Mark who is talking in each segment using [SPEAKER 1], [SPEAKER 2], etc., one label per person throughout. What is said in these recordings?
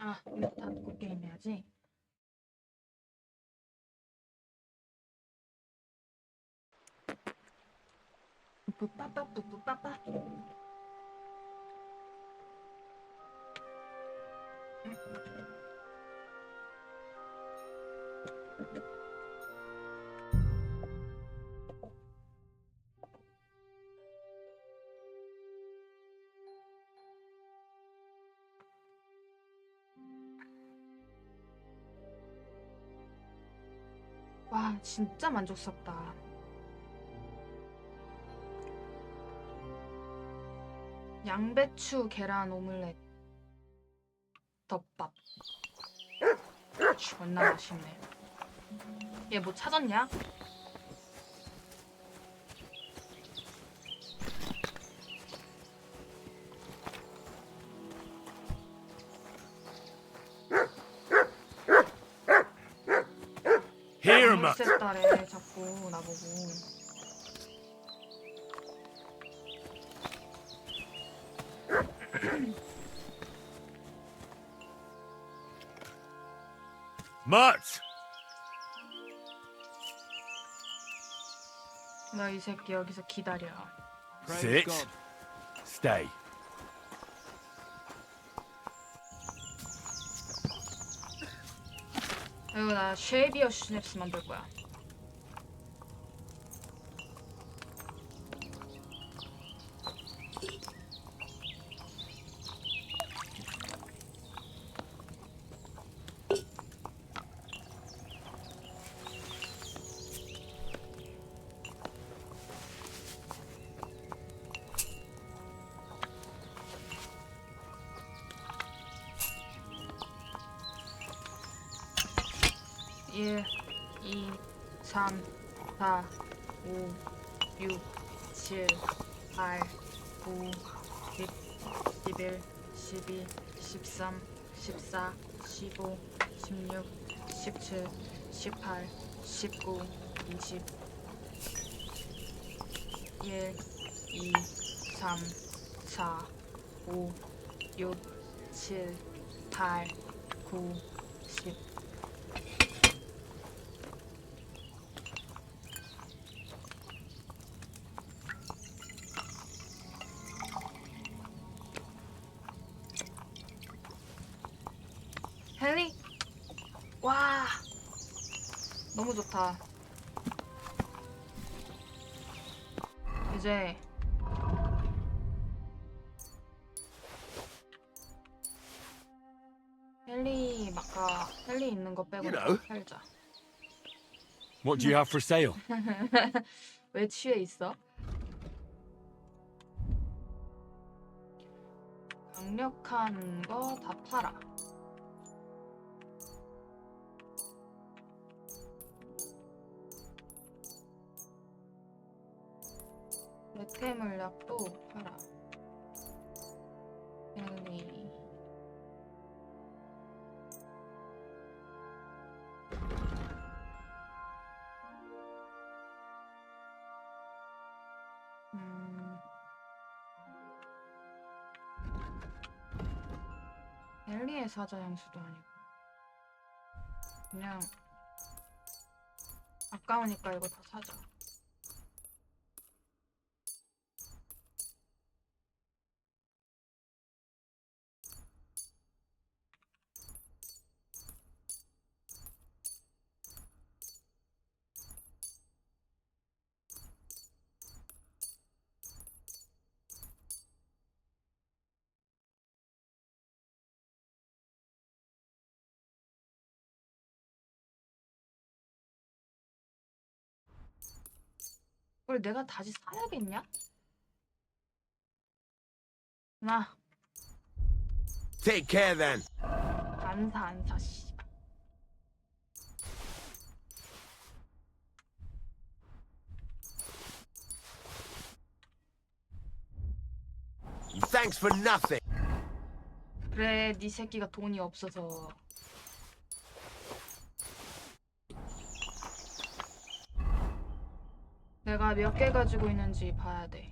[SPEAKER 1] 아, 이거 닫고 게임 해야지. 뿌빠빠 뿌뿌빠빠. 와, 진짜 만족스럽다. 양배추 계란 오믈렛 덮밥 존나 맛있네. 얘 뭐 찾았냐?
[SPEAKER 2] Here, mutt.
[SPEAKER 1] 월세딸에 자꾸 나보고.
[SPEAKER 2] Mutt.
[SPEAKER 1] 너 이 새끼 여기서 기다려.
[SPEAKER 2] Sit. Stay.
[SPEAKER 1] 이거 나 쉐이비어 슈냅스 만들 거야. 일, 2, 3, 4, 5, 6, 7, 8, 9, 10, 11, 12, 13, 14, 15, 16, 17, 18, 19, 20. 1, 2, 3, 4, 5, 6, 7, 8, 9, 10. 헨리? 와, 너무 좋다. 이제 헨리 아까 헨리 있는 거 빼고
[SPEAKER 2] You know.
[SPEAKER 1] 다 팔자.
[SPEAKER 2] What do you have for sale?
[SPEAKER 1] 왜 취해 있어? 강력한 거 다 팔아. 레테 물약도 팔아. 헨리. 헨리의 사자 향수도 아니고 그냥 아까우니까 이거 다 사자. 그걸 내가 다시 사야겠냐? 나
[SPEAKER 2] Take care then.
[SPEAKER 1] 안 사, 씨발.
[SPEAKER 2] Thanks for nothing.
[SPEAKER 1] 그래, 네 새끼가 돈이 없어서. 내가 몇 개 가지고 있는지 봐야 돼.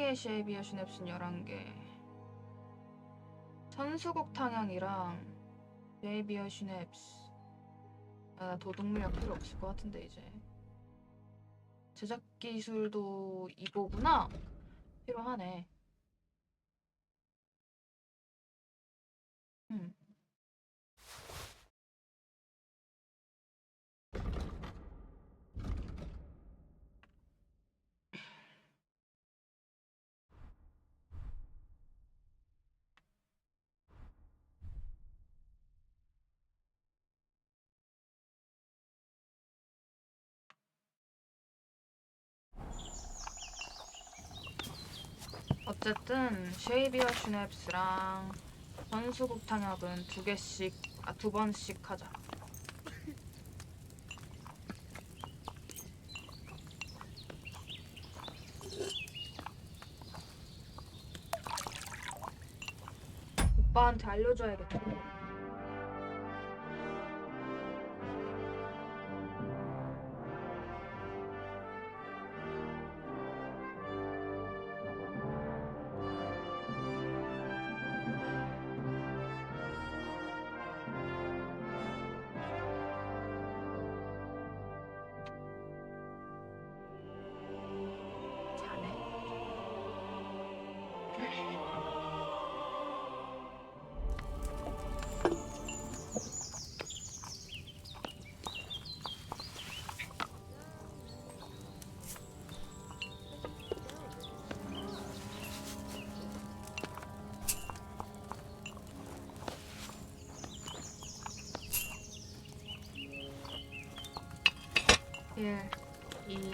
[SPEAKER 1] 개의 쉐이비어 시냅슨 11개. 천수국 탕양이랑 쉐이비어 시냅스. 나 도둑물약 필요 없을 것 같은데 이제. 제작 기술도 이거구나. 필요하네. 음. 어쨌든 쉐이비어 슈냅스랑 전수국 탕약은 2개씩, 2번씩 하자. 오빠한테 알려줘야겠다. 자네. 일, 2,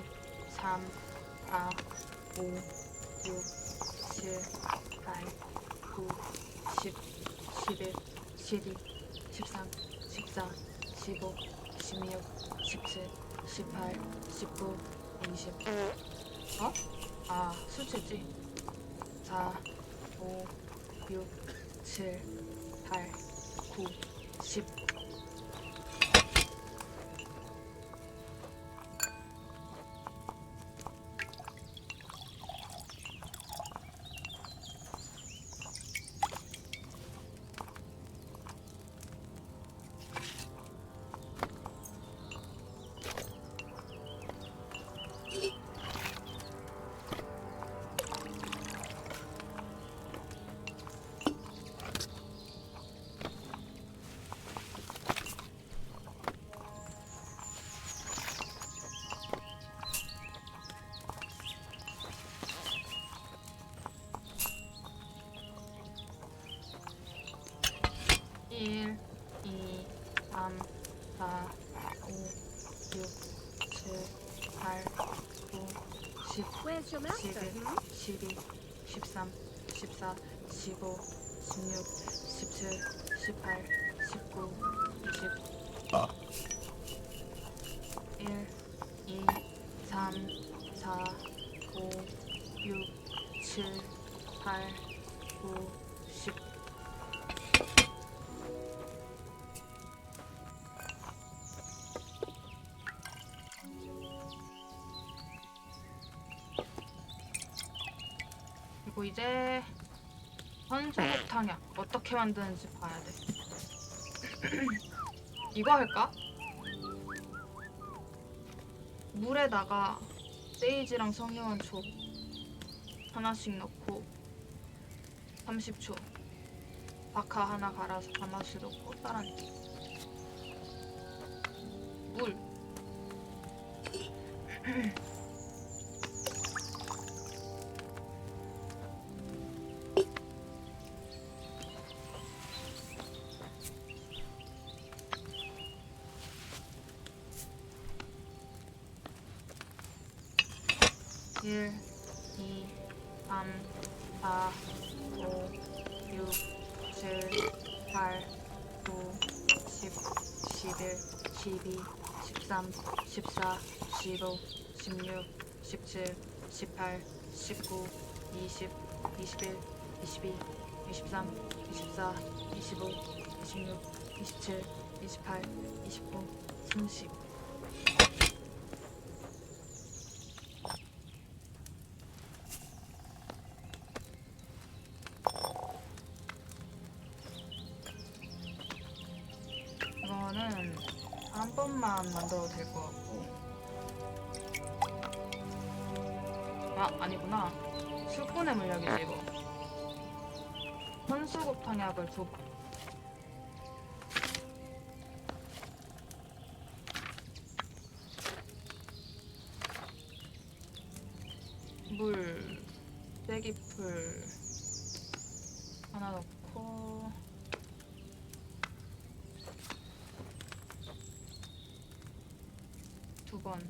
[SPEAKER 1] 3, 4, 5, 6, 7, 8, 9, 10, 11, 12, 13, 14, 15, 16, 17, 18, 19, 20. 어? 아, 수치지. 4, 5, 6, 7, 8, 9, 10. 일, 2, 3, 4, 5, 6, 7, 8, 9, 10,
[SPEAKER 3] Where's your master?
[SPEAKER 1] 11, 12, 13, 14, 15, 16, 17, 18, 19, 20. 1, 2, 3, 4, 5, 6, 7, 8, 9, 10. 그리고 이제 현수국 탕약 어떻게 만드는지 봐야 돼. 이거 할까? 물에다가 세이지랑 성냥원초 하나씩 넣고 30초 바카 하나 갈아서 가마솥에 넣고 따라내기. 물. 일, 2, 3, 4, 5, 6, 7, 8, 9, 10, 11, 12, 13, 14, 15, 16, 17, 18, 19, 20, 21, 22, 23, 24, 25, 26, 27, 28, 29, 30. 번만 만들어도 될 것 같고. 아, 아니구나. 술꾼의 물약이지 이거. 헌수곱탕약을 2번. 물, 쐐기풀 하나 넣고, 두 번.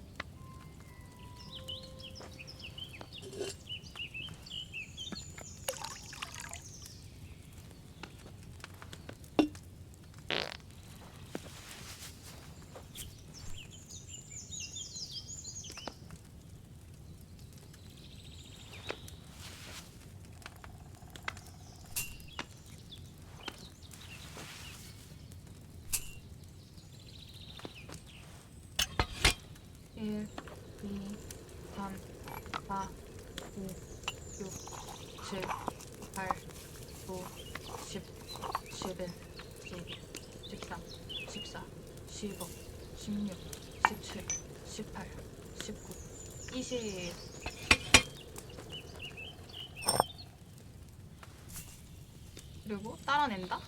[SPEAKER 1] 일, 2, 3, 4, 5, 6, 7, 8, 9, 10, 11, 12, 13, 14, 15, 16, 17, 18, 19, 20. 그리고 따라낸다?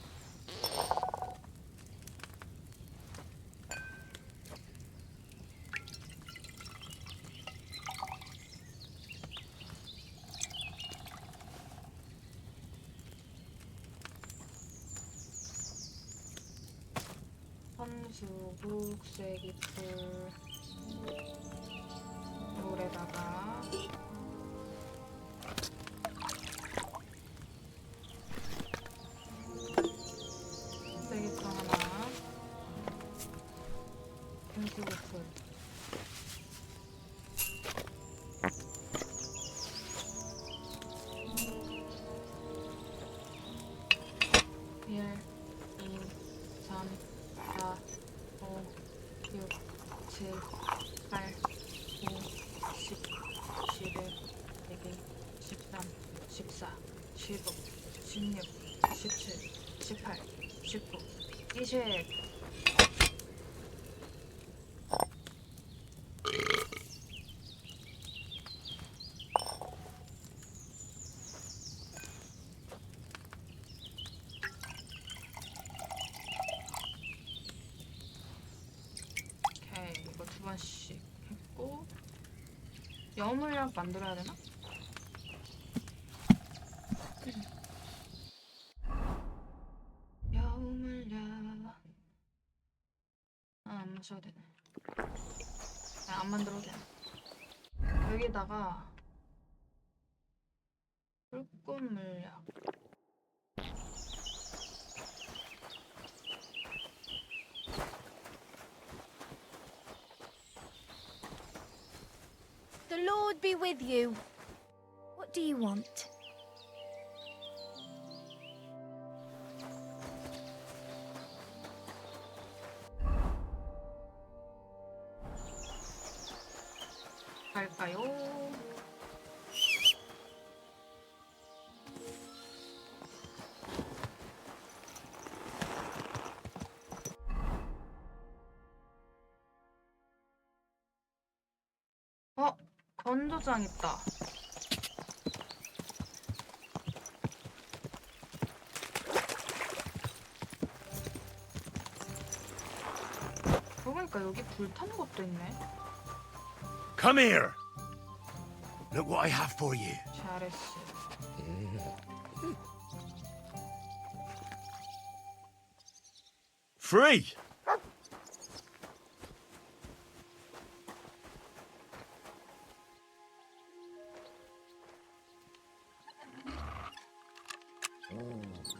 [SPEAKER 1] 헌수국, 쐐기풀, 물에다가 쐐기풀 하나, 헌수국풀. 일, 2, 3, 4, 5, 6, 7, 8, 9, 10, 11, 12, 13, 14, 15, 16, 17, 18, 19, 20. 오케이, 이거 2번씩 했고, 여물약 만들어야 되나? 여물약. 안 마셔도 되네. 안 만들어도 되네. 여기다가 불꽃 물약.
[SPEAKER 3] The Lord be with you. What do you want?
[SPEAKER 1] 갈까요? 건조장 있다. 그러고 보니까 여기 불 타는 것도 있네.
[SPEAKER 2] Come here. Look what I have for you.
[SPEAKER 1] 잘했어.
[SPEAKER 2] Free.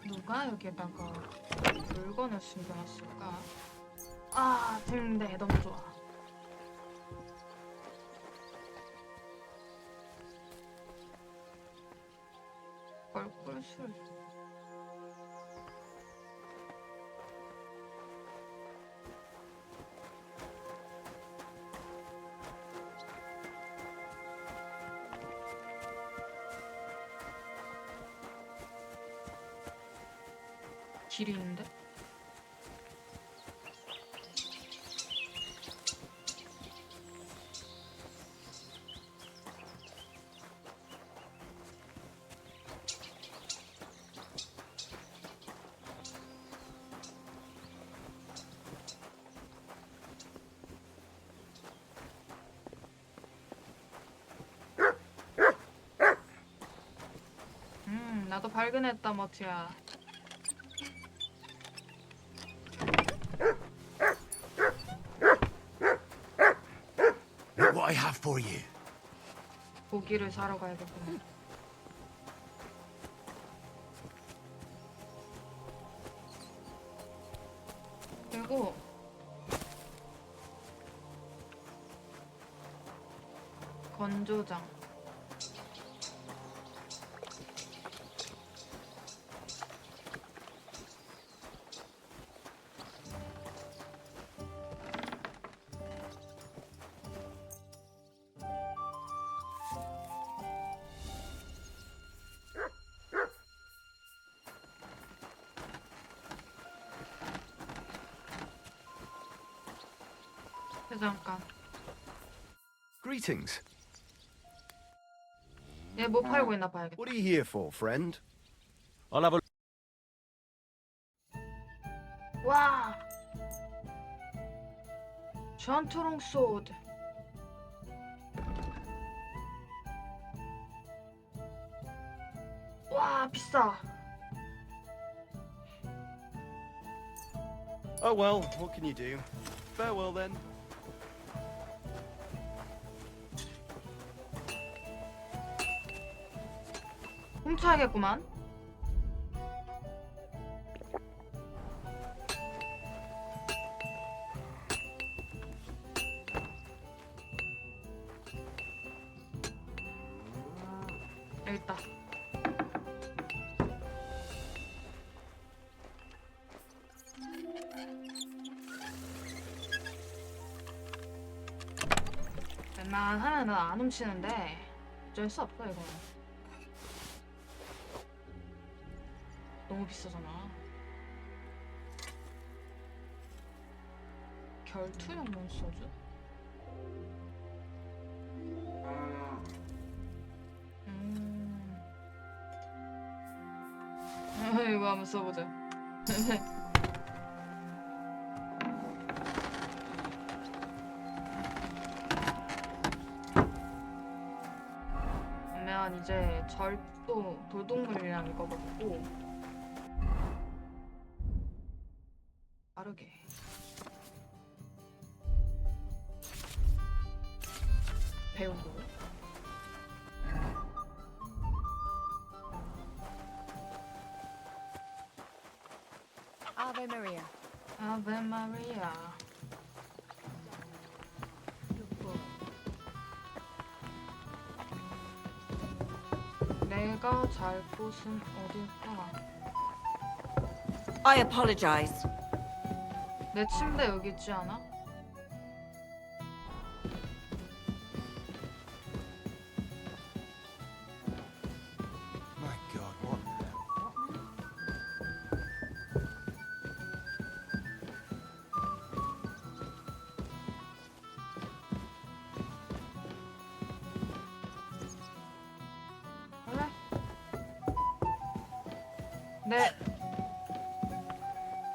[SPEAKER 1] 누가 여기다가 물건을 숨겨놨을까? 아, 됐네. 너무 좋아. 얼굴술. 길이 있는데? 나도 발견했다, 머티야.
[SPEAKER 2] Look what I have for you.
[SPEAKER 1] 고기를 사러 가야겠구나. 그리고 건조장. 잠깐.
[SPEAKER 4] Greetings.
[SPEAKER 1] 얘 뭐 팔고 있나 봐야겠다.
[SPEAKER 4] What are you here for, friend?
[SPEAKER 2] I'll have a
[SPEAKER 1] 와! 전투용 소드. 와, 비싸.
[SPEAKER 4] Oh well, what can you do? Farewell then.
[SPEAKER 1] 훔쳐야겠구만. 여기 있다. 웬만하면 안 훔치는데 어쩔 수 없어 이거. 너무 비싸잖아. 결투용 몬스터즈? 이거 한번 써보자. 그러면 이제 절도 돌동물이랑 이거 먹고 빠르게 배우고
[SPEAKER 3] Ave Maria.
[SPEAKER 1] 아베 마리아. 내가 잘 곳은 어딜까?
[SPEAKER 5] I apologize.
[SPEAKER 1] 내 침대 여기 있지 않아?
[SPEAKER 2] My God, what?
[SPEAKER 1] 그래?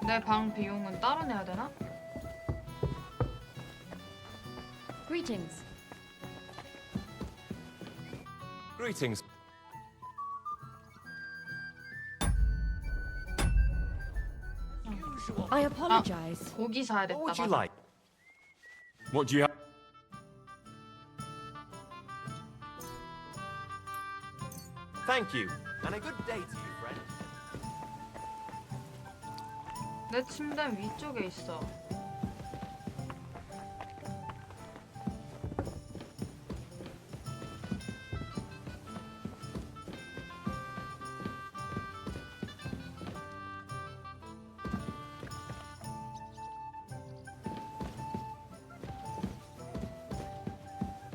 [SPEAKER 1] 내 방 비용은 따로 내야 되나?
[SPEAKER 3] Greetings.
[SPEAKER 2] Greetings.
[SPEAKER 3] I apologize.
[SPEAKER 1] 고기 사야 됐다.
[SPEAKER 2] What would you
[SPEAKER 1] 맞아.
[SPEAKER 2] like? What do you have?
[SPEAKER 4] Thank you, and a good day to you, friend.
[SPEAKER 1] 내 침대 위쪽에 있어.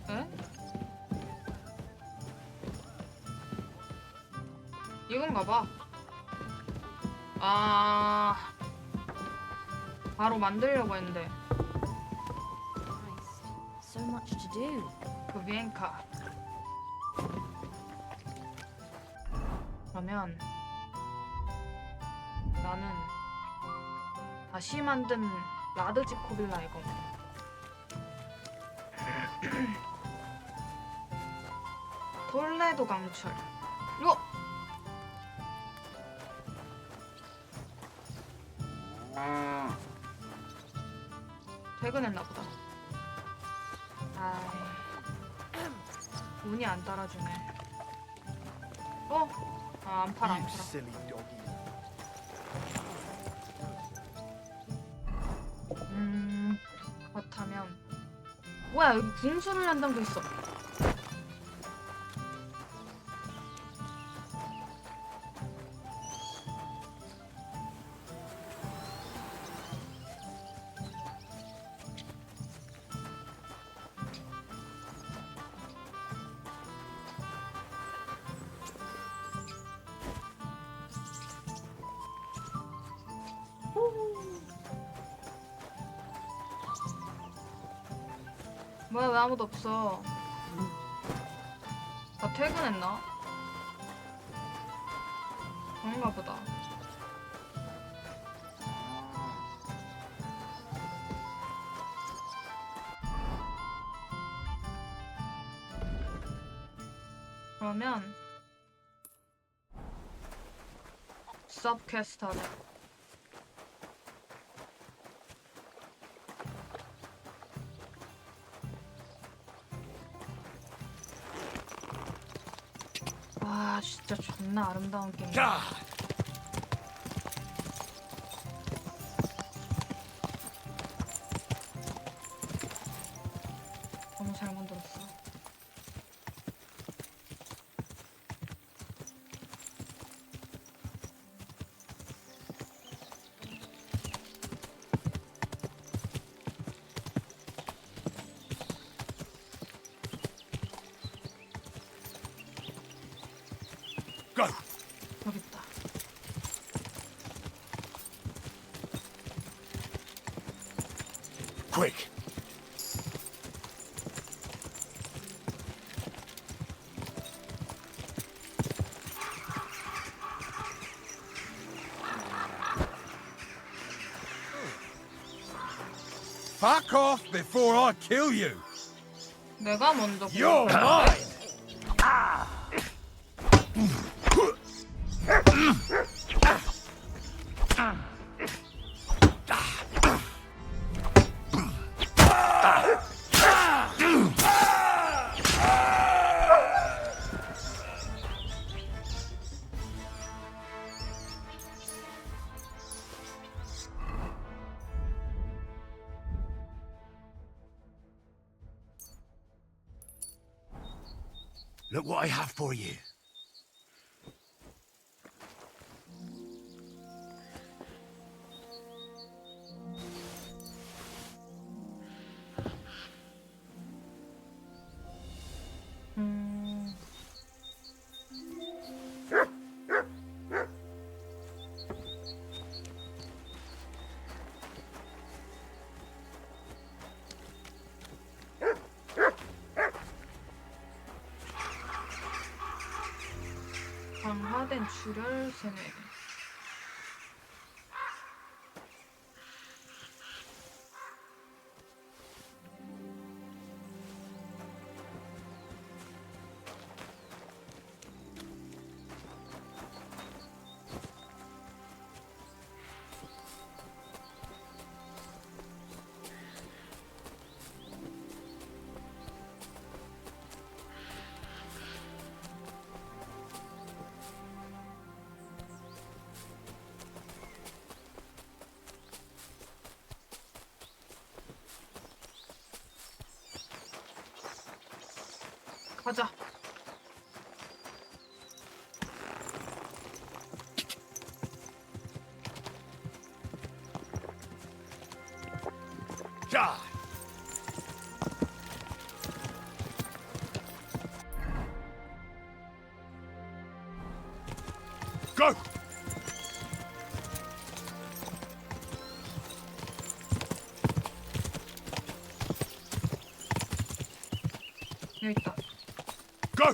[SPEAKER 1] 에? 이건가 봐. 아, 바로 만들려고 했는데
[SPEAKER 3] Christ, so much to do.
[SPEAKER 1] 그 비행카. 그러면 나는 다시 만든 라드지 코빌라 이거. 톨레도 강철. 이거 퇴근했나 보다. 아이, 운이 안 따라주네. 안 팔아, 안
[SPEAKER 5] You
[SPEAKER 1] 팔아.
[SPEAKER 5] silly doggy.
[SPEAKER 1] 그렇다면 뭐야, 여기 궁수를 한다는 거 있어. 뭐야, 왜 아무도 없어? 나 퇴근했나? 그런가 보다. 그러면 서브퀘스트 하자. 와, 진짜 존나 아름다운 게임.
[SPEAKER 2] God!
[SPEAKER 1] 너무 잘 만들었어.
[SPEAKER 2] Go!
[SPEAKER 1] 여기 있다.
[SPEAKER 2] Quick! Fuck off before I kill you!
[SPEAKER 1] 내가 먼저
[SPEAKER 2] You're mine! Look what I have for you.
[SPEAKER 1] 강화된 출혈 세뇌. 가자.
[SPEAKER 2] God! Go!
[SPEAKER 1] 여기 있다.
[SPEAKER 2] Go!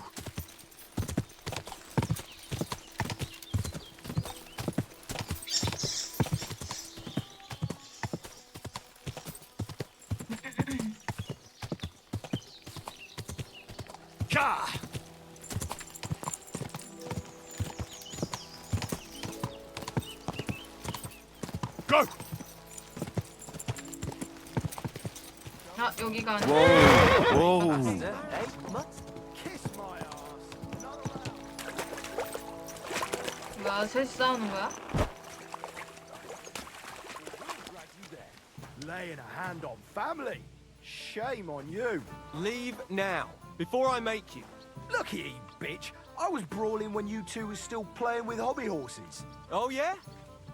[SPEAKER 2] God! Go!
[SPEAKER 1] 아, 여기가 아니야.
[SPEAKER 2] Whoa.
[SPEAKER 4] Pasta, egg, mutton.
[SPEAKER 2] Kiss my ass.
[SPEAKER 1] 뭐야, 셋이 싸우는 거야?
[SPEAKER 2] Laying a hand on family. Shame on you.
[SPEAKER 4] Leave now, before I make you.
[SPEAKER 5] Look here, you bitch. I was brawling when you two were still playing with hobby horses.
[SPEAKER 4] Oh, yeah?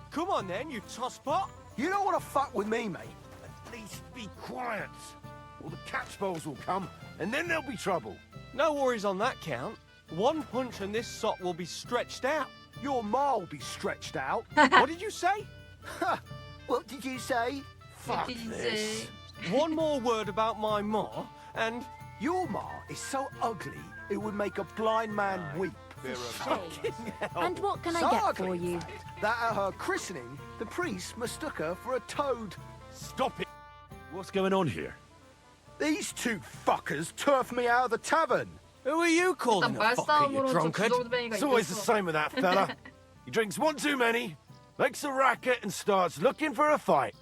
[SPEAKER 4] Come on then, you tosspot.
[SPEAKER 5] You don't want to fuck with me, mate.
[SPEAKER 2] At least be quiet, or the catchballs will come, and then there'll be trouble.
[SPEAKER 4] No worries on that count. One punch and this sot will be stretched out.
[SPEAKER 5] Your ma will be stretched out.
[SPEAKER 4] What did you say?
[SPEAKER 5] What did you say?
[SPEAKER 2] Fuck this.
[SPEAKER 4] One more word about my ma, and
[SPEAKER 5] Your ma is so ugly, it would make a blind man weep.
[SPEAKER 3] Shame. And what can I
[SPEAKER 5] So
[SPEAKER 3] get
[SPEAKER 5] ugly,
[SPEAKER 3] for
[SPEAKER 5] in
[SPEAKER 3] you?
[SPEAKER 5] fact, that at her christening, the priest mistook her for a toad.
[SPEAKER 2] Stop it. What's going on here?
[SPEAKER 5] These two fuckers turfed me out of the tavern.
[SPEAKER 4] who are you
[SPEAKER 1] 일단
[SPEAKER 4] calling a fucker, you
[SPEAKER 1] 말싸움으로 저
[SPEAKER 4] drunkard?
[SPEAKER 1] 주정뱅이가
[SPEAKER 2] It's always the
[SPEAKER 1] 이겼어.
[SPEAKER 2] same with that fella. He drinks one too many, makes a racket, and starts looking for a fight.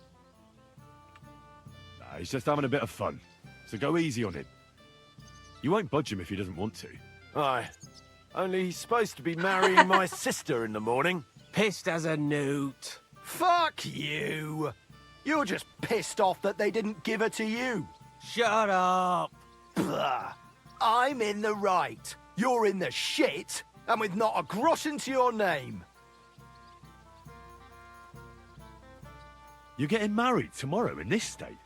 [SPEAKER 2] Nah, he's just having a bit of fun, so go easy on him. You won't budge him if he doesn't want to. Aye. Only he's supposed to be marrying my sister in the morning.
[SPEAKER 4] Pissed as a newt.
[SPEAKER 5] Fuck you. You're just pissed off that they didn't give her to you.
[SPEAKER 4] Shut up.
[SPEAKER 5] Blah. I'm in the right. You're in the shit, and with not a groschen to your name.
[SPEAKER 2] You're getting married tomorrow in this state.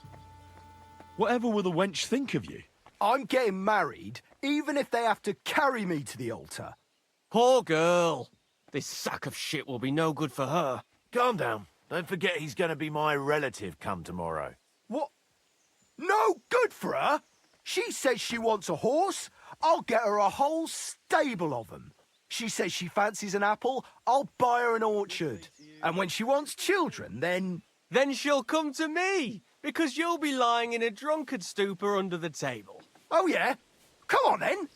[SPEAKER 2] Whatever will the wench think of you?
[SPEAKER 5] I'm getting married, even if they have to carry me to the altar.
[SPEAKER 4] Poor girl. This sack of shit will be no good for her.
[SPEAKER 2] Calm down. Don't forget he's going to be my relative come tomorrow.
[SPEAKER 5] What? No good for her? She says she wants a horse. I'll get her a whole stable of them. She says she fancies an apple. I'll buy her an orchard. And when she wants children, then...
[SPEAKER 4] Then she'll come to me, because you'll be lying in a drunkard stupor under the table.
[SPEAKER 5] Oh, yeah? Come on, then.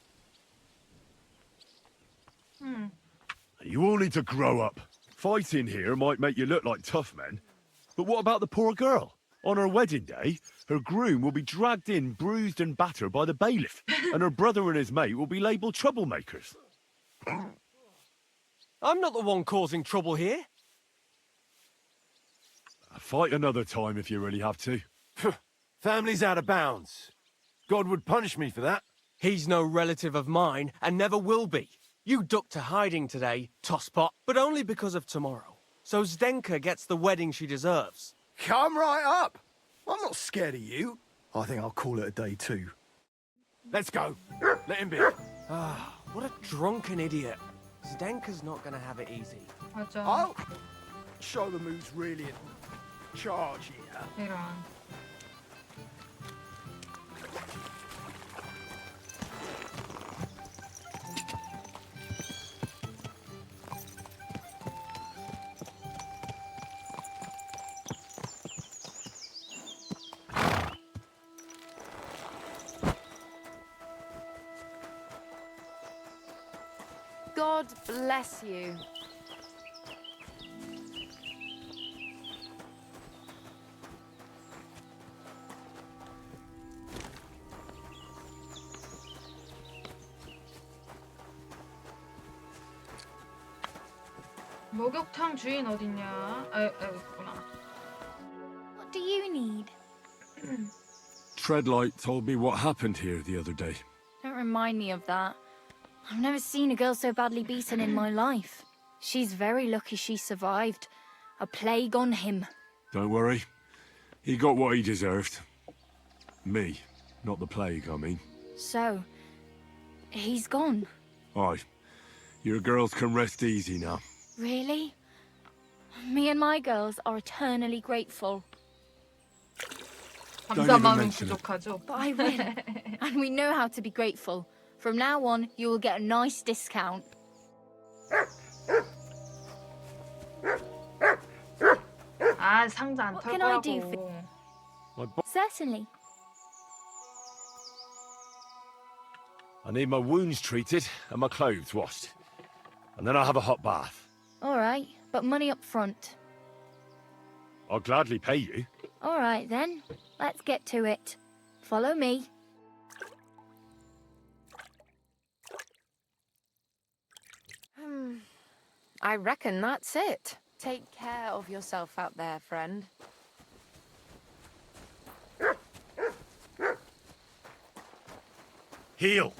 [SPEAKER 2] You all need to grow up. Fighting here might make you look like tough men. But what about the poor girl? On her wedding day, her groom will be dragged in, bruised and battered by the bailiff, and her brother and his mate will be labelled troublemakers.
[SPEAKER 4] I'm not the one causing trouble here.
[SPEAKER 2] Fight another time if you really have to. Family's out of bounds. God would punish me for that.
[SPEAKER 4] He's no relative of mine, and never will be. You ducked to hiding today, tosspot, but only because of tomorrow. So Zdenka gets the wedding she deserves.
[SPEAKER 5] Come right up. I'm not scared of you. I think I'll call it a day, too.
[SPEAKER 2] Let's go. Let him be.
[SPEAKER 4] Ah, what a drunken idiot. Zdenka's not gonna have it easy.
[SPEAKER 1] 맞아.
[SPEAKER 5] I'll show them who's really in charge here.
[SPEAKER 1] 이런.
[SPEAKER 3] God bless you.
[SPEAKER 1] 목욕탕 주인 어딨냐? 여기 있구나.
[SPEAKER 3] What do you need?
[SPEAKER 2] Treadlight told me what happened here the other day.
[SPEAKER 3] Don't remind me of that. I've never seen a girl so badly beaten in my life. She's very lucky she survived. A plague on him.
[SPEAKER 2] Don't worry. He got what he deserved. Me, not the plague, I mean.
[SPEAKER 3] So, he's gone.
[SPEAKER 2] Aye. Your girls can rest easy now.
[SPEAKER 3] Really? Me and my girls are eternally grateful.
[SPEAKER 2] even
[SPEAKER 1] 감사마음은
[SPEAKER 2] mention it.
[SPEAKER 1] 부족하죠.
[SPEAKER 3] But I will. And we know how to be grateful. From now on, you will get a nice discount.
[SPEAKER 1] 아, 상자 안
[SPEAKER 3] What
[SPEAKER 1] 털
[SPEAKER 3] can I do
[SPEAKER 1] 거라고.
[SPEAKER 3] Certainly.
[SPEAKER 2] I need my wounds treated and my clothes washed. And then I'll have a hot bath.
[SPEAKER 3] All right, but money up front.
[SPEAKER 2] I'll gladly pay you.
[SPEAKER 3] All right, then. Let's get to it. Follow me.
[SPEAKER 6] I reckon that's it. Take care of yourself out there, friend.
[SPEAKER 2] Heel.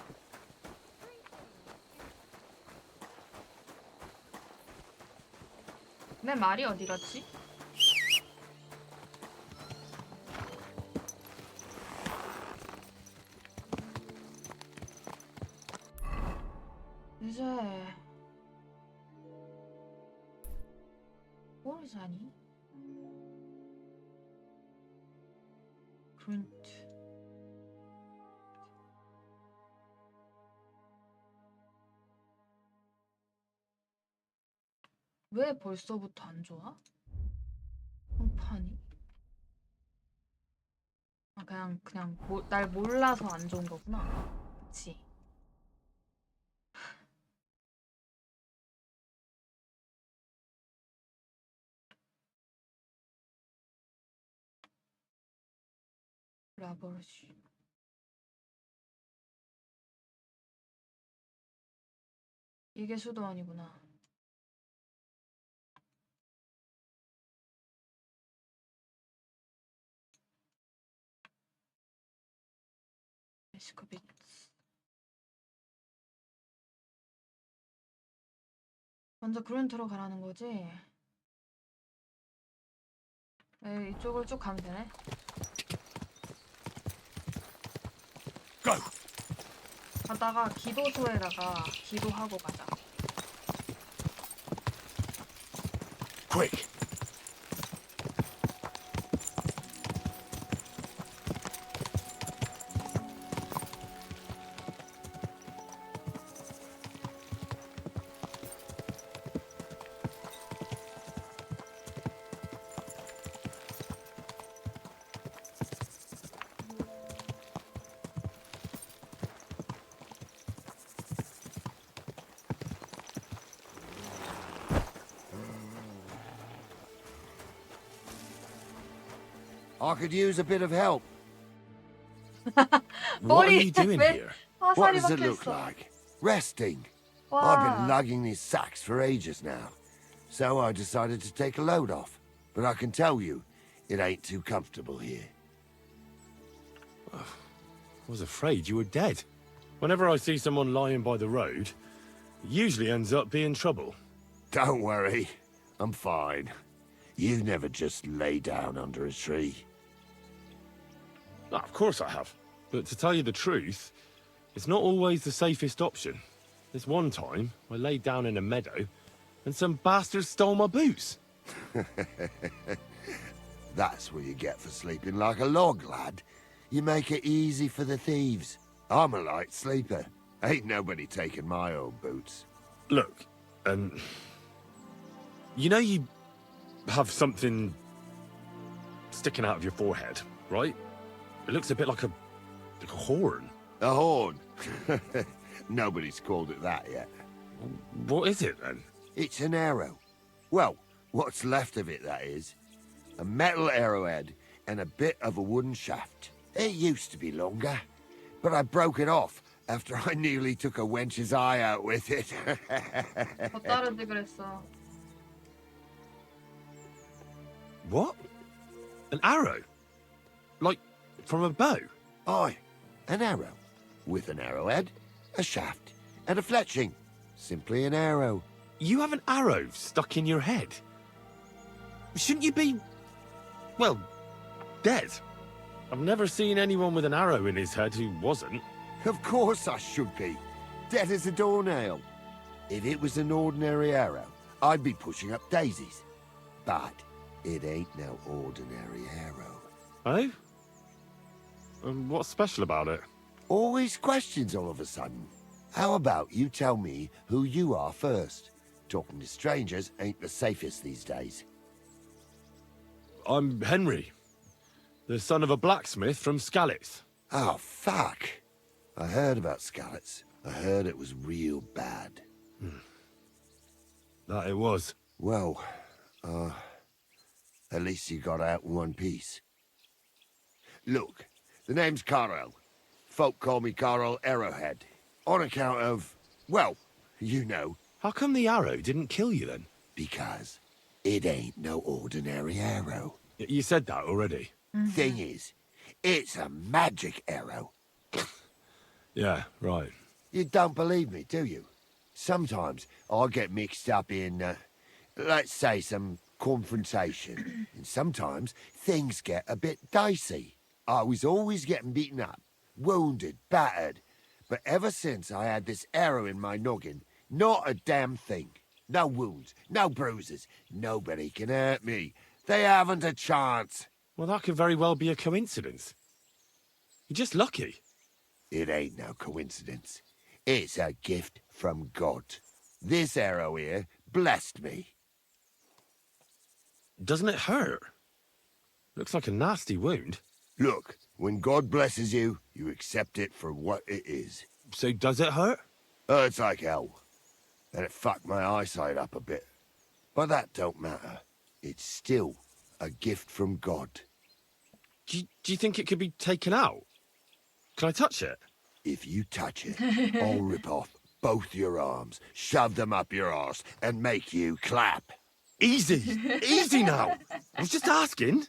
[SPEAKER 1] 내 말이 어디 갔지? 이제 뭘 사니? 그룬트. 왜 벌써부터 안 좋아? 컴파니? 아, 그냥 날 몰라서 안 좋은 거구나. 그치? 라버시. 이게 수도원이구나. 에스코비츠. 먼저 그룬트로 가라는 거지? 에이, 이쪽으로 쭉 가면 되네.
[SPEAKER 2] Go.
[SPEAKER 1] 가다가 기도소에다가 기도하고 가자.
[SPEAKER 2] Quick.
[SPEAKER 7] I could use a bit of help.
[SPEAKER 2] What are you doing
[SPEAKER 1] 왜
[SPEAKER 2] here?
[SPEAKER 7] What
[SPEAKER 1] 화살이
[SPEAKER 7] does it
[SPEAKER 1] 박혀
[SPEAKER 7] look
[SPEAKER 1] 있어?
[SPEAKER 7] like? Resting. I've been
[SPEAKER 1] 와,
[SPEAKER 7] lugging these sacks for ages now. So I decided to take a load off. But I can tell you, it ain't too comfortable here.
[SPEAKER 2] I was afraid you were dead. Whenever I see someone lying by the road, it usually ends up being trouble.
[SPEAKER 7] Don't worry. I'm fine. You never just lay down under a tree.
[SPEAKER 2] Ah, of course I have. But to tell you the truth, it's not always the safest option. This one time, I laid down in a meadow, and some bastard stole my boots.
[SPEAKER 7] That's what you get for sleeping like a log, lad. You make it easy for the thieves. I'm a light sleeper. Ain't nobody taking my old boots.
[SPEAKER 2] Look, you know you have something sticking out of your forehead, right? It looks a bit like a horn.
[SPEAKER 7] A horn. Nobody's called it that yet.
[SPEAKER 2] What is it then?
[SPEAKER 7] It's an arrow. Well, what's left of it, that is. A metal arrowhead and a bit of a wooden shaft. It used to be longer, but I broke it off after I nearly took a wench's eye out with it.
[SPEAKER 1] 더 따르지 그랬어.
[SPEAKER 2] What? An arrow? Like, from a bow?
[SPEAKER 7] Aye, an arrow. With an arrowhead, a shaft, and a fletching. Simply an arrow.
[SPEAKER 2] You have an arrow stuck in your head? Shouldn't you be, well, dead? I've never seen anyone with an arrow in his head who wasn't.
[SPEAKER 7] Of course I should be. Dead as a doornail. If it was an ordinary arrow, I'd be pushing up daisies. But it ain't no ordinary arrow.
[SPEAKER 2] Oh? What's special about it?
[SPEAKER 7] Always questions all of a sudden. How about you tell me who you are first? Talking to strangers ain't the safest these days.
[SPEAKER 2] I'm Henry, the son of a blacksmith from Skalitz.
[SPEAKER 7] Oh, fuck. I heard about Skalitz. I heard it was real bad.
[SPEAKER 2] That it was.
[SPEAKER 7] Well, at least you got out in one piece. Look, The name's Carl. Folk call me Carl Arrowhead. On account of, well, you know,
[SPEAKER 2] How come the arrow didn't kill you then?
[SPEAKER 7] because it ain't no ordinary arrow.
[SPEAKER 2] You said that already.
[SPEAKER 7] Thing is, it's a magic arrow.
[SPEAKER 2] Yeah, right.
[SPEAKER 7] You don't believe me, do you? Sometimes I get mixed up in, let's say, some confrontation. And sometimes things get a bit dicey. I was always getting beaten up, wounded, battered. But ever since I had this arrow in my noggin, not a damn thing. No wounds, no bruises. Nobody can hurt me. They haven't a chance.
[SPEAKER 2] Well, that could very well be a coincidence. You're just lucky.
[SPEAKER 7] It ain't no coincidence. It's a gift from God. This arrow here blessed me.
[SPEAKER 2] Doesn't it hurt? Looks like a nasty wound.
[SPEAKER 7] Look, when God blesses you, you accept it for what it is.
[SPEAKER 2] So does it hurt?
[SPEAKER 7] Hurts like hell. And it fucked my eyesight up a bit. But that don't matter. It's still a gift from God.
[SPEAKER 2] Do you think it could be taken out? Can I touch it?
[SPEAKER 7] If you touch it, I'll rip off both your arms, shove them up your arse, and make you clap.
[SPEAKER 2] Easy! Easy now! I was just asking.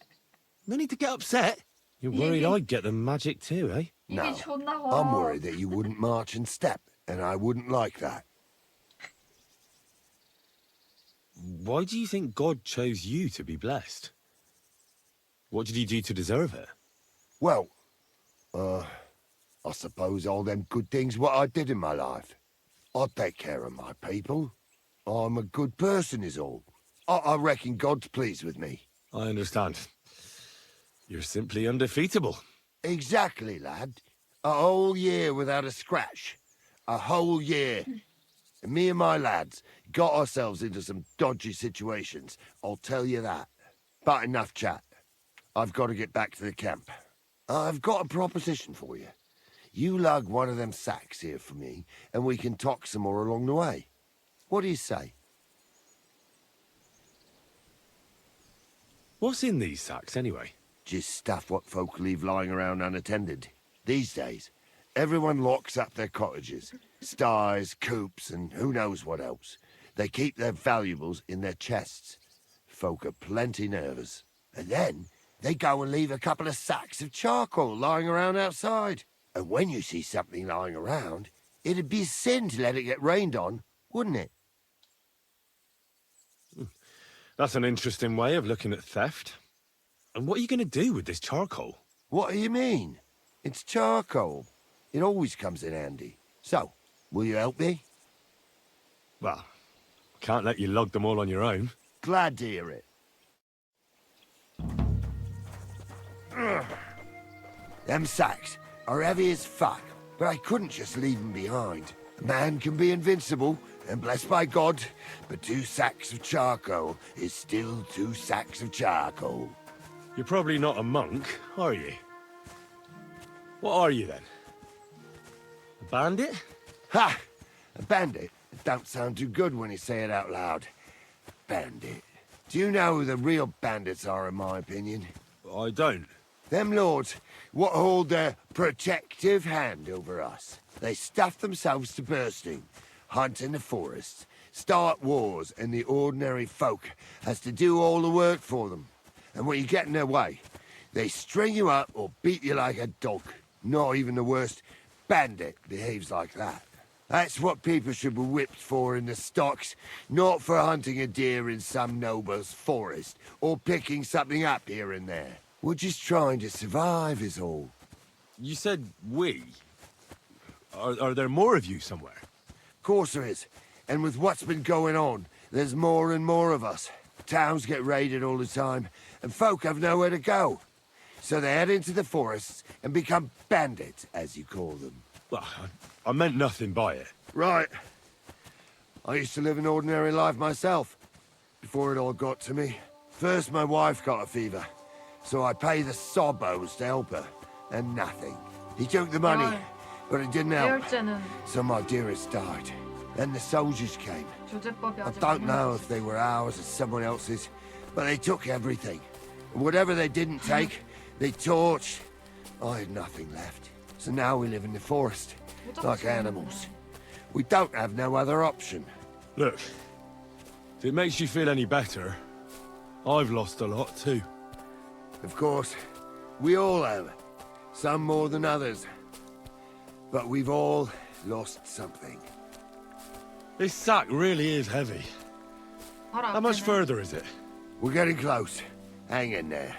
[SPEAKER 2] No need to get upset. You're worried I'd get the magic too, eh?
[SPEAKER 7] No,
[SPEAKER 1] 이게 좋나
[SPEAKER 7] I'm
[SPEAKER 1] 봐.
[SPEAKER 7] worried that you wouldn't march and step, and I wouldn't like that.
[SPEAKER 2] Why do you think God chose you to be blessed? What did he do to deserve it?
[SPEAKER 7] Well, I suppose all them good things what I did in my life. I take care of my people. I'm a good person is all. I reckon God's pleased with me.
[SPEAKER 2] I understand. You're simply undefeatable.
[SPEAKER 7] Exactly, lad. A whole year without a scratch. A whole year. And me and my lads got ourselves into some dodgy situations, I'll tell you that. But enough chat. I've got to get back to the camp. I've got a proposition for you. You lug one of them sacks here for me, and we can talk some more along the way. What do you say?
[SPEAKER 2] What's in these sacks, anyway?
[SPEAKER 7] Just stuff what folk leave lying around unattended. These days, everyone locks up their cottages. Sties, coops, and who knows what else. They keep their valuables in their chests. Folk are plenty nervous. And then, they go and leave a couple of sacks of charcoal lying around outside. And when you see something lying around, it'd be a sin to let it get rained on, wouldn't it?
[SPEAKER 2] That's an interesting way of looking at theft. And what are you going to do with this charcoal?
[SPEAKER 7] What do you mean? It's charcoal. It always comes in handy. So, will you help me?
[SPEAKER 2] Well, can't let you lug them all on your own.
[SPEAKER 7] Glad to hear it. Them sacks are heavy as fuck, but I couldn't just leave them behind. A man can be invincible and blessed by God, but 2 sacks of charcoal is still 2 sacks of charcoal.
[SPEAKER 2] You're probably not a monk, are you? What are you then? A bandit?
[SPEAKER 7] Ha! A bandit? It don't sound too good when you say it out loud. Bandit. Do you know who the real bandits are, in my opinion?
[SPEAKER 2] I don't.
[SPEAKER 7] Them lords, what hold their protective hand over us. They stuff themselves to bursting, hunt in the forests, start wars, and the ordinary folk has to do all the work for them. And when you get in their way, they string you up or beat you like a dog. Not even the worst bandit behaves like that. That's what people should be whipped for in the stocks, not for hunting a deer in some noble's forest, or picking something up here and there. We're just trying to survive is all.
[SPEAKER 2] You said we. Are there more of you somewhere?
[SPEAKER 7] Of course there is. And with what's been going on, there's more and more of us. Towns get raided all the time, and folk have nowhere to go. So they head into the forests and become bandits, as you call them.
[SPEAKER 2] Well, I meant nothing by it.
[SPEAKER 7] Right. I used to live an ordinary life myself, before it all got to me. First, my wife got a fever, so I paid the sobos to help her, and nothing. He took the money,
[SPEAKER 1] 야,
[SPEAKER 7] but it didn't help,
[SPEAKER 1] 계열제는
[SPEAKER 7] so my dearest died. Then the soldiers came.
[SPEAKER 1] 조제법이
[SPEAKER 7] I
[SPEAKER 1] 아직
[SPEAKER 7] don't
[SPEAKER 1] 안
[SPEAKER 7] know
[SPEAKER 1] 나왔어.
[SPEAKER 7] if they were ours or someone else's, but they took everything. And whatever they didn't take, they torched, I had nothing left. So now we live in the forest, like
[SPEAKER 1] 무섭지.
[SPEAKER 7] animals. We don't have no other option.
[SPEAKER 2] Look, if it makes you feel any better, I've lost a lot too.
[SPEAKER 7] Of course, we all have. Some more than others. But we've all lost something.
[SPEAKER 2] This sack really is heavy.
[SPEAKER 1] 바로
[SPEAKER 2] How much
[SPEAKER 1] 앞에네.
[SPEAKER 2] further is it?
[SPEAKER 7] We're getting close. Hang in there.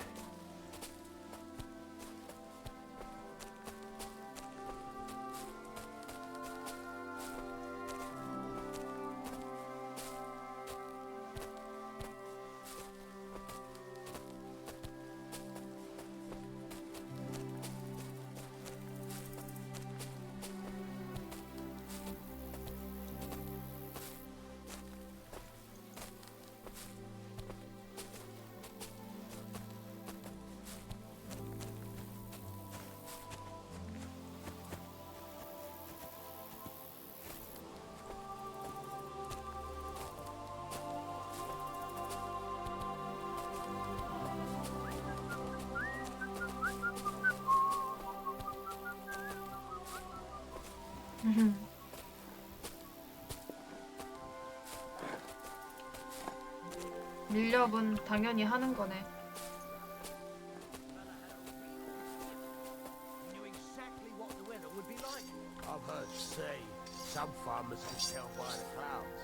[SPEAKER 1] 밀렵은 당연히 하는 거네.
[SPEAKER 8] Knew exactly what the weather would be like. I've heard say some farmers can tell by the clouds.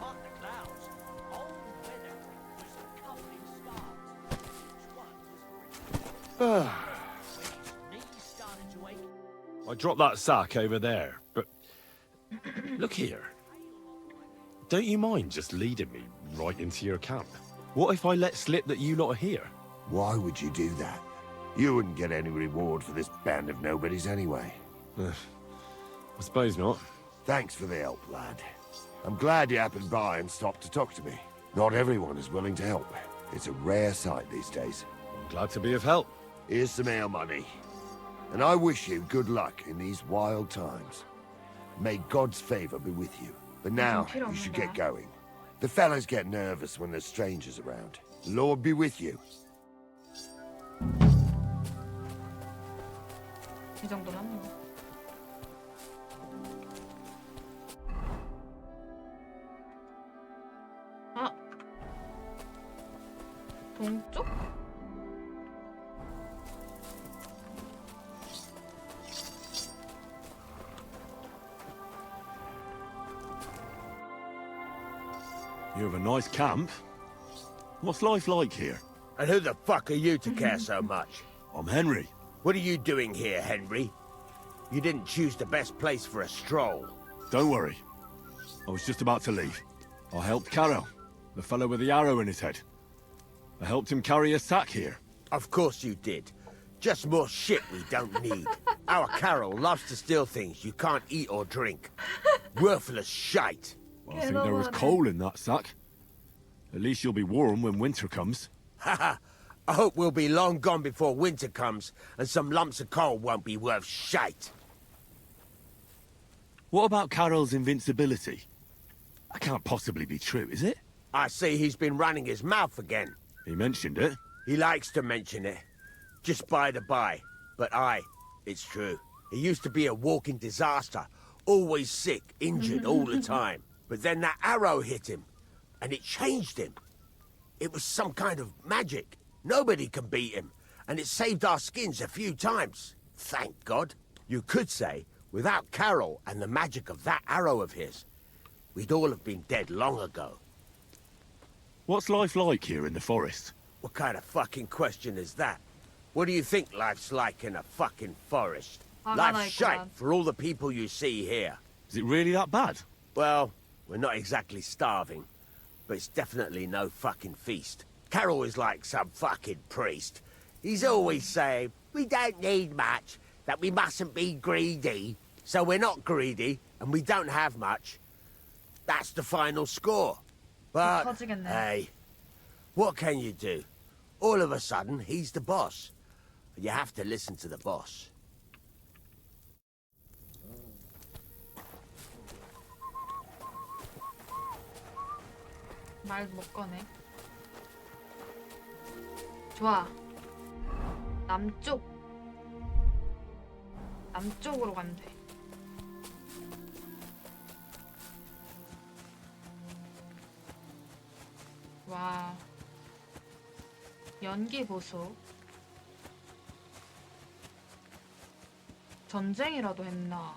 [SPEAKER 8] Not the clouds. Old weather was covered in stars. Each one was when his knees started to ache.
[SPEAKER 2] I dropped that sack over there, but look here. Don't you mind just leading me right into your camp? What if I let slip that you lot are here?
[SPEAKER 7] Why would you do that? You wouldn't get any reward for this band of nobodies anyway.
[SPEAKER 2] I suppose not.
[SPEAKER 7] Thanks for the help, lad. I'm glad you happened by and stopped to talk to me. Not everyone is willing to help. It's a rare sight these days.
[SPEAKER 2] I'm glad to be of help.
[SPEAKER 7] Here's some ale money. And I wish you good luck in these wild times. May God's favor be with you. But now, you should get going. The fellas get nervous when there's strangers around. The Lord be with you.
[SPEAKER 1] 이 정도면 뭐. 아, 동쪽?
[SPEAKER 2] You have a nice camp. What's life like here?
[SPEAKER 8] And who the fuck are you to care so much?
[SPEAKER 2] I'm Henry.
[SPEAKER 8] What are you doing here, Henry? You didn't choose the best place for a stroll.
[SPEAKER 2] Don't worry. I was just about to leave. I helped Carol, the fellow with the arrow in his head. I helped him carry a sack here.
[SPEAKER 8] Of course you did. Just more shit we don't need. Our Carol loves to steal things you can't eat or drink. Worthless shite.
[SPEAKER 2] Well, I think there was coal in that sack. At least you'll be warm when winter comes.
[SPEAKER 8] Haha. I hope we'll be long gone before winter comes and some lumps of coal won't be worth shite.
[SPEAKER 2] What about Carol's invincibility? That can't possibly be true, is it?
[SPEAKER 8] I see he's been running his mouth again.
[SPEAKER 2] He mentioned it.
[SPEAKER 8] He likes to mention it. Just by the by. But it's true. He used to be a walking disaster. Always sick, injured all the time. But then that arrow hit him. And it changed him. It was some kind of magic. Nobody can beat him. And it saved our skins a few times. Thank God. You could say, without Carol and the magic of that arrow of his, we'd all have been dead long ago.
[SPEAKER 2] What's life like here in the forest?
[SPEAKER 8] What kind of fucking question is that? What do you think life's like in a fucking forest? Life's shite for all the people you see here.
[SPEAKER 2] Is it really that bad?
[SPEAKER 8] Well, we're not exactly starving, but it's definitely no fucking feast. Carol is like some fucking priest. He's always saying, we don't need much, that we mustn't be greedy. So we're not greedy, and we don't have much. That's the final score. But,
[SPEAKER 1] 터지겠네.
[SPEAKER 8] hey, what can you do? All of a sudden, he's the boss. You have to listen to the boss.
[SPEAKER 1] 말 못 꺼내. 좋아. 남쪽. 남쪽으로 간대. 와. 연기 보소. 전쟁이라도 했나?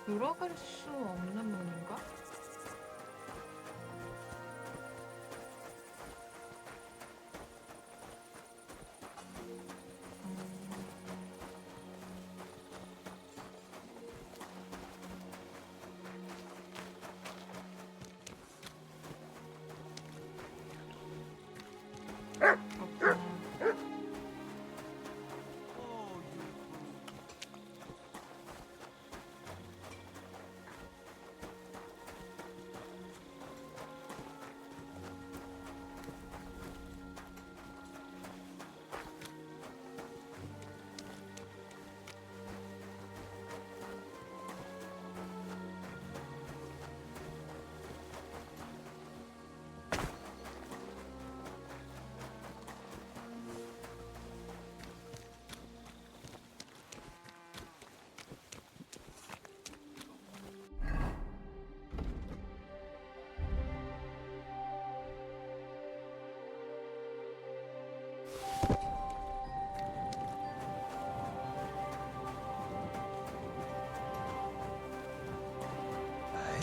[SPEAKER 1] 돌아갈 수 없는 문인가? 없구나.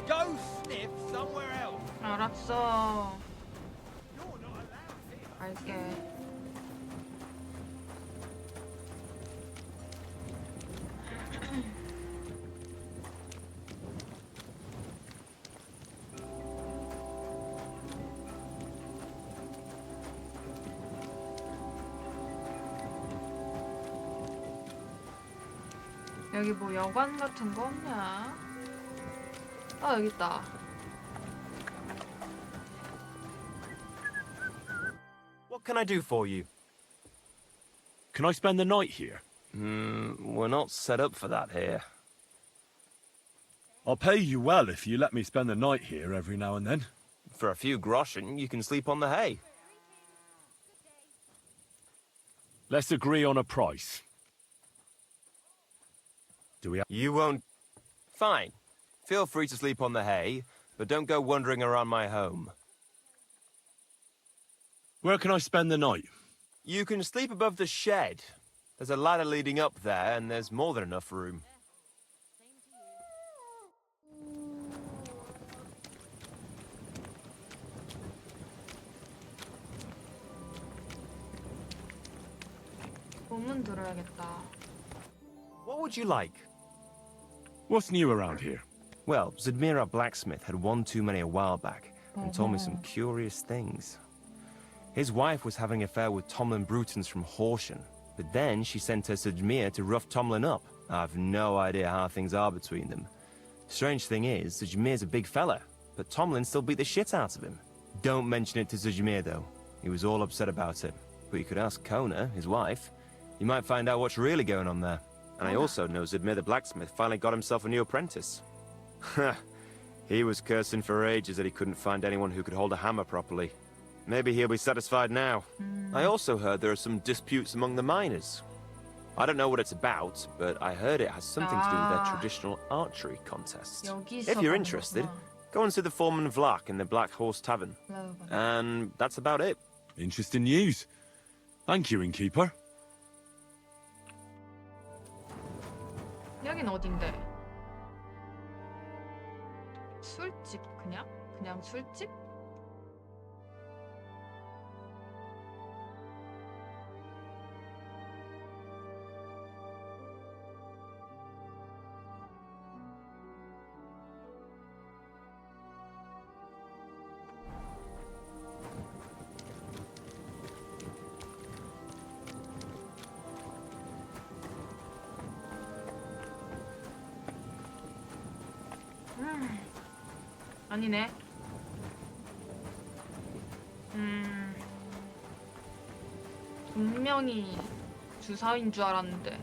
[SPEAKER 4] Go sniff somewhere else.
[SPEAKER 1] 알았어. 갈게. 여기 뭐 여관 같은 거 없냐? 아, 여기 있다.
[SPEAKER 4] What can I do for you?
[SPEAKER 2] Can I spend the night here?
[SPEAKER 4] We're not set up for that here.
[SPEAKER 2] I'll pay you well if you let me spend the night here every now and then.
[SPEAKER 4] For a few groschen, you can sleep on the hay.
[SPEAKER 2] Let's agree on a price. Do we have...
[SPEAKER 4] You won't... Fine. Feel free to sleep on the hay, but don't go wandering around my home.
[SPEAKER 2] Where can I spend the night?
[SPEAKER 4] You can sleep above the shed. There's a ladder leading up there, and there's more than enough room.
[SPEAKER 1] 소문 들어야겠다.
[SPEAKER 4] What would you like?
[SPEAKER 2] What's new around here?
[SPEAKER 4] Well, Zadmira Blacksmith had one too many a while back, and told me some curious things. His wife was having an affair with Tomlin Brutons from Horsham, but then she sent her Zadmir to rough Tomlin up. I've no idea how things are between them. Strange thing is, Zadmir's a big fella, but Tomlin still beat the shit out of him. Don't mention it to Zadmir, though. He was all upset about it. But you could ask Kona, his wife. You might find out what's really going on there. And I also know Zadmir the blacksmith finally got himself a new apprentice. He was cursing for ages that he couldn't find anyone who could hold a hammer properly. Maybe he'll be satisfied now. I also heard there are some disputes among the miners. I don't know what it's about, but I heard it has something to do with their traditional archery contest. If you're interested, go and see the foreman Vlak in the Black Horse Tavern. And that's about it.
[SPEAKER 2] Interesting news. Thank you, innkeeper.
[SPEAKER 1] 여긴 어딘데? 술집 그냥? 그냥 술집? 아니네. 분명히 주사위인 줄 알았는데.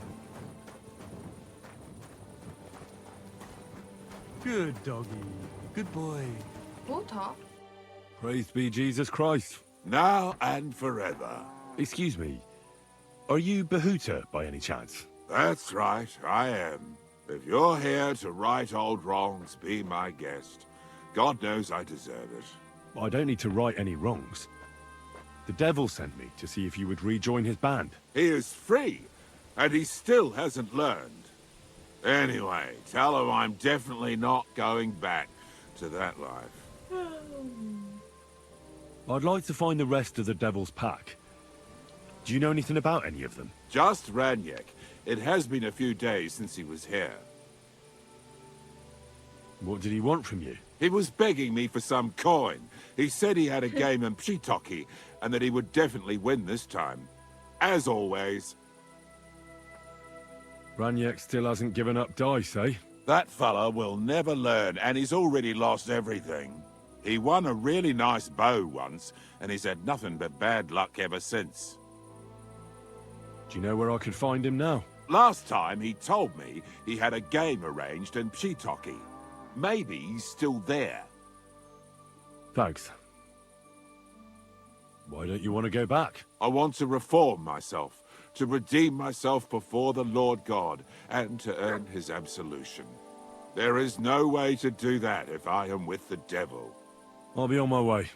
[SPEAKER 5] Good doggy. Good boy.
[SPEAKER 1] 뭐다?
[SPEAKER 2] Praise be Jesus Christ.
[SPEAKER 9] Now and forever.
[SPEAKER 2] Excuse me, are you Behuta by any chance?
[SPEAKER 9] That's right, I am. If you're here to right old wrongs, be my guest. God knows I deserve it.
[SPEAKER 2] I don't need to right any wrongs. The devil sent me to see if you would rejoin his band.
[SPEAKER 9] He is free, and he still hasn't learned. Anyway, tell him I'm definitely not going back to that life.
[SPEAKER 2] I'd like to find the rest of the devil's pack. Do you know anything about any of them?
[SPEAKER 9] Just Ranyek. It has been a few days since he was here.
[SPEAKER 2] What did he want from you?
[SPEAKER 9] He was begging me for some coin. He said he had a game in Pshitoki, and that he would definitely win this time. As always.
[SPEAKER 2] Ranyek still hasn't given up dice, eh?
[SPEAKER 9] That fella will never learn, and he's already lost everything. He won a really nice bow once, and he's had nothing but bad luck ever since.
[SPEAKER 2] Do you know where I could find him now?
[SPEAKER 9] Last time he told me he had a game arranged in Pshitoki. Maybe he's still there.
[SPEAKER 2] Thanks. Why don't you want to go back?
[SPEAKER 9] I want to reform myself, to redeem myself before the Lord God, and to earn his absolution. There is no way to do that if I am with the devil.
[SPEAKER 2] I'll be on my way.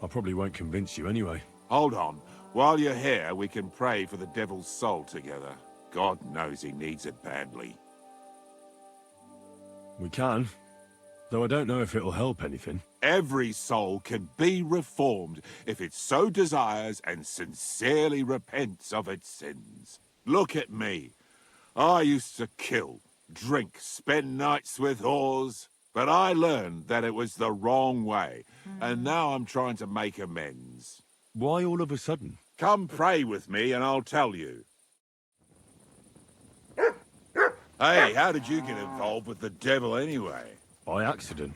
[SPEAKER 2] I probably won't convince you anyway.
[SPEAKER 9] Hold on. While you're here, we can pray for the devil's soul together. God knows he needs it badly.
[SPEAKER 2] We can, though I don't know if it'll help anything.
[SPEAKER 9] Every soul can be reformed if it so desires and sincerely repents of its sins. Look at me. I used to kill, drink, spend nights with whores, but I learned that it was the wrong way, and now I'm trying to make amends.
[SPEAKER 2] Why all of a sudden?
[SPEAKER 9] Come pray with me and I'll tell you. Hey, how did you get involved with the devil anyway?
[SPEAKER 2] By accident.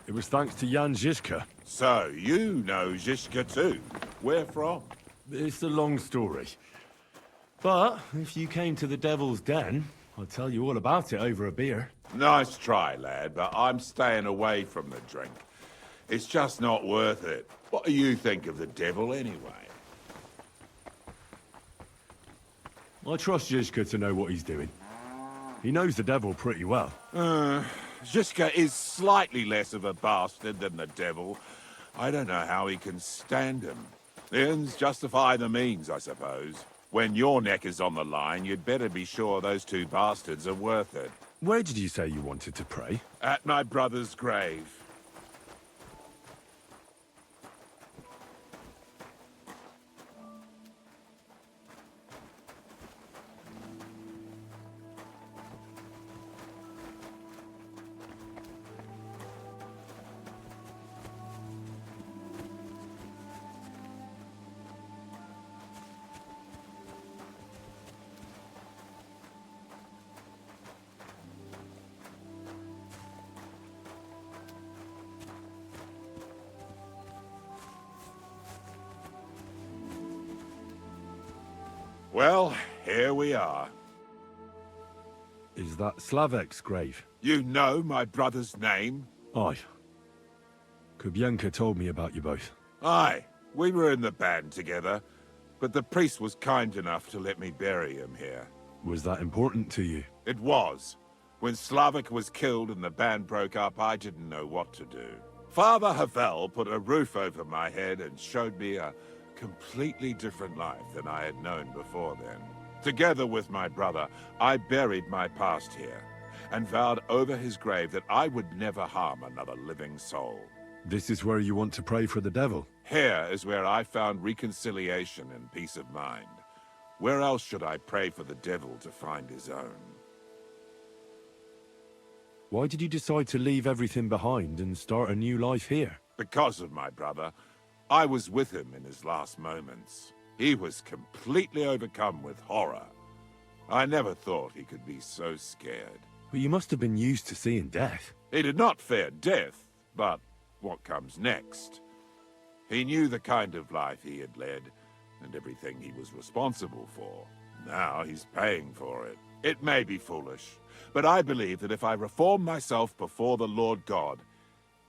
[SPEAKER 2] It was thanks to Jan Žižka.
[SPEAKER 9] So, you know Žižka too. Where from?
[SPEAKER 2] It's a long story. But if you came to the Devil's Den, I'll tell you all about it over a beer.
[SPEAKER 9] Nice try, lad, but I'm staying away from the drink. It's just not worth it. What do you think of the devil anyway?
[SPEAKER 2] I trust Žižka to know what he's doing. He knows the devil pretty well.
[SPEAKER 9] Žižka is slightly less of a bastard than the devil. I don't know how he can stand him. The ends justify the means, I suppose. When your neck is on the line, you'd better be sure those two bastards are worth it.
[SPEAKER 2] Where did you say you wanted to pray?
[SPEAKER 9] At my brother's grave. Well, here we are.
[SPEAKER 2] Is that Slavek's grave?
[SPEAKER 9] You know my brother's name?
[SPEAKER 2] Aye. Kubienka told me about you both.
[SPEAKER 9] Aye, we were in the band together, but the priest was kind enough to let me bury him here.
[SPEAKER 2] Was that important to you?
[SPEAKER 9] It was. When Slavik was killed and the band broke up, I didn't know what to do. Father Havel put a roof over my head and showed me a completely different life than I had known before then. Together with my brother, I buried my past here, and vowed over his grave that I would never harm another living soul.
[SPEAKER 2] This is where you want to pray for the devil?
[SPEAKER 9] Here is where I found reconciliation and peace of mind. Where else should I pray for the devil to find his own?
[SPEAKER 2] Why did you decide to leave everything behind and start a new life here?
[SPEAKER 9] Because of my brother. I was with him in his last moments. He was completely overcome with horror. I never thought he could be so scared.
[SPEAKER 2] But you must have been used to seeing death.
[SPEAKER 9] He did not fear death, but what comes next? He knew the kind of life he had led, and everything he was responsible for. Now he's paying for it. It may be foolish, but I believe that if I reform myself before the Lord God,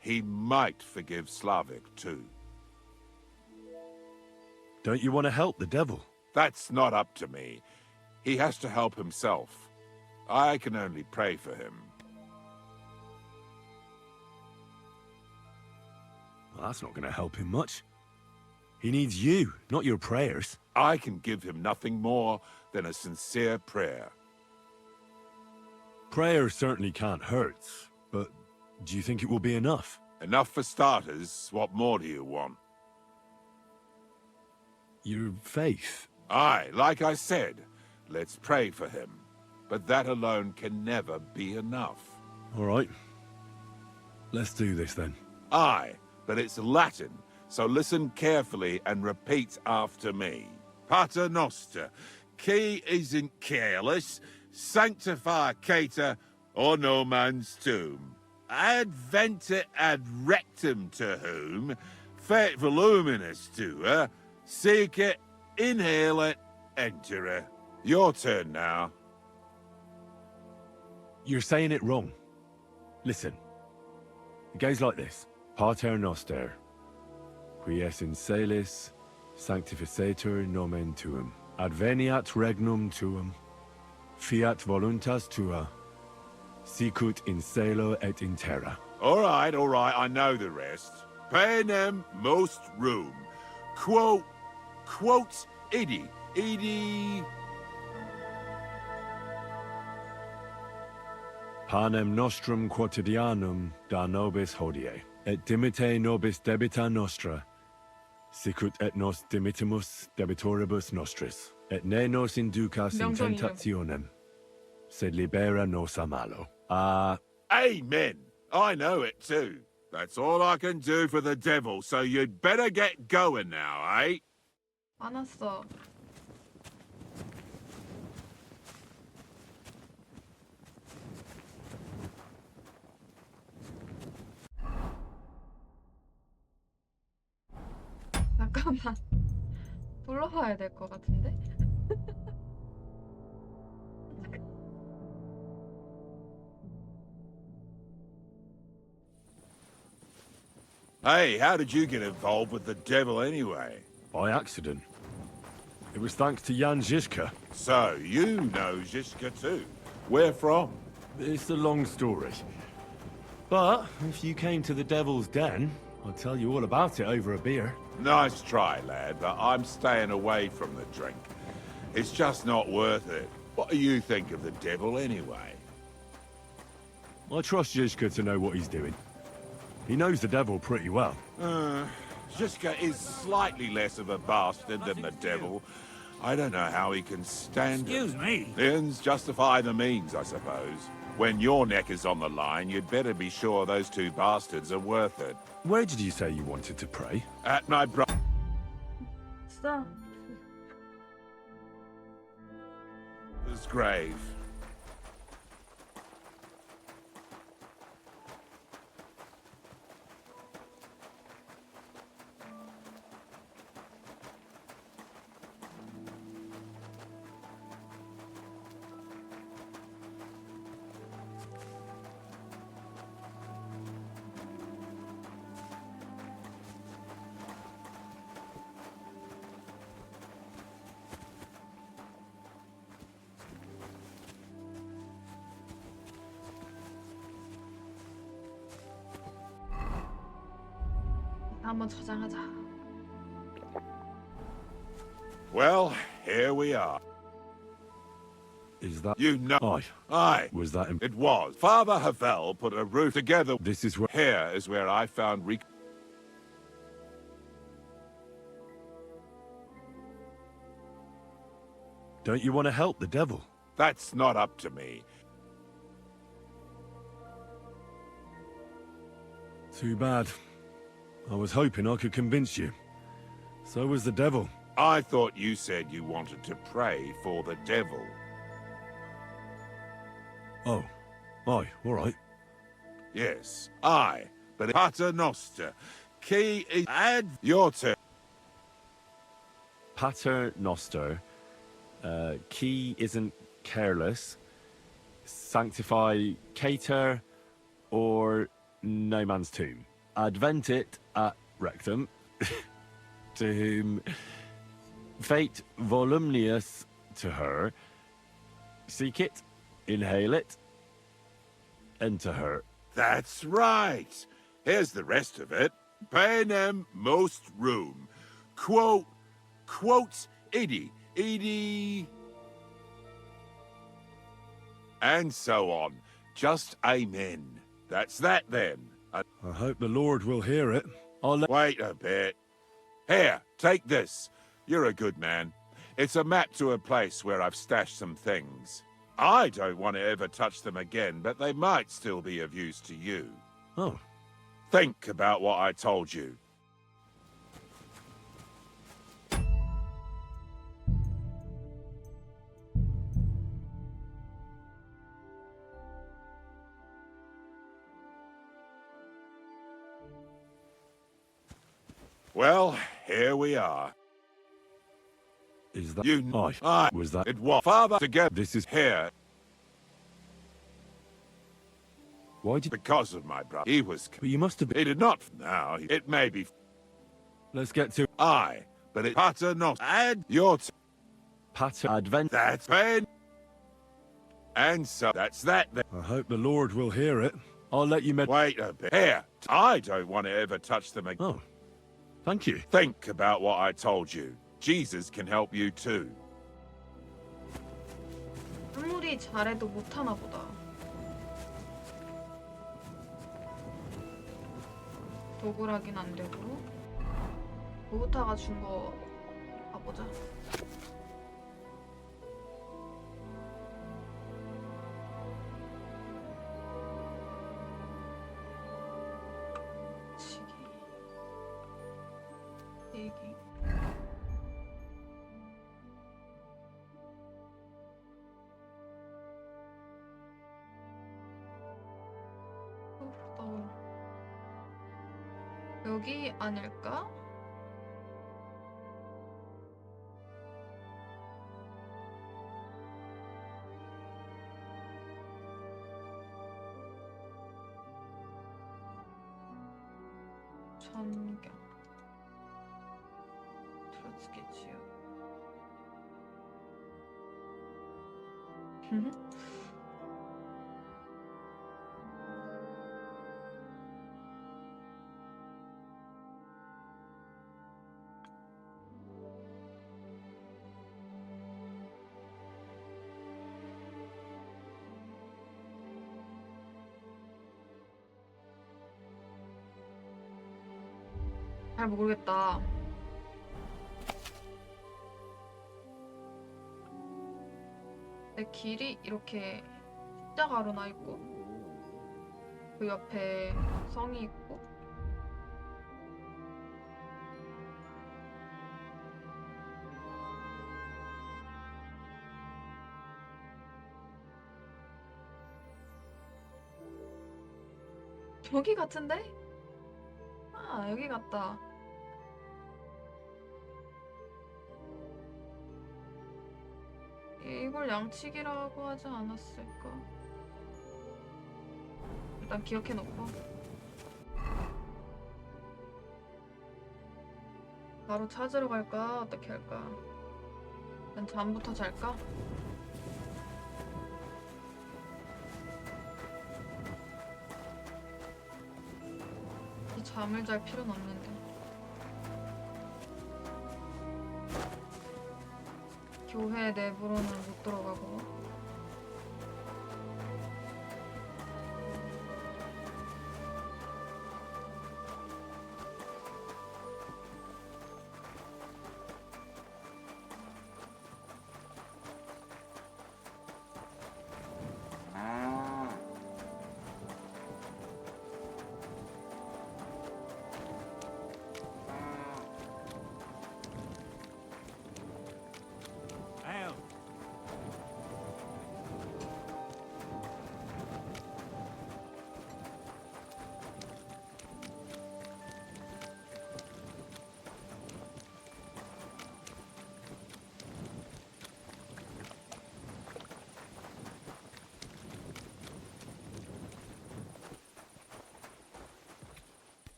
[SPEAKER 9] he might forgive Slavik too.
[SPEAKER 2] Don't you want to help the devil?
[SPEAKER 9] That's not up to me. He has to help himself. I can only pray for him.
[SPEAKER 2] Well, that's not going to help him much. He needs you, not your prayers.
[SPEAKER 9] I can give him nothing more than a sincere prayer.
[SPEAKER 2] Prayer certainly can't hurt, but do you think it will be enough?
[SPEAKER 9] Enough for starters. What more do you want?
[SPEAKER 2] Your faith.
[SPEAKER 9] Aye, like I said, let's pray for him. But that alone can never be enough.
[SPEAKER 2] All right. Let's do this then.
[SPEAKER 9] Aye, but it's Latin, so listen carefully and repeat after me. Pater Noster, qui is in careless, sanctify cater, or no man's tomb. Adventure ad rectum to whom, fet voluminous to her, seek it, inhale it, enter her. Your turn now.
[SPEAKER 2] You're saying it wrong. Listen. It goes like this. Pater Noster, qui es in celis, sanctificetur nomen tuum. Adveniat regnum tuum. Fiat voluntas tua. Sicut in celo et in terra.
[SPEAKER 9] All right, I know the rest. Panem most room. Quote idi.
[SPEAKER 2] Panem nostrum quotidianum da nobis hodie, et dimite nobis debita nostra, sicut et nos dimitimus debitoribus nostris, et ne nos inducas in
[SPEAKER 1] 명성이요.
[SPEAKER 2] tentationem, sed libera nos a malo.
[SPEAKER 9] Amen. I know it too. That's all I can do for the devil, so you'd better get going now, eh?
[SPEAKER 1] 안 왔어. 잠깐만. 불러봐야 될 것 같은데?
[SPEAKER 9] Hey, how did you get involved with the devil anyway?
[SPEAKER 2] By accident. It was thanks to Jan Žižka.
[SPEAKER 9] So, you know Žižka too. Where from?
[SPEAKER 2] It's a long story. But if you came to the Devil's Den, I'll tell you all about it over a beer.
[SPEAKER 9] Nice try, lad, but I'm staying away from the drink. It's just not worth it. What do you think of the devil anyway?
[SPEAKER 2] I trust Žižka to know what he's doing. He knows the devil pretty well.
[SPEAKER 9] Žižka is slightly less of a bastard than the devil. I don't know how he can stand it.
[SPEAKER 10] Excuse me.
[SPEAKER 9] Ends justify the means, I suppose. When your neck is on the line, you'd better be sure those two bastards are worth it.
[SPEAKER 2] Where did you say you wanted to pray?
[SPEAKER 9] At my brother's
[SPEAKER 1] 진짜.
[SPEAKER 9] grave.
[SPEAKER 1] 한번 저장하자.
[SPEAKER 9] Well, here we are.
[SPEAKER 2] Is that...
[SPEAKER 9] You know.
[SPEAKER 2] Aye.
[SPEAKER 9] Aye.
[SPEAKER 2] Was that...
[SPEAKER 9] It was. Father Havel put a roof together.
[SPEAKER 2] This is where...
[SPEAKER 9] Here is where I found
[SPEAKER 2] Don't you want to help the devil?
[SPEAKER 9] That's not up to me.
[SPEAKER 2] Too bad. I was hoping I could convince you. So was the devil.
[SPEAKER 9] I thought you said you wanted to pray for the devil.
[SPEAKER 2] Oh. Aye, all right.
[SPEAKER 9] Yes, I. But Pater Noster. Key is... Add your turn.
[SPEAKER 2] Pater Noster. Key isn't careless. Sanctify cater or no man's tomb. Adventit at rectum. To whom fate volumnius to her. Seek it, inhale it, enter her.
[SPEAKER 9] That's right. Here's the rest of it. Panem most room. Quote, idi, and so on. Just amen. That's that then.
[SPEAKER 2] I hope the Lord will hear it.
[SPEAKER 9] Wait a bit. Here, take this. You're a good man. It's a map to a place where I've stashed some things. I don't want to ever touch them again, but they might still be of use to you.
[SPEAKER 2] Oh.
[SPEAKER 9] Think about what I told you. Well, here we are.
[SPEAKER 2] Is that
[SPEAKER 9] You
[SPEAKER 2] I was that
[SPEAKER 9] it was father together.
[SPEAKER 2] This is
[SPEAKER 9] Here
[SPEAKER 2] why did
[SPEAKER 9] because of my brother. He was.
[SPEAKER 2] but you must have been
[SPEAKER 9] He did not. Now it may be
[SPEAKER 2] let's get to
[SPEAKER 9] I, but it Pater not. Add your.
[SPEAKER 2] Pater Advent.
[SPEAKER 9] That's pain. And so that's that. Then.
[SPEAKER 2] I hope the Lord will hear it. I'll let you
[SPEAKER 9] Wait a bit. Here, I don't want to ever touch them again.
[SPEAKER 2] Oh. Thank you.
[SPEAKER 9] Think about what I told you. Jesus can help you too.
[SPEAKER 1] 아무리 잘해도 못하나 보다. 도굴하긴 안 되고. 모타가 준 거 봐보자. 치기. 얘기. 여기 아닐까? 전경 트로츠키 지역 잘 모르겠다. 내 길이 이렇게 십자가로 나 있고 그 옆에 성이 있고 여기 같은데? 아, 여기 같다. 이걸 양치기라고 하지 않았을까? 일단 기억해놓고 바로 찾으러 갈까? 어떻게 할까? 일단 잠부터 잘까? 이 잠을 잘 필요는 없는데 교회 내부로는 못 들어가고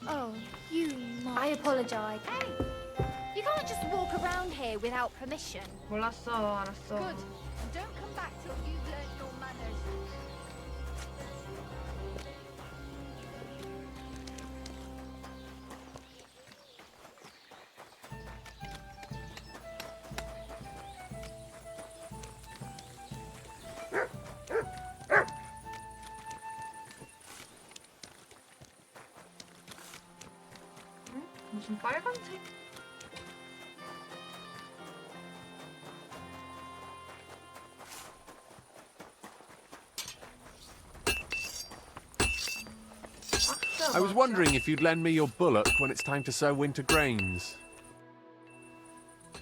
[SPEAKER 3] Oh, you might. I apologise. Hey! You can't just walk around here without permission.
[SPEAKER 1] 몰랐어, 알았어.
[SPEAKER 6] Good. And don't come back till you've learnt your manners.
[SPEAKER 1] 무슨 빨간색?
[SPEAKER 10] I was wondering if you'd lend me your bullock when it's time to sow winter grains.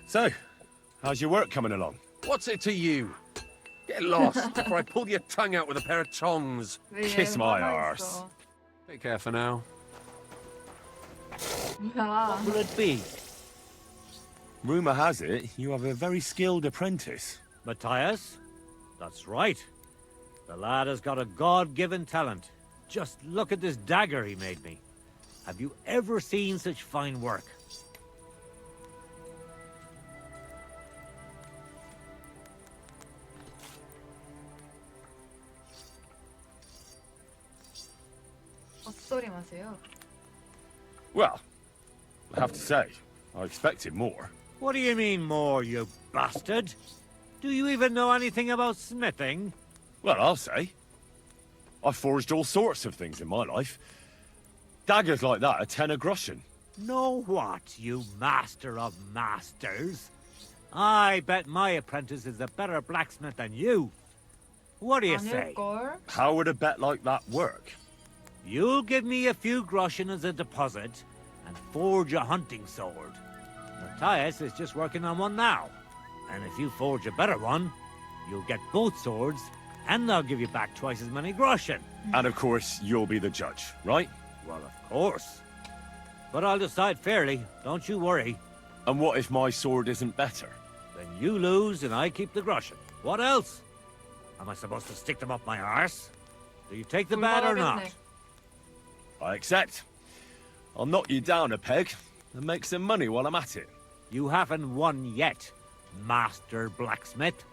[SPEAKER 2] So, how's your work coming along?
[SPEAKER 10] What's it to you? Get lost before I pull your tongue out with a pair of tongs.
[SPEAKER 2] Kiss my arse.
[SPEAKER 10] Take care for now.
[SPEAKER 1] 야,
[SPEAKER 11] Will it be?
[SPEAKER 2] Rumour has it you have a very skilled apprentice.
[SPEAKER 11] Matthias? That's right. The lad has got a God-given talent. Just look at this dagger he made me. Have you ever seen such fine work?
[SPEAKER 1] 헛소리 마세요.
[SPEAKER 2] Well, I have to say, I expected more.
[SPEAKER 11] What do you mean more, you bastard? Do you even know anything about smithing?
[SPEAKER 2] Well, I'll say. I've forged all sorts of things in my life. Daggers like that are 10 a groschen.
[SPEAKER 11] Know what, you master of masters? I bet my apprentice is a better blacksmith than you. What do you say?
[SPEAKER 1] 아닐걸?
[SPEAKER 2] How would a bet like that work?
[SPEAKER 11] You'll give me a few groschen as a deposit and forge a hunting sword. Matthias is just working on one now. And if you forge a better one, you'll get both swords and they'll give you back twice as many groschen.
[SPEAKER 2] And of course, you'll be the judge, right?
[SPEAKER 11] Well, of course. But I'll decide fairly, don't you worry.
[SPEAKER 2] And what if my sword isn't better?
[SPEAKER 11] Then you lose and I keep the groschen. What else? Am I supposed to stick them up my arse? Do you take the bet or not?
[SPEAKER 1] 불만하겠네.
[SPEAKER 2] I accept. I'll knock you down a peg and make some money while I'm at it.
[SPEAKER 11] You haven't won yet, Master Blacksmith.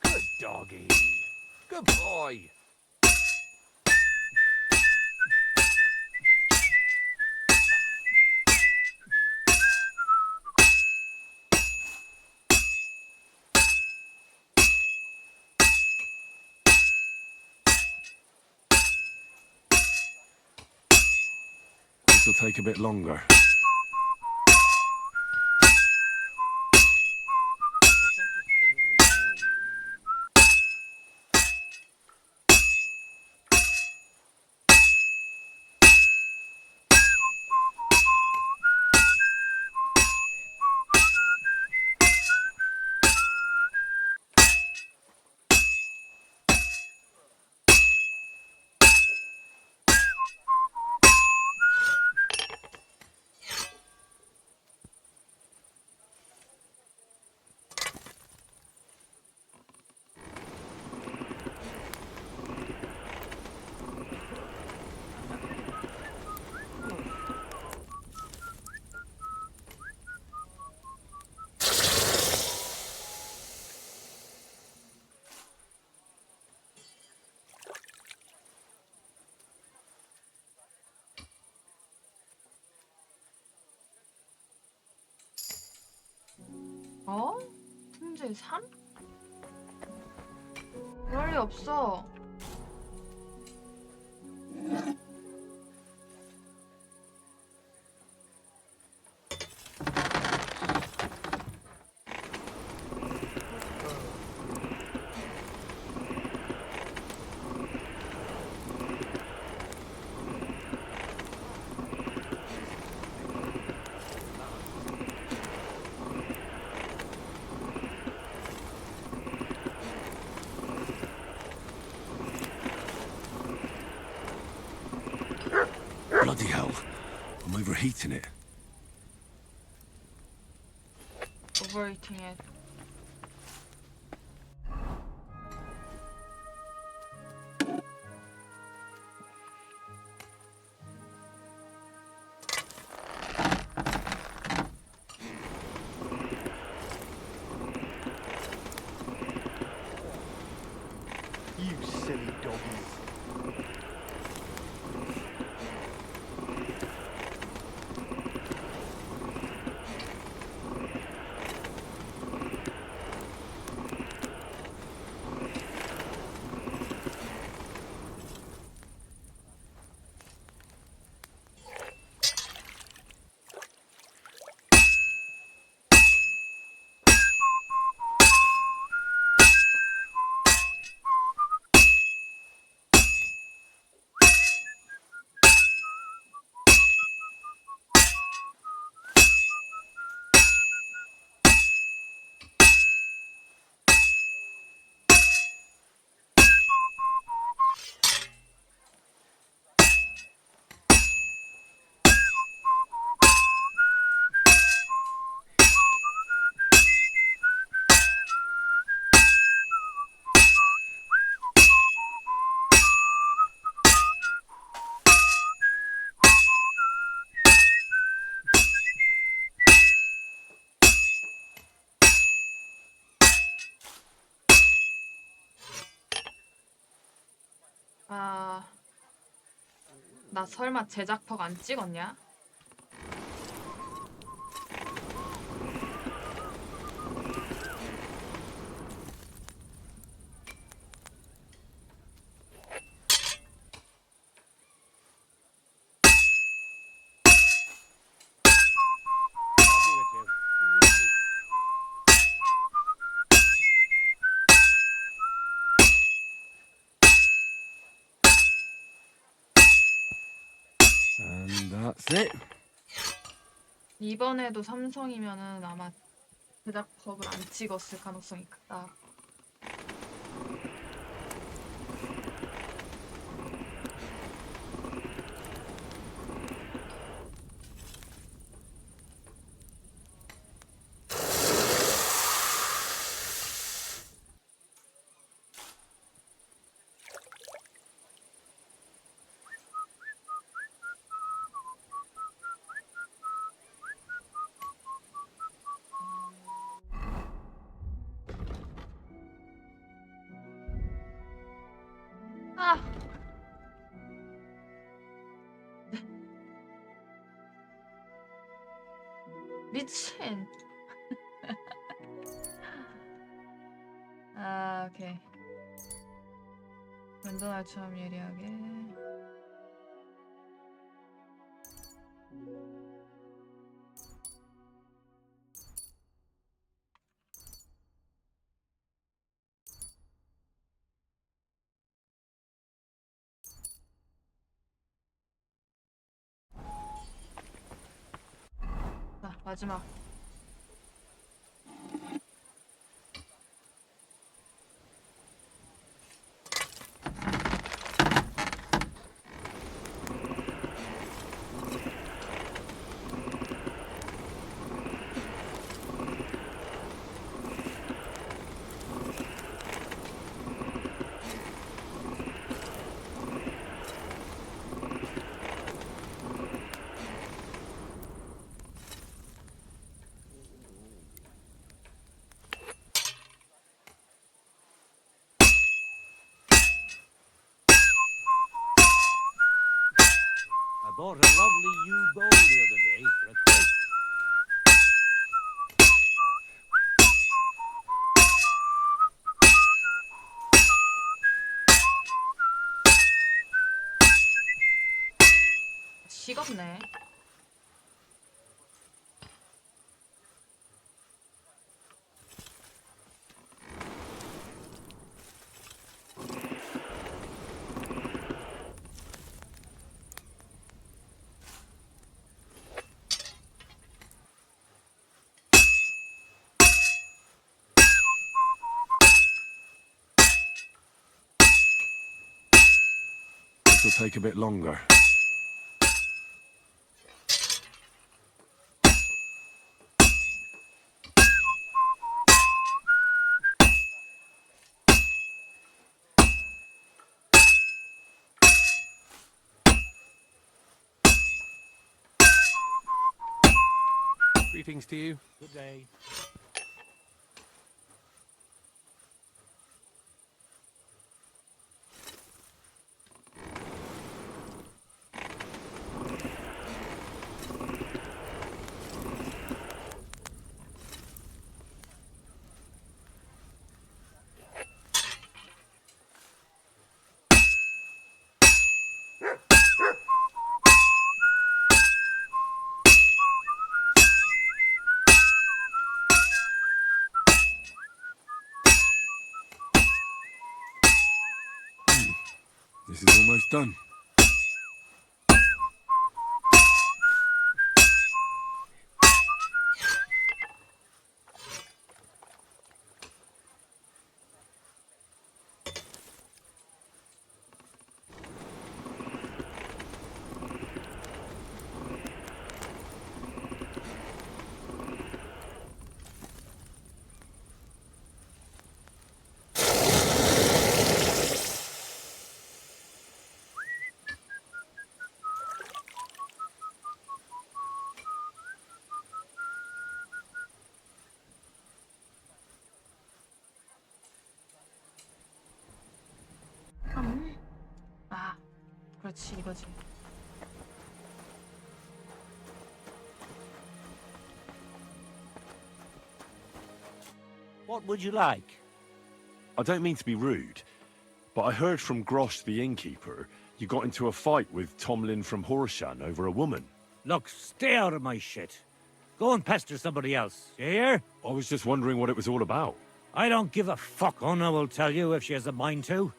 [SPEAKER 10] Good doggy. Good boy.
[SPEAKER 2] This'll take a bit longer.
[SPEAKER 1] 어? 승재 산? 그럴 리 없어.
[SPEAKER 2] Bloody hell. I'm overheating it.
[SPEAKER 1] Overeating it.
[SPEAKER 5] You silly doggies.
[SPEAKER 1] 아, 나 설마 제작퍽 안 찍었냐?
[SPEAKER 11] I'll be with you.
[SPEAKER 2] And that's it.
[SPEAKER 1] 이번에도 삼성이면은 아마 제작퍽을 안 찍었을 가능성이 크다. 아! 미친. 아, 오케이. 랜덤알처럼 예리하게. 자, 마지막.
[SPEAKER 11] I bought a lovely U bow the other day for a quid.
[SPEAKER 1] 지겹네.
[SPEAKER 2] This will take a bit longer.
[SPEAKER 10] Greetings to you.
[SPEAKER 11] Good day.
[SPEAKER 2] This is almost done.
[SPEAKER 1] 아, 그렇지, 이거지.
[SPEAKER 11] What would you like?
[SPEAKER 2] I don't mean to be rude, but I heard from Grosh the innkeeper you got into a fight with Tomlin from Horshan over a woman.
[SPEAKER 11] Look, stay out of my shit. Go and pester somebody else, you hear?
[SPEAKER 2] I was just wondering what it was all about.
[SPEAKER 11] I don't give a fuck, Una will tell you if she has a mind to.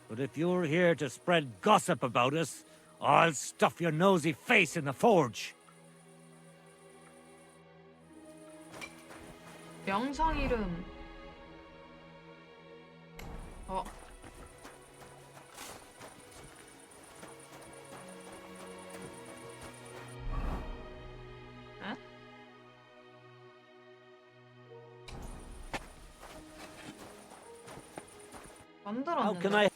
[SPEAKER 11] But if you're here to spread gossip about us, I'll stuff your nosy face in the forge.
[SPEAKER 1] 명성 이름. 에?
[SPEAKER 11] How can
[SPEAKER 1] 만들었는데.
[SPEAKER 11] I...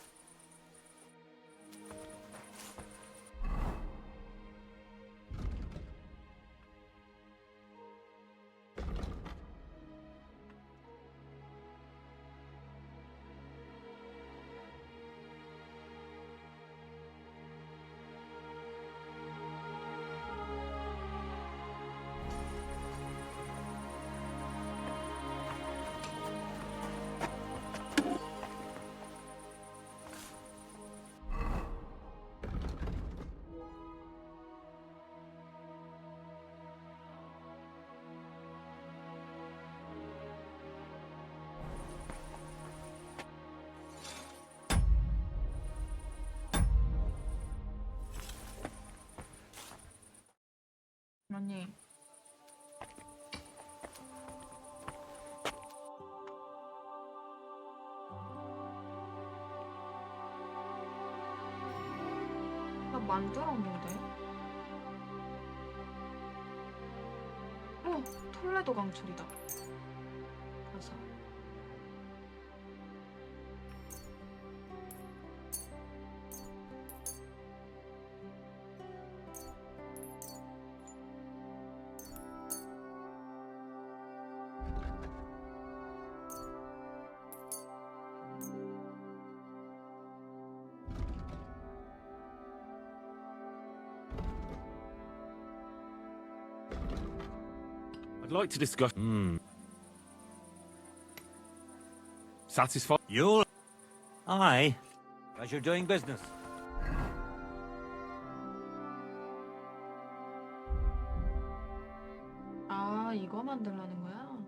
[SPEAKER 1] 아니. 나 만들었는데. 톨레도 강철이다. 가자.
[SPEAKER 2] I'd like to discuss... Satisfied?
[SPEAKER 11] You'll... Aye. As you're doing business.
[SPEAKER 1] 이거 만들라는 거야?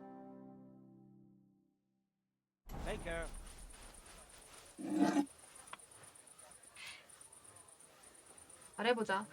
[SPEAKER 11] Take care.
[SPEAKER 1] 잘해보자.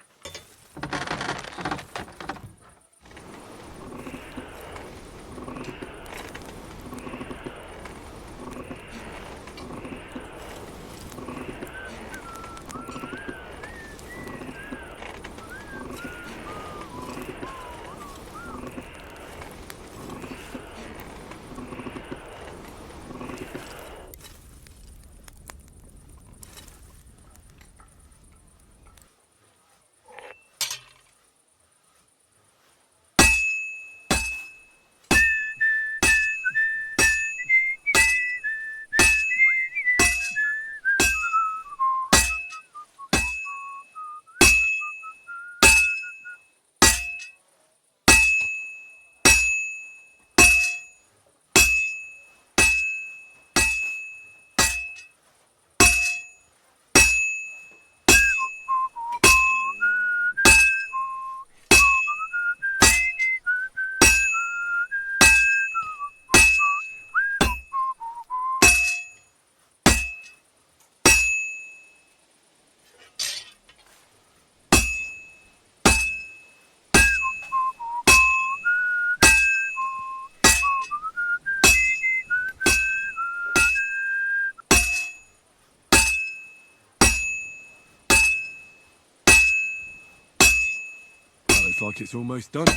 [SPEAKER 2] Looks like it's almost done.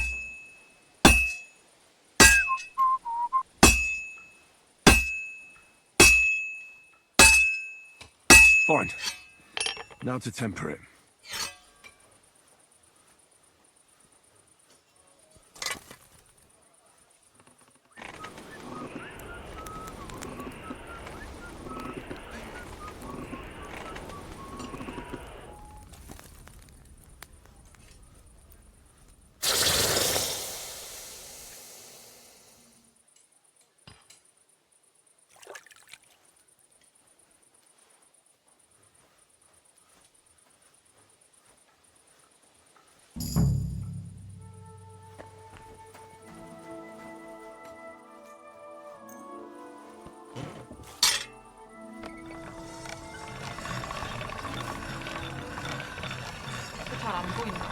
[SPEAKER 2] Fine. Now to temper it.
[SPEAKER 1] 잘 안 보인다.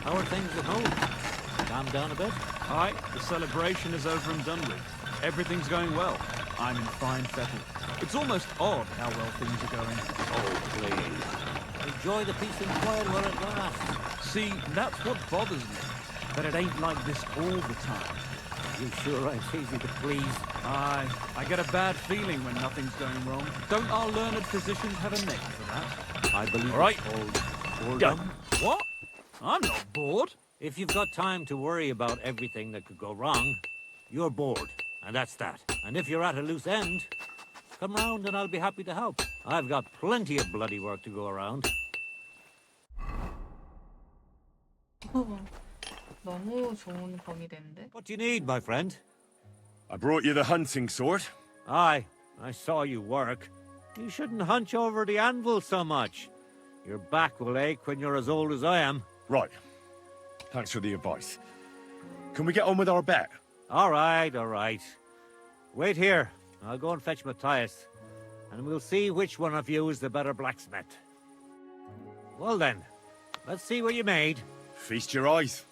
[SPEAKER 11] How are things at home? Calm down a bit?
[SPEAKER 12] Aye, the celebration is over and done with. Everything's going well. I'm in fine fettle. It's almost odd how well things are going.
[SPEAKER 11] Oh, please. Enjoy the peace and quiet while it lasts.
[SPEAKER 12] See, that's what bothers me. That it ain't like this all the time.
[SPEAKER 11] You sure ain't easy to please?
[SPEAKER 12] Aye, I get a bad feeling when nothing's going wrong. Don't our learned physicians have a name for that?
[SPEAKER 11] I believe
[SPEAKER 12] All right.
[SPEAKER 11] it's called boredom.
[SPEAKER 12] What? I'm not bored.
[SPEAKER 11] If you've got time to worry about everything that could go wrong, you're bored, and that's that. And if you're at a loose end, come round and I'll be happy to help. I've got plenty of bloody work to go around.
[SPEAKER 1] 너무 좋은 범이 되는데?
[SPEAKER 11] What do you need, my friend?
[SPEAKER 2] I brought you the hunting sword.
[SPEAKER 11] Aye, I saw you work. You shouldn't hunch over the anvil so much. Your back will ache when you're as old as I am.
[SPEAKER 2] Right. Thanks for the advice. Can we get on with our bet?
[SPEAKER 11] All right, all right. Wait here. I'll go and fetch Matthias, and we'll see which one of you is the better blacksmith. Well then, let's see what you made.
[SPEAKER 2] Feast your eyes.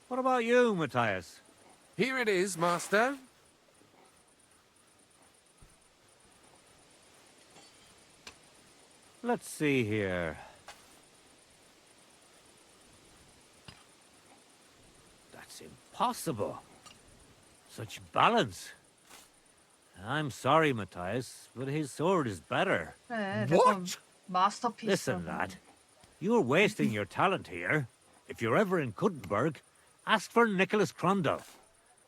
[SPEAKER 11] What about you, Matthias?
[SPEAKER 10] Here it is, Master.
[SPEAKER 11] Let's see here. That's impossible. Such balance. I'm sorry, Matthias, but his sword is better.
[SPEAKER 1] 그래,
[SPEAKER 5] What?
[SPEAKER 1] 마스터피스.
[SPEAKER 11] Listen, lad. You're wasting your talent here. If you're ever in Kuttenberg, ask for Nicholas Crondall.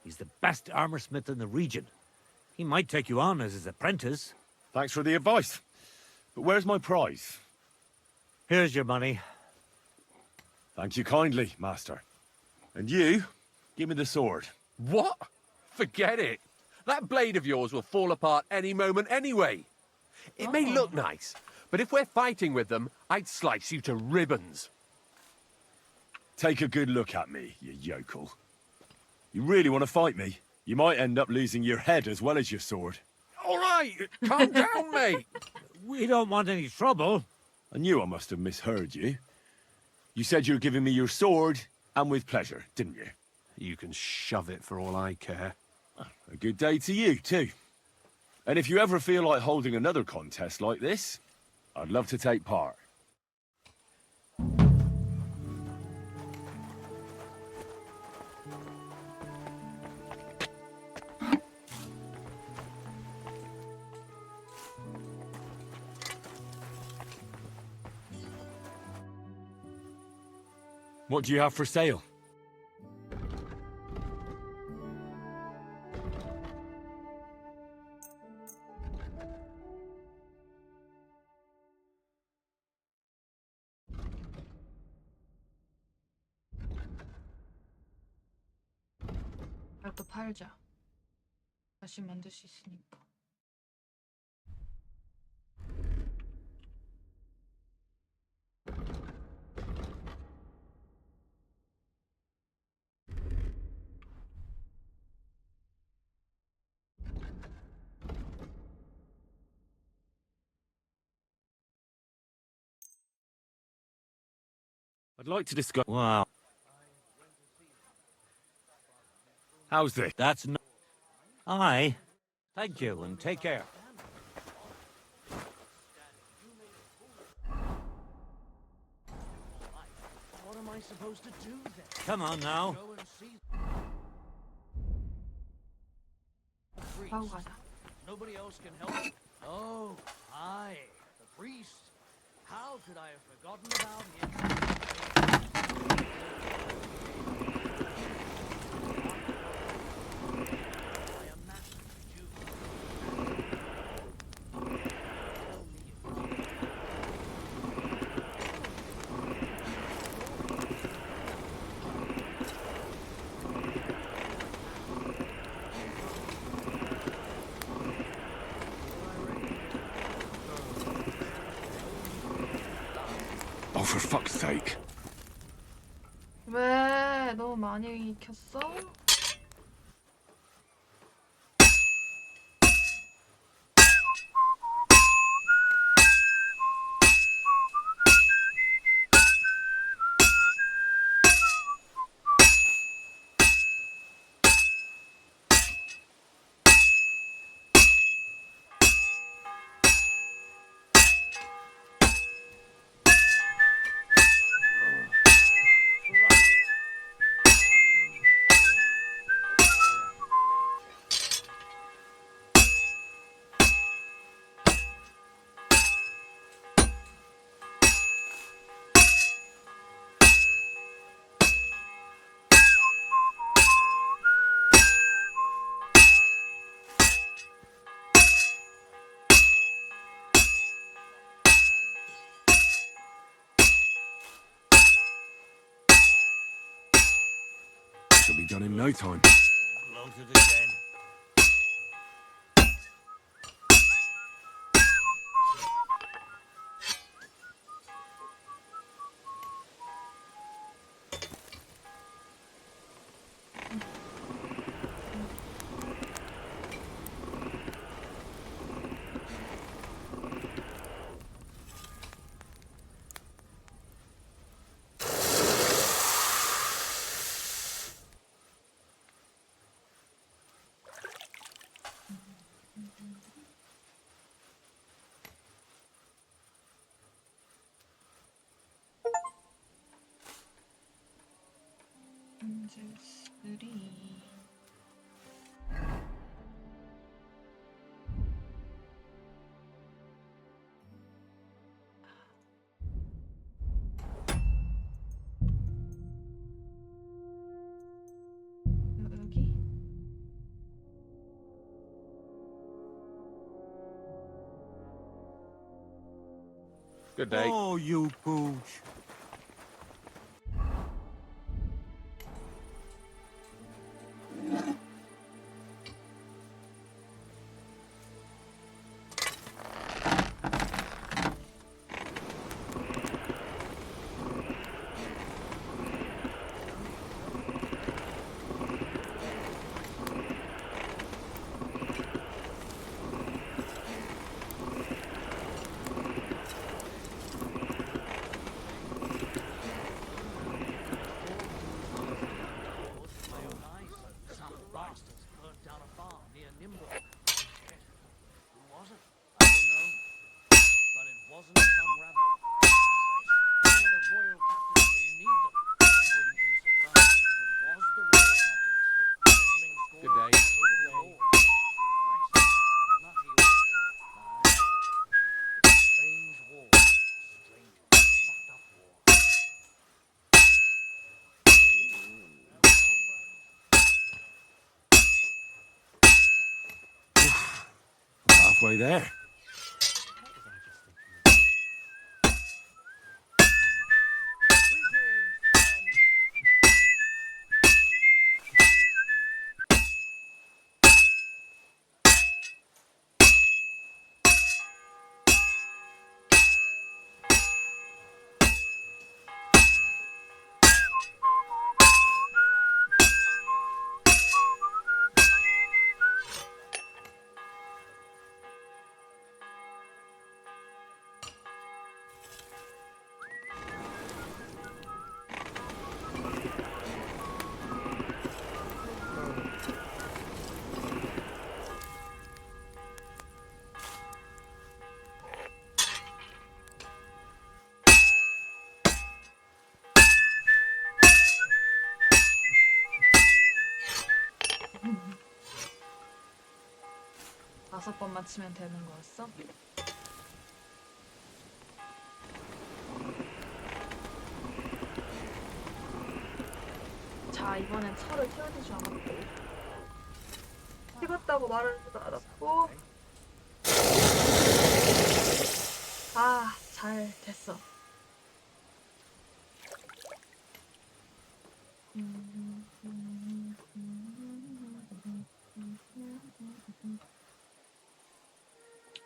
[SPEAKER 11] He's the best armorsmith in the region. He might take you on as his apprentice.
[SPEAKER 2] Thanks for the advice. But where's my prize?
[SPEAKER 11] Here's your money.
[SPEAKER 2] Thank you kindly, master. And you, give me the sword.
[SPEAKER 10] What? Forget it. That blade of yours will fall apart any moment anyway. It may look nice, but if we're fighting with them, I'd slice you to ribbons.
[SPEAKER 2] Take a good look at me, you yokel. You really want to fight me? You might end up losing your head as well as your sword.
[SPEAKER 10] All right, calm down, mate.
[SPEAKER 11] We don't want any trouble.
[SPEAKER 2] I knew I must have misheard you. You said you were giving me your sword, and with pleasure, didn't you?
[SPEAKER 10] You can shove it for all I care.
[SPEAKER 2] A good day to you, too. And if you ever feel like holding another contest like this, I'd love to take part. What do you have for sale?
[SPEAKER 1] 이것도 팔자. 다시 만들 수 있으니까.
[SPEAKER 2] I'd like to discuss...
[SPEAKER 11] Wow.
[SPEAKER 2] How's this?
[SPEAKER 11] That's no... Aye. Thank you, and take care.
[SPEAKER 13] What am I supposed to do then?
[SPEAKER 11] Come on now.
[SPEAKER 13] Go and see.
[SPEAKER 1] 하고 가자.
[SPEAKER 13] Nobody else can help. Oh, aye, the priest. How could I have forgotten about him? I am master Jew.
[SPEAKER 2] Oh, for fuck's sake.
[SPEAKER 1] 왜 너무 많이 익혔어?
[SPEAKER 2] She'll be done in no time.
[SPEAKER 11] Close it again.
[SPEAKER 1] 이제 3.
[SPEAKER 10] Good day.
[SPEAKER 11] Oh, you pooch.
[SPEAKER 13] Some bastards burnt down a farm near Nimble. Shit. Who was it? I don't know. But it wasn't some rabble. Christ, where are the royal captains when you need them? I wouldn't be surprised if it was the royal captains. Settling scores
[SPEAKER 10] Good day.
[SPEAKER 13] with the local laws. Christ, bloody awful. Aye. It's a strange war. Strange, fucked up war.
[SPEAKER 2] Halfway there.
[SPEAKER 1] 다섯 번 맞히면 되는 거였어? 자, 이번엔 차를 태워주지 않았고 식었다고 말하지도 않았고 아, 잘 됐어.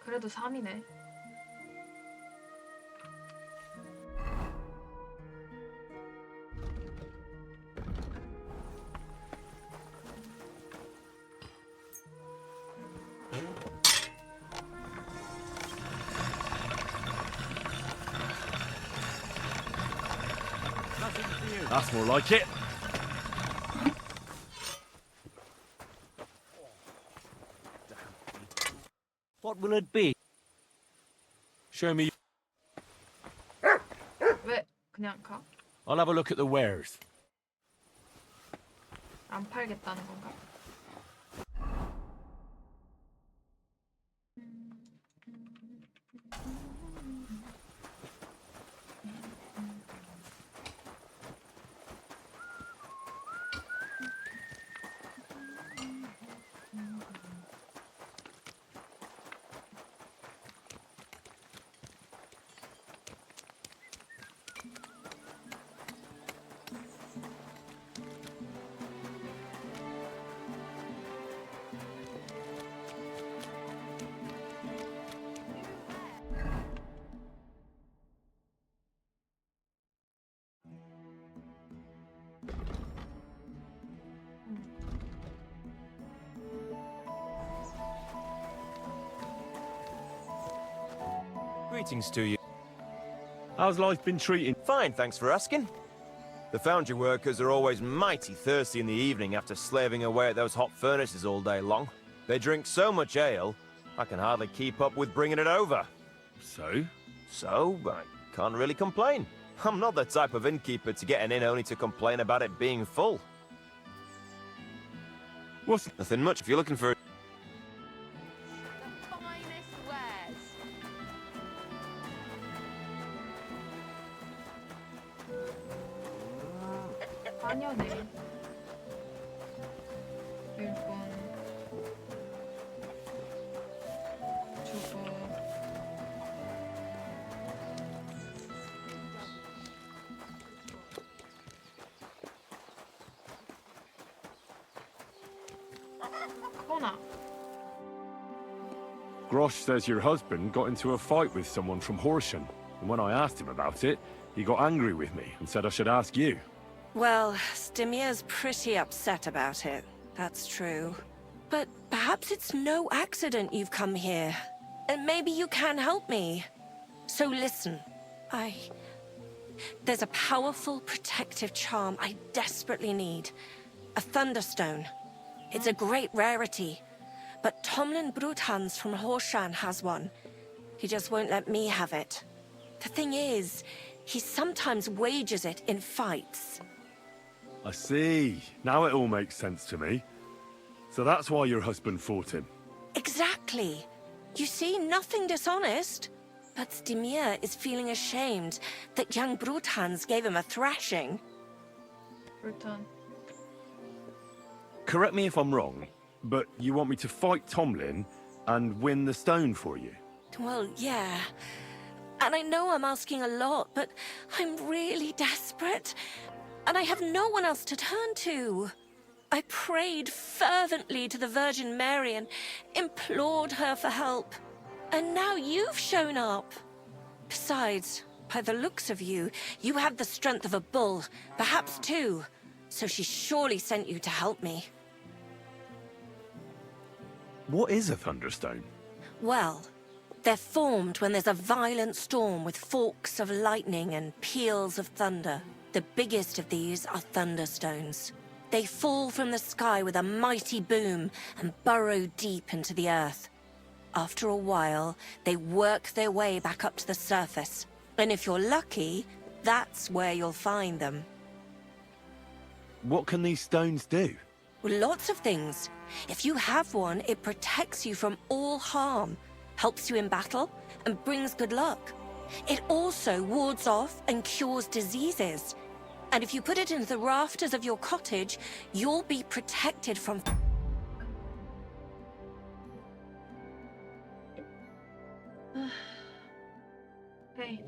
[SPEAKER 1] 그래도 3이네.
[SPEAKER 2] That's more like it.
[SPEAKER 11] What will it be?
[SPEAKER 2] Show me.
[SPEAKER 1] 왜 그냥 가?
[SPEAKER 2] I'll have a look at the wares.
[SPEAKER 1] 안 팔겠다는 건가?
[SPEAKER 4] Greetings to you.
[SPEAKER 2] How's life been treating?
[SPEAKER 4] Fine, thanks for asking. The foundry workers are always mighty thirsty in the evening after slaving away at those hot furnaces all day long. They drink so much ale, I can hardly keep up with bringing it over.
[SPEAKER 2] So?
[SPEAKER 4] So, I can't really complain. I'm not the type of innkeeper to get an inn only to complain about it being full.
[SPEAKER 2] What's...
[SPEAKER 4] Nothing much if you're looking for...
[SPEAKER 6] The finest wares.
[SPEAKER 1] 아니요네. 일본 주부 Connor.
[SPEAKER 2] Grosh says your husband got into a fight with someone from Horsham, and when I asked him about it, he got angry with me and said I should ask you.
[SPEAKER 14] Well, Stimir's pretty upset about it. That's true. But perhaps it's no accident you've come here. And maybe you can help me. So listen, there's a powerful protective charm I desperately need. A Thunderstone. It's a great rarity. But Tomlin Bruthans from Horshan has one. He just won't let me have it. The thing is, he sometimes wages it in fights.
[SPEAKER 2] I see. Now it all makes sense to me. So that's why your husband fought him.
[SPEAKER 14] Exactly. You see, nothing dishonest. But Stimir is feeling ashamed that young Bruthans gave him a thrashing.
[SPEAKER 1] Bruton.
[SPEAKER 2] Correct me if I'm wrong, but you want me to fight Tomlin and win the stone for you?
[SPEAKER 14] Well, yeah. And I know I'm asking a lot, but I'm really desperate. And I have no one else to turn to. I prayed fervently to the Virgin Mary and implored her for help. And now you've shown up. Besides, by the looks of you, you have the strength of a bull, perhaps two. So she surely sent you to help me.
[SPEAKER 2] What is a Thunderstone?
[SPEAKER 14] Well, they're formed when there's a violent storm with forks of lightning and peals of thunder. The biggest of these are Thunderstones. They fall from the sky with a mighty boom and burrow deep into the earth. After a while, they work their way back up to the surface. And if you're lucky, that's where you'll find them.
[SPEAKER 2] What can these stones do?
[SPEAKER 14] Well, lots of things. If you have one, it protects you from all harm, helps you in battle, and brings good luck. It also wards off and cures diseases. And if you put it into the rafters of your cottage, you'll be protected from...
[SPEAKER 1] Hey.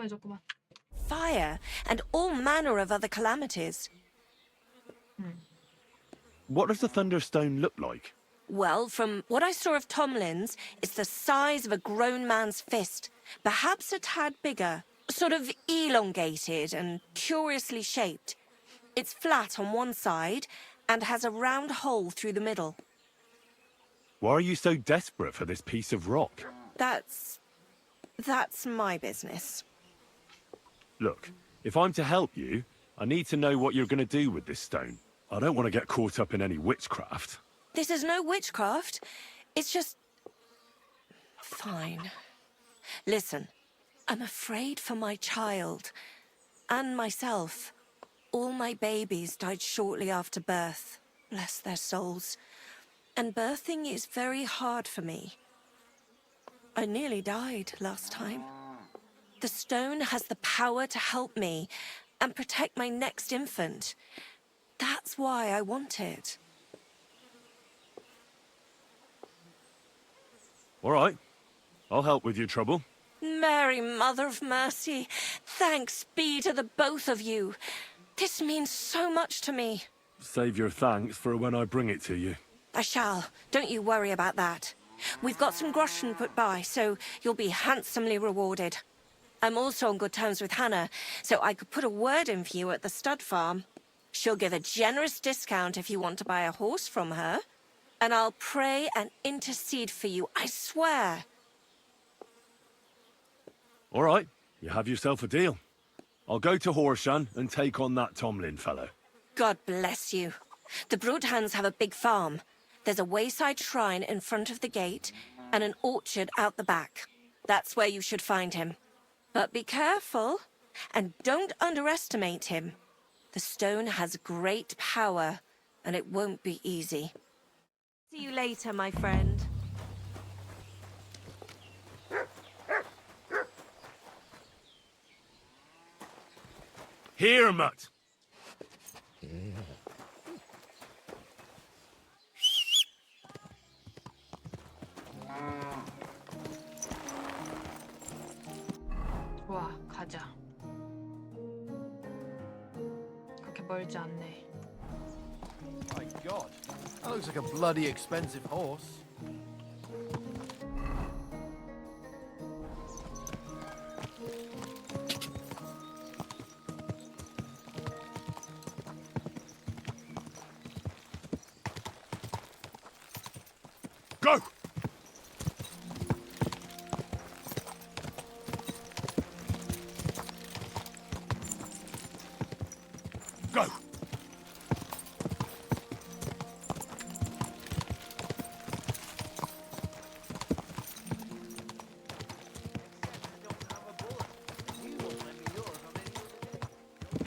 [SPEAKER 1] 조금만.
[SPEAKER 14] Fire and all manner of other calamities.
[SPEAKER 2] What does the Thunderstone look like?
[SPEAKER 14] Well, from what I saw of Tomlin's, it's the size of a grown man's fist, perhaps a tad bigger, sort of elongated and curiously shaped. It's flat on one side and has a round hole through the middle.
[SPEAKER 2] Why are you so desperate for this piece of rock?
[SPEAKER 14] That's my business.
[SPEAKER 2] Look, if I'm to help you, I need to know what you're going to do with this stone. I don't want to get caught up in any witchcraft.
[SPEAKER 14] This is no witchcraft. It's just... Fine. Listen, I'm afraid for my child. And myself. All my babies died shortly after birth. Bless their souls. And birthing is very hard for me. I nearly died last time. The stone has the power to help me and protect my next infant. That's why I want it.
[SPEAKER 2] All right. I'll help with your trouble.
[SPEAKER 14] Mary, Mother of Mercy, thanks be to the both of you. This means so much to me.
[SPEAKER 2] Save your thanks for when I bring it to you.
[SPEAKER 14] I shall. Don't you worry about that. We've got some groschen put by, so you'll be handsomely rewarded. I'm also on good terms with Hannah, so I could put a word in for you at the stud farm. She'll give a generous discount if you want to buy a horse from her. And I'll pray and intercede for you, I swear.
[SPEAKER 2] All right. You have yourself a deal. I'll go to Horshan and take on that Tomlin fellow.
[SPEAKER 14] God bless you. The Broadhands have a big farm. There's a wayside shrine in front of the gate and an orchard out the back. That's where you should find him. But be careful and don't underestimate him. The stone has great power and it won't be easy. See you later, my friend.
[SPEAKER 2] Here, mutt.
[SPEAKER 1] 좋아, 가자. 그렇게 멀지 않네.
[SPEAKER 15] My God, that looks like a bloody expensive horse.
[SPEAKER 2] Go! Go!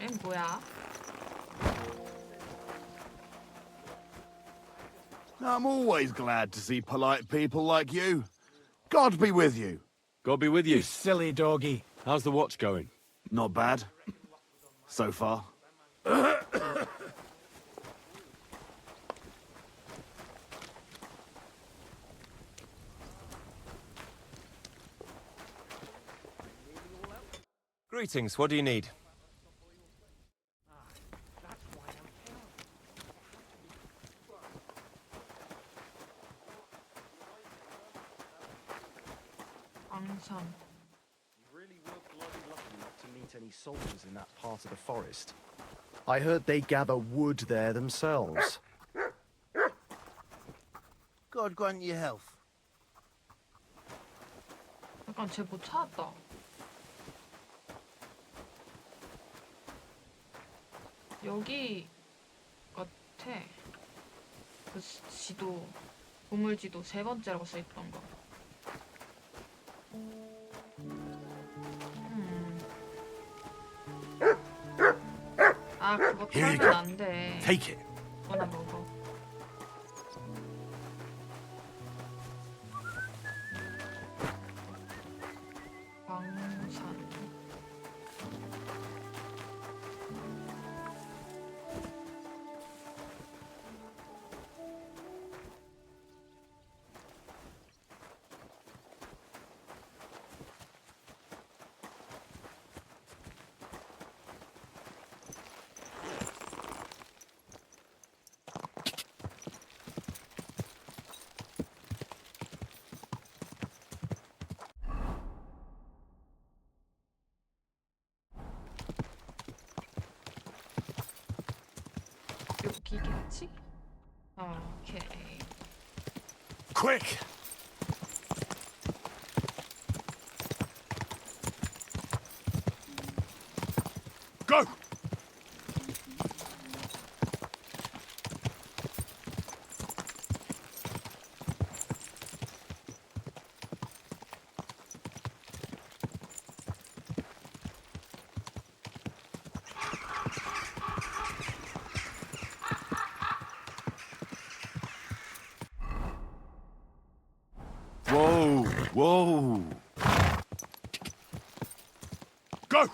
[SPEAKER 1] 얘 뭐야?
[SPEAKER 15] I'm always glad to see polite people like you. God be with you.
[SPEAKER 2] God be with you.
[SPEAKER 15] You silly doggy.
[SPEAKER 2] How's the watch going?
[SPEAKER 15] Not bad. So far.
[SPEAKER 4] Greetings, what do you need?
[SPEAKER 1] 왕선.
[SPEAKER 16] You really were bloody lucky not to meet any soldiers in that part of the forest.
[SPEAKER 15] I heard they gather wood there themselves. God grant you health.
[SPEAKER 1] 잠깐 쟤 못 찾았다. 여기 같아. 그 지도, 보물지도 세 번째라고 써있던 거. 아, 그거
[SPEAKER 15] Here you
[SPEAKER 1] 털면
[SPEAKER 15] go.
[SPEAKER 1] 안 돼.
[SPEAKER 15] Take it.
[SPEAKER 1] 뭐나 먹어. 광산. 있지? 오케이.
[SPEAKER 2] Quick! Go! Whoa, whoa. Go!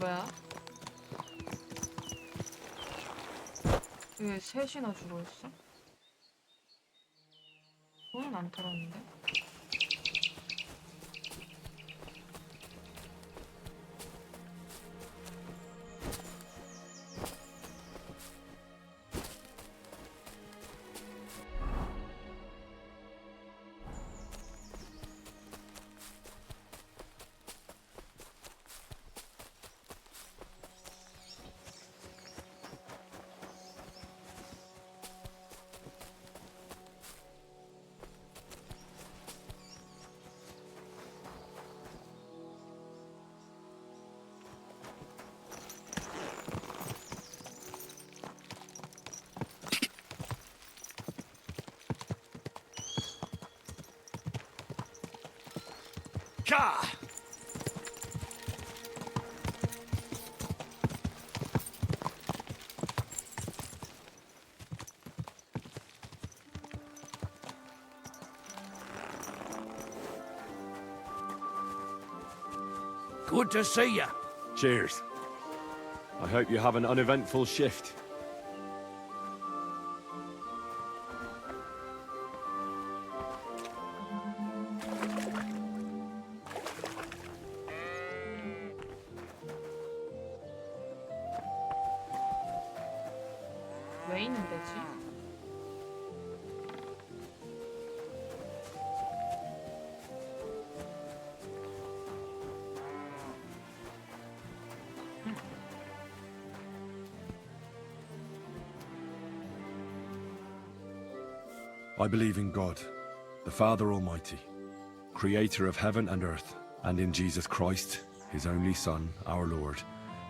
[SPEAKER 1] 뭐야? 왜 셋이나 죽어있어? 손은 안 털었는데?
[SPEAKER 2] Ka!
[SPEAKER 11] Good to see you.
[SPEAKER 2] Cheers. I hope you have an uneventful shift.
[SPEAKER 1] 왜 있는 데지?
[SPEAKER 2] I believe in God, the Father Almighty, creator of heaven and earth, and in Jesus Christ, his only Son, our Lord,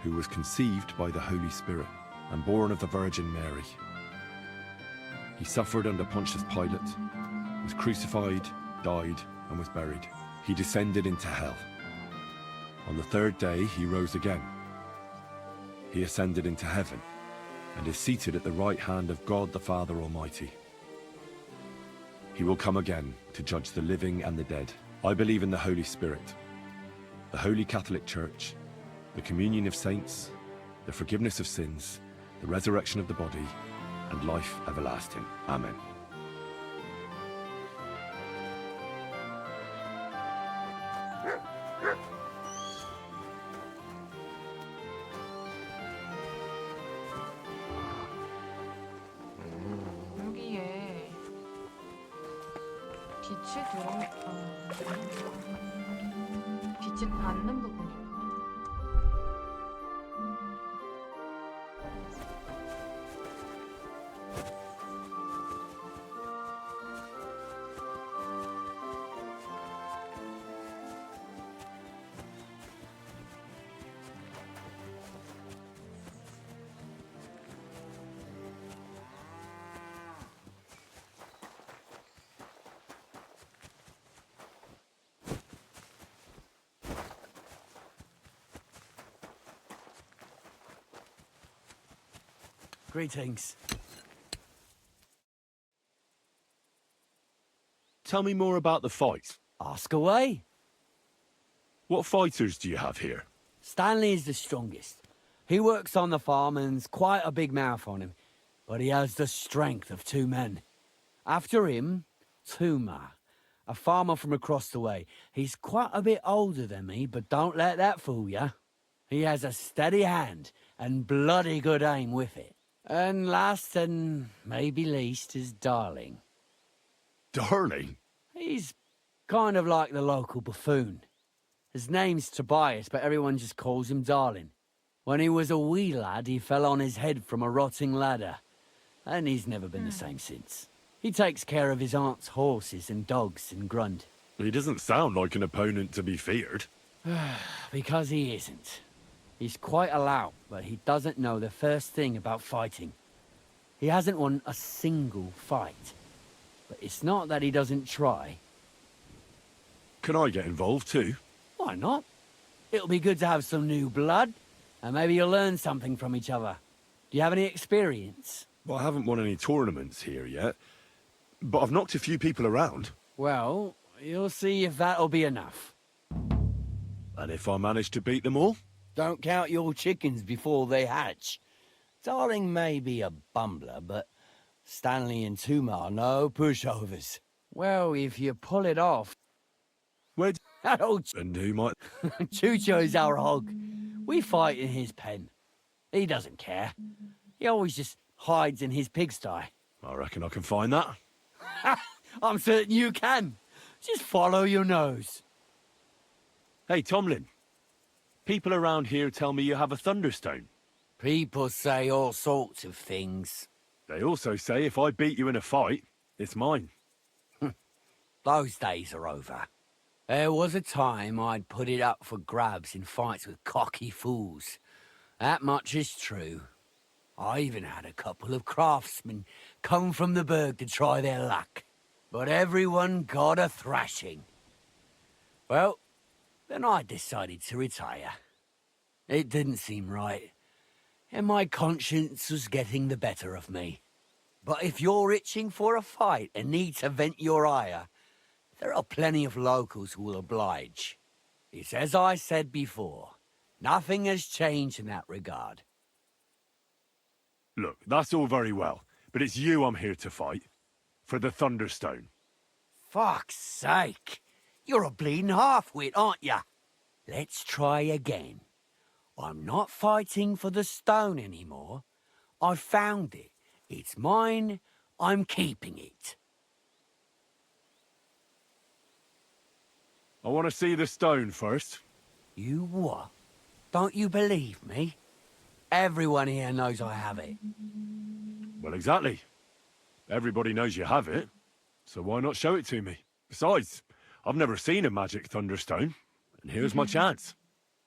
[SPEAKER 2] who was conceived by the Holy Spirit and born of the Virgin Mary. He suffered under Pontius Pilate, was crucified, died, and was buried. He descended into hell. On the third day, he rose again. He ascended into heaven and is seated at the right hand of God the Father Almighty. He will come again to judge the living and the dead. I believe in the Holy Spirit, the Holy Catholic Church, the communion of saints, the forgiveness of sins, the resurrection of the body, and life everlasting. Amen.
[SPEAKER 1] 여기에 빛이 빛이 닿는 부분이구나.
[SPEAKER 17] Greetings.
[SPEAKER 2] Tell me more about the fight.
[SPEAKER 17] Ask away.
[SPEAKER 2] What fighters do you have here?
[SPEAKER 17] Stanley is the strongest. He works on the farm and's quite a big mouth on him, but he has the strength of two men. After him, Tuma, a farmer from across the way. He's quite a bit older than me, but don't let that fool ya. He has a steady hand and bloody good aim with it. And last and maybe least is Darling.
[SPEAKER 2] Darling?
[SPEAKER 17] He's kind of like the local buffoon. His name's Tobias, but everyone just calls him Darling. When he was a wee lad, he fell on his head from a rotting ladder, and he's never been the same since. He takes care of his aunt's horses and dogs in Grund.
[SPEAKER 2] He doesn't sound like an opponent to be feared.
[SPEAKER 17] Because he isn't. He's quite a lout, but he doesn't know the first thing about fighting. He hasn't won a single fight. But it's not that he doesn't try.
[SPEAKER 2] Can I get involved too?
[SPEAKER 17] Why not? It'll be good to have some new blood, and maybe you'll learn something from each other. Do you have any experience?
[SPEAKER 2] Well, I haven't won any tournaments here yet, but I've knocked a few people around.
[SPEAKER 17] Well, you'll see if that'll be enough.
[SPEAKER 2] And if I manage to beat them all?
[SPEAKER 17] Don't count your chickens before they hatch. Darling may be a bumbler, but Stanley and Tuma are no pushovers. Well, if you pull it off...
[SPEAKER 2] Where'd...
[SPEAKER 17] That old...
[SPEAKER 2] And who might...
[SPEAKER 17] Chucho's our hog. We fight in his pen. He doesn't care. He always just hides in his pigsty.
[SPEAKER 2] I reckon I can find that.
[SPEAKER 17] I'm certain you can. Just follow your nose.
[SPEAKER 2] Hey, Tomlin. People around here tell me you have a thunderstone.
[SPEAKER 17] People say all sorts of things.
[SPEAKER 2] They also say if I beat you in a fight, it's mine.
[SPEAKER 17] Those days are over. There was a time I'd put it up for grabs in fights with cocky fools. That much is true. I even had a couple of craftsmen come from the burg to try their luck. But everyone got a thrashing. Well, then I decided to retire. It didn't seem right, and my conscience was getting the better of me. But if you're itching for a fight and need to vent your ire, there are plenty of locals who will oblige. It's as I said before, nothing has changed in that regard.
[SPEAKER 2] Look, that's all very well, but it's you I'm here to fight. For the Thunderstone.
[SPEAKER 17] Fuck's sake! You're a bleeding half-wit, aren't ya? Let's try again. I'm not fighting for the stone anymore. I found it. It's mine. I'm keeping it.
[SPEAKER 2] I want to see the stone first.
[SPEAKER 17] You what? Don't you believe me? Everyone here knows I have it.
[SPEAKER 2] Well, exactly. Everybody knows you have it, so why not show it to me? Besides, I've never seen a magic thunderstone, and here's my chance.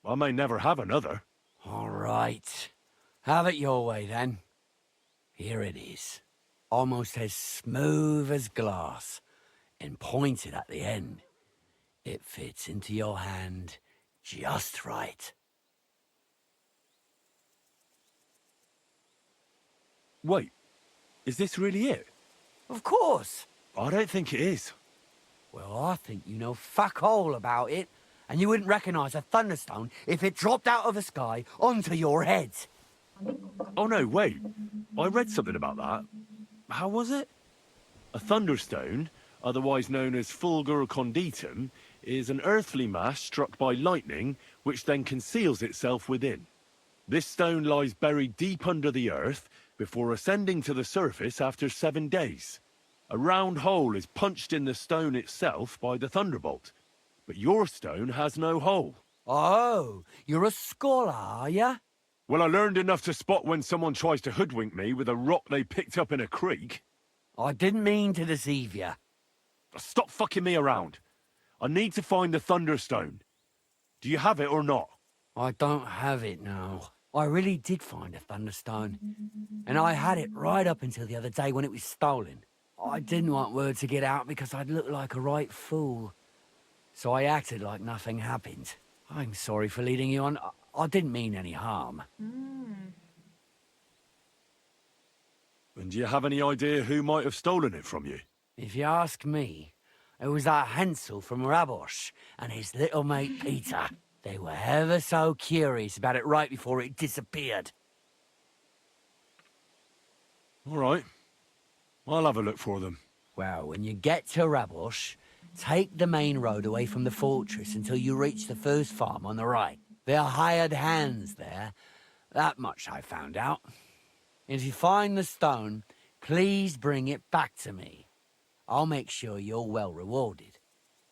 [SPEAKER 2] I may never have another.
[SPEAKER 17] All right. Have it your way, then. Here it is. Almost as smooth as glass, and pointed at the end. It fits into your hand just right.
[SPEAKER 2] Wait, is this really it?
[SPEAKER 17] Of course.
[SPEAKER 2] I don't think it is.
[SPEAKER 17] Well, I think you know fuck all about it, and you wouldn't recognise a thunderstone if it dropped out of the sky onto your head.
[SPEAKER 2] Oh no, wait. I read something about that. How was it? A thunderstone, otherwise known as fulgur conditum, is an earthly mass struck by lightning, which then conceals itself within. This stone lies buried deep under the earth before ascending to the surface after 7 days. A round hole is punched in the stone itself by the thunderbolt, but your stone has no hole.
[SPEAKER 17] Oh, you're a scholar, are ya?
[SPEAKER 2] Well, I learned enough to spot when someone tries to hoodwink me with a rock they picked up in a creek.
[SPEAKER 17] I didn't mean to deceive you.
[SPEAKER 2] Stop fucking me around. I need to find the Thunderstone. Do you have it or not?
[SPEAKER 17] I don't have it now. I really did find a Thunderstone. And I had it right up until the other day when it was stolen. I didn't want word to get out because I'd look like a right fool. So I acted like nothing happened. I'm sorry for leading you on. I didn't mean any harm.
[SPEAKER 2] And do you have any idea who might have stolen it from you?
[SPEAKER 17] If you ask me, it was that Hansel from Rabosh and his little mate Peter. They were ever so curious about it right before it disappeared.
[SPEAKER 2] All right. I'll have a look for them.
[SPEAKER 17] Well, when you get to Rabosh, take the main road away from the fortress until you reach the first farm on the right. There are hired hands there. That much I found out. If you find the stone, please bring it back to me. I'll make sure you're well rewarded.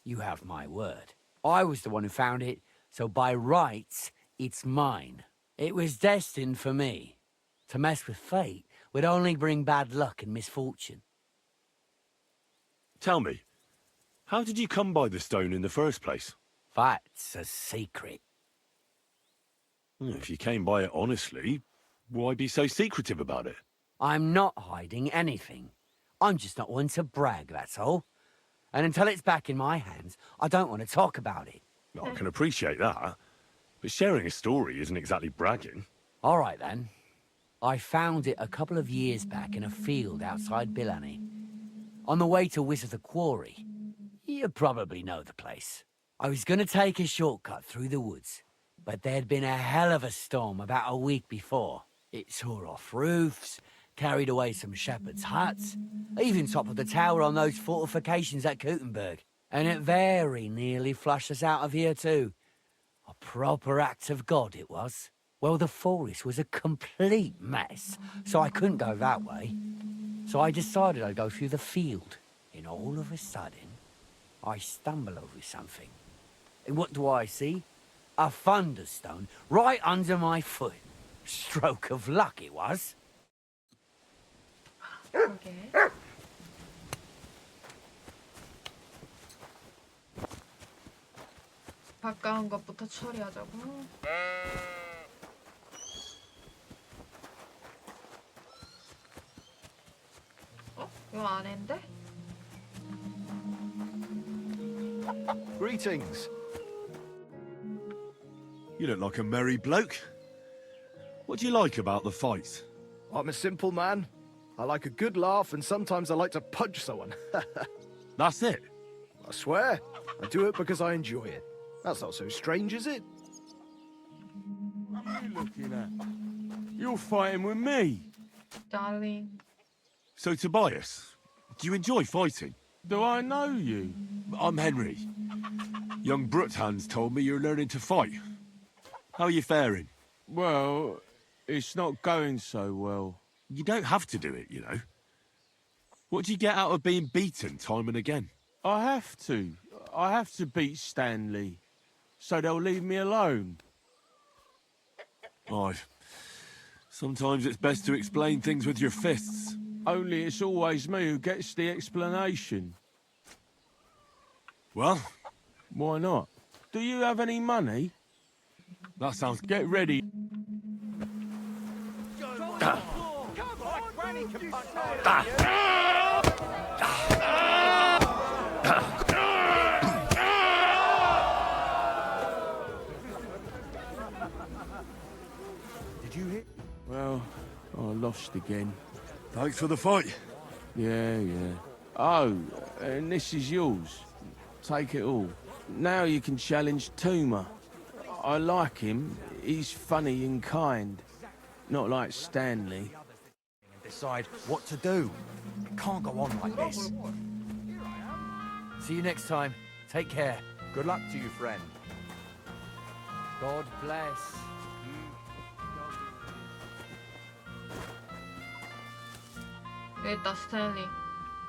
[SPEAKER 17] You have my word. I was the one who found it, so by rights, it's mine. It was destined for me. To mess with fate would only bring bad luck and misfortune.
[SPEAKER 2] Tell me, how did you come by the stone in the first place?
[SPEAKER 17] That's a secret.
[SPEAKER 2] If you came by it honestly, why be so secretive about it?
[SPEAKER 17] I'm not hiding anything. I'm just not one to brag, that's all. And until it's back in my hands, I don't want to talk about it.
[SPEAKER 2] I can appreciate that, but sharing a story isn't exactly bragging.
[SPEAKER 17] All right, then. I found it a couple of years back in a field outside Billany. On the way to Wizard the Quarry. You probably know the place. I was going to take a shortcut through the woods, but there'd been a hell of a storm about a week before. It tore off roofs, carried away some shepherds' huts, even toppled the tower on those fortifications at Gutenberg. And it very nearly flushed us out of here too. A proper act of God it was. Well, the forest was a complete mess, so I couldn't go that way. So I decided I'd go through the field. And all of a sudden, I stumble over something. And what do I see? A thunderstone right under my foot. Stroke of luck it was.
[SPEAKER 1] 그러게. 가까운 것부터 처리하자고. 이거 안인데?
[SPEAKER 5] Greetings.
[SPEAKER 2] You look like a merry bloke. What do you like about the fights?
[SPEAKER 5] I'm a simple man. I like a good laugh, and sometimes I like to punch someone.
[SPEAKER 2] That's it?
[SPEAKER 5] I swear. I do it because I enjoy it. That's not so strange, is it?
[SPEAKER 8] What are you looking at? You're fighting with me.
[SPEAKER 1] Darling.
[SPEAKER 2] So, Tobias, do you enjoy fighting?
[SPEAKER 8] Do I know you?
[SPEAKER 2] I'm Henry. Young Bruthans told me you're learning to fight. How are you faring?
[SPEAKER 8] Well, it's not going so well.
[SPEAKER 2] You don't have to do it, you know. What do you get out of being beaten time and again?
[SPEAKER 8] I have to. I have to beat Stanley, so they'll leave me alone.
[SPEAKER 2] Aye. Sometimes it's best to explain things with your fists.
[SPEAKER 8] Only it's always me who gets the explanation.
[SPEAKER 2] Well?
[SPEAKER 8] Why not? Do you have any money?
[SPEAKER 2] That sounds...
[SPEAKER 8] Get ready.
[SPEAKER 5] Did you hit?
[SPEAKER 8] Well, I lost again.
[SPEAKER 2] Thanks for the fight.
[SPEAKER 8] Yeah. Oh, and this is yours. Take it all. Now you can challenge Tuma. I like him. He's funny and kind. Not like Stanley.
[SPEAKER 18] Decide what to do. It can't go on like this.
[SPEAKER 17] See you next time. Take care.
[SPEAKER 18] Good luck to you, friend.
[SPEAKER 17] God bless.
[SPEAKER 1] 여기 있다, 스탠리.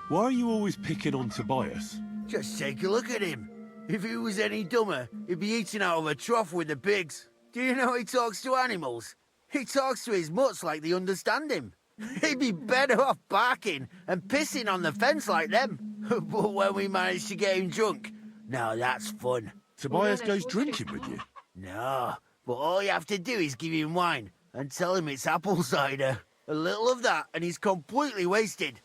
[SPEAKER 2] Why are you always picking on Tobias?
[SPEAKER 5] Just take a look at him. If he was any dumber, he'd be eating out of a trough with the pigs. Do you know he talks to animals? He talks to his mutts like they understand him. He'd be better off barking and pissing on the fence like them. But when we managed to get him drunk, now that's fun.
[SPEAKER 2] Tobias goes drinking with you?
[SPEAKER 5] No, but all you have to do is give him wine and tell him it's apple cider. A little of that and he's completely wasted.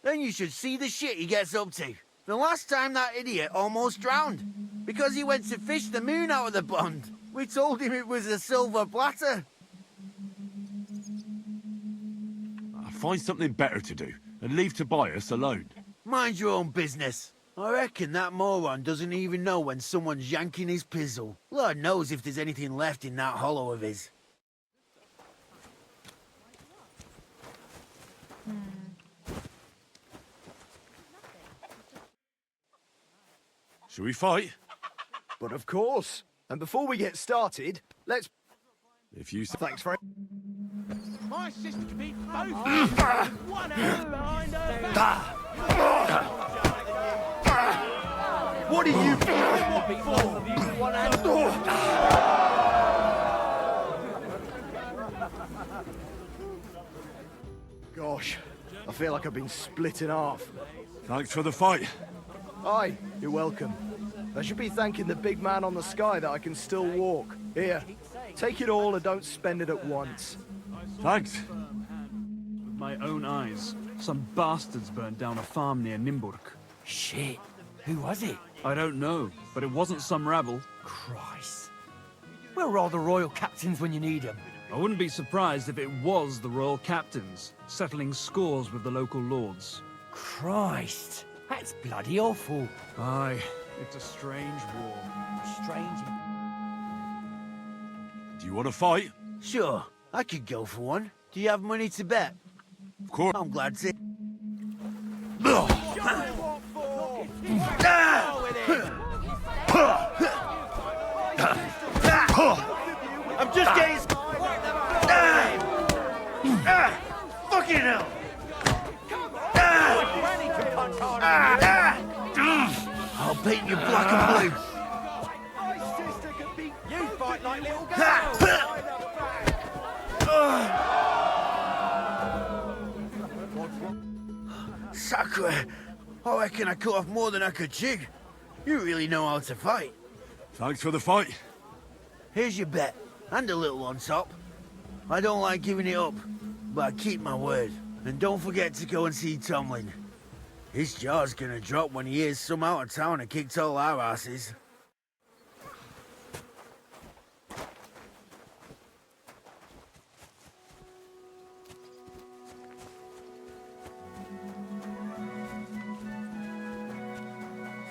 [SPEAKER 5] Then you should see the shit he gets up to. The last time that idiot almost drowned because he went to fish the moon out of the pond. We told him it was a silver platter.
[SPEAKER 2] Find something better to do and leave Tobias alone.
[SPEAKER 5] Mind your own business. I reckon that moron doesn't even know when someone's yanking his pizzle. Lord knows if there's anything left in that hollow of his.
[SPEAKER 2] Shall we fight?
[SPEAKER 5] But of course. And before we get started, let's...
[SPEAKER 2] If you say...
[SPEAKER 5] Thanks very...
[SPEAKER 8] My sister beat both of you. One hand behind her back.
[SPEAKER 5] What are you...
[SPEAKER 17] beat both of you with one hand.
[SPEAKER 5] Gosh, I feel like I've been split in half.
[SPEAKER 2] Thanks for the fight.
[SPEAKER 5] Aye, you're welcome. I should be thanking the big man on the sky that I can still walk. Here, take it all and don't spend it at once.
[SPEAKER 2] Thanks.
[SPEAKER 12] With my own eyes, some bastards burned down a farm near Nimburg.
[SPEAKER 17] Shit. Who was it?
[SPEAKER 12] I don't know, but it wasn't some rabble.
[SPEAKER 17] Christ. Where are all the royal captains when you need them?
[SPEAKER 12] I wouldn't be surprised if it was the royal captains, settling scores with the local lords.
[SPEAKER 17] Christ. That's bloody awful.
[SPEAKER 12] Aye, it's a strange war.
[SPEAKER 17] Strange.
[SPEAKER 2] Do you want to fight?
[SPEAKER 18] Sure, I could go for one. Do you have money to bet?
[SPEAKER 2] Of course.
[SPEAKER 18] I'm glad to. I'm just getting. Fucking hell! I'll paint you black and blue.
[SPEAKER 5] You fight like little
[SPEAKER 18] Sacre! I reckon I cut off more than I could chew. You really know how to fight.
[SPEAKER 2] Thanks for the fight.
[SPEAKER 18] Here's your bet, and a little on top. I don't like giving it up, but I keep my word. And don't forget to go and see Tomlin. His jaw's gonna drop when he hears some out of town and kicked all our asses.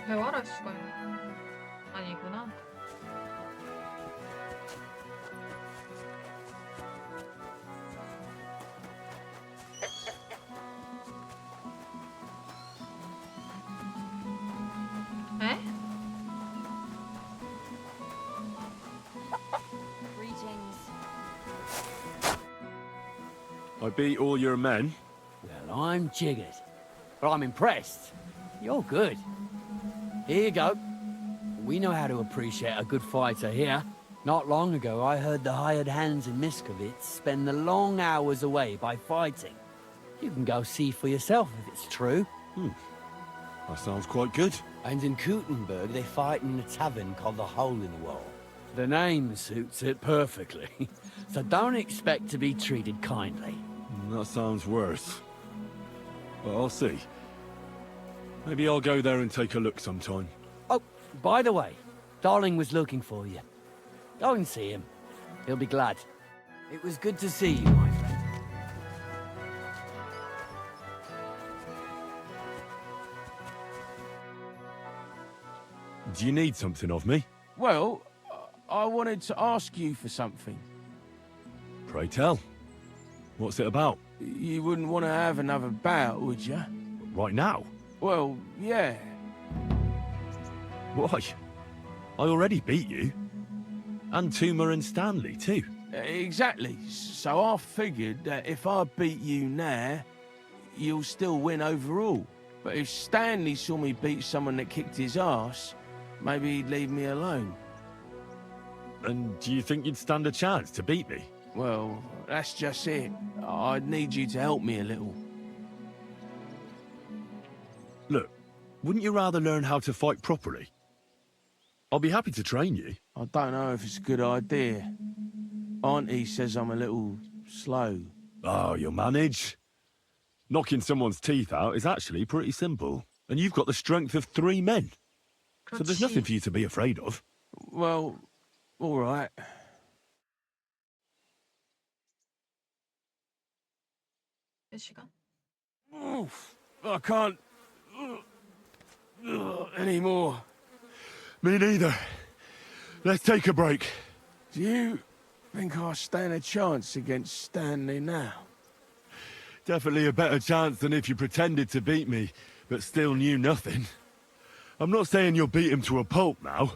[SPEAKER 1] 대화를 할 수가 있네. 아니구나. 에?
[SPEAKER 3] Greetings.
[SPEAKER 2] I beat all your men.
[SPEAKER 17] Well, I'm jiggered. But I'm impressed. You're good. Here you go. We know how to appreciate a good fighter here. Not long ago, I heard the hired hands in Miskovitz spend the long hours away by fighting. You can go see for yourself if it's true.
[SPEAKER 2] That sounds quite good.
[SPEAKER 17] And in Kuttenberg, they fight in a tavern called the Hole in the Wall. The name suits it perfectly. So don't expect to be treated kindly.
[SPEAKER 2] That sounds worse. Well, I'll see. Maybe I'll go there and take a look sometime.
[SPEAKER 17] Oh, by the way, Darling was looking for you. Go and see him. He'll be glad. It was good to see you, my friend.
[SPEAKER 2] Do you need something of me?
[SPEAKER 19] Well, I wanted to ask you for something.
[SPEAKER 2] Pray tell. What's it about?
[SPEAKER 19] You wouldn't want to have another bout, would you?
[SPEAKER 2] Right now?
[SPEAKER 19] Well, yeah.
[SPEAKER 2] Why? I already beat you. And Tuma and Stanley, too.
[SPEAKER 19] Exactly. So I figured that if I beat you now, you'll still win overall. But if Stanley saw me beat someone that kicked his ass, maybe he'd leave me alone.
[SPEAKER 2] And do you think you'd stand a chance to beat me?
[SPEAKER 19] Well, that's just it. I'd need you to help me a little.
[SPEAKER 2] Look, wouldn't you rather learn how to fight properly? I'll be happy to train you.
[SPEAKER 19] I don't know if it's a good idea. Auntie says I'm a little slow.
[SPEAKER 2] Oh, you'll manage. Knocking someone's teeth out is actually pretty simple. And you've got the strength of 3 men. So there's nothing for you to be afraid of.
[SPEAKER 19] Well, all right. Oof, I can't anymore.
[SPEAKER 2] Me neither. Let's take a break.
[SPEAKER 19] Do you think I stand a chance against Stanley now?
[SPEAKER 2] Definitely a better chance than if you pretended to beat me, but still knew nothing. I'm not saying you'll beat him to a pulp now,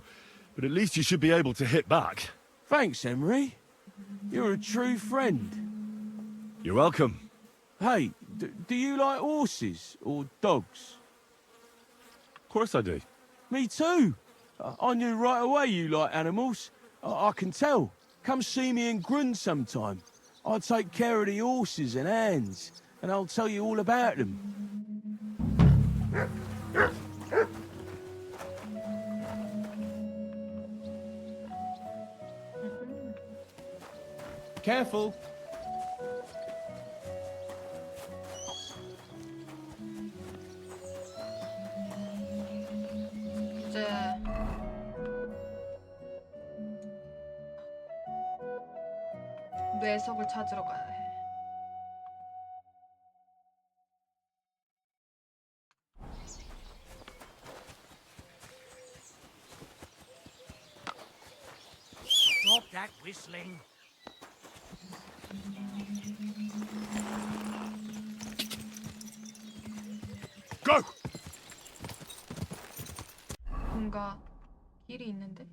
[SPEAKER 2] but at least you should be able to hit back.
[SPEAKER 19] Thanks, Emery. You're a true friend.
[SPEAKER 2] You're welcome.
[SPEAKER 19] Hey, do you like horses or dogs?
[SPEAKER 2] Of course I do.
[SPEAKER 19] Me too. I knew right away you like animals. I can tell. Come see me in Grun sometime. I take care of the horses and hands, and I'll tell you all about them. Careful.
[SPEAKER 1] 이제 뇌석을 찾으러 가야 해.
[SPEAKER 11] Stop that whistling.
[SPEAKER 2] Go!
[SPEAKER 1] 뭔가 길이 있는데?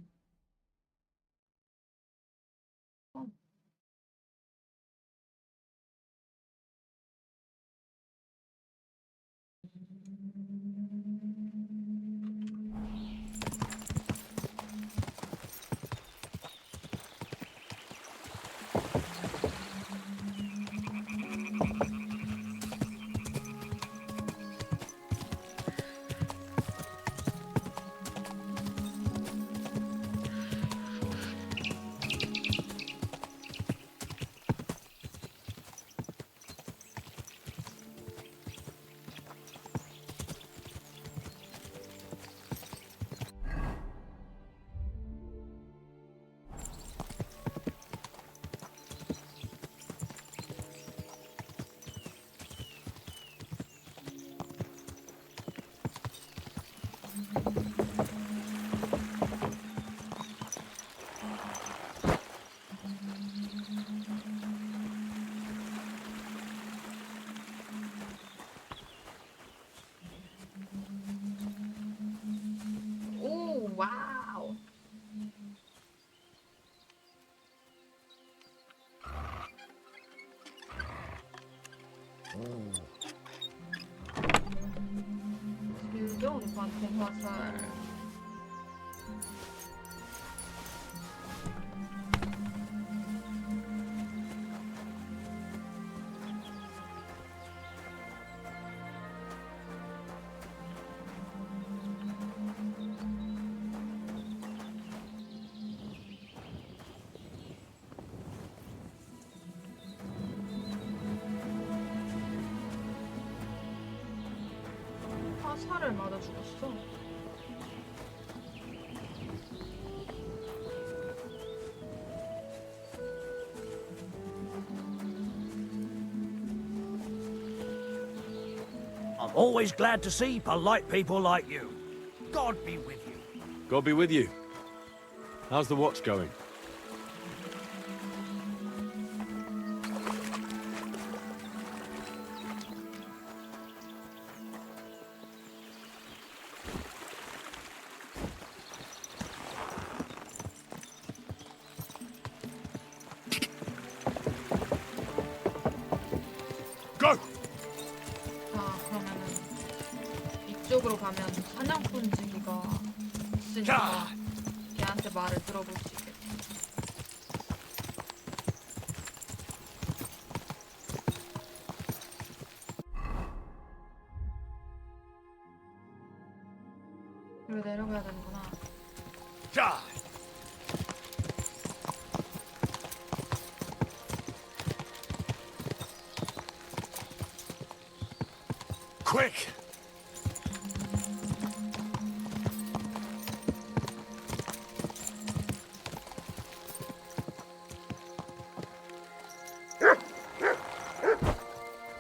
[SPEAKER 1] 오, 와우. 즐겨운 관통 화살. 화살을 맞아 죽었어.
[SPEAKER 11] I'm always glad to see polite people like you. God be with you.
[SPEAKER 10] God be with you. How's the watch going?
[SPEAKER 2] Go!
[SPEAKER 1] 자, 그러면은 이쪽으로 가면 사냥꾼지기가 있으니까 걔한테 말을 들어볼 수 있겠다. 그리고 내려가야 되는구나.
[SPEAKER 2] 자! Quick!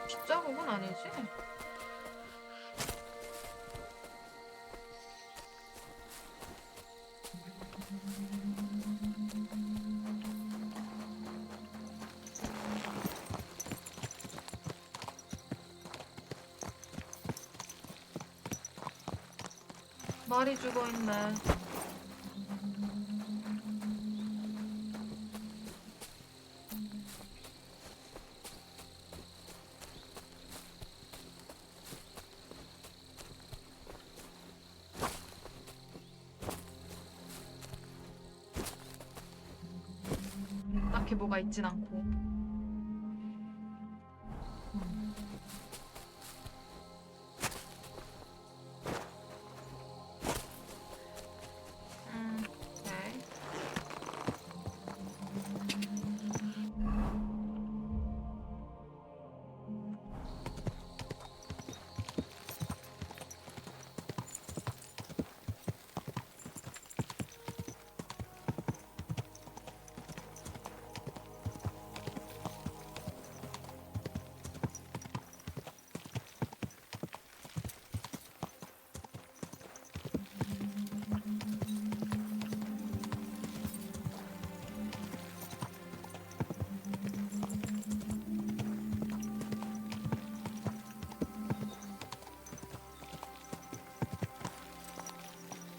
[SPEAKER 1] 빗자국은 아니지? 말이 죽어있네. 뭐가 있진 않고. 오케이.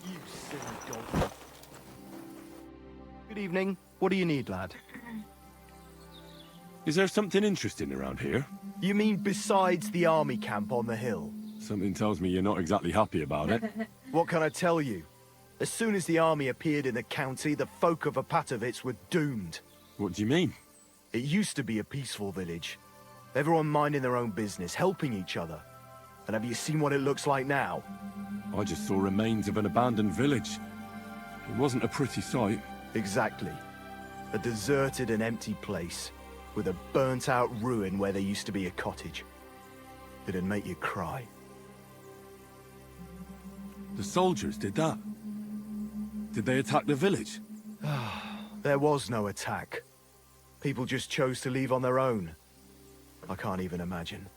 [SPEAKER 16] You silly dog. Good evening. What do you need, lad?
[SPEAKER 2] Is there something interesting around here?
[SPEAKER 16] You mean besides the army camp on the hill?
[SPEAKER 2] Something tells me you're not exactly happy about it.
[SPEAKER 16] What can I tell you? As soon as the army appeared in the county, the folk of Apatovitz were doomed.
[SPEAKER 2] What do you mean?
[SPEAKER 16] It used to be a peaceful village. Everyone minding their own business, helping each other. And have you seen what it looks like now?
[SPEAKER 2] I just saw remains of an abandoned village. It wasn't a pretty sight.
[SPEAKER 16] Exactly. A deserted and empty place, with a burnt-out ruin where there used to be a cottage. It'd make you cry.
[SPEAKER 2] The soldiers did that? Did they attack the village?
[SPEAKER 16] There was no attack. People just chose to leave on their own. I can't even imagine.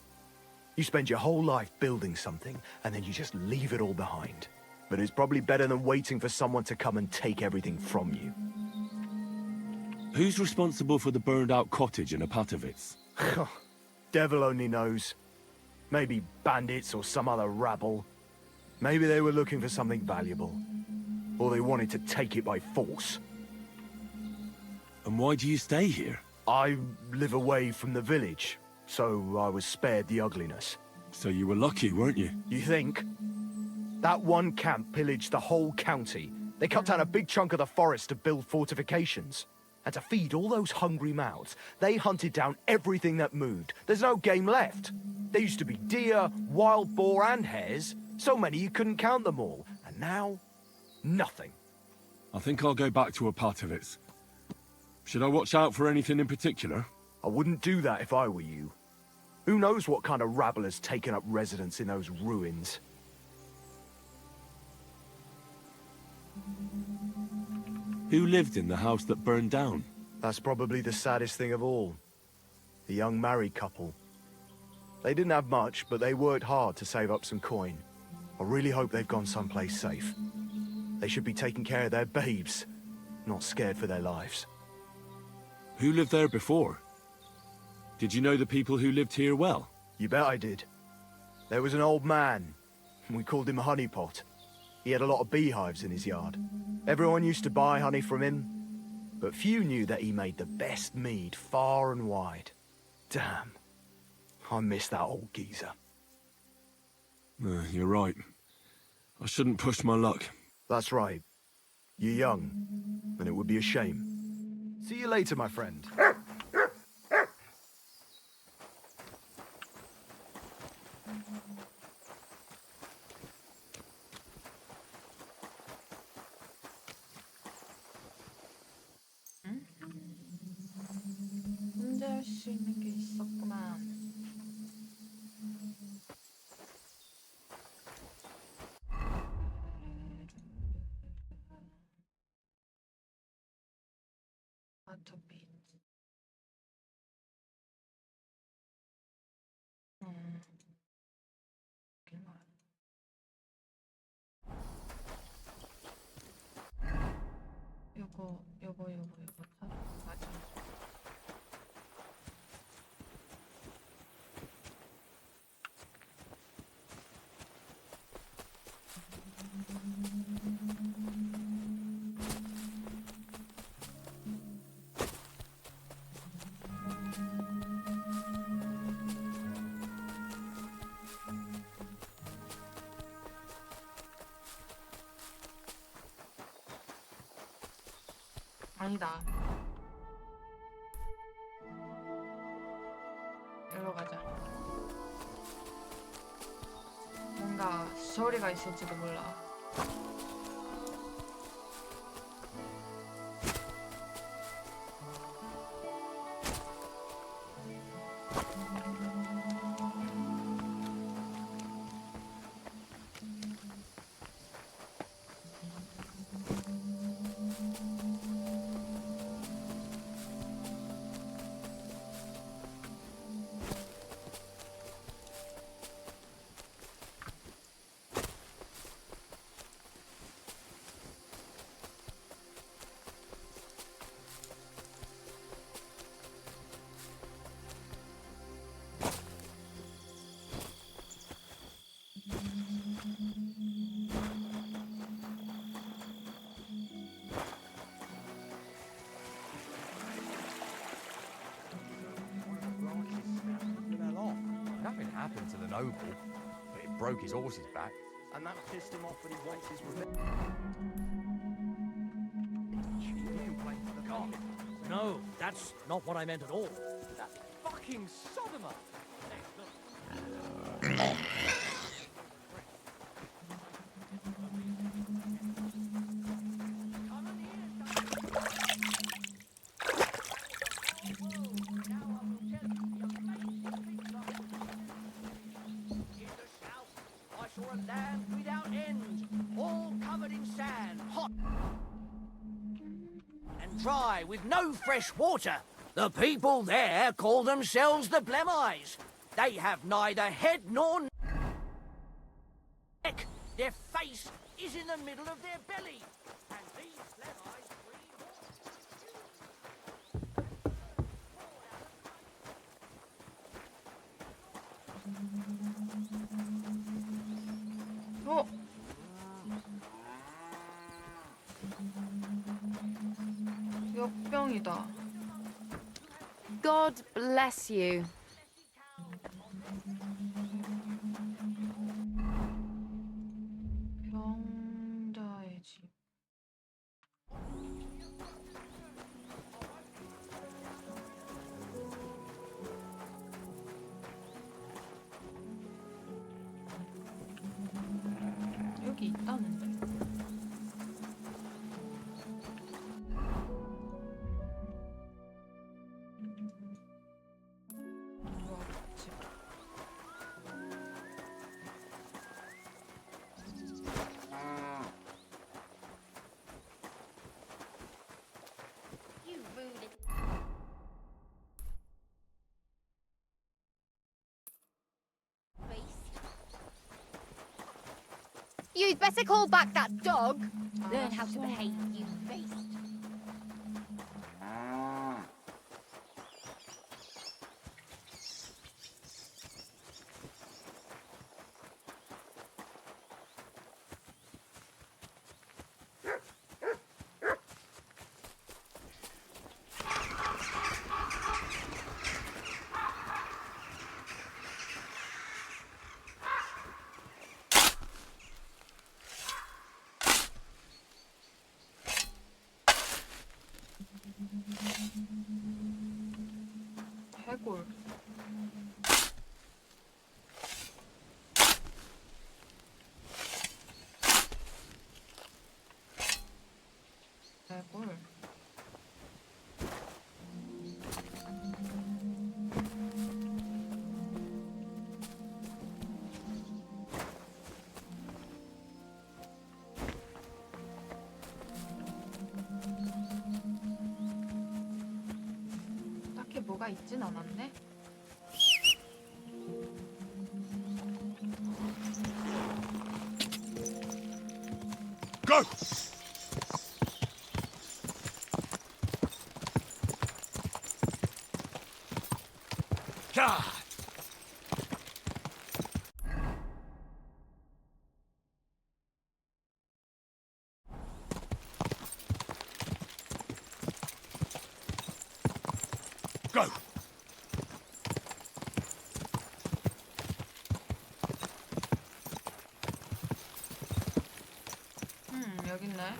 [SPEAKER 16] You spend your whole life building something, and then you just leave it all behind. But it's probably better than waiting for someone to come and take everything from you.
[SPEAKER 2] Who's responsible for the burned-out cottage in Apatovitz?
[SPEAKER 16] Devil only knows. Maybe bandits or some other rabble. Maybe they were looking for something valuable. Or they wanted to take it by force.
[SPEAKER 2] And why do you stay here?
[SPEAKER 16] I live away from the village, so I was spared the ugliness.
[SPEAKER 2] So you were lucky, weren't you?
[SPEAKER 16] You think? That one camp pillaged the whole county. They cut down a big chunk of the forest to build fortifications. And to feed all those hungry mouths, they hunted down everything that moved. There's no game left. There used to be deer, wild boar, and hares. So many you couldn't count them all. And now, nothing.
[SPEAKER 2] I think I'll go back to Apatovitz. Should I watch out for anything in particular?
[SPEAKER 16] I wouldn't do that if I were you. Who knows what kind of rabble has taken up residence in those ruins?
[SPEAKER 2] Who lived in the house that burned down?
[SPEAKER 16] That's probably the saddest thing of all. The young married couple. They didn't have much, but they worked hard to save up some coin. I really hope they've gone someplace safe. They should be taking care of their babes, not scared for their lives.
[SPEAKER 2] Who lived there before? Did you know the people who lived here well?
[SPEAKER 16] You bet I did. There was an old man. We called him Honeypot. He had a lot of beehives in his yard. Everyone used to buy honey from him, but few knew that he made the best mead far and wide. Damn. I miss that old geezer.
[SPEAKER 2] You're right. I shouldn't push my luck.
[SPEAKER 16] That's right. You're young, and it would be a shame. See you later, my friend.
[SPEAKER 1] 혼자 할 수 있는 게 있었구만. 아토피. 요거 사러 맞아. 아니다. 소리가 있을지도 몰라.
[SPEAKER 20] Nothing happened to the noble, but it broke his horse's back.
[SPEAKER 16] And that pissed him off, but he wants his revenge.
[SPEAKER 13] No, that's not what I meant at all.
[SPEAKER 10] That fucking sodomer!
[SPEAKER 13] I saw a land without end, all covered in sand, hot and dry, with no fresh water. The people there call themselves the Blemmeyes. They have neither head nor neck. Their face is in the middle of their belly. And these Blemmeyes
[SPEAKER 1] 어? 역병이다.
[SPEAKER 6] God bless you.
[SPEAKER 1] 병자의 집. 여기 있다는데.
[SPEAKER 3] You'd better call back that dog.
[SPEAKER 14] Learn how to behave, you beast.
[SPEAKER 1] 해골. 해골. 딱히 뭐가 있진 않았네.
[SPEAKER 2] Go!
[SPEAKER 13] God!
[SPEAKER 2] Go!
[SPEAKER 1] 여기 있네.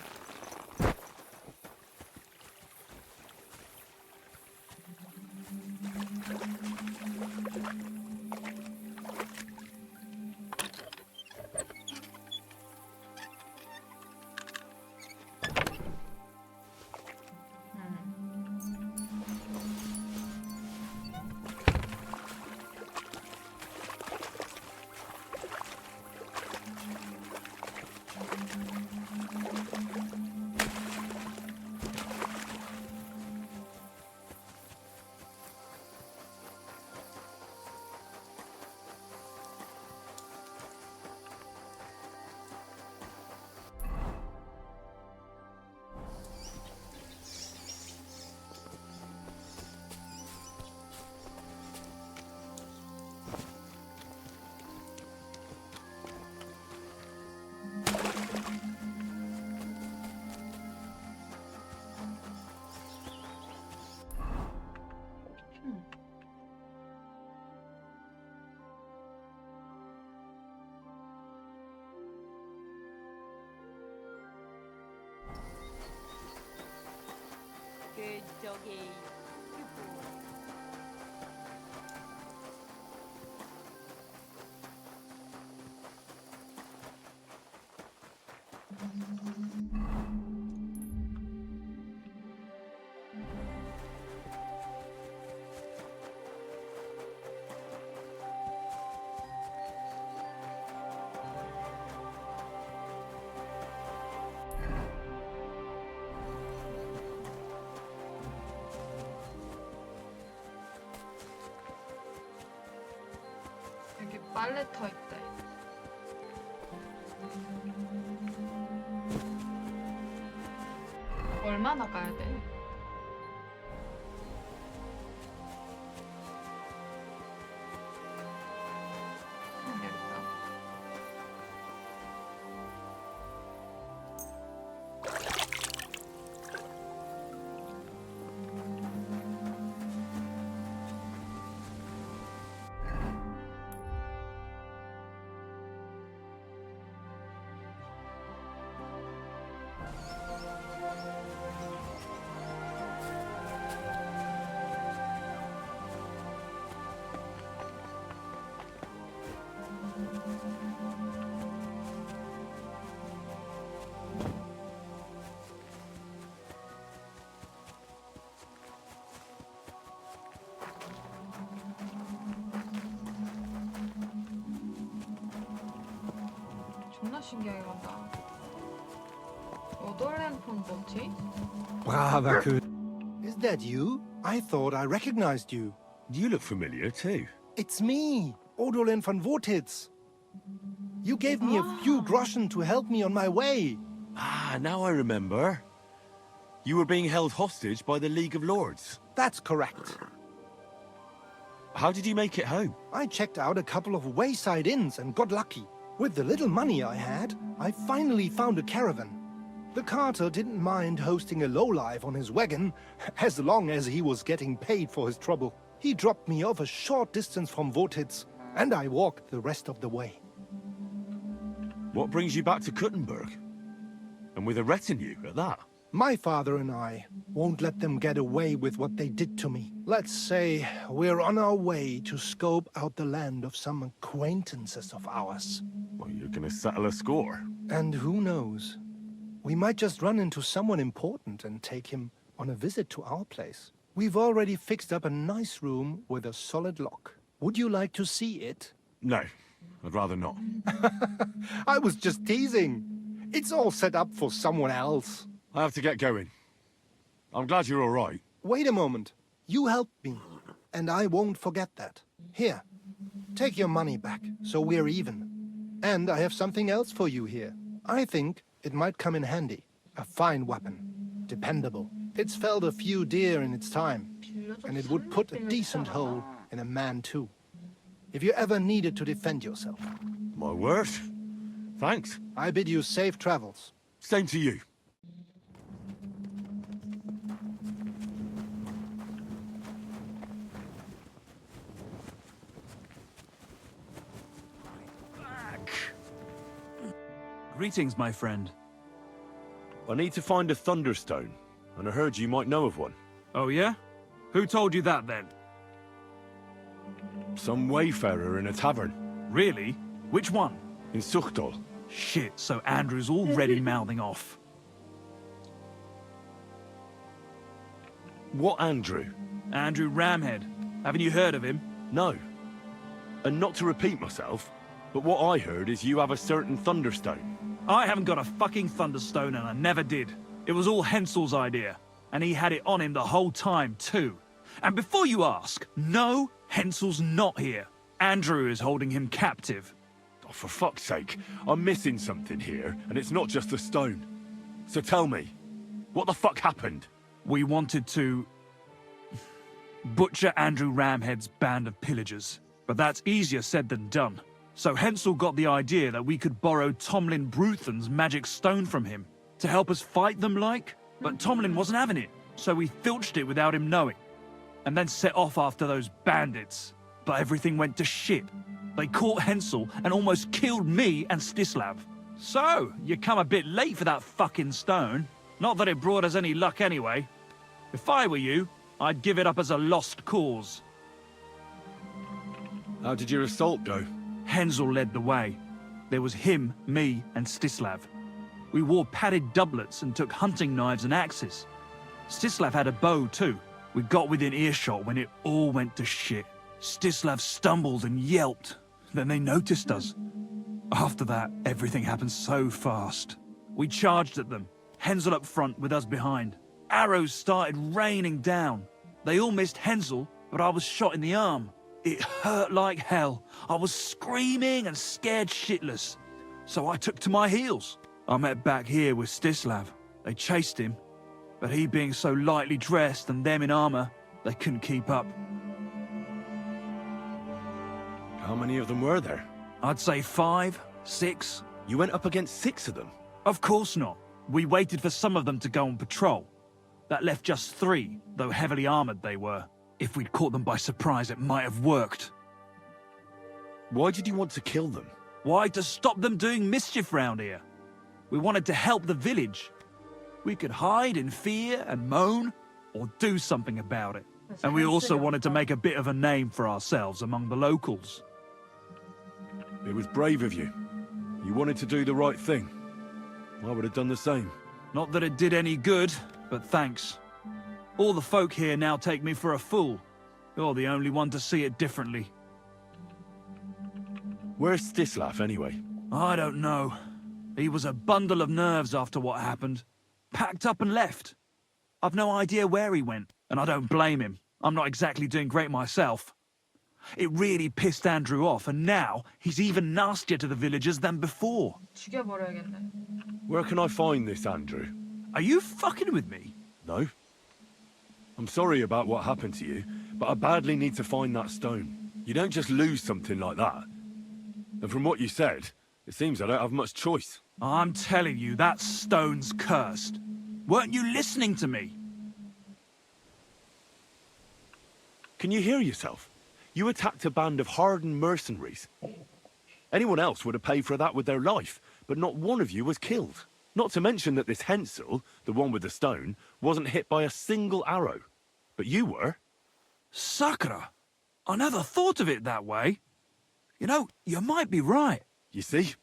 [SPEAKER 6] doggy. Good boy.
[SPEAKER 1] 여기 빨래터 있대. 얼마나 가야 돼? 존나 신기하게 간다. 오돌랜폰 뭐지?
[SPEAKER 21] Is that you? I thought I recognized you.
[SPEAKER 2] You look familiar too.
[SPEAKER 21] It's me, Odolin van Vortitz. You gave me a few groschen to help me on my way.
[SPEAKER 2] Ah, now I remember. You were being held hostage by the League of Lords.
[SPEAKER 21] That's correct.
[SPEAKER 2] How did you make it home?
[SPEAKER 21] I checked out a couple of wayside inns and got lucky. With the little money I had, I finally found a caravan. The carter didn't mind hosting a lowlife on his wagon, as long as he was getting paid for his trouble. He dropped me off a short distance from Vortitz, and I walked the rest of the way.
[SPEAKER 2] What brings you back to Kuttenberg? And with a retinue at that?
[SPEAKER 21] My father and I won't let them get away with what they did to me. Let's say we're on our way to scope out the land of some acquaintances of ours.
[SPEAKER 2] Well, you're gonna settle a score.
[SPEAKER 21] And who knows? We might just run into someone important and take him on a visit to our place. We've already fixed up a nice room with a solid lock. Would you like to see it?
[SPEAKER 2] No, I'd rather not.
[SPEAKER 21] I was just teasing. It's all set up for someone else.
[SPEAKER 2] I have to get going. I'm glad you're all right.
[SPEAKER 21] Wait a moment. You helped me, and I won't forget that. Here, take your money back, so we're even. And I have something else for you here. I think it might come in handy. A fine weapon. Dependable. It's felled a few deer in its time, and it would put a decent hole in a man too. If you ever needed to defend yourself.
[SPEAKER 2] My word. Thanks.
[SPEAKER 21] I bid you safe travels.
[SPEAKER 2] Same to you.
[SPEAKER 12] Greetings, my friend.
[SPEAKER 2] I need to find a Thunderstone, and I heard you might know of one.
[SPEAKER 12] Oh, yeah? Who told you that, then?
[SPEAKER 2] Some wayfarer in a tavern.
[SPEAKER 12] Really? Which one?
[SPEAKER 2] In Suchdol.
[SPEAKER 12] Shit, so Andrew's already mouthing off.
[SPEAKER 2] What Andrew?
[SPEAKER 12] Andrew Ramhead. Haven't you heard of him?
[SPEAKER 2] No. And not to repeat myself, but what I heard is you have a certain Thunderstone.
[SPEAKER 12] I haven't got a fucking Thunderstone, and I never did. It was all Hensel's idea, and he had it on him the whole time, too. And before you ask, no, Hensel's not here. Andrew is holding him captive.
[SPEAKER 2] Oh, for fuck's sake, I'm missing something here, and it's not just the stone. So tell me, what the fuck happened?
[SPEAKER 12] We wanted to butcher Andrew Ramhead's band of pillagers, but that's easier said than done. So Hensel got the idea that we could borrow Tomlin Bruthen's magic stone from him to help us fight them like, but Tomlin wasn't having it, so we filched it without him knowing, and then set off after those bandits. But everything went to shit. They caught Hensel and almost killed me and Stislav. So, you come a bit late for that fucking stone. Not that it brought us any luck anyway. If I were you, I'd give it up as a lost cause.
[SPEAKER 2] How did your assault go?
[SPEAKER 12] Hensel led the way. There was him, me, and Stislav. We wore padded doublets and took hunting knives and axes. Stislav had a bow too. We got within earshot when it all went to shit. Stislav stumbled and yelped. Then they noticed us. After that, everything happened so fast. We charged at them, Hensel up front with us behind. Arrows started raining down. They all missed Hensel, but I was shot in the arm. It hurt like hell. I was screaming and scared shitless. So I took to my heels. I met back here with Stislav. They chased him, but he being so lightly dressed and them in armor, they couldn't keep up.
[SPEAKER 2] How many of them were there?
[SPEAKER 12] I'd say 5, 6.
[SPEAKER 2] You went up against 6 of them?
[SPEAKER 12] Of course not. We waited for some of them to go on patrol. That left just 3, though heavily armored they were. If we'd caught them by surprise, it might have worked.
[SPEAKER 2] Why did you want to kill them?
[SPEAKER 12] Why? To stop them doing mischief round here. We wanted to help the village. We could hide in fear and moan, or do something about it. And we also wanted to make a bit of a name for ourselves among the locals.
[SPEAKER 2] It was brave of you. You wanted to do the right thing. I would have done the same.
[SPEAKER 12] Not that it did any good, but thanks. All the folk here now take me for a fool. You're the only one to see it differently.
[SPEAKER 2] Where's Stislav, anyway?
[SPEAKER 12] I don't know. He was a bundle of nerves after what happened. Packed up and left. I've no idea where he went, and I don't blame him. I'm not exactly doing great myself. It really pissed Andrew off, and now he's even nastier to the villagers than before.
[SPEAKER 1] 죽여버려야겠네.
[SPEAKER 2] Where can I find this Andrew?
[SPEAKER 12] Are you fucking with me?
[SPEAKER 2] No. I'm sorry about what happened to you, but I badly need to find that stone. You don't just lose something like that. And from what you said, it seems I don't have much choice.
[SPEAKER 12] I'm telling you, that stone's cursed. Weren't you listening to me?
[SPEAKER 2] Can you hear yourself? You attacked a band of hardened mercenaries. Anyone else would have paid for that with their life, but not one of you was killed. Not to mention that this Hensel, the one with the stone, wasn't hit by a single arrow. But you were.
[SPEAKER 12] Sakura, I never thought of it that way. You know, you might be right.
[SPEAKER 2] You see?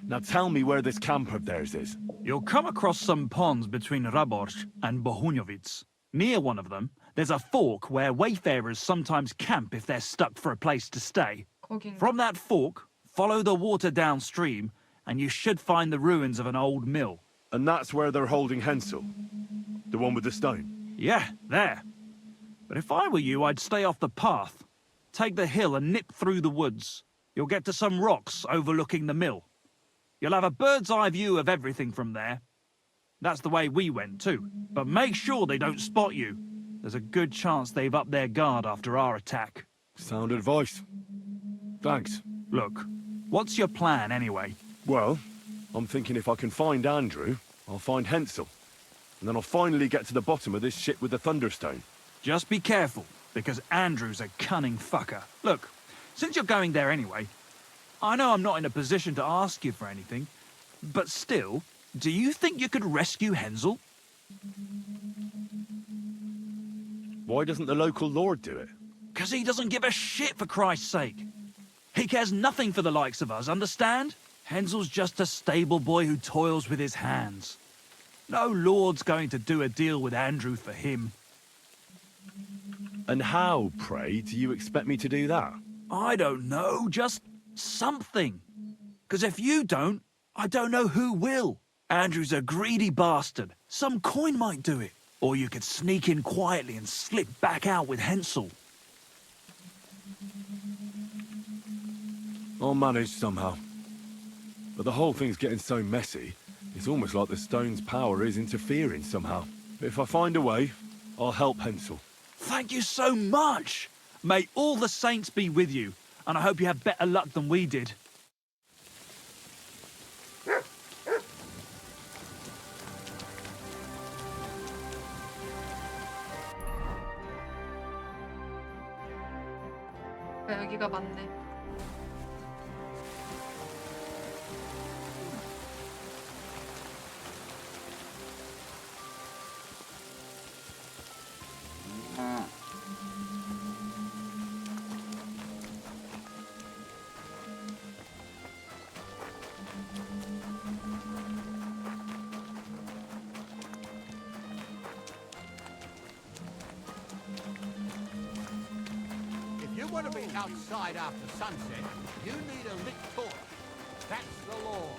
[SPEAKER 2] Now tell me where this camp of theirs is.
[SPEAKER 12] You'll come across some ponds between Raborz and Bohunjovic. Near one of them, there's a fork where wayfarers sometimes camp if they're stuck for a place to stay. From that fork, follow the water downstream, and you should find the ruins of an old mill.
[SPEAKER 2] And that's where they're holding Hensel? The one with the stone?
[SPEAKER 12] Yeah, there. But if I were you, I'd stay off the path. Take the hill and nip through the woods. You'll get to some rocks overlooking the mill. You'll have a bird's eye view of everything from there. That's the way we went too. But make sure they don't spot you. There's a good chance they've upped their guard after our attack.
[SPEAKER 2] Sound advice. Thanks.
[SPEAKER 12] Look, what's your plan anyway?
[SPEAKER 2] Well, I'm thinking if I can find Andrew, I'll find Hensel. And then I'll finally get to the bottom of this shit with the Thunderstone.
[SPEAKER 12] Just be careful, because Andrew's a cunning fucker. Look, since you're going there anyway, I know I'm not in a position to ask you for anything, but still, do you think you could rescue Hensel?
[SPEAKER 2] Why doesn't the local lord do it?
[SPEAKER 12] Because he doesn't give a shit, for Christ's sake. He cares nothing for the likes of us, understand? Hensel's just a stable boy who toils with his hands. No lord's going to do a deal with Andrew for him.
[SPEAKER 2] And how, pray, do you expect me to do that?
[SPEAKER 12] I don't know, just something. Because if you don't, I don't know who will. Andrew's a greedy bastard. Some coin might do it. Or you could sneak in quietly and slip back out with Hensel.
[SPEAKER 2] I'll manage somehow. But the whole thing's getting so messy, it's almost like the stone's power is interfering somehow. But if I find a way, I'll help Hensel.
[SPEAKER 12] Thank you so much! May all the saints be with you, and I hope you have better luck than we did.
[SPEAKER 1] 여기가 맞네.
[SPEAKER 10] want to be outside after sunset, you need a lit torch. That's the law.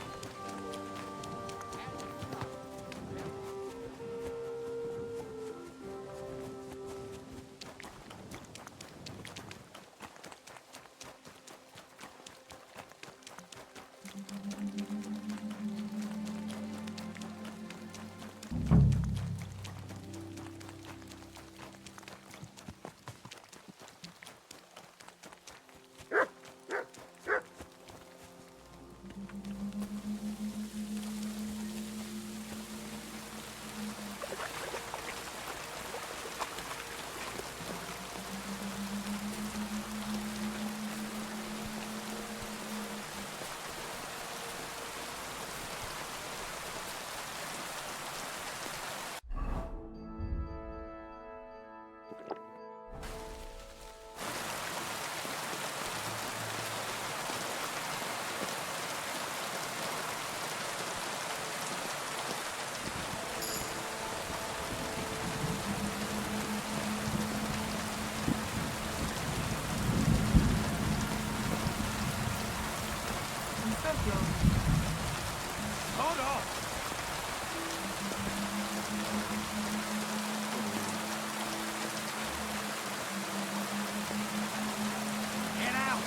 [SPEAKER 2] Hold on! Get out!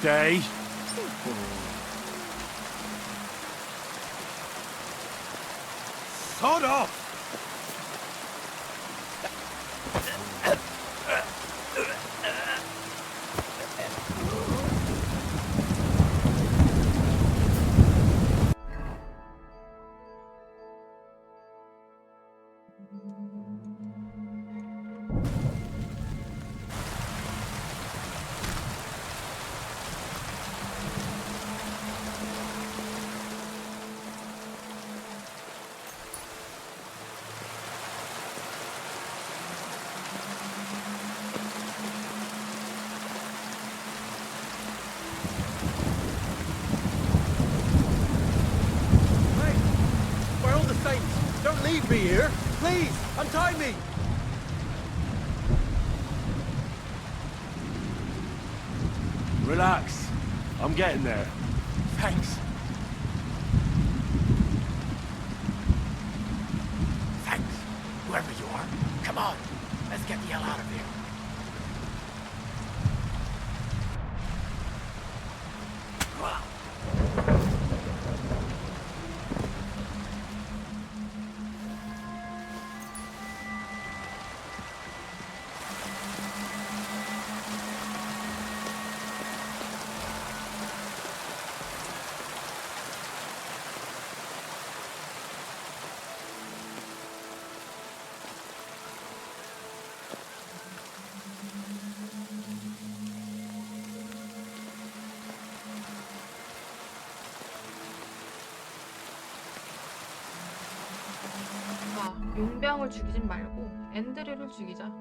[SPEAKER 2] Stay. Sod off!
[SPEAKER 10] By all the saints, don't leave me here. Please, untie me.
[SPEAKER 2] Relax. I'm getting there.
[SPEAKER 10] Thanks. Thanks, whoever you are. Come on, let's get the hell out of here.
[SPEAKER 1] 용병을 죽이진 말고 앤드류를 죽이자.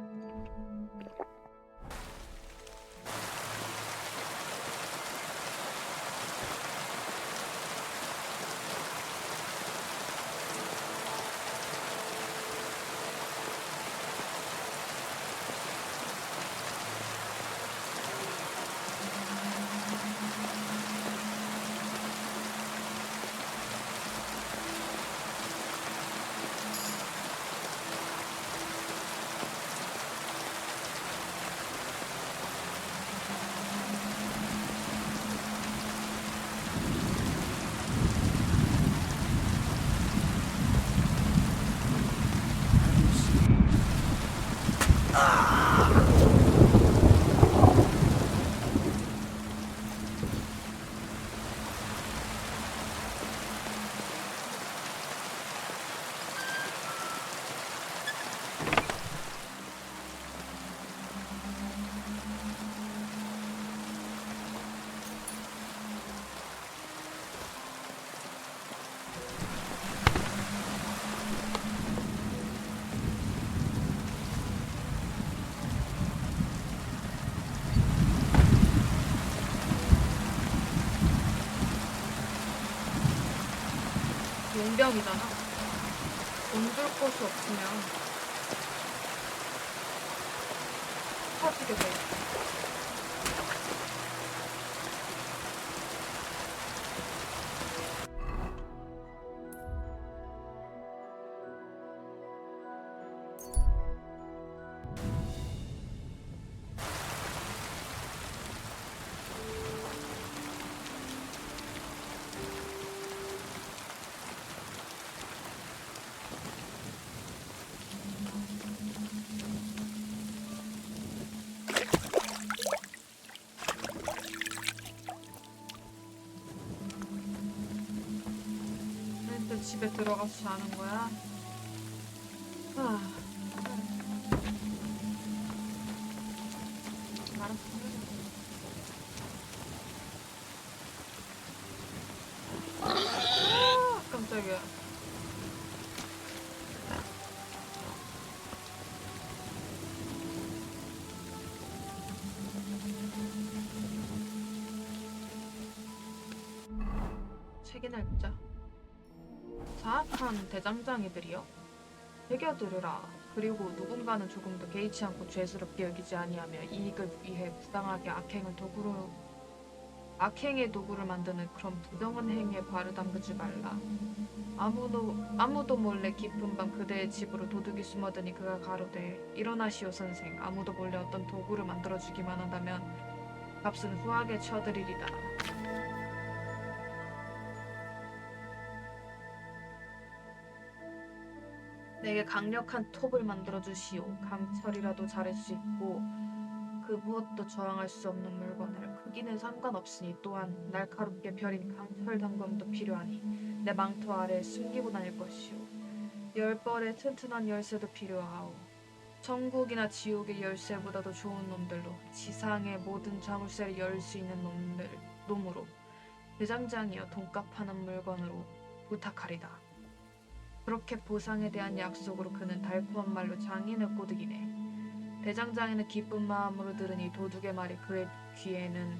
[SPEAKER 1] 용병이잖아. 돈 줄 곳이 없으면 터지게 돼. 일단 집에 들어가서 자는 거야. 알았어. 깜짝이야. 책이나 읽자. 사악한 대장장이들이여, 새겨 들으라. 그리고 누군가는 조금도 개의치 않고 죄스럽게 여기지 아니하며 이익을 위해 부당하게 악행의 도구를 만드는 그런 부정한 행위에 발을 담그지 말라. 아무도 몰래 깊은 밤 그대의 집으로 도둑이 숨어드니 그가 가로되, 일어나시오 선생. 아무도 몰래 어떤 도구를 만들어주기만 한다면 값은 후하게 쳐드리리다. 내게 강력한 톱을 만들어주시오. 강철이라도 자를 수 있고 그 무엇도 저항할 수 없는 물건을. 크기는 상관없으니 또한 날카롭게 펴린 강철 단검도 필요하니 내 망토 아래에 숨기고 다닐 것이오. 10벌의 튼튼한 열쇠도 필요하오. 천국이나 지옥의 열쇠보다도 좋은 놈들로, 지상의 모든 자물쇠를 열 수 있는 놈으로, 대장장이여 돈값 하는 물건으로 부탁하리다. 그렇게 보상에 대한 약속으로 그는 달콤한 말로 장인을 꼬드기네. 대장장이는 기쁜 마음으로 들으니 도둑의 말이 그의 귀에는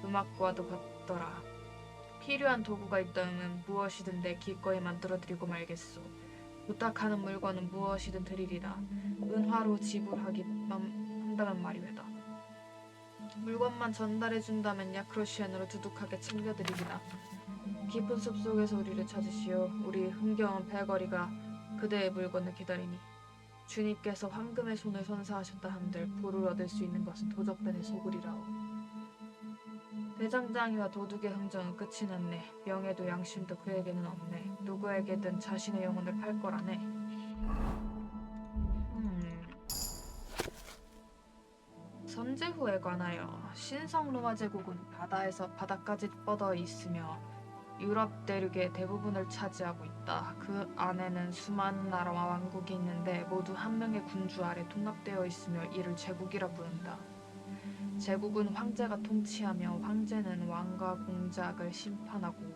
[SPEAKER 1] 음악과도 같더라. 필요한 도구가 있다면 무엇이든 내 기꺼이 만들어드리고 말겠소. 부탁하는 물건은 무엇이든 드리리라. 은화로 지불하기만 한다면 말이외다. 물건만 전달해준다면 야크로시안으로 두둑하게 챙겨드리리라. 깊은 숲속에서 우리를 찾으시오. 우리 흥겨운 패거리가 그대의 물건을 기다리니 주님께서 황금의 손을 선사하셨다 한들 부를 얻을 수 있는 것은 도적단의 소굴이라오. 대장장이와 도둑의 흥정은 끝이 났네. 명예도 양심도 그에게는 없네. 누구에게든 자신의 영혼을 팔 거라네. 선제후에 관하여 신성 로마 제국은 바다에서 바다까지 뻗어 있으며 유럽 대륙의 대부분을 차지하고 있다. 그 안에는 수많은 나라와 왕국이 있는데 모두 한 명의 군주 아래 통합되어 있으며 이를 제국이라 부른다. 제국은 황제가 통치하며 황제는 왕과 공작을 심판하고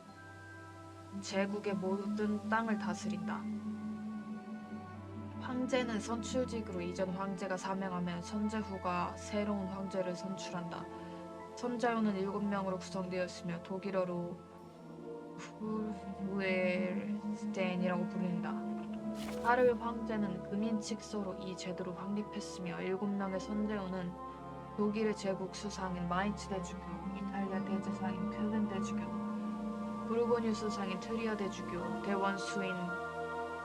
[SPEAKER 1] 제국의 모든 땅을 다스린다. 황제는 선출직으로 이전 황제가 사명하면 선제후가 새로운 황제를 선출한다. 선제후는 7명으로 구성되었으며 독일어로 후엘스테인이라고 부른다. 하르 황제는 금인칙서로 이 제도를 확립했으며 7명의 선제후는 독일의 제국 수상인 마이츠 대주교, 이탈리아 대제사인 퀼른 대주교, 부르고뉴 수상인 트리아 대주교, 대원수인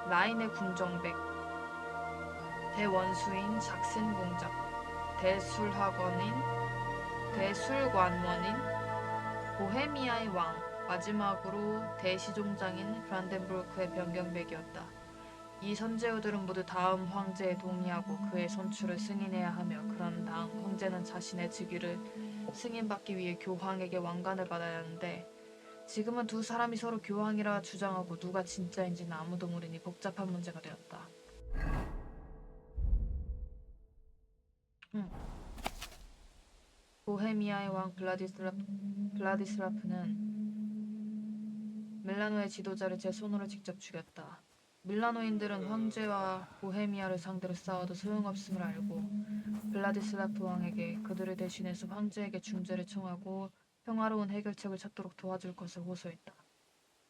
[SPEAKER 1] 라인의 군정백, 대원수인 작센 공작, 대술관원인 보헤미아의 왕, 마지막으로 대시종장인 브란덴부르크의 변경백이었다. 이 선제후들은 모두 다음 황제에 동의하고 그의 선출을 승인해야 하며 그런 다음 황제는 자신의 즉위를 승인받기 위해 교황에게 왕관을 받아야 하는데 지금은 두 사람이 서로 교황이라 주장하고 누가 진짜인지는 아무도 모르니 복잡한 문제가 되었다. 보헤미아의 왕 블라디슬라프는 밀라노의 지도자를 제 손으로 직접 죽였다. 밀라노인들은 황제와 보헤미아를 상대로 싸워도 소용없음을 알고 블라디슬라프 왕에게 그들을 대신해서 황제에게 중재를 청하고 평화로운 해결책을 찾도록 도와줄 것을 호소했다.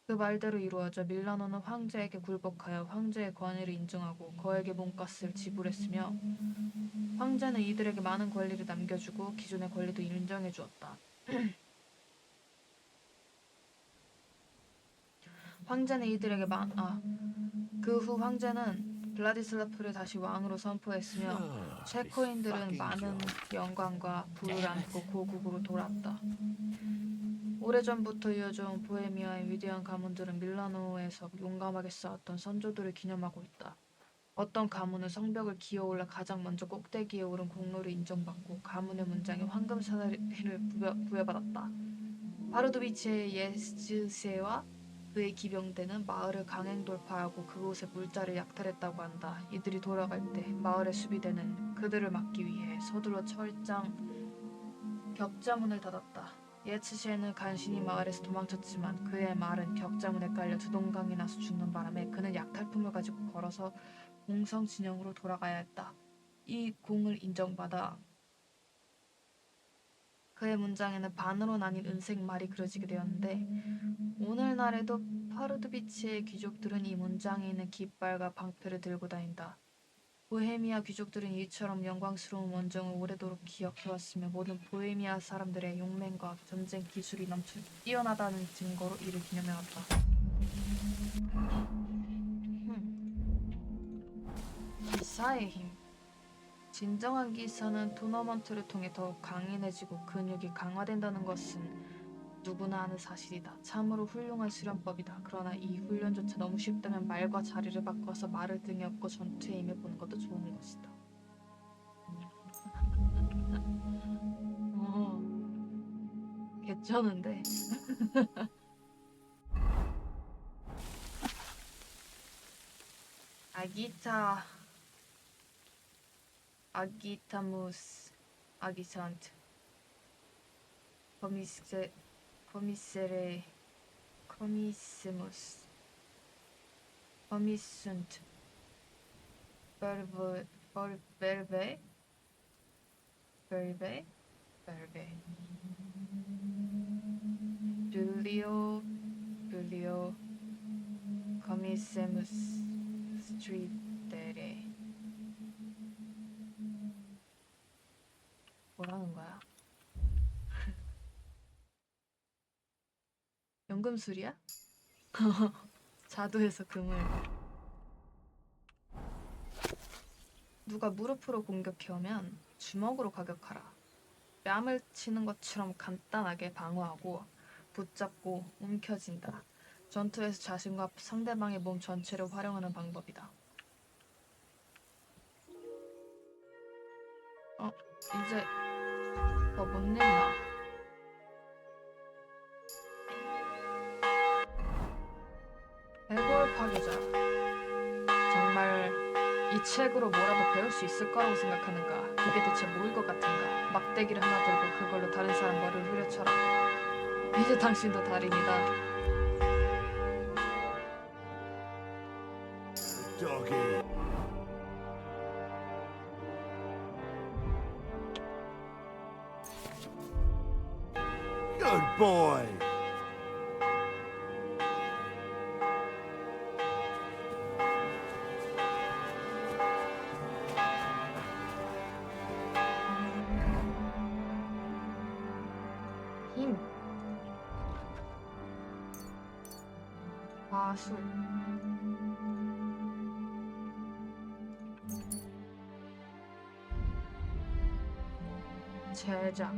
[SPEAKER 1] 그 말대로 이루어져 밀라노는 황제에게 굴복하여 황제의 권위를 인정하고 거액의 몸값을 지불했으며 황제는 이들에게 많은 권리를 남겨주고 기존의 권리도 인정해 주었다. 황제는 이들에게 그 후 황제는 블라디슬라프를 다시 왕으로 선포했으며 체코인들은 많은 영광과 부를 안고 고국으로 돌아왔다. 오래전부터 이어져온 보헤미아의 위대한 가문들은 밀라노에서 용감하게 싸웠던 선조들을 기념하고 있다. 어떤 가문은 성벽을 기어올라 가장 먼저 꼭대기에 오른 공로를 인정받고 가문의 문장에 황금 사다리를 부여받았다. 파르도비치의 예즈세와 그의 기병대는 마을을 강행 돌파하고 그곳의 물자를 약탈했다고 한다. 이들이 돌아갈 때 마을의 수비대는 그들을 막기 위해 서둘러 철장 격자문을 닫았다. 예츠시에는 간신히 마을에서 도망쳤지만 그의 말은 격자문에 깔려 두동강이 나서 죽는 바람에 그는 약탈품을 가지고 걸어서 공성 진영으로 돌아가야 했다. 이 공을 인정받아 그의 문장에는 반으로 나뉜 은색 말이 그려지게 되었는데 오늘날에도 파르두비치의 귀족들은 이 문장에 있는 깃발과 방패를 들고 다닌다. 보헤미아 귀족들은 이처럼 영광스러운 원정을 오래도록 기억해왔으며 모든 보헤미아 사람들의 용맹과 전쟁 기술이 뛰어나다는 증거로 이를 기념해왔다. 기사의 힘. 진정한 기사는 토너먼트를 통해 더욱 강인해지고 근육이 강화된다는 것은 누구나 아는 사실이다. 참으로 훌륭한 수련법이다. 그러나 이 훈련조차 너무 쉽다면 말과 자리를 바꿔서 말을 등에 업고 전투에 임해보는 것도 좋은 것이다. 개쩌는데. 아기타무스, 아기산트, 커미스무스, 커미순트, 베르베, 뷰리오, 커미세무스, 스트리데레. 뭐라는 거야? 연금술이야? 자두에서 금을. 누가 무릎으로 공격해오면 주먹으로 가격하라. 뺨을 치는 것처럼 간단하게 방어하고 붙잡고 움켜진다. 전투에서 자신과 상대방의 몸 전체를 활용하는 방법이다. 이제 더 못 읽나? 해골 파괴자. 정말 이 책으로 뭐라도 배울 수 있을 거라고 생각하는가? 그게 대체 뭐일 것 같은가? 막대기를 하나 들고 그걸로 다른 사람 머리를 후려쳐라. 이제 당신도 달인이다.
[SPEAKER 15] Doggy. Good boy.
[SPEAKER 1] 힘. 마술. 제작.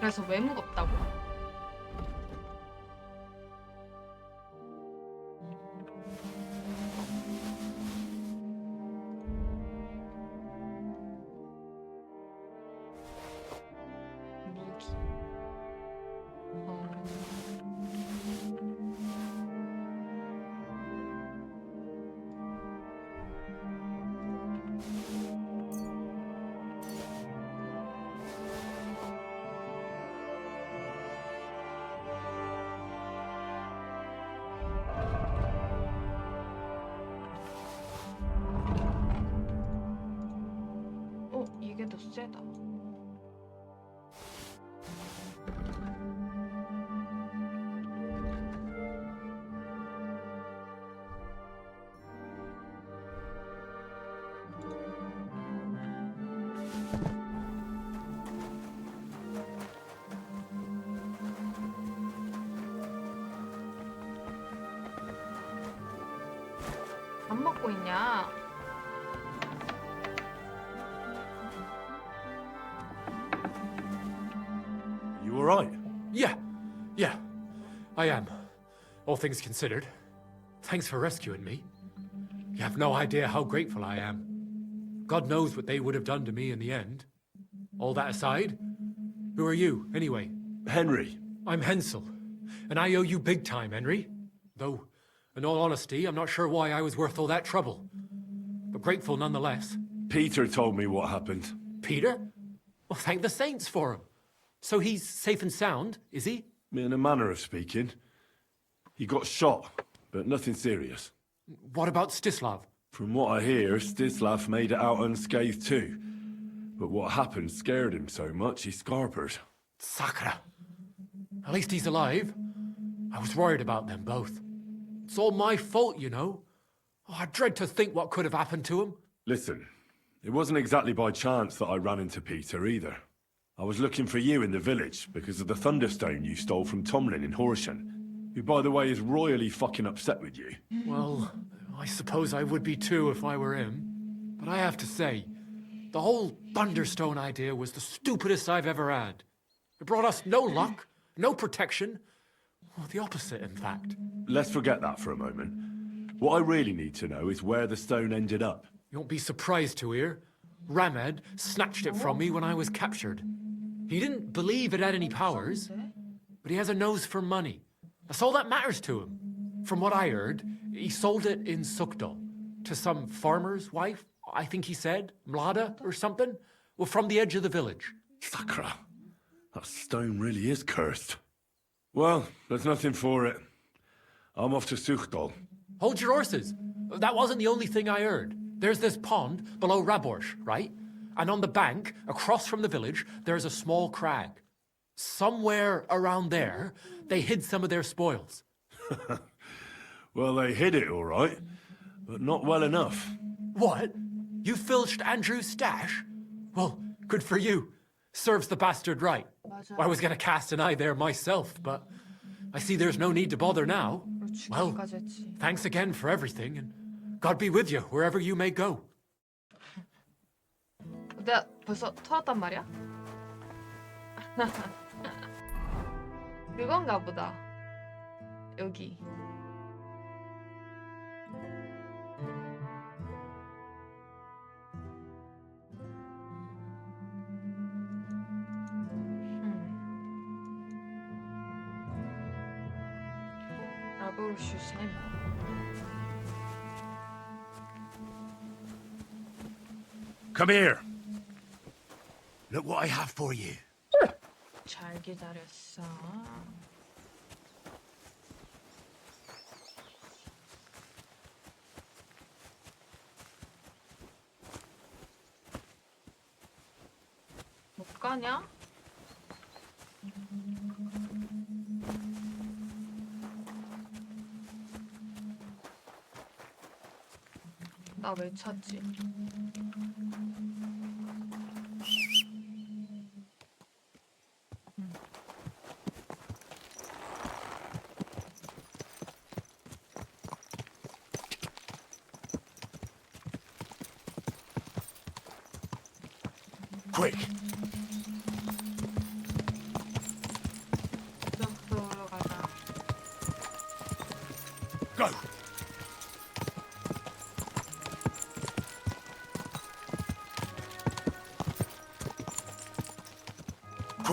[SPEAKER 1] 그래서 왜 무겁다고? 무기. 이게 더 세다. 밥 먹고 있냐?
[SPEAKER 2] You alright?
[SPEAKER 7] Yeah, I am. All things considered. Thanks for rescuing me. You have no idea how grateful I am. God knows what they would have done to me in the end. All that aside, who are you, anyway?
[SPEAKER 2] Henry.
[SPEAKER 7] I'm Hensel, and I owe you big time, Henry. Though, in all honesty, I'm not sure why I was worth all that trouble. But grateful nonetheless.
[SPEAKER 2] Peter told me what happened.
[SPEAKER 7] Peter? Well, thank the saints for him. So he's safe and sound, is he?
[SPEAKER 2] In a manner of speaking. He got shot, but nothing serious.
[SPEAKER 7] What about Stislav?
[SPEAKER 2] From what I hear, Stislav made it out unscathed too. But what happened scared him so much he scarpered.
[SPEAKER 7] Sakra. At least he's alive. I was worried about them both. It's all my fault, you know. Oh, I dread to think what could have happened to him.
[SPEAKER 2] Listen, it wasn't exactly by chance that I ran into Peter either. I was looking for you in the village because of the Thunderstone you stole from Tomlin in Horsham, who, by the way, is royally fucking upset with you.
[SPEAKER 7] Well, I suppose I would be too if I were him. But I have to say, the whole Thunderstone idea was the stupidest I've ever had. It brought us no luck, no protection. Well, the opposite, in fact.
[SPEAKER 2] Let's forget that for a moment. What I really need to know is where the stone ended up.
[SPEAKER 7] You won't be surprised to hear. Ramed snatched it from me when I was captured. He didn't believe it had any powers, but he has a nose for money. That's all that matters to him. From what I heard, he sold it in Sukdal to some farmer's wife, I think he said, Mlada or something, well, from the edge of the village.
[SPEAKER 2] Sakra, that stone really is cursed. Well, there's nothing for it. I'm off to Sukdal.
[SPEAKER 7] Hold your horses. That wasn't the only thing I heard. There's this pond below Raborsh, right? And on the bank, across from the village, there's a small crag. Somewhere around there, they hid some of their spoils.
[SPEAKER 2] Well, they hid it all right, but not well enough.
[SPEAKER 7] What? You filched Andrew's stash? Well, good for you. Serves the bastard right. I was going to cast an eye there myself, but I see there's no need to bother now. Well, thanks again for everything, and God be with you wherever you may go.
[SPEAKER 1] 내가 벌써 터졌단 말이야? 그건가 보다. 여기. 라보르슈 샘.
[SPEAKER 2] Come here. Look what I have for you.
[SPEAKER 1] 잘 기다렸어. 못 가냐? 나 왜 찾지?
[SPEAKER 2] Quick.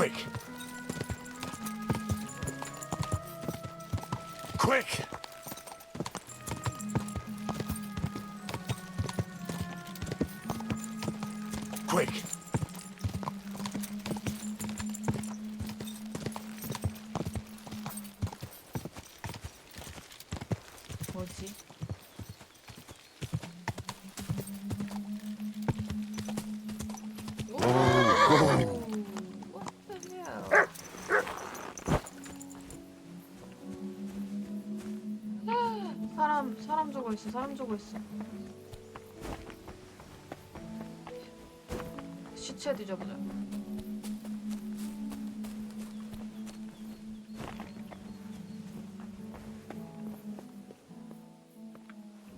[SPEAKER 2] Quick! Quick! Quick!
[SPEAKER 1] 뭐지? 사람 죽어 있어. 사람 죽어 있어. 시체 뒤져보자.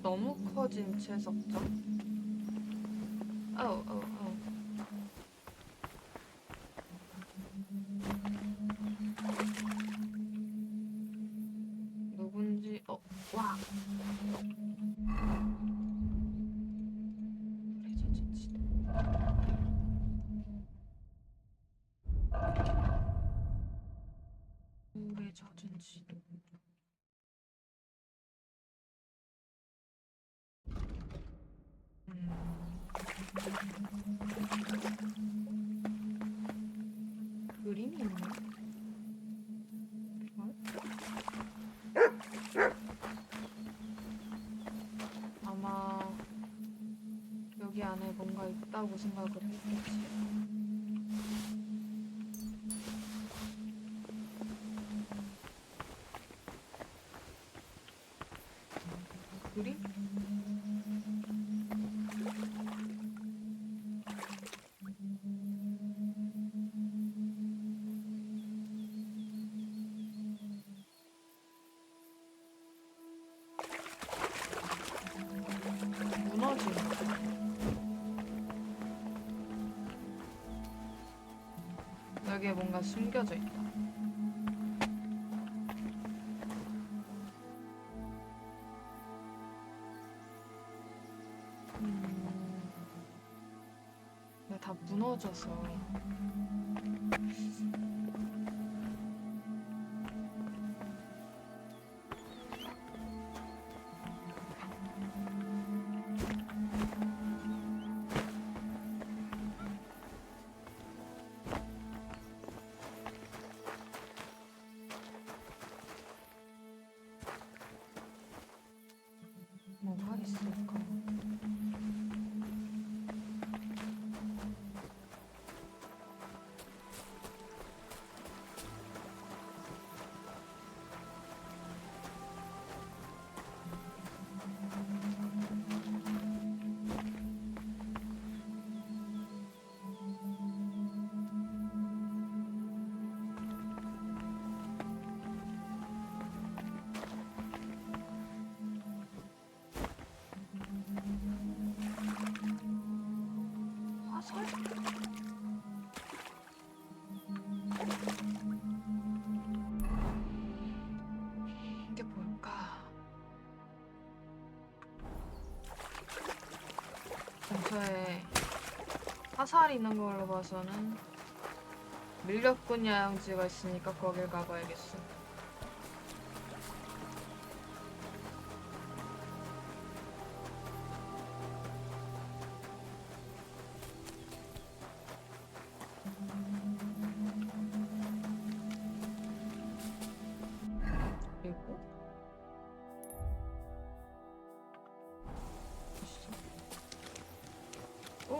[SPEAKER 1] 너무 커진 채석점? 어우. 누군지, 와. 물에 젖은 지도. 그림이 있네. 아마 여기 안에 뭔가 있다고 생각을 했겠지. 그림? 무너진 여기에 뭔가 숨겨져 있다. 근데 다 무너져서 뭐가 있을까? 화살? 이게 뭘까? 근처에 화살 있는 걸로 봐서는 밀렵꾼 야영지가 있으니까 거길 가봐야겠어. 그리고 어?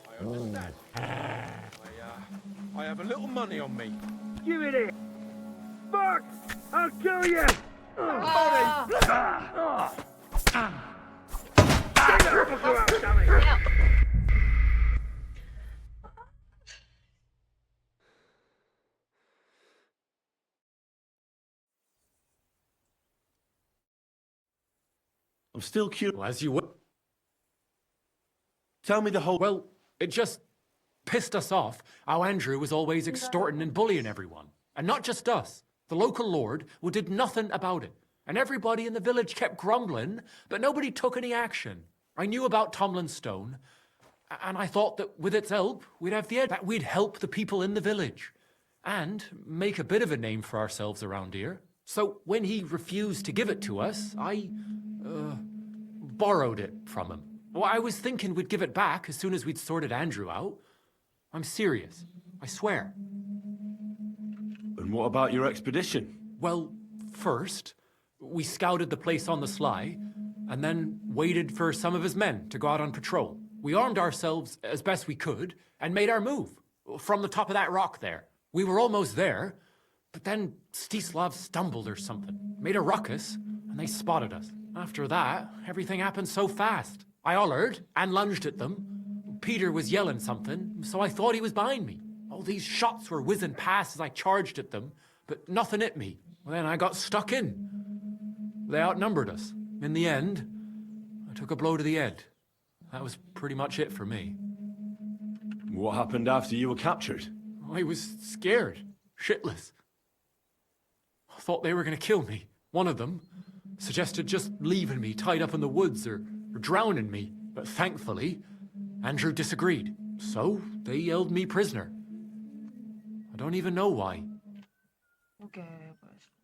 [SPEAKER 10] I understand. I have a little money on me.
[SPEAKER 18] Give it here! Fuck! I'll kill you!
[SPEAKER 1] 아!
[SPEAKER 18] Get the fucker out, damn it!
[SPEAKER 10] I'm still curious.
[SPEAKER 7] Well, as you were.
[SPEAKER 10] Tell me the whole.
[SPEAKER 7] Well, it just pissed us off how Andrew was always extorting and bullying everyone. And not just us. The local lord who did nothing about it. And everybody in the village kept grumbling, but nobody took any action. I knew about Tomlin's stone, and I thought that with its help, we'd have the edge, that we'd help the people in the village and make a bit of a name for ourselves around here. So when he refused to give it to us, I borrowed it from him. Well, I was thinking we'd give it back as soon as we'd sorted Andrew out. I'm serious, I swear.
[SPEAKER 2] And what about your expedition?
[SPEAKER 7] Well, first, we scouted the place on the sly, and then waited for some of his men to go out on patrol. We armed ourselves as best we could, and made our move, from the top of that rock there. We were almost there, but then Stislav stumbled or something, made a ruckus, and they spotted us. After that, everything happened so fast. I hollered and lunged at them. Peter was yelling something, so I thought he was behind me. All these shots were whizzing past as I charged at them, but nothing hit me. Well, then I got stuck in. They outnumbered us. In the end, I took a blow to the head. That was pretty much it for me.
[SPEAKER 2] What happened after you were captured?
[SPEAKER 7] I was scared, shitless. I thought they were going to kill me. One of them suggested just leaving me tied up in the woods or drowning me. But thankfully, Andrew disagreed. So they held me prisoner. I don't even know why.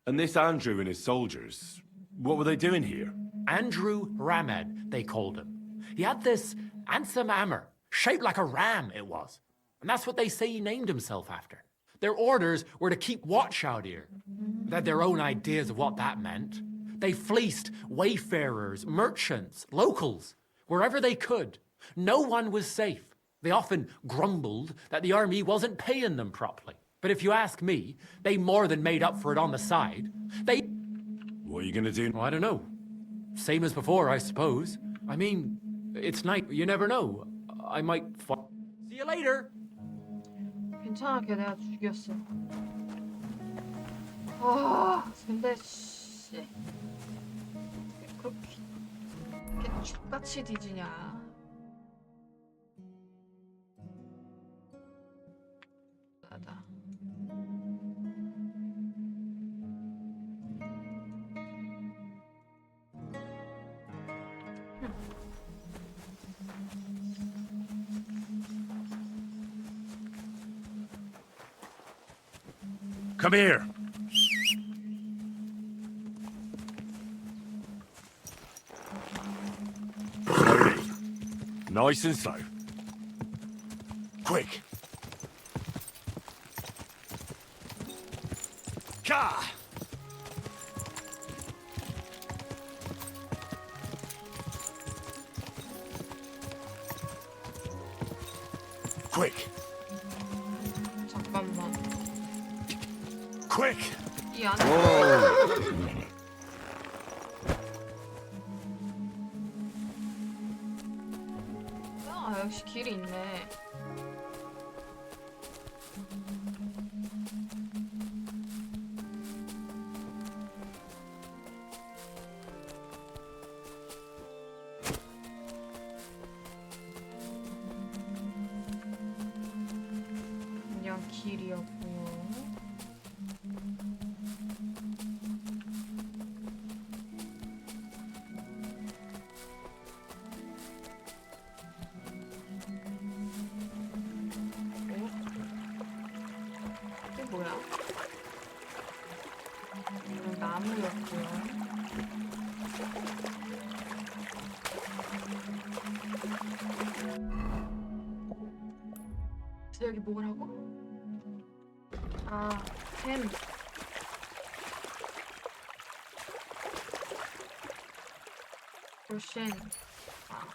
[SPEAKER 2] And this Andrew and his soldiers, what were they doing here?
[SPEAKER 7] Andrew Ramed, they called him. He had this handsome hammer, shaped like a ram it was. And that's what they say he named himself after. Their orders were to keep watch out here. They had their own ideas of what that meant. They fleeced wayfarers, merchants, locals, wherever they could. No one was safe. They often grumbled that the army wasn't paying them properly. But if you ask me, they more than made up for it on the side.
[SPEAKER 2] What are you gonna do?
[SPEAKER 7] Well, I don't know. Same as before, I suppose. I mean, it's night. You never know. I might See you later.
[SPEAKER 1] 괜찮아, 걔 내가 죽였어. 아, 근데 씨, 그렇게 죽같이 뒤지냐? 나다.
[SPEAKER 2] Come here. Slowly. Nice and slow. Quick. Ka! Quick.
[SPEAKER 1] 잠깐만.
[SPEAKER 2] Quick.
[SPEAKER 1] 이 안에. 아, 역시 길이 있네. 그냥 길이었고요. 이게 뭐야? 이건 나무였고요. 그래서 여기 뭐라고? 아, 햄. 로션. 아.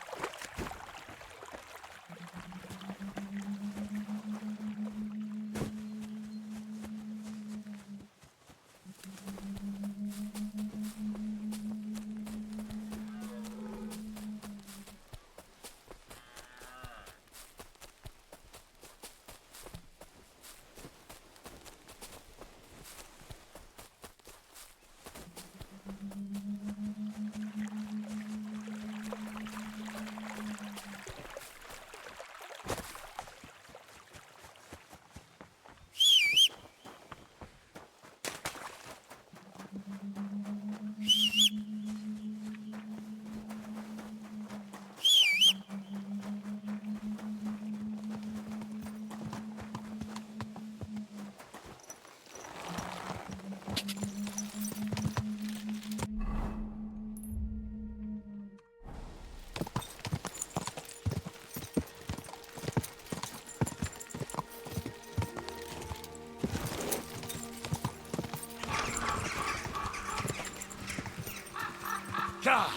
[SPEAKER 11] 자,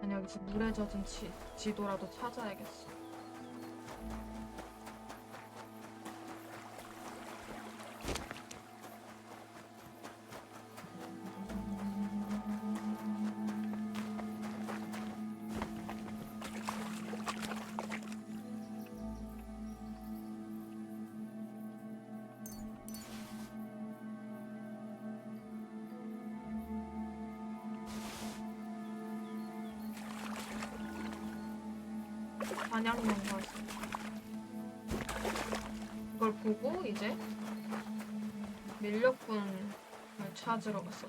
[SPEAKER 1] 아니 여기서 물에 젖은 지도라도 찾아야겠어. 사냥용 가서 그걸 보고 이제 밀렵꾼을 찾으러 갔어.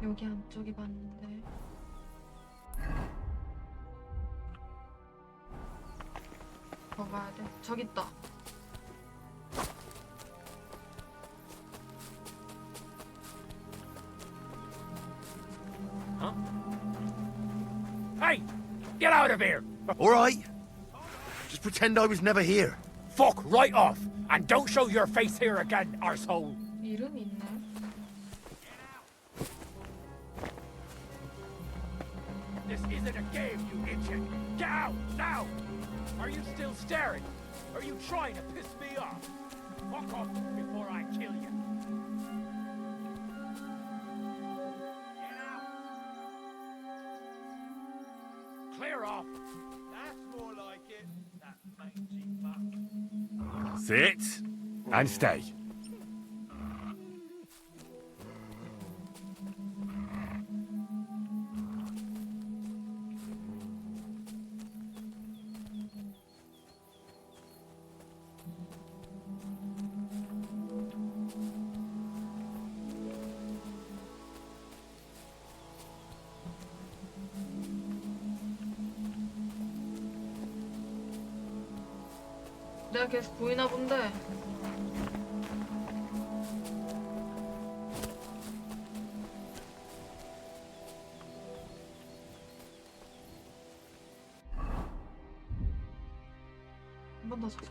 [SPEAKER 1] 여기 안쪽이 봤는데 더 가야 돼. 저기 있다.
[SPEAKER 18] Hey! Get out of here!
[SPEAKER 15] All right. Just pretend I was never here.
[SPEAKER 18] Fuck right off! And don't show your face here again, arsehole!
[SPEAKER 1] 이름이 있네.
[SPEAKER 18] This isn't a game, you idiot! Get out, now! Are you still staring? Are you trying to piss me off? Fuck off before I kill you! Clear off! That's more like it. That mangy bastard.
[SPEAKER 2] Sit and stay.
[SPEAKER 1] 내가 계속 보이나 본데. 한 번 더 찾아.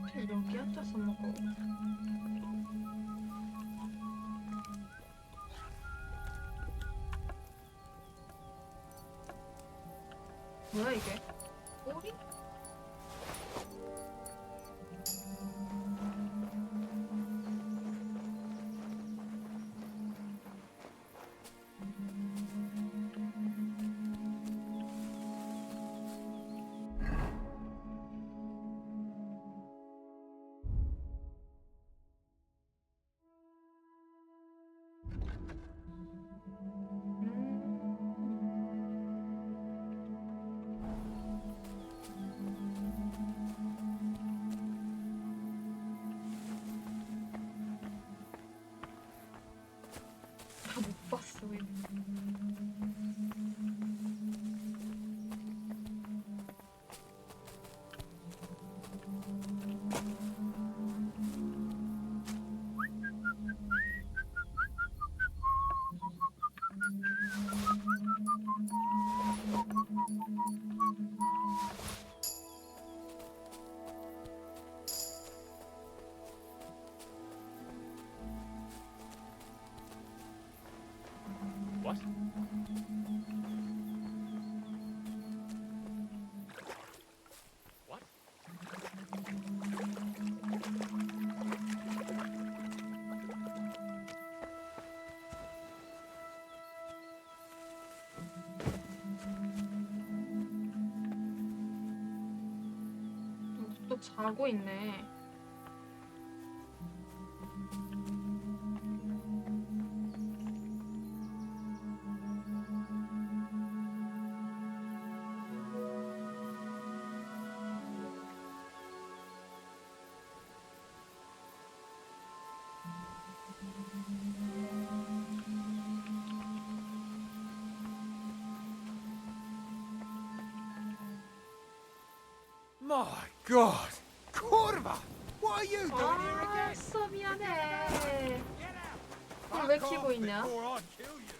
[SPEAKER 1] 하필 여기 앉아서 먹어. 뭐야 이게? 꼬리? 또 자고 있네.
[SPEAKER 8] My God! Corva! What are you doing here
[SPEAKER 1] 아,
[SPEAKER 8] again?
[SPEAKER 1] 진짜 미안해. 그걸 왜 키고 있냐?
[SPEAKER 8] Before I kill you.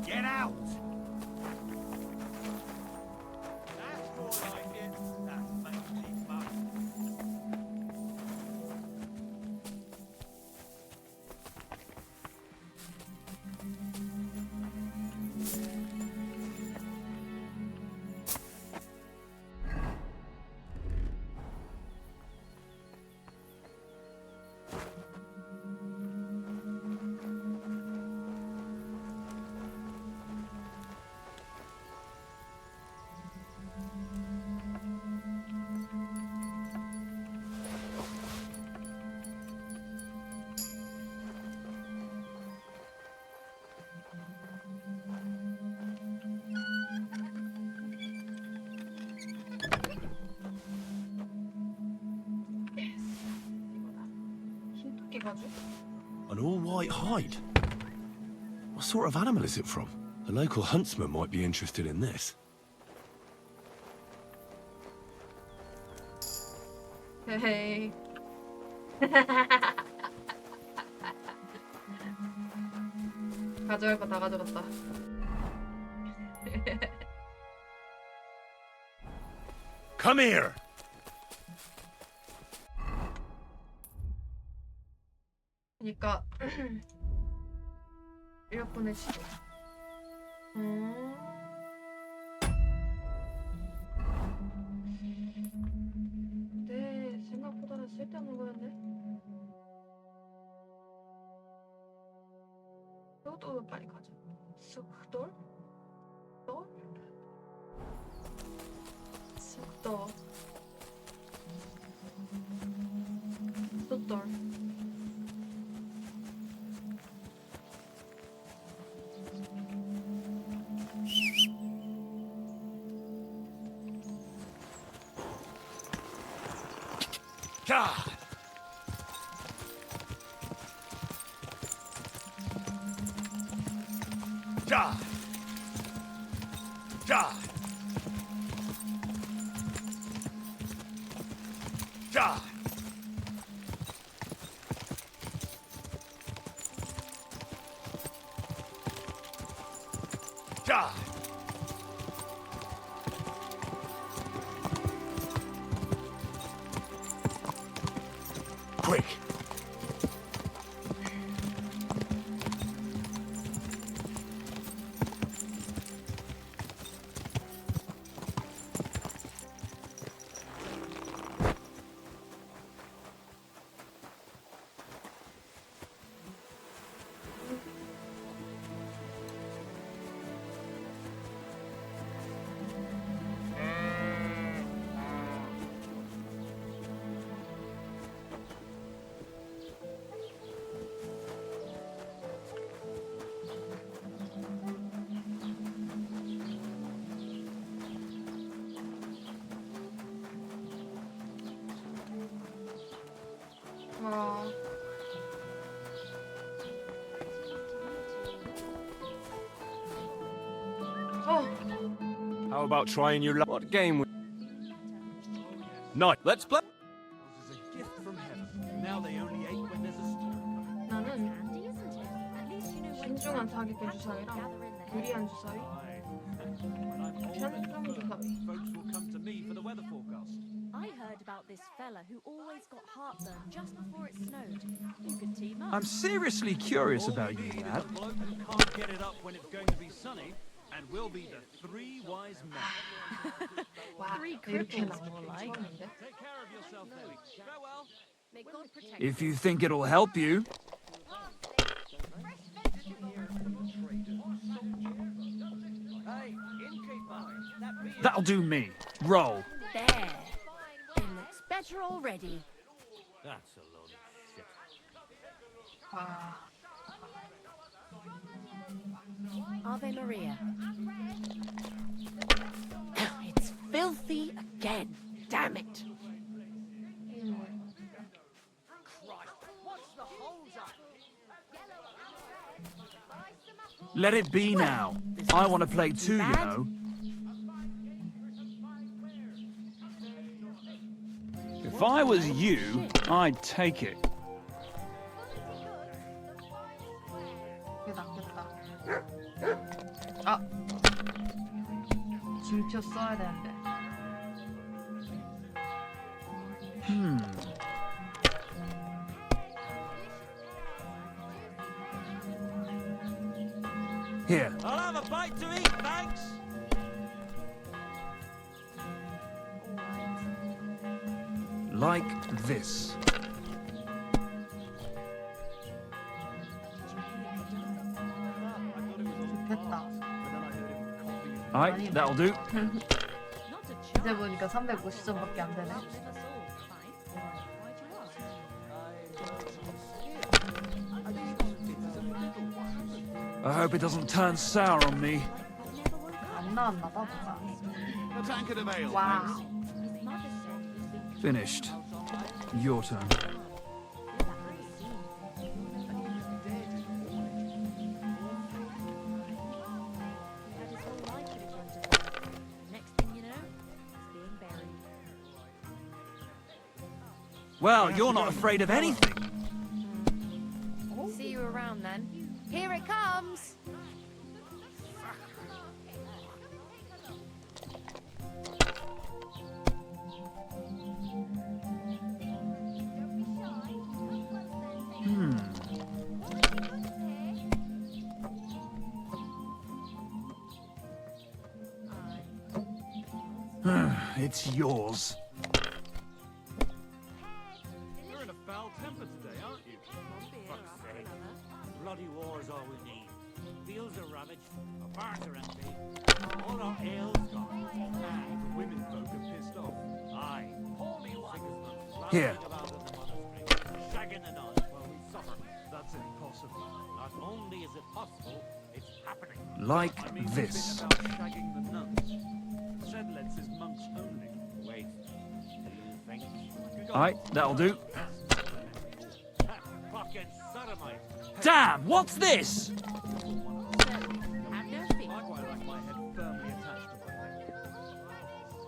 [SPEAKER 8] Get out! That's more like it. That mangy fuck.
[SPEAKER 2] An all-white hide? What sort of animal is it from? A local huntsman might be interested in this.
[SPEAKER 1] 헤헤이. 가져갈 거 다 가져갔다.
[SPEAKER 2] Come here!
[SPEAKER 1] 그러니까 이렇게 시도. 네, 생각보다는 쓸데없는 거였네. 이것도 빨리 가자. 쑥돌? 돌? 쑥돌. 쑥돌.
[SPEAKER 2] Ja! Ja! Ja! Ja! Ja! Quick! How about trying your luck?
[SPEAKER 4] What game?
[SPEAKER 2] Night.
[SPEAKER 4] Let's play.
[SPEAKER 21] This is a gift from heaven. Now they only ate when there's a storm.
[SPEAKER 1] 나는 신중한 타격의 주사위랑 유리한 주사위, 편중 주사위.
[SPEAKER 21] Folks will come to me for the weather forecast.
[SPEAKER 9] heard about this fella who always got heartburn just before it snowed. You could team up.
[SPEAKER 12] I'm seriously curious about you, lad.
[SPEAKER 11] Can't get it up when it's going to be sunny, and we'll be the three wise men.
[SPEAKER 9] Three cripples, more like.
[SPEAKER 11] Take care of yourself, Louis. Farewell.
[SPEAKER 9] May God protect
[SPEAKER 12] If you think it'll help you.
[SPEAKER 18] Hey, innkeeper.
[SPEAKER 12] That'll do me. Roll.
[SPEAKER 9] There. It looks better already.
[SPEAKER 11] That's a load of shit.
[SPEAKER 9] Ave Maria. It's filthy again. Damn it.
[SPEAKER 12] Let it be now. I want to play too, you know. If I was you, I'd take it.
[SPEAKER 1] 아, 줄표 써야 되는데.
[SPEAKER 12] Here.
[SPEAKER 11] I'll have a bite to eat, thanks.
[SPEAKER 12] Like this.
[SPEAKER 1] 됐다.
[SPEAKER 12] Alright, that'll do.
[SPEAKER 1] 이제 보니까 350점밖에 안 되네.
[SPEAKER 12] I hope it doesn't turn sour on me.
[SPEAKER 1] 안 나왔나 봐, 뭐가.
[SPEAKER 15] A tankard of ale,
[SPEAKER 1] 와우.
[SPEAKER 12] Finished. Your turn. Well, you're not afraid of anything.
[SPEAKER 6] See you around then. Here it comes!
[SPEAKER 12] It's yours.
[SPEAKER 11] You're in a foul temper today, aren't you? Fuck's sake. Bloody war's all we need. Fields are ravaged, our barns are empty, all our ale's gone. And the women folk are pissed off. Aye. Sigismund
[SPEAKER 12] Here.
[SPEAKER 11] flouncing about in the monastery, shagging the nuns while we suffer. That's impossible. Not only is it possible, it's happening.
[SPEAKER 12] Like
[SPEAKER 11] I mean,
[SPEAKER 12] this.
[SPEAKER 11] the bit about shagging the nuns. Sedlitz is monks only. Wait. Do you think?
[SPEAKER 12] Alright, that'll do.
[SPEAKER 11] Fucking sodomite.
[SPEAKER 12] Damn, what's this?
[SPEAKER 9] Have no fear.
[SPEAKER 11] I quite like my head firmly attached to my neck.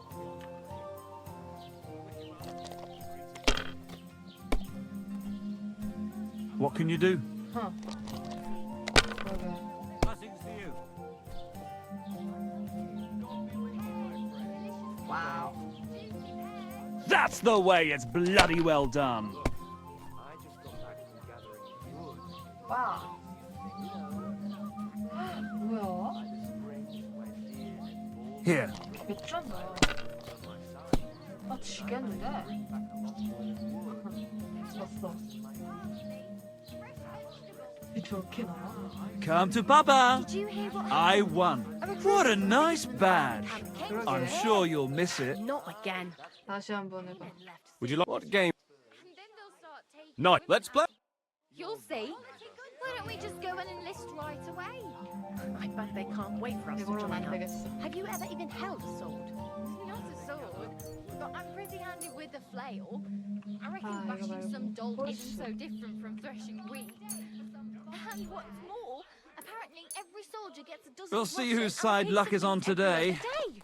[SPEAKER 12] What can you do?
[SPEAKER 1] Huh.
[SPEAKER 11] Blessings to you.
[SPEAKER 1] 와우.
[SPEAKER 12] That's the way, it's bloody well done.
[SPEAKER 1] 와. 뭐야?
[SPEAKER 12] Here.
[SPEAKER 1] 맥주인데. 아, 지겠는데? 졌어. 왜 저렇게 나와?
[SPEAKER 12] Come to Papa.
[SPEAKER 9] Did you hear what
[SPEAKER 12] I won. What a nice badge.
[SPEAKER 1] 그러게.
[SPEAKER 12] I'm sure you'll miss it.
[SPEAKER 9] Not again.
[SPEAKER 1] 다시 한번 해봐.
[SPEAKER 10] Would you like what game?
[SPEAKER 6] And then they'll start taking...
[SPEAKER 10] Night. Let's play.
[SPEAKER 6] You'll see. Why don't we just go and enlist right away?
[SPEAKER 9] I bet they can't wait for us to
[SPEAKER 1] 이걸로는
[SPEAKER 9] join
[SPEAKER 1] 안
[SPEAKER 9] up.
[SPEAKER 1] 되겠어.
[SPEAKER 9] Have you ever even held a sword?
[SPEAKER 6] Not a sword, but I'm pretty handy with a flail. I reckon
[SPEAKER 1] Ah,
[SPEAKER 6] bashing
[SPEAKER 1] 이거
[SPEAKER 6] some dolt
[SPEAKER 1] 말고
[SPEAKER 6] isn't so different from threshing wheat. And what's more, apparently every soldier gets a dozen
[SPEAKER 12] We'll see
[SPEAKER 6] crosses
[SPEAKER 12] whose
[SPEAKER 6] and a
[SPEAKER 12] side
[SPEAKER 6] piece
[SPEAKER 12] luck
[SPEAKER 6] of
[SPEAKER 12] is on
[SPEAKER 6] meat every other
[SPEAKER 12] today.
[SPEAKER 6] day.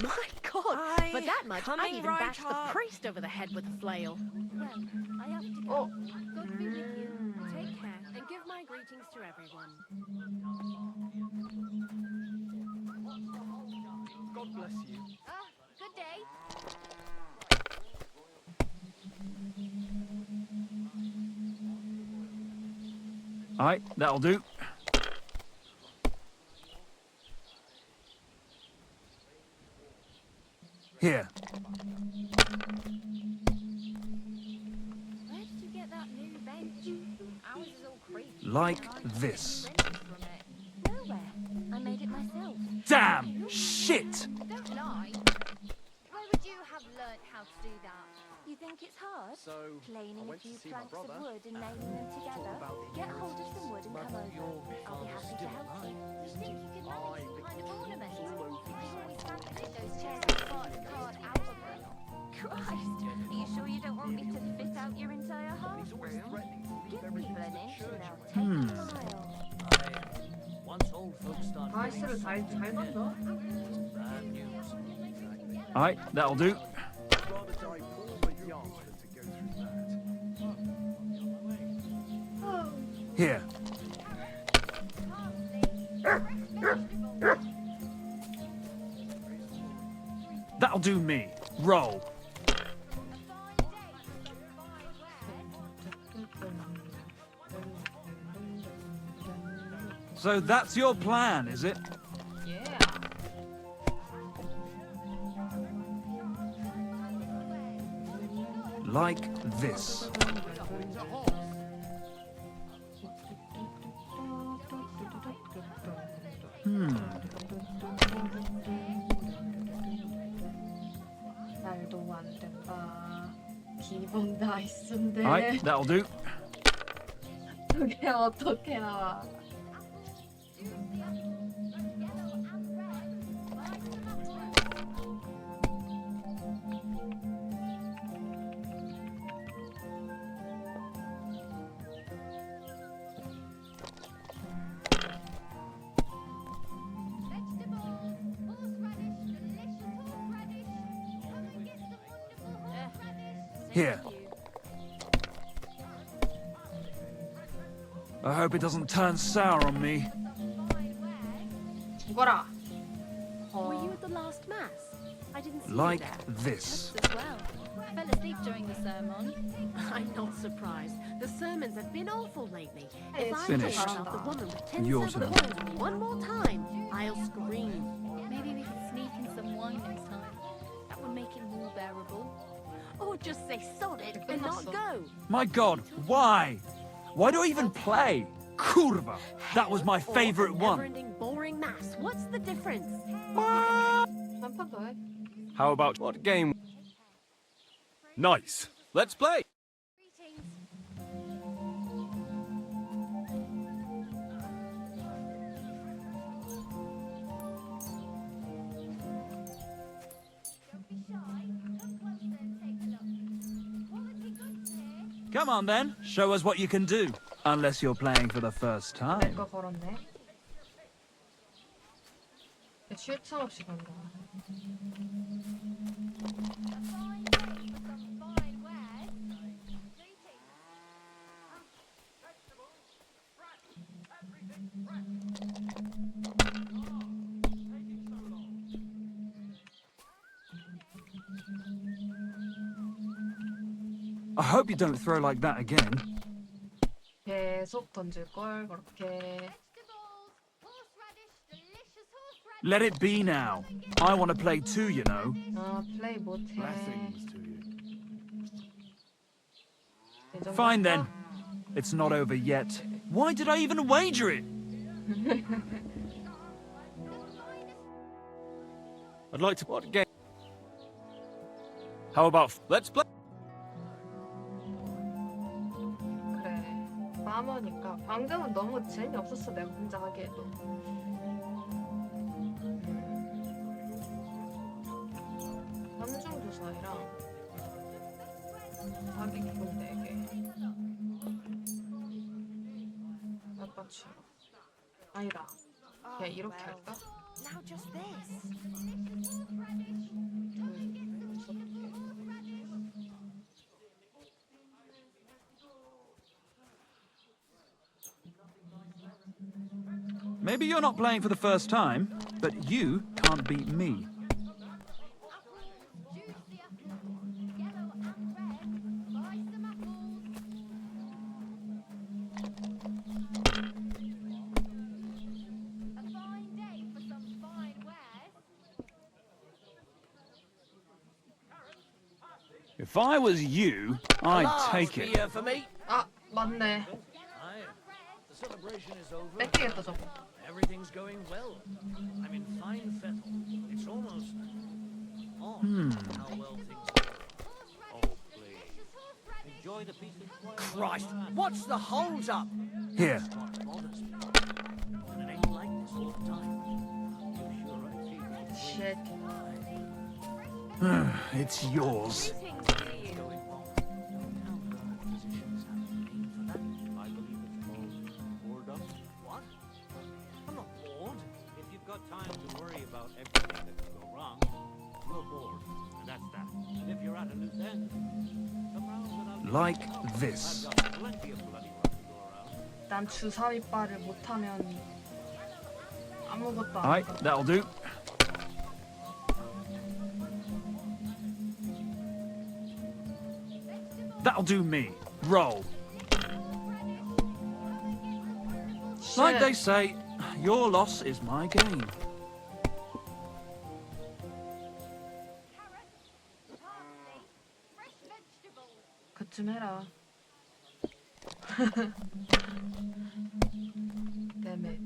[SPEAKER 9] My God!
[SPEAKER 6] Aye,
[SPEAKER 9] For that much, I'd
[SPEAKER 6] coming
[SPEAKER 9] even
[SPEAKER 6] right
[SPEAKER 9] bash the
[SPEAKER 6] up.
[SPEAKER 9] priest over the head with a flail.
[SPEAKER 6] Well, I have to go. God be with you. Take care and give my greetings to everyone.
[SPEAKER 16] God bless you.
[SPEAKER 6] Good day.
[SPEAKER 12] Aye, that'll do. Here.
[SPEAKER 6] Where did you get that new bench? Ours is all creaky.
[SPEAKER 12] Like
[SPEAKER 6] and I can't
[SPEAKER 12] this.
[SPEAKER 6] get any from it.
[SPEAKER 9] Nowhere. I made it myself.
[SPEAKER 12] Damn! Shit!
[SPEAKER 6] Don't lie. Where would you have learnt how to do that?
[SPEAKER 9] You think it's hard?
[SPEAKER 20] So,
[SPEAKER 9] Planing
[SPEAKER 20] I
[SPEAKER 9] a
[SPEAKER 20] went to
[SPEAKER 9] few
[SPEAKER 20] see my
[SPEAKER 9] planks of
[SPEAKER 20] brother,
[SPEAKER 9] wood and nailing them together. Get hold of some wood and come over. I'll be happy to help you.
[SPEAKER 6] You think you could manage some kind of ornament? I always fancied those chairs with part card out of them.
[SPEAKER 9] Christ, are you sure you don't want me to fit out your entire half room? Give people an inch and they'll take a mile.
[SPEAKER 13] Once old folks start
[SPEAKER 1] 아이스를 잘 만나?
[SPEAKER 13] bad news.
[SPEAKER 12] Aye, that'll do.
[SPEAKER 2] Rather die poor but young than to go through that.
[SPEAKER 12] Here. That'll do me. Roll. So that's your plan, is it?
[SPEAKER 1] Yeah.
[SPEAKER 12] Like this.
[SPEAKER 1] 말도 안 된다. 기본 나이스인데.
[SPEAKER 12] Aye, that'll do.
[SPEAKER 1] 그게 어떻게 나와?
[SPEAKER 12] Here. I hope it doesn't turn sour on me.
[SPEAKER 1] 죽어라.
[SPEAKER 9] Were you at the last mass? I didn't see
[SPEAKER 12] Like
[SPEAKER 9] you there.
[SPEAKER 12] this.
[SPEAKER 3] Just as well. Fell asleep during the sermon.
[SPEAKER 5] I'm not surprised. The sermons have been awful lately.
[SPEAKER 1] Hey,
[SPEAKER 5] If I
[SPEAKER 12] finished.
[SPEAKER 5] catch myself the woman with 10
[SPEAKER 12] Your
[SPEAKER 5] silver
[SPEAKER 12] turn.
[SPEAKER 5] coins one more time, I'll scream.
[SPEAKER 3] Maybe we could sneak in some wine next time. That would make it more bearable.
[SPEAKER 5] Or just say sod it and not go.
[SPEAKER 12] My god, why? Why do I even play? Kurva! That was my favorite one.
[SPEAKER 5] Never-ending boring mass. What's the difference?
[SPEAKER 1] 한 판 더 해.
[SPEAKER 10] How about what game? Nice. Let's play.
[SPEAKER 12] Come on then, show us what you can do. Unless you're playing for the first time.
[SPEAKER 1] 내거 걸었네. 쉴 틈 없이 간다.
[SPEAKER 12] I hope you don't throw like that again.
[SPEAKER 1] 계속 던질 걸 그렇게.
[SPEAKER 12] Let it be now. I want to play too, you know.
[SPEAKER 1] 아 플레이 못해.
[SPEAKER 2] Blessings to you.
[SPEAKER 12] Fine then. It's not over yet. Why did I even wager it?
[SPEAKER 10] I'd like to what game? How about let's play?
[SPEAKER 1] 그래. 파머니까 방금은 너무 재미없었어 내가 혼자 하기에도. 삼중두사이랑 사기꾼 4개. 몇 받쳐? 아니다. 그냥 이렇게 할까?
[SPEAKER 5] Now just this.
[SPEAKER 12] Maybe you're not playing for the first time, but you can't beat me. If I was you, I'd
[SPEAKER 18] Last
[SPEAKER 12] take it.
[SPEAKER 18] beer for me.
[SPEAKER 1] 아, 맞네.
[SPEAKER 13] The celebration is over.
[SPEAKER 1] 뺏기겠다 저거.
[SPEAKER 13] Everything's going well. I'm in fine fettle. It's almost on how well things are going. Oh, please. Enjoy the peace and quiet.
[SPEAKER 18] Christ, what's the holds up?
[SPEAKER 12] Here.
[SPEAKER 13] And it ain't like this all the time. You sure I feel
[SPEAKER 1] Shit.
[SPEAKER 12] It's yours.
[SPEAKER 13] What? I'm not bored.
[SPEAKER 11] If you've got time to worry about everything that can go wrong, you're bored. And that's that. And if you're at a loose end, come round and I'll
[SPEAKER 12] Like this.
[SPEAKER 11] I've got plenty of bloody rock to go around.
[SPEAKER 1] 난 주사위빨을 못하면 아무것도 안
[SPEAKER 12] Alright,
[SPEAKER 1] 가.
[SPEAKER 12] that'll do. That'll do me. Roll. Like they say, your loss is my gain.
[SPEAKER 1] 그쯤 해라. damn it.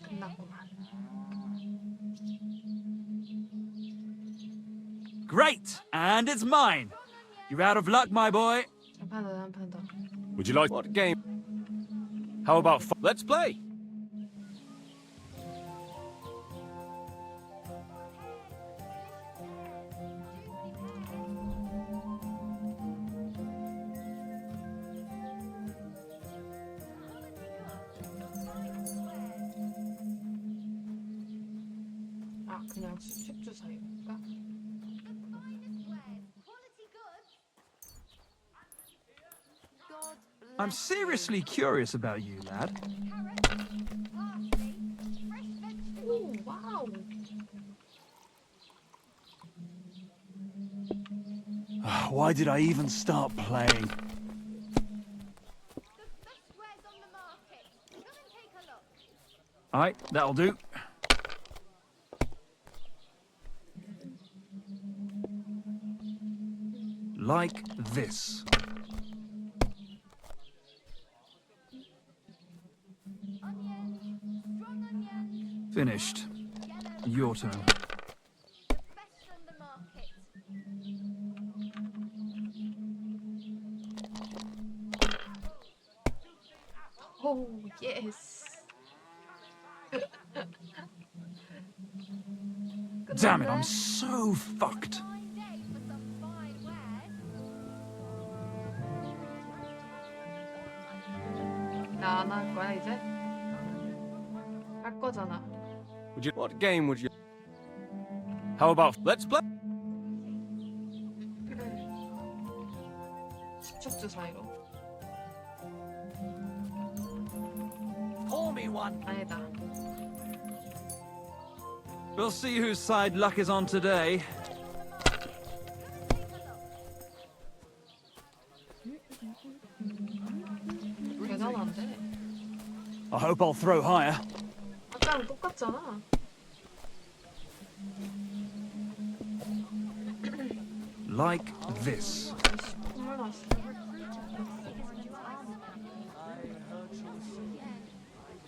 [SPEAKER 1] 끝났구만.
[SPEAKER 12] Great! And it's mine! You're out of luck, my boy.
[SPEAKER 1] 한 판 더, 한 판 더.
[SPEAKER 2] Would you like...
[SPEAKER 4] What game?
[SPEAKER 2] How about...
[SPEAKER 4] Let's play!
[SPEAKER 1] 아, 그냥 수축 주사위인가?
[SPEAKER 12] I'm seriously curious about you, lad.
[SPEAKER 1] 오, 와우.
[SPEAKER 12] Why did I even start playing? Alright, that'll do. Like this. Finished. Your turn.
[SPEAKER 1] Oh, yes.
[SPEAKER 12] Damn it, I'm so fucked.
[SPEAKER 1] 나 안 할 거야 이제? 할 거잖아.
[SPEAKER 4] Would you... What game would you... How about... Let's play!
[SPEAKER 1] 수축 주사위로.
[SPEAKER 18] Pour me one.
[SPEAKER 1] 아니다.
[SPEAKER 12] We'll see whose side luck is on today.
[SPEAKER 1] 대단한데.
[SPEAKER 12] I hope I'll throw higher.
[SPEAKER 1] 아까랑 똑같잖아.
[SPEAKER 12] Like this.
[SPEAKER 1] 콧물 났어.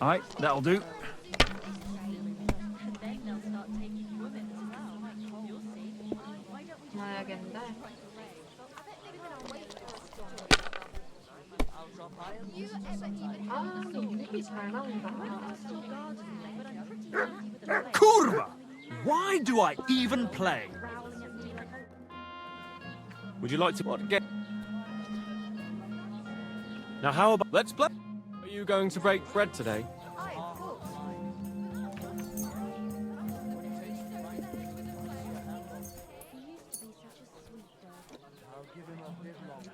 [SPEAKER 12] Alright, that'll do.
[SPEAKER 1] 나야겠는데. 아, 유닛이 잘 나온다.
[SPEAKER 12] Kurva! Why do I even play?
[SPEAKER 4] Would you like to... What game? Now how about... Let's play! Are you going to break bread today?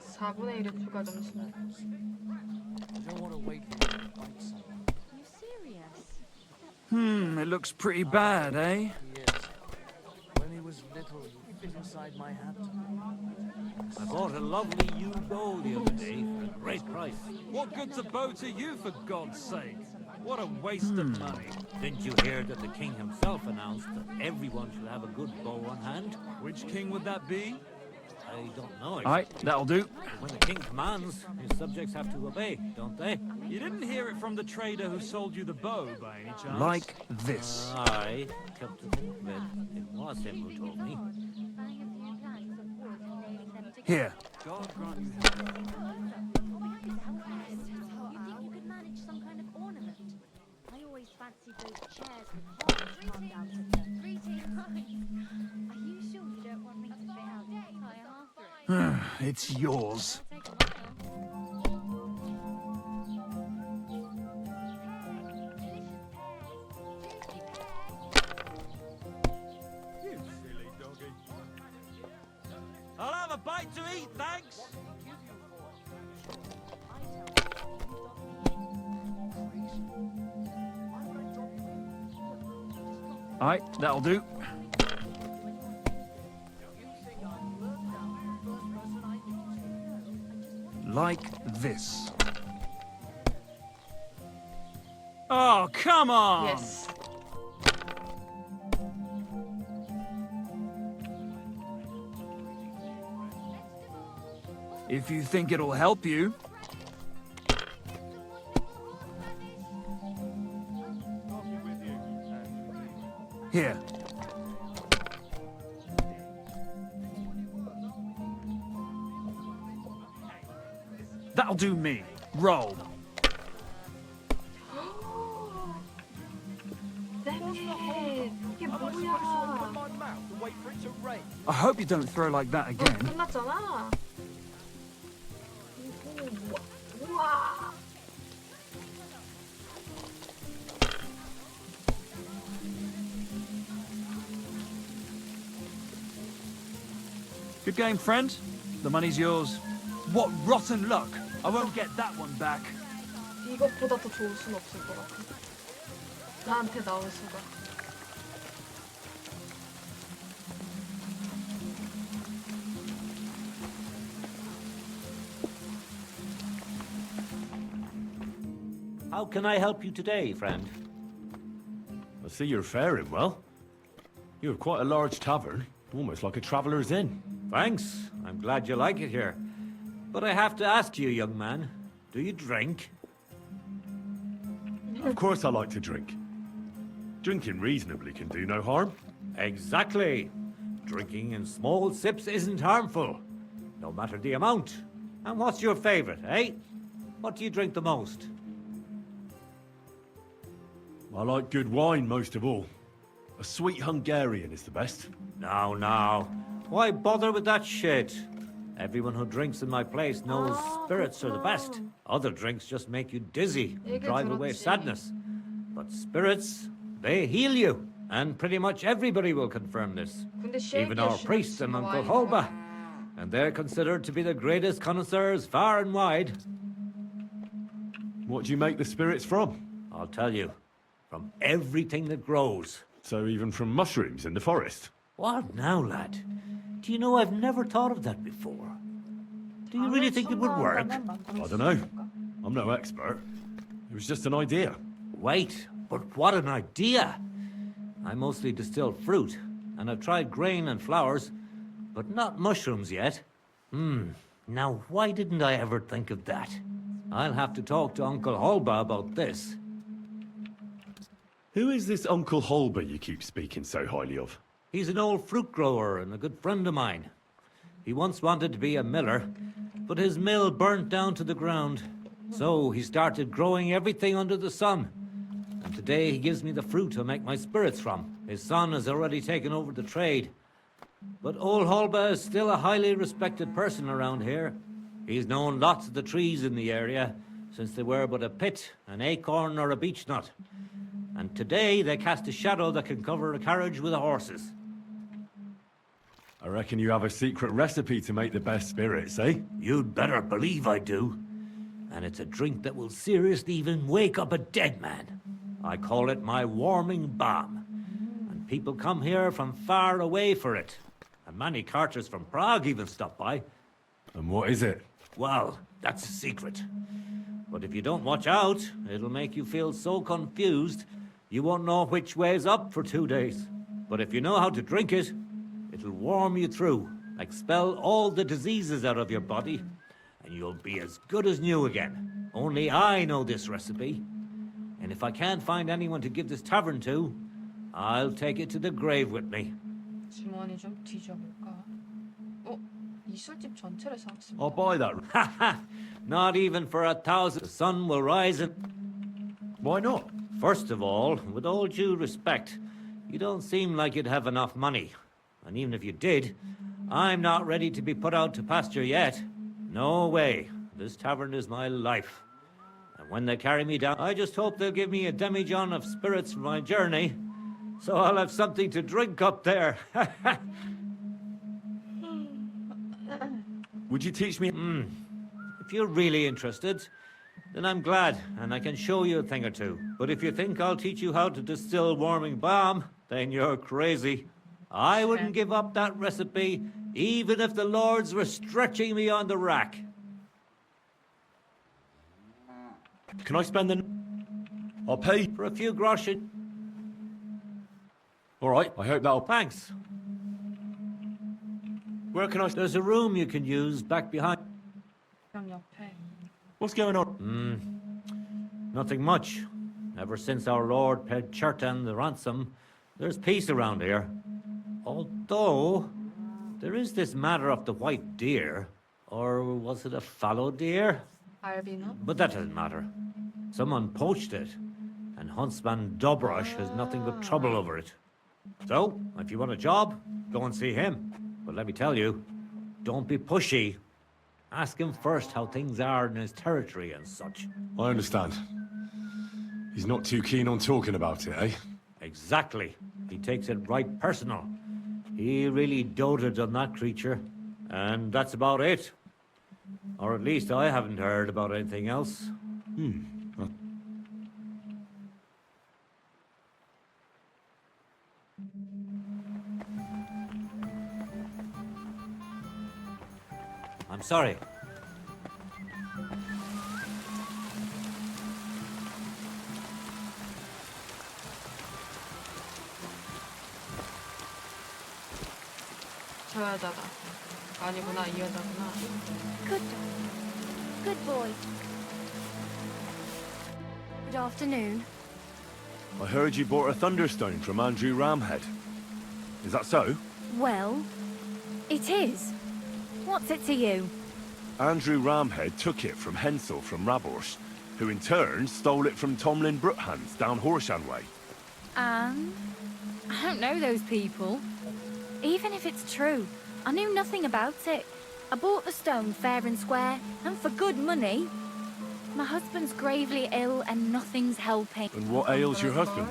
[SPEAKER 1] 사 4분의 1의 추가 점수.
[SPEAKER 12] It looks pretty bad, eh?
[SPEAKER 13] When he was little, he fit inside my hat.
[SPEAKER 11] I bought a lovely new bow the other day for a great price.
[SPEAKER 12] What good's a bow to you, for God's sake? What a waste of money.
[SPEAKER 11] Didn't you hear that the king himself announced that everyone should have a good bow on hand?
[SPEAKER 12] Which king would that be?
[SPEAKER 11] I don't know.
[SPEAKER 12] Aye, that'll do.
[SPEAKER 11] When the king commands, his subjects have to obey, don't they?
[SPEAKER 12] You didn't hear it from the trader who sold you the bow, by any chance?
[SPEAKER 11] Like this. Aye, come to think of it, it was him who told me.
[SPEAKER 12] Here.
[SPEAKER 6] God grant you help. You think you could manage some kind of ornament? I always fancied those chairs with hearts carved out of them. Greetings. Are you sure you don't want me to fit out the entire offering?
[SPEAKER 12] It's yours.
[SPEAKER 11] I'll have a bite to eat, thanks.
[SPEAKER 12] Aye, that'll do. Like this. Oh, come on!
[SPEAKER 1] Yes.
[SPEAKER 12] If you think it'll help you. Here. That'll do me. Roll.
[SPEAKER 1] 이게 뭐야?
[SPEAKER 12] I hope you don't throw like that again.
[SPEAKER 1] 끝났잖아. 우와.
[SPEAKER 12] Good game, friend. The money's yours. What rotten luck. I won't get that one back.
[SPEAKER 1] 이것보다 더 좋을 순 없을 것 같아. 나한테 나올 수가.
[SPEAKER 11] How can I help you today, friend?
[SPEAKER 2] I see you're faring well. You have quite a large tavern, almost like a traveller's inn.
[SPEAKER 11] Thanks. I'm glad you like it here. But I have to ask you, young man, do you drink?
[SPEAKER 2] Of course I like to drink. Drinking reasonably can do no harm.
[SPEAKER 11] Exactly. Drinking in small sips isn't harmful, no matter the amount. And what's your favorite, eh? What do you drink the most?
[SPEAKER 2] I like good wine most of all. A sweet Hungarian is the best.
[SPEAKER 11] Now. Why bother with that shit? Everyone who drinks in my place knows spirits are the best. Other drinks just make you dizzy and drive away sadness. But spirits, they heal you. And pretty much everybody will confirm this. Even our priest and Uncle Holba. And they're considered to be the greatest connoisseurs far and wide.
[SPEAKER 2] What do you make the spirits from?
[SPEAKER 11] I'll tell you. From everything that grows.
[SPEAKER 2] So even from mushrooms in the forest?
[SPEAKER 11] What now, lad? Do you know I've never thought of that before? Do you really think it would work?
[SPEAKER 2] I don't know. I'm no expert. It was just an idea.
[SPEAKER 11] Wait, but what an idea! I mostly distill fruit, and I've tried grain and flowers, but not mushrooms yet. Now why didn't I ever think of that? I'll have to talk to Uncle Holba about this.
[SPEAKER 2] Who is this Uncle Holba you keep speaking so highly of?
[SPEAKER 11] He's an old fruit grower and a good friend of mine. He once wanted to be a miller, but his mill burnt down to the ground. So he started growing everything under the sun. And today he gives me the fruit to make my spirits from. His son has already taken over the trade. But old Holba is still a highly respected person around here. He's known lots of the trees in the area, since they were but a pit, an acorn or a beech nut. And today they cast a shadow that can cover a carriage with the horses.
[SPEAKER 2] I reckon you have a secret recipe to make the best spirits, eh?
[SPEAKER 11] You'd better believe I do. And it's a drink that will seriously even wake up a dead man. I call it my warming balm. And people come here from far away for it. And many carters from Prague even stop by.
[SPEAKER 15] And what is it?
[SPEAKER 11] Well, that's a secret. But if you don't watch out, it'll make you feel so confused you won't know which way's up for 2 days. But if you know how to drink it, it'll warm you through, expel all the diseases out of your body, and you'll be as good as new again. Only I know this recipe. And if I can't find anyone to give this tavern to, I'll take it to the grave with me.
[SPEAKER 1] 주머니 좀 뒤져볼까? 이 술집 전체를 사왔습니다.
[SPEAKER 15] I'll buy that.
[SPEAKER 11] Not even for 1,000. The sun will rise and...
[SPEAKER 15] Why not?
[SPEAKER 11] First of all, with all due respect, you don't seem like you'd have enough money. And even if you did, I'm not ready to be put out to pasture yet. No way. This tavern is my life. And when they carry me down, I just hope they'll give me a demijohn of spirits for my journey, so I'll have something to drink up there.
[SPEAKER 2] Would you teach me?
[SPEAKER 11] If you're really interested, then I'm glad, and I can show you a thing or two. But if you think I'll teach you how to distill warming balm, then you're crazy. I wouldn't give up that recipe, even if the lords were stretching me on the rack.
[SPEAKER 2] Can I spend the... I'll pay.
[SPEAKER 11] For a few groschen.
[SPEAKER 2] All right, I hope that'll...
[SPEAKER 11] Thanks.
[SPEAKER 2] Where can I...
[SPEAKER 11] There's a room you can use back behind.
[SPEAKER 1] 형 옆에.
[SPEAKER 2] What's going on?
[SPEAKER 11] Nothing much. Ever since our lord paid Chertan the ransom, there's peace around here. Although, there is this matter of the white deer. Or was it a fallow deer?
[SPEAKER 1] 알비노?
[SPEAKER 11] But that doesn't matter. Someone poached it, and Huntsman Dobrush has nothing but trouble over it. So, if you want a job, go and see him. But let me tell you, don't be pushy. Ask him first how things are in his territory and such.
[SPEAKER 2] I understand. He's not too keen on talking about it, eh?
[SPEAKER 11] Exactly. He takes it right personal. He really doted on that creature. And that's about it. Or at least I haven't heard about anything else. I'm sorry.
[SPEAKER 1] 저 여자다. 아니구나, 이 여자구나.
[SPEAKER 3] Good dog. Good boy. Good afternoon.
[SPEAKER 2] I heard you bought a thunderstone from Andrew Ramhead. Is that so?
[SPEAKER 3] Well, it is. What's it to you?
[SPEAKER 2] Andrew Ramhead took it from Hensel from Rabors, who in turn stole it from Tomlin Brookhans down Horshan way.
[SPEAKER 3] I don't know those people. Even if it's true, I knew nothing about it. I bought the stone fair and square, and for good money. My husband's gravely ill and nothing's helping.
[SPEAKER 2] And what ails your husband?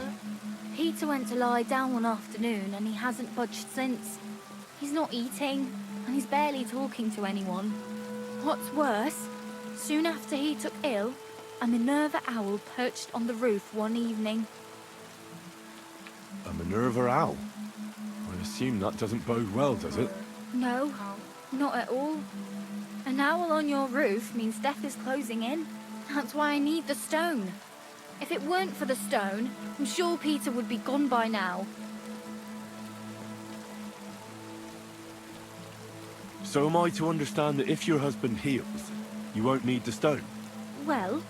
[SPEAKER 3] Peter went to lie down one afternoon and he hasn't budged since. He's not eating, and he's barely talking to anyone. What's worse, soon after he took ill, a Minerva owl perched on the roof one evening.
[SPEAKER 2] A Minerva owl? I assume that doesn't bode well, does it?
[SPEAKER 3] No, not at all. An owl on your roof means death is closing in. That's why I need the stone. If it weren't for the stone, I'm sure Peter would be gone by now.
[SPEAKER 2] So am I to understand that if your husband heals, you won't need the stone?
[SPEAKER 3] Well,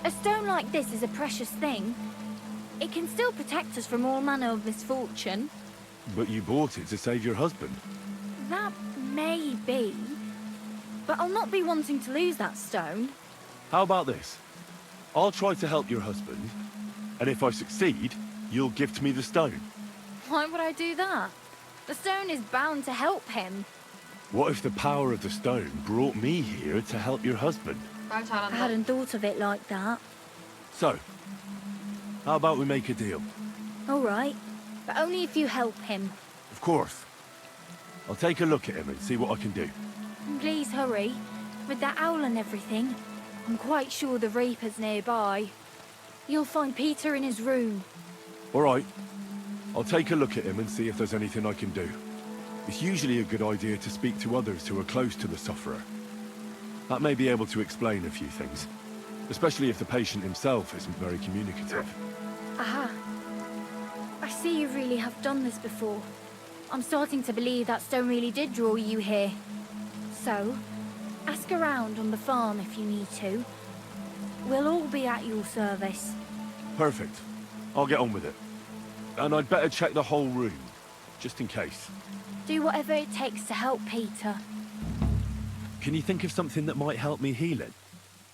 [SPEAKER 3] a stone like this is a precious thing. It can still protect us from all manner of misfortune.
[SPEAKER 2] But you bought it to save your husband.
[SPEAKER 3] That may be. But I'll not be wanting to lose that stone.
[SPEAKER 2] How about this? I'll try to help your husband, and if I succeed, you'll gift me the stone.
[SPEAKER 3] Why would I do that? The stone is bound to help him.
[SPEAKER 2] What if the power of the stone brought me here to help your husband?
[SPEAKER 1] 말
[SPEAKER 3] I
[SPEAKER 1] 잘한다.
[SPEAKER 3] hadn't thought of it like that.
[SPEAKER 2] So, how about we make a deal?
[SPEAKER 3] All right, but only if you help him.
[SPEAKER 2] Of course. I'll take a look at him and see what I can do.
[SPEAKER 3] And please hurry. With that owl and everything, I'm quite sure the Reaper's nearby. You'll find Peter in his room.
[SPEAKER 2] All right. I'll take a look at him and see if there's anything I can do. It's usually a good idea to speak to others who are close to the sufferer. That may be able to explain a few things, especially if the patient himself isn't very communicative.
[SPEAKER 3] Aha. I see you really have done this before. I'm starting to believe that stone really did draw you here. So, ask around on the farm if you need to. We'll all be at your service.
[SPEAKER 2] Perfect. I'll get on with it. And I'd better check the whole room, just in case.
[SPEAKER 3] Do whatever it takes to help Peter.
[SPEAKER 2] Can you think of something that might help me heal it?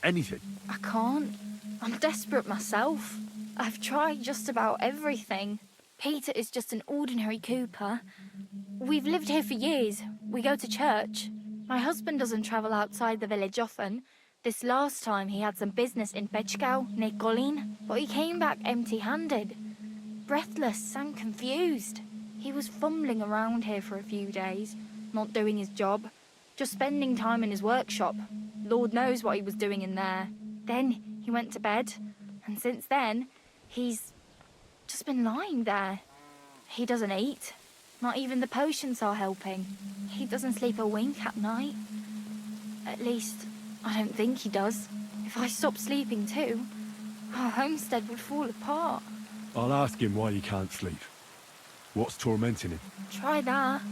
[SPEAKER 2] Anything?
[SPEAKER 3] I can't. I'm desperate myself. I've tried just about everything. Peter is just an ordinary Cooper. We've lived here for years. We go to church. My husband doesn't travel outside the village often. This last time he had some business in Pechgau, near Kolin, but he came back empty-handed. Breathless and confused. He was fumbling around here for a few days, not doing his job, just spending time in his workshop. Lord knows what he was doing in there. Then he went to bed, and since then, he's just been lying there. He doesn't eat. Not even the potions are helping. He doesn't sleep a wink at night. At least, I don't think he does. If I stopped sleeping too, our homestead would fall apart.
[SPEAKER 2] I'll ask him why he can't sleep. What's tormenting him?
[SPEAKER 3] Try that.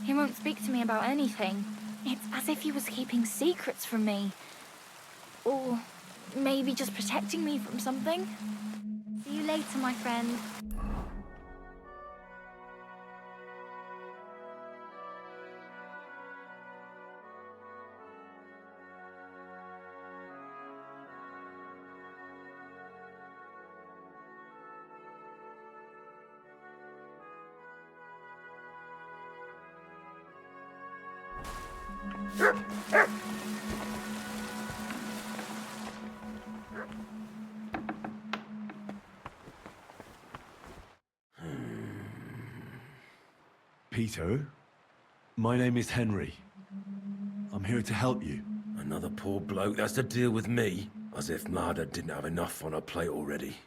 [SPEAKER 3] He won't speak to me about anything. It's as if he was keeping secrets from me. Or maybe just protecting me from something. See you later, my friend.
[SPEAKER 2] Peter, my name is Henry. I'm here to help you.
[SPEAKER 17] Another poor bloke that's to deal with me? As if Marder didn't have enough on her plate already.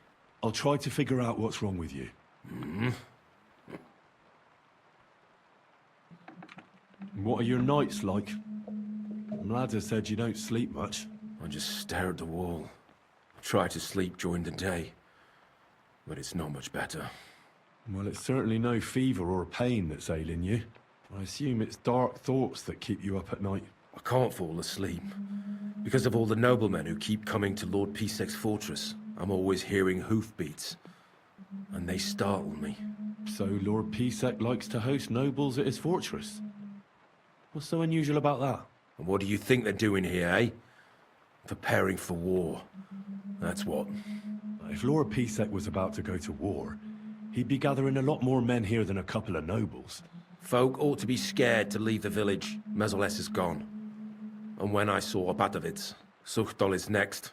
[SPEAKER 2] I'll try to figure out what's wrong with you. What are your nights like? Mlada said you don't sleep much.
[SPEAKER 17] I just stare at the wall. I try to sleep during the day, but it's not much better.
[SPEAKER 2] Well, it's certainly no fever or pain that's ailing you. I assume it's dark thoughts that keep you up at night.
[SPEAKER 17] I can't fall asleep. Because of all the noblemen who keep coming to Lord Pisek's fortress, I'm always hearing hoofbeats. And they startle me.
[SPEAKER 2] So Lord Pisek likes to host nobles at his fortress? What's so unusual about that?
[SPEAKER 17] And what do you think they're doing here, eh? Preparing for war. That's what.
[SPEAKER 2] If Lord Pisek was about to go to war, he'd be gathering a lot more men here than a couple of nobles.
[SPEAKER 17] Folk ought to be scared to leave the village. Mezoles is gone. And when I saw Abatovic, Suchtol is next.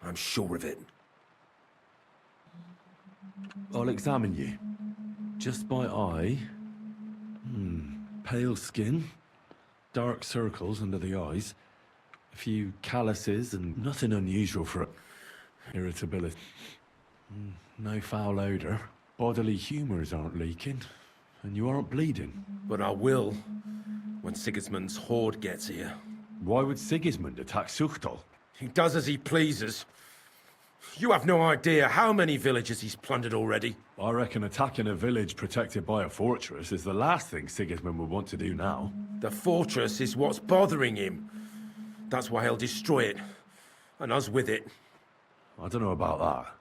[SPEAKER 17] I'm sure of it.
[SPEAKER 2] I'll examine you. Just by eye. Pale skin. Dark circles under the eyes. A few calluses and nothing unusual for irritability. No foul odor. Bodily humors aren't leaking. And you aren't bleeding.
[SPEAKER 17] But I will, when Sigismund's horde gets here.
[SPEAKER 2] Why would Sigismund attack Suchtol?
[SPEAKER 17] He does as he pleases. You have no idea how many villages he's plundered already.
[SPEAKER 2] I reckon attacking a village protected by a fortress is the last thing Sigismund would want to do now.
[SPEAKER 17] The fortress is what's bothering him. That's why he'll destroy it. And us with it.
[SPEAKER 2] I don't know about that.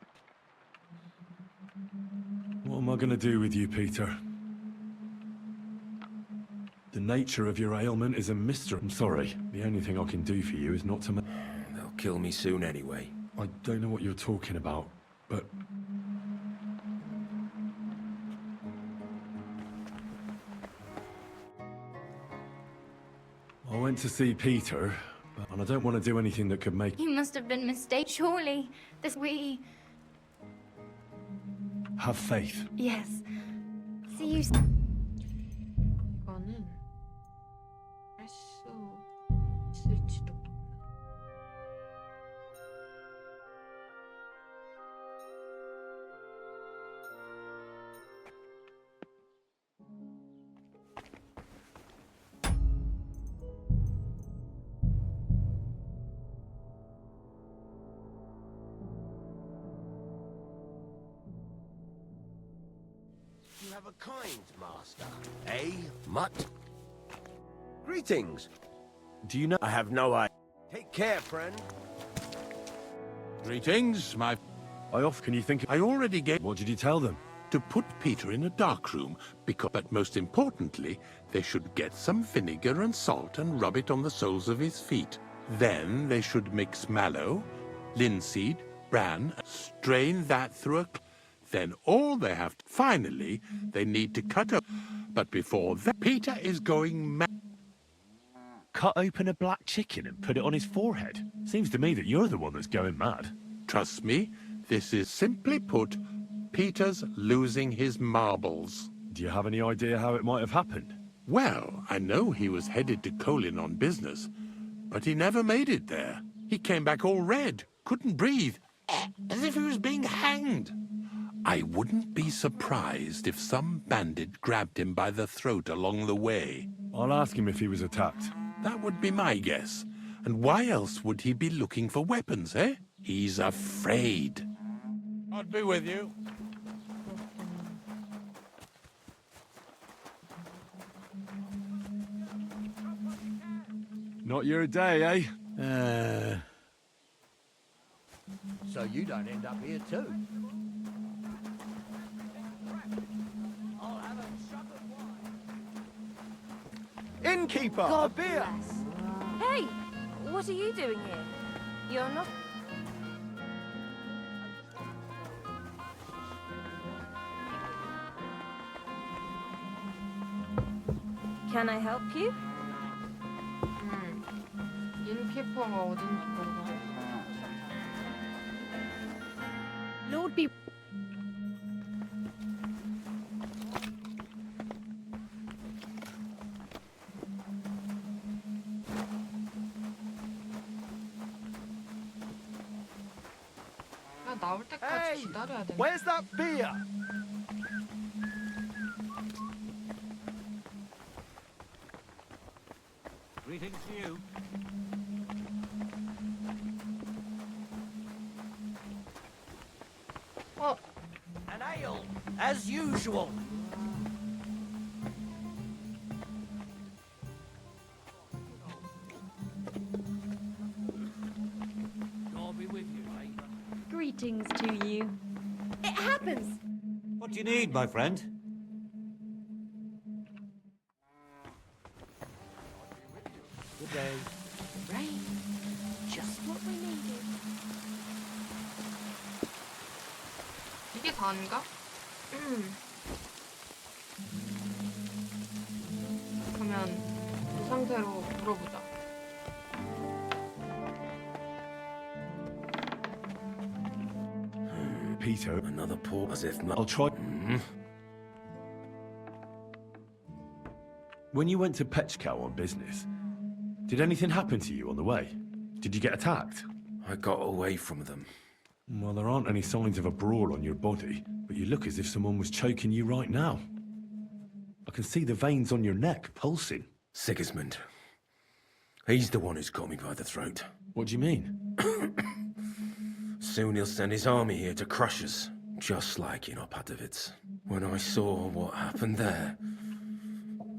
[SPEAKER 2] What am I going to do with you, Peter? The nature of your ailment is a mystery. I'm sorry. The only thing I can do for you is not to...
[SPEAKER 17] They'll kill me soon anyway.
[SPEAKER 2] I don't know what you're talking about, but... I went to see Peter, and I don't want to do anything that could make...
[SPEAKER 3] You must have been mistaken, surely.
[SPEAKER 2] Have faith.
[SPEAKER 3] Yes. See you...
[SPEAKER 1] 이거는 할 수 있을지도.
[SPEAKER 8] of a kind, master. Eh, mutt? Greetings.
[SPEAKER 2] Do you know?
[SPEAKER 8] I have no idea. Take care, friend.
[SPEAKER 19] Greetings, my...
[SPEAKER 2] Can you think...
[SPEAKER 19] I already gave...
[SPEAKER 2] What did you tell them?
[SPEAKER 19] To put Peter in a dark room, but most importantly, they should get some vinegar and salt and rub it on the soles of his feet. Then they should mix mallow, linseed, bran, strain that through a... Then all they have to... Finally, they need to cut up. But before that, Peter is going mad.
[SPEAKER 2] Cut open a black chicken and put it on his forehead? Seems to me that you're the one that's going mad.
[SPEAKER 19] Trust me, this is simply put, Peter's losing his marbles.
[SPEAKER 2] Do you have any idea how it might have happened?
[SPEAKER 19] Well, I know he was headed to Colin on business, but he never made it there. He came back all red, couldn't breathe, as if he was being hanged. I wouldn't be surprised if some bandit grabbed him by the throat along the way.
[SPEAKER 2] I'll ask him if he was attacked.
[SPEAKER 19] That would be my guess. And why else would he be looking for weapons, eh? He's afraid. I'd be with you.
[SPEAKER 2] Not your day, eh?
[SPEAKER 18] So you don't end up here too.
[SPEAKER 16] Innkeeper, a beer!
[SPEAKER 9] Hey, what are you doing here? You're not... Can I help you?
[SPEAKER 1] 인키퍼가 어딘지 모르겠어.
[SPEAKER 5] Lord be...
[SPEAKER 1] 야, 나올 때까지 기다려야 돼.
[SPEAKER 16] Where's that beer?
[SPEAKER 11] Greetings to you.
[SPEAKER 1] 어,
[SPEAKER 18] An ale, as usual.
[SPEAKER 11] God be with you, eh?
[SPEAKER 5] Greetings to you. It happens!
[SPEAKER 11] What do you need, my friend? Good day.
[SPEAKER 5] Rain. Just what we needed.
[SPEAKER 1] 이게 다인가? 그러면 이 상태로 물어보자.
[SPEAKER 2] Peter.
[SPEAKER 17] Another pour, as if not.
[SPEAKER 2] I'll try. When you went to Pechkow on business, did anything happen to you on the way? Did you get attacked?
[SPEAKER 17] I got away from them.
[SPEAKER 2] Well, there aren't any signs of a brawl on your body, but you look as if someone was choking you right now. I can see the veins on your neck pulsing.
[SPEAKER 17] Sigismund. He's the one who's got me by the throat.
[SPEAKER 2] What do you mean?
[SPEAKER 17] Soon he'll send his army here to crush us, just like in Opatovitz. When I saw what happened there,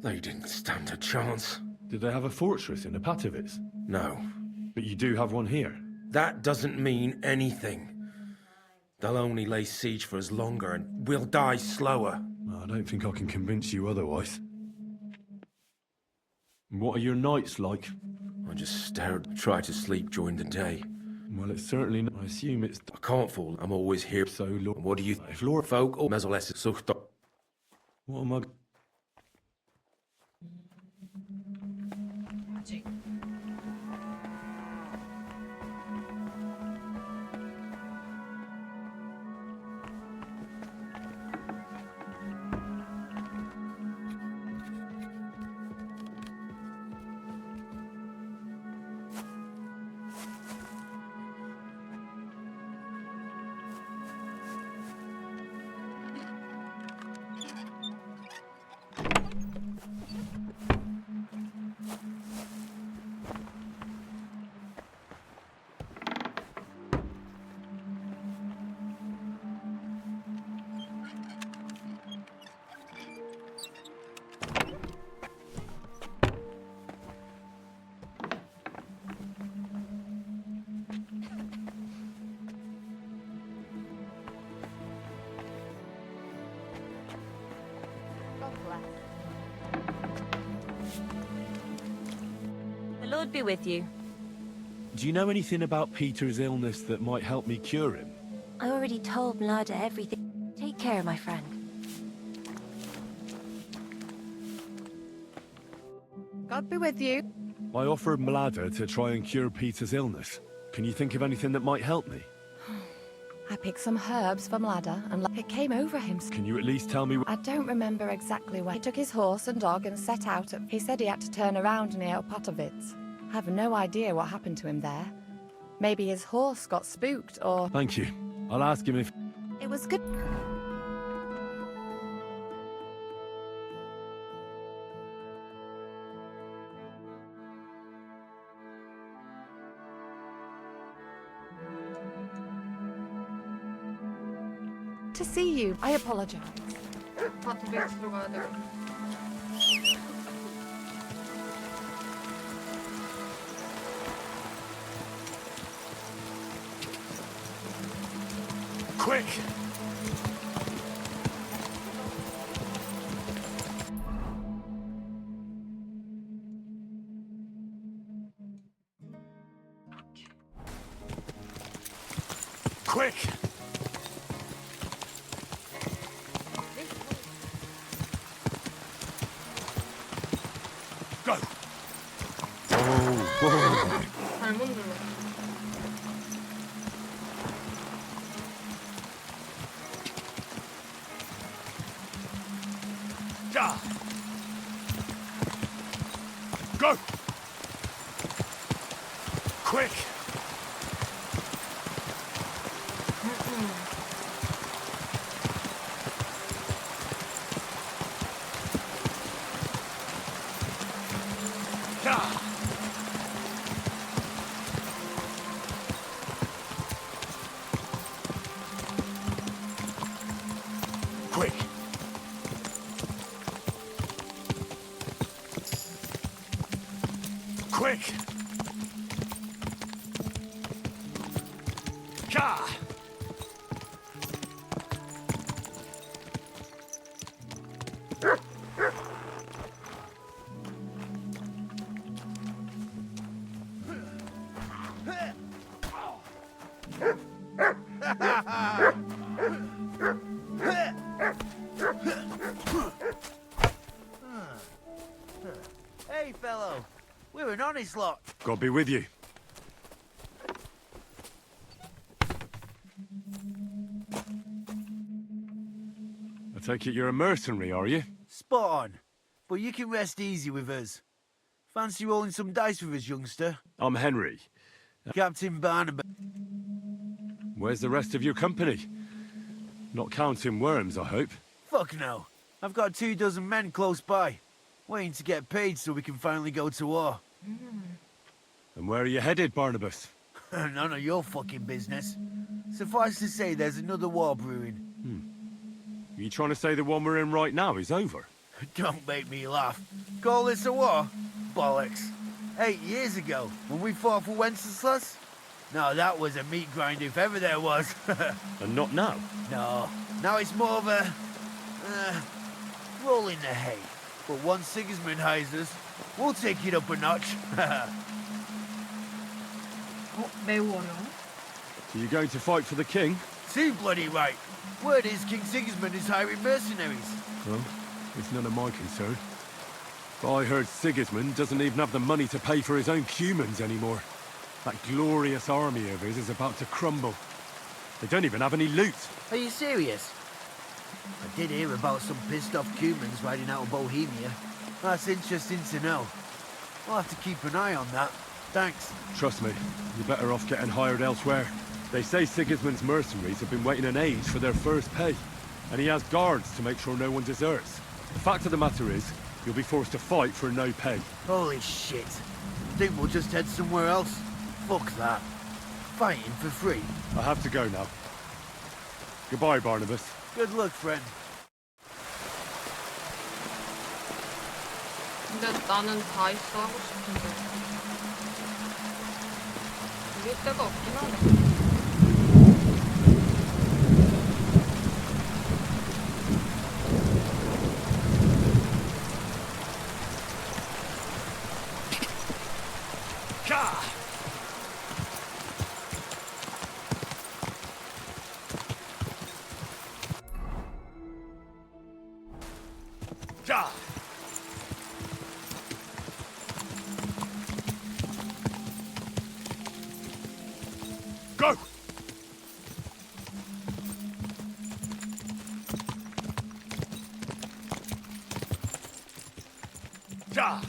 [SPEAKER 17] they didn't stand a chance.
[SPEAKER 2] Did they have a fortress in Opatovitz?
[SPEAKER 17] No.
[SPEAKER 2] But you do have one here?
[SPEAKER 17] That doesn't mean anything. They'll only lay siege for us longer, and we'll die slower.
[SPEAKER 2] I don't think I can convince you otherwise. What are your nights like?
[SPEAKER 17] I just stare, try to sleep during the day.
[SPEAKER 2] Well, it's certainly not. I assume it's...
[SPEAKER 17] I can't fall. I'm always here.
[SPEAKER 2] So, Lord...
[SPEAKER 17] What do you...
[SPEAKER 2] If Lord...
[SPEAKER 17] Folk or Mesoless sucht...
[SPEAKER 2] What am I...
[SPEAKER 1] 아직.
[SPEAKER 9] God be with you.
[SPEAKER 2] Do you know anything about Peter's illness that might help me cure him?
[SPEAKER 9] I already told Mlada everything. Take care, my friend.
[SPEAKER 5] God be with you.
[SPEAKER 2] I offered Mlada to try and cure Peter's illness. Can you think of anything that might help me?
[SPEAKER 5] I picked some herbs for Mlada and it came over him.
[SPEAKER 2] Can you at least tell me?
[SPEAKER 5] I don't remember exactly when. He took his horse and dog and set out. He said he had to turn around near Opatovitz. I have no idea what happened to him there. Maybe his horse got spooked or...
[SPEAKER 2] Thank you. I'll ask him if...
[SPEAKER 5] It was good. To see you. I apologize.
[SPEAKER 1] 파트베이스 들어가야 돼.
[SPEAKER 2] Quick! Quick! Go!
[SPEAKER 1] 잘못 눌렀어.
[SPEAKER 2] Ja! Go! Quick! Ja! Quick! Quick! Ja!
[SPEAKER 18] Hey, fellow. We're an honest lot.
[SPEAKER 2] God be with you. I take it you're a mercenary, are you?
[SPEAKER 18] Spot on. But you can rest easy with us. Fancy rolling some dice with us, youngster?
[SPEAKER 2] I'm Henry.
[SPEAKER 18] Captain Barnabas.
[SPEAKER 2] Where's the rest of your company? Not counting worms, I hope.
[SPEAKER 18] Fuck no. I've got 24 men close by, waiting to get paid so we can finally go to war.
[SPEAKER 2] And where are you headed, Barnabas?
[SPEAKER 18] None of your fucking business. Suffice to say, there's another war brewing.
[SPEAKER 2] Are you trying to say the one we're in right now is over?
[SPEAKER 18] Don't make me laugh. Call this a war? Bollocks. 8 years ago, when we fought for Wenceslas? No, that was a meat grinder if ever there was.
[SPEAKER 2] And not now?
[SPEAKER 18] No. Now it's more of a... roll in the hay. But once Sigismund hires us, we'll take it up a notch.
[SPEAKER 1] 매우 어려워.
[SPEAKER 2] So you're going to fight for the king?
[SPEAKER 18] See, bloody right. Word is King Sigismund is hiring mercenaries.
[SPEAKER 2] Well, it's none of my concern. But I heard Sigismund doesn't even have the money to pay for his own humans anymore. That glorious army of his is about to crumble. They don't even have any loot.
[SPEAKER 18] Are you serious? I did hear about some pissed-off Cumans riding out of Bohemia. That's interesting to know. I'll have to keep an eye on that. Thanks.
[SPEAKER 2] Trust me, you're better off getting hired elsewhere. They say Sigismund's mercenaries have been waiting an age for their first pay, and he has guards to make sure no one deserts. The fact of the matter is, you'll be forced to fight for no pay.
[SPEAKER 18] Holy shit. Think we'll just head somewhere else? Fuck that. Fighting for free.
[SPEAKER 2] I have to go now. Goodbye, Barnabas.
[SPEAKER 18] Good luck, friend.
[SPEAKER 1] 근데 나는 다이스 하고 싶은데 이길 데가 없긴 하네.
[SPEAKER 2] Ja. Go! Ja.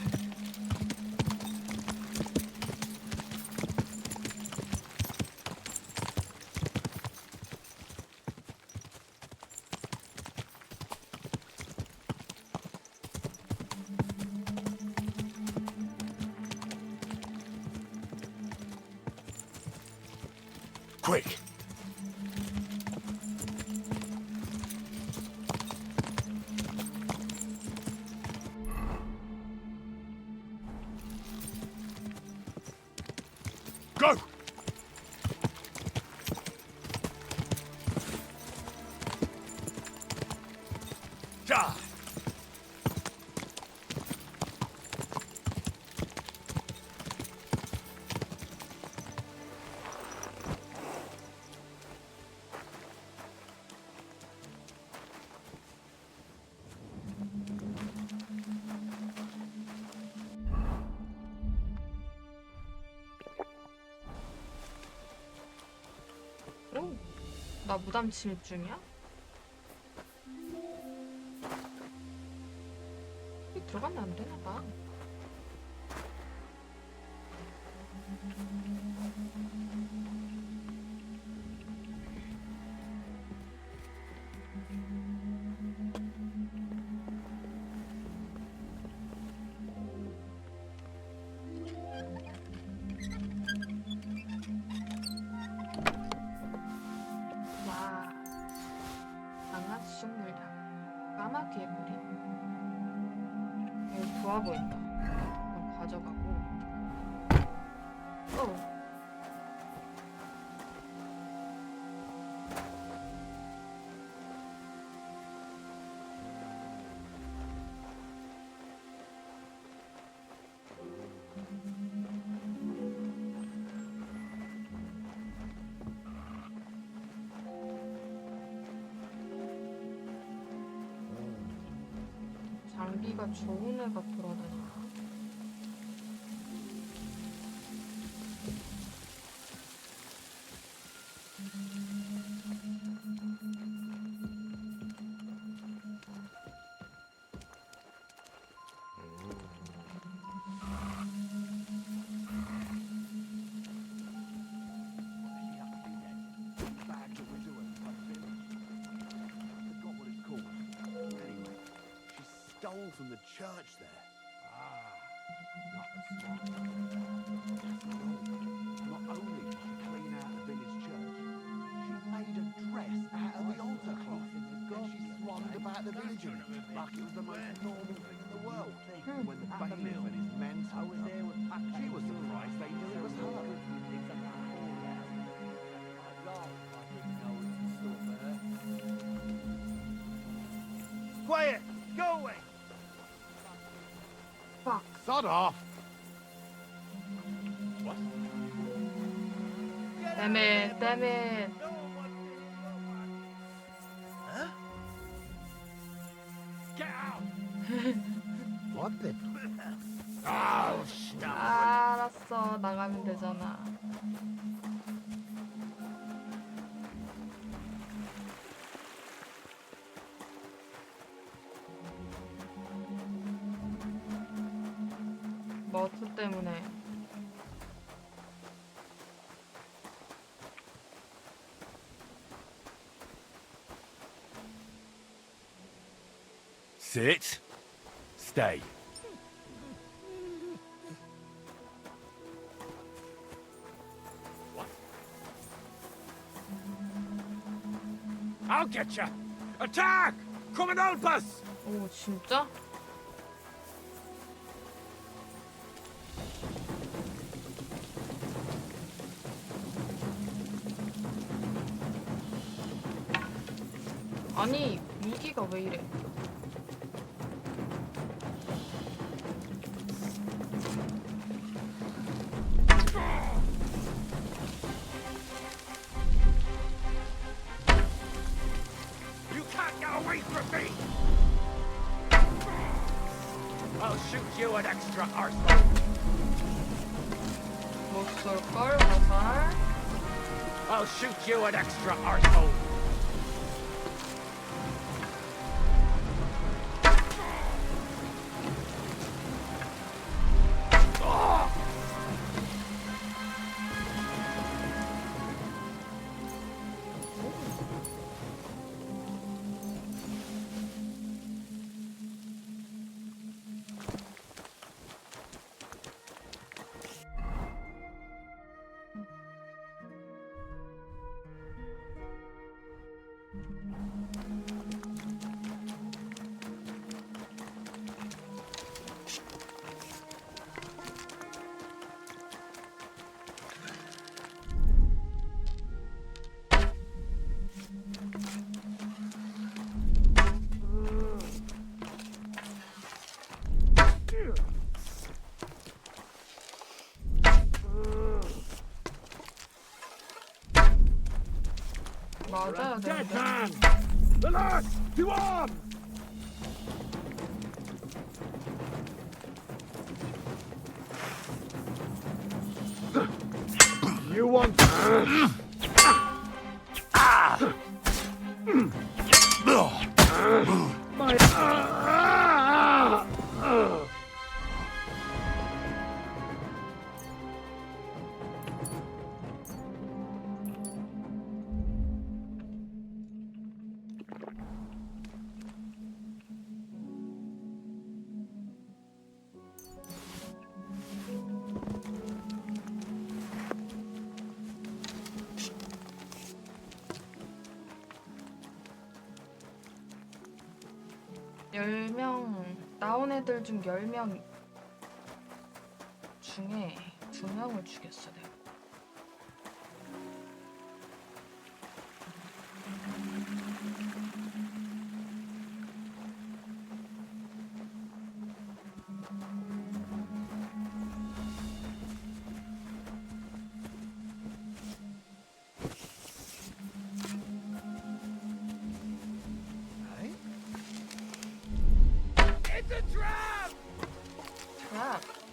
[SPEAKER 2] Quick! Go! Ja!
[SPEAKER 1] 오, 나 무단 침입 중이야? 여기 들어가면 안 되나 봐. 와, 강한 식물향, 까마귀의 뿌리. 이거 좋아 보인다. 그럼 가져가고. 어. 장비가 좋은 애가 돌아다니나?
[SPEAKER 15] Stole from the church there. Not only did she clean out the village church, she made a dress out of the altar cloth. And she swarmed about the village in it like it was the most normal thing in the world. When the bailiff and his men turned up, she was surprised they knew it was her. Quiet! Go away!
[SPEAKER 1] Fuck.
[SPEAKER 15] Sod off! What?
[SPEAKER 1] Damn it, damn it.
[SPEAKER 15] Huh? Get out! What the? Oh, stop!
[SPEAKER 1] 알았어, 나가면 되잖아. 머트 때문에.
[SPEAKER 2] Sit. Stay.
[SPEAKER 11] What? I'll get you! Attack! Come and help us!
[SPEAKER 1] 오, 진짜? 아니, 무기가 왜 이래?
[SPEAKER 11] You can't get away from me!
[SPEAKER 7] I'll shoot you an extra arsehole.
[SPEAKER 1] 못 쏠걸, 화살.
[SPEAKER 7] I'll shoot you an extra arsehole.
[SPEAKER 1] 맞아야
[SPEAKER 11] Dead
[SPEAKER 1] 되는데.
[SPEAKER 11] man! The last! To arm! You want...
[SPEAKER 1] 열 명 나온 애들 중 10명 중에 2명을 죽였어 내가.
[SPEAKER 7] It's a trap!
[SPEAKER 1] 트랩.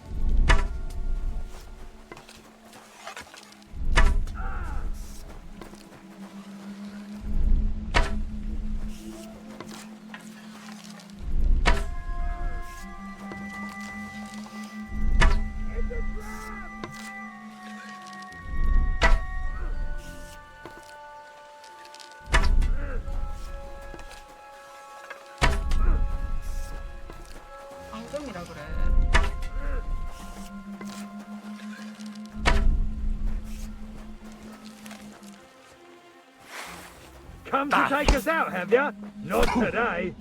[SPEAKER 1] 황금이라 그래.
[SPEAKER 11] Come to take us out, have ya? Not today.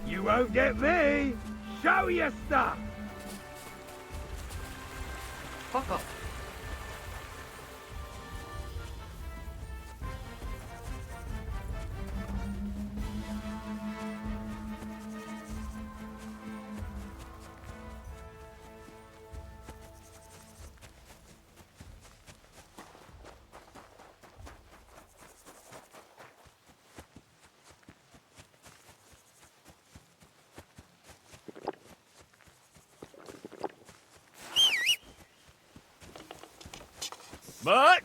[SPEAKER 11] You won't get me. Show your stuff.
[SPEAKER 1] Fuck up.
[SPEAKER 2] But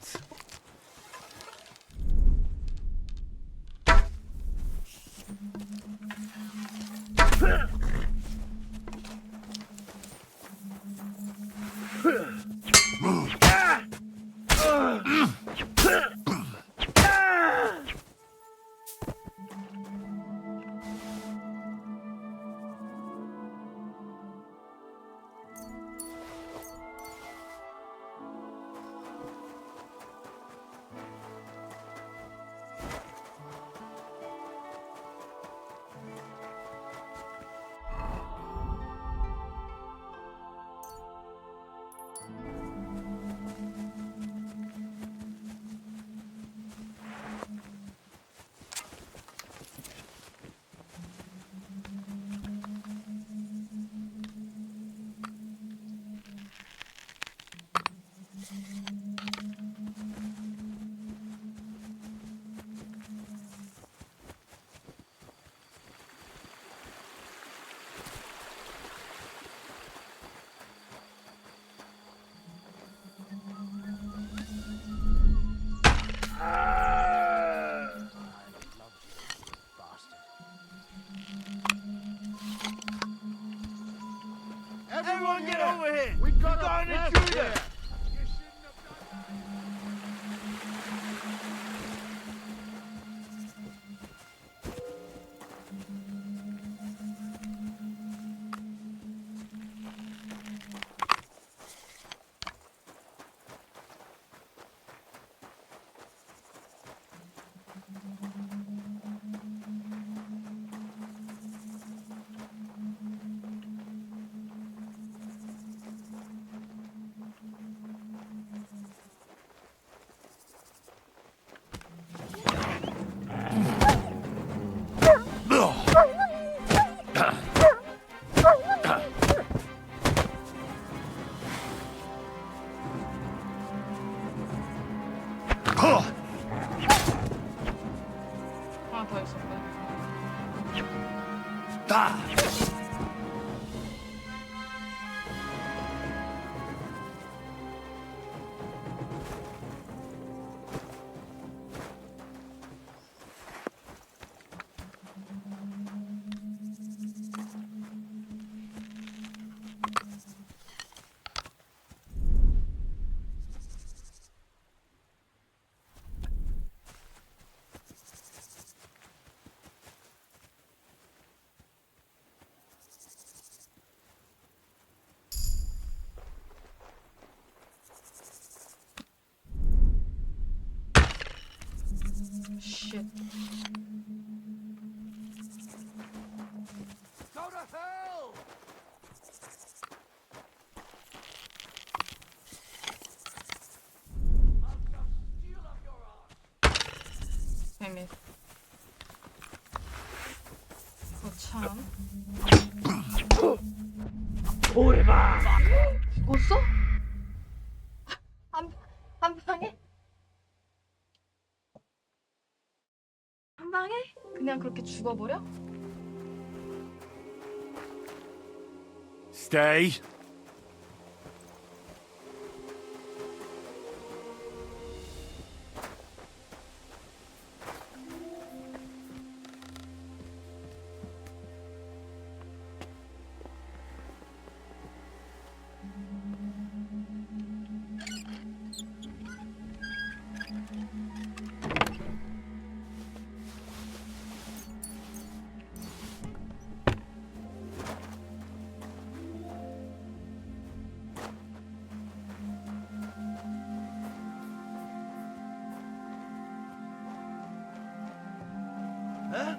[SPEAKER 18] Everyone get over here! We've got an intruder!
[SPEAKER 1] 하나 더 있었고요. Shit.
[SPEAKER 18] Go to hell!
[SPEAKER 1] 재밌. 거참.
[SPEAKER 18] 오해봐!
[SPEAKER 1] 죽었어? 한 방에? 한 방에? 그냥 그렇게 죽어버려?
[SPEAKER 2] Stay.
[SPEAKER 18] Huh?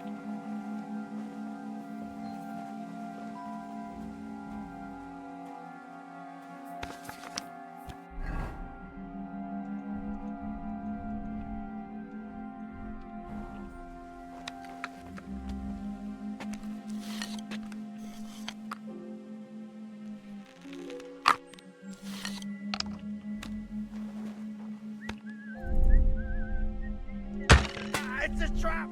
[SPEAKER 18] It's a trap!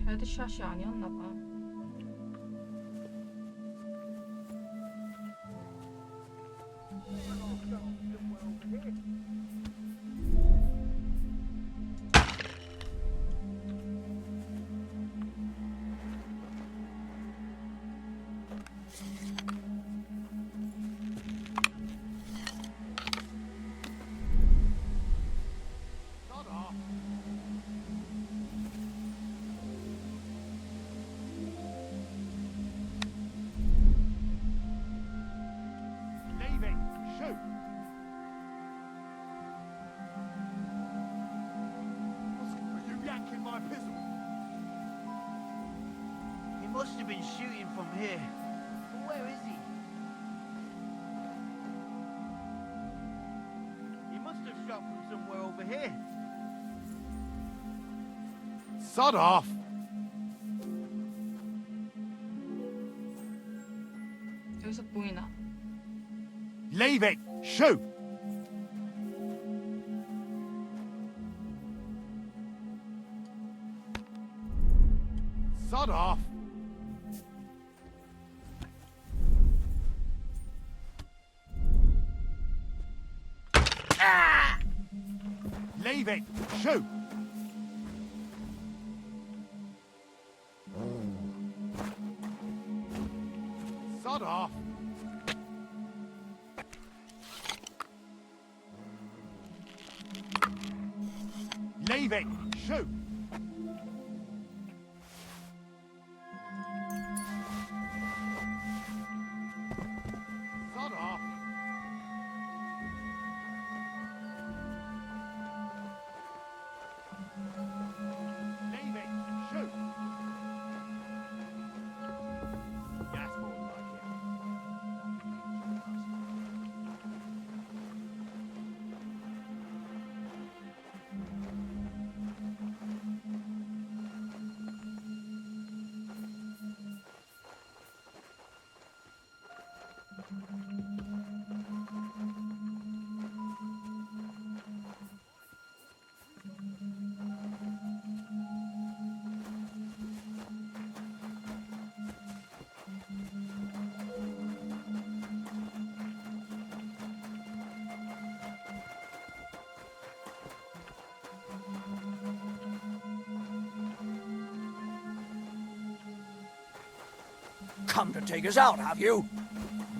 [SPEAKER 1] 헤드샷이 아니었나 봐.
[SPEAKER 18] Leaving! Shoot! Are you yanking my pistol? He must have been shooting from here. But where is he? He must have shot from somewhere over here.
[SPEAKER 2] Sod off.
[SPEAKER 1] 여기서 보이나?
[SPEAKER 16] Leave it! Shoot! Sod off! Leave it! Shoot! Sod off! Leave it! Shoot! Sod off! Leave it! Shoot! That's more like it.
[SPEAKER 18] Come to take us out, have you?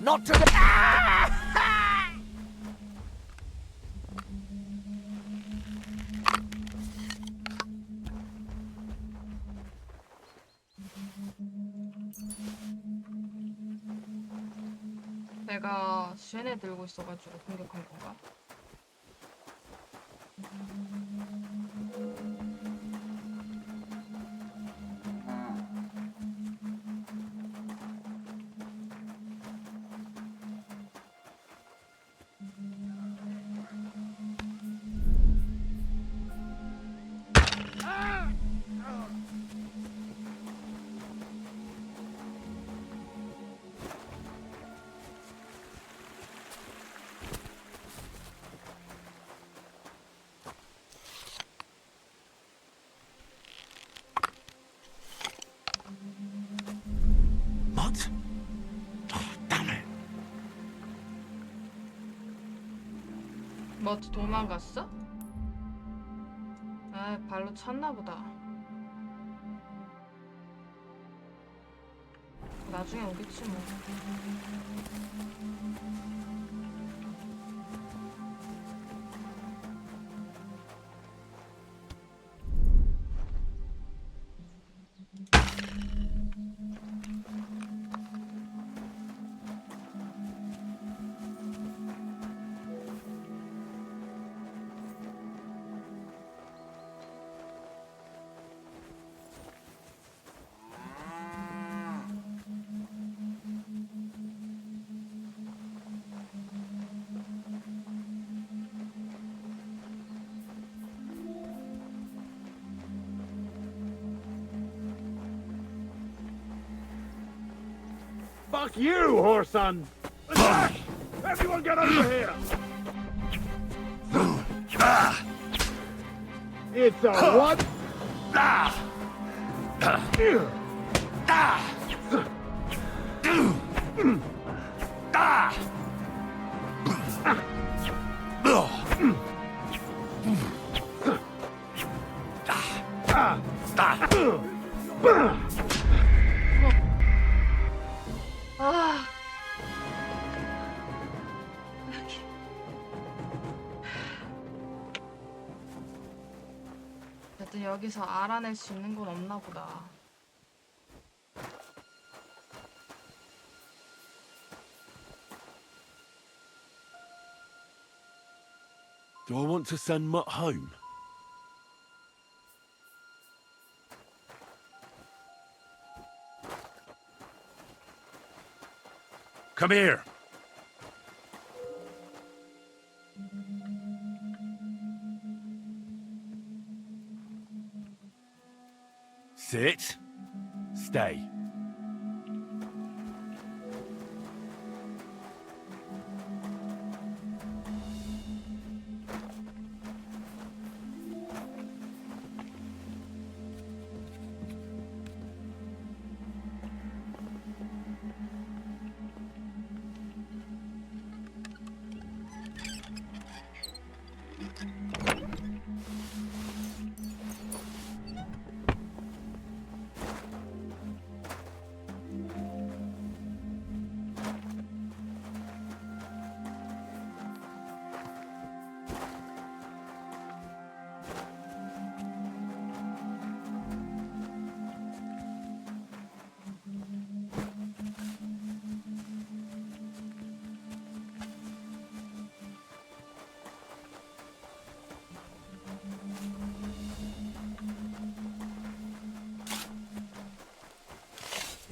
[SPEAKER 18] Not to the... Ah!
[SPEAKER 1] 내가 쇠네 들고 있어가지고 공격한 건가?
[SPEAKER 18] What? Oh, damn it.
[SPEAKER 1] 뭐 도망갔어? 아, 발로 찼나 보다. 나중에 오겠지 뭐.
[SPEAKER 2] Fuck you, whoreson! Attack! Everyone get over here! It's a what?
[SPEAKER 1] 아. 여튼 여기서 알아낼 수 있는 건 없나 보다.
[SPEAKER 2] Do I want to send Mutt home? Come here. Sit. Stay.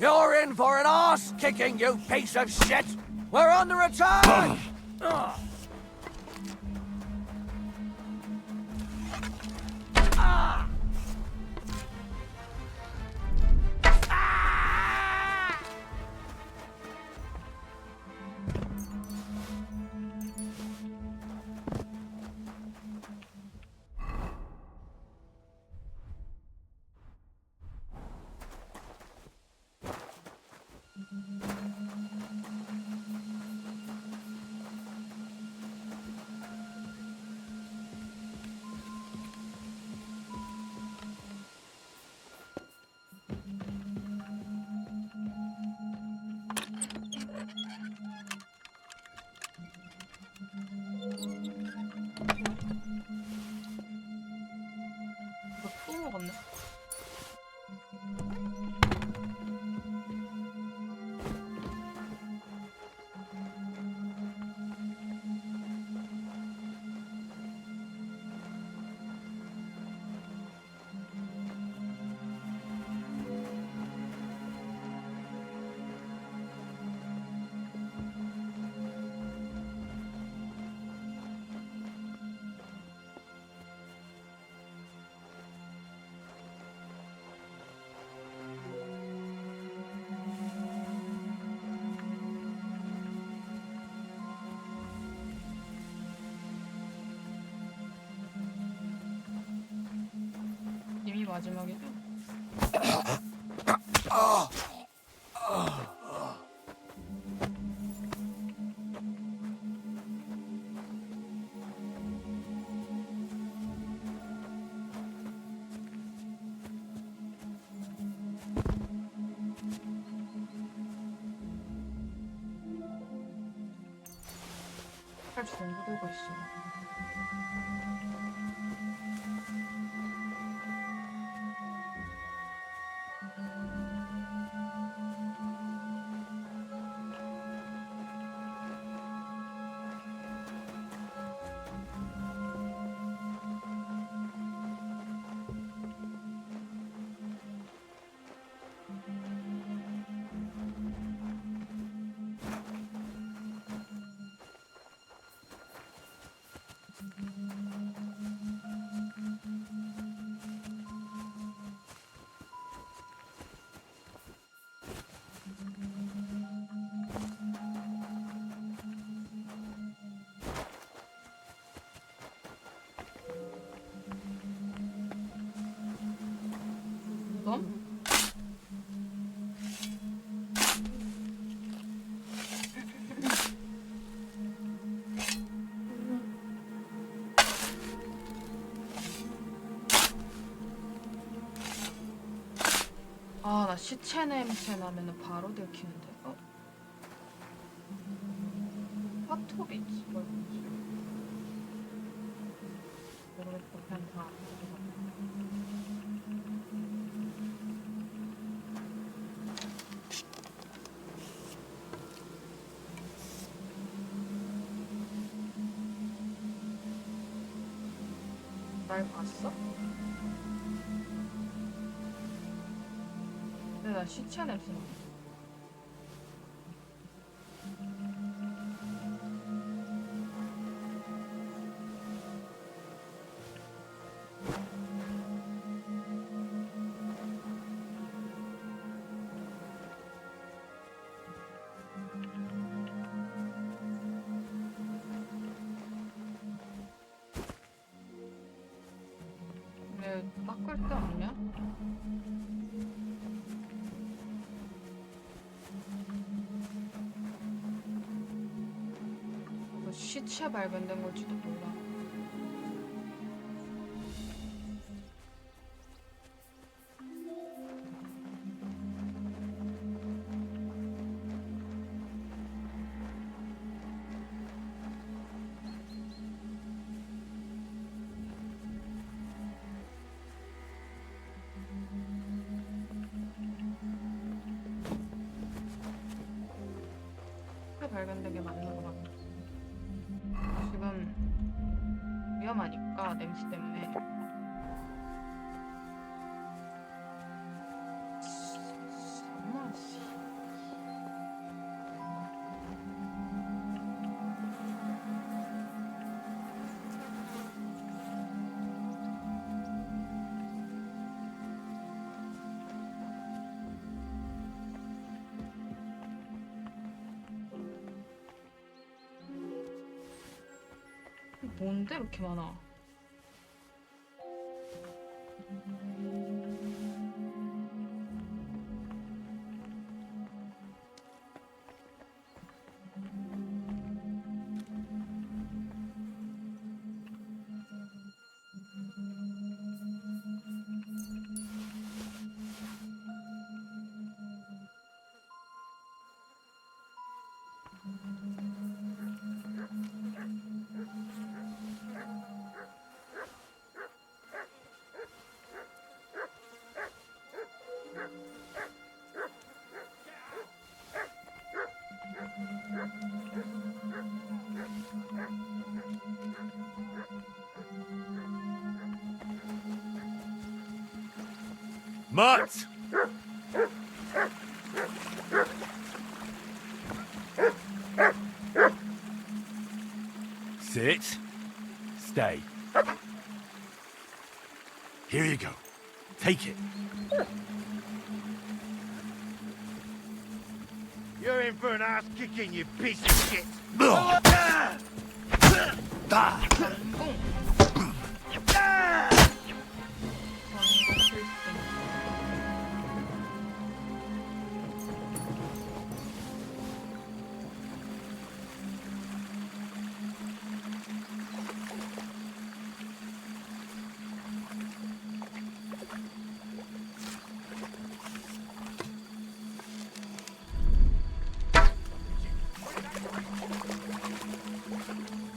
[SPEAKER 18] You're in for an arse kicking, you piece of shit! We're under attack! Ugh. Ah!
[SPEAKER 1] 이거 또 먹었네. 이미 마지막이죠? 팔 전부 들고 있어. 무덤? 아, 나 시체 냄새 나면은 바로 들키는데. 어? 파토비치 뭐지? 모르겠어. 그냥 다 날 봤어? 근데 나 시체 냄새 나. 왜 닦을 데 없냐? 이거 시체 발견된 걸지도 몰라. 발견된 게 맞는 것 같아. 지금 위험하니까 냄새 때문에. 정말 뭔데 이렇게 많아?
[SPEAKER 2] Mutt! Sit. Stay. Here you go. Take it.
[SPEAKER 8] You're in for an ass kicking, you piece of shit.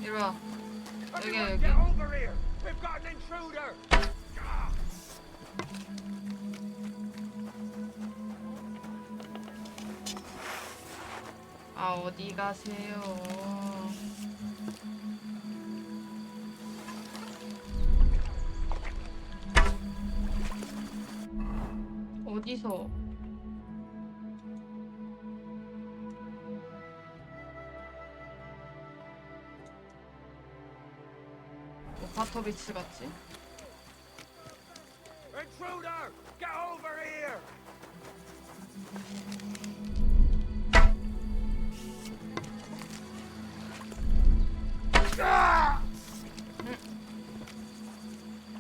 [SPEAKER 1] 이리 와. 여기야 여기.
[SPEAKER 8] Get over here! We've got an intruder!
[SPEAKER 1] 아 어디 가세요? 어디서? 뭐 바터비치 같지?
[SPEAKER 8] Intruder! Get over here!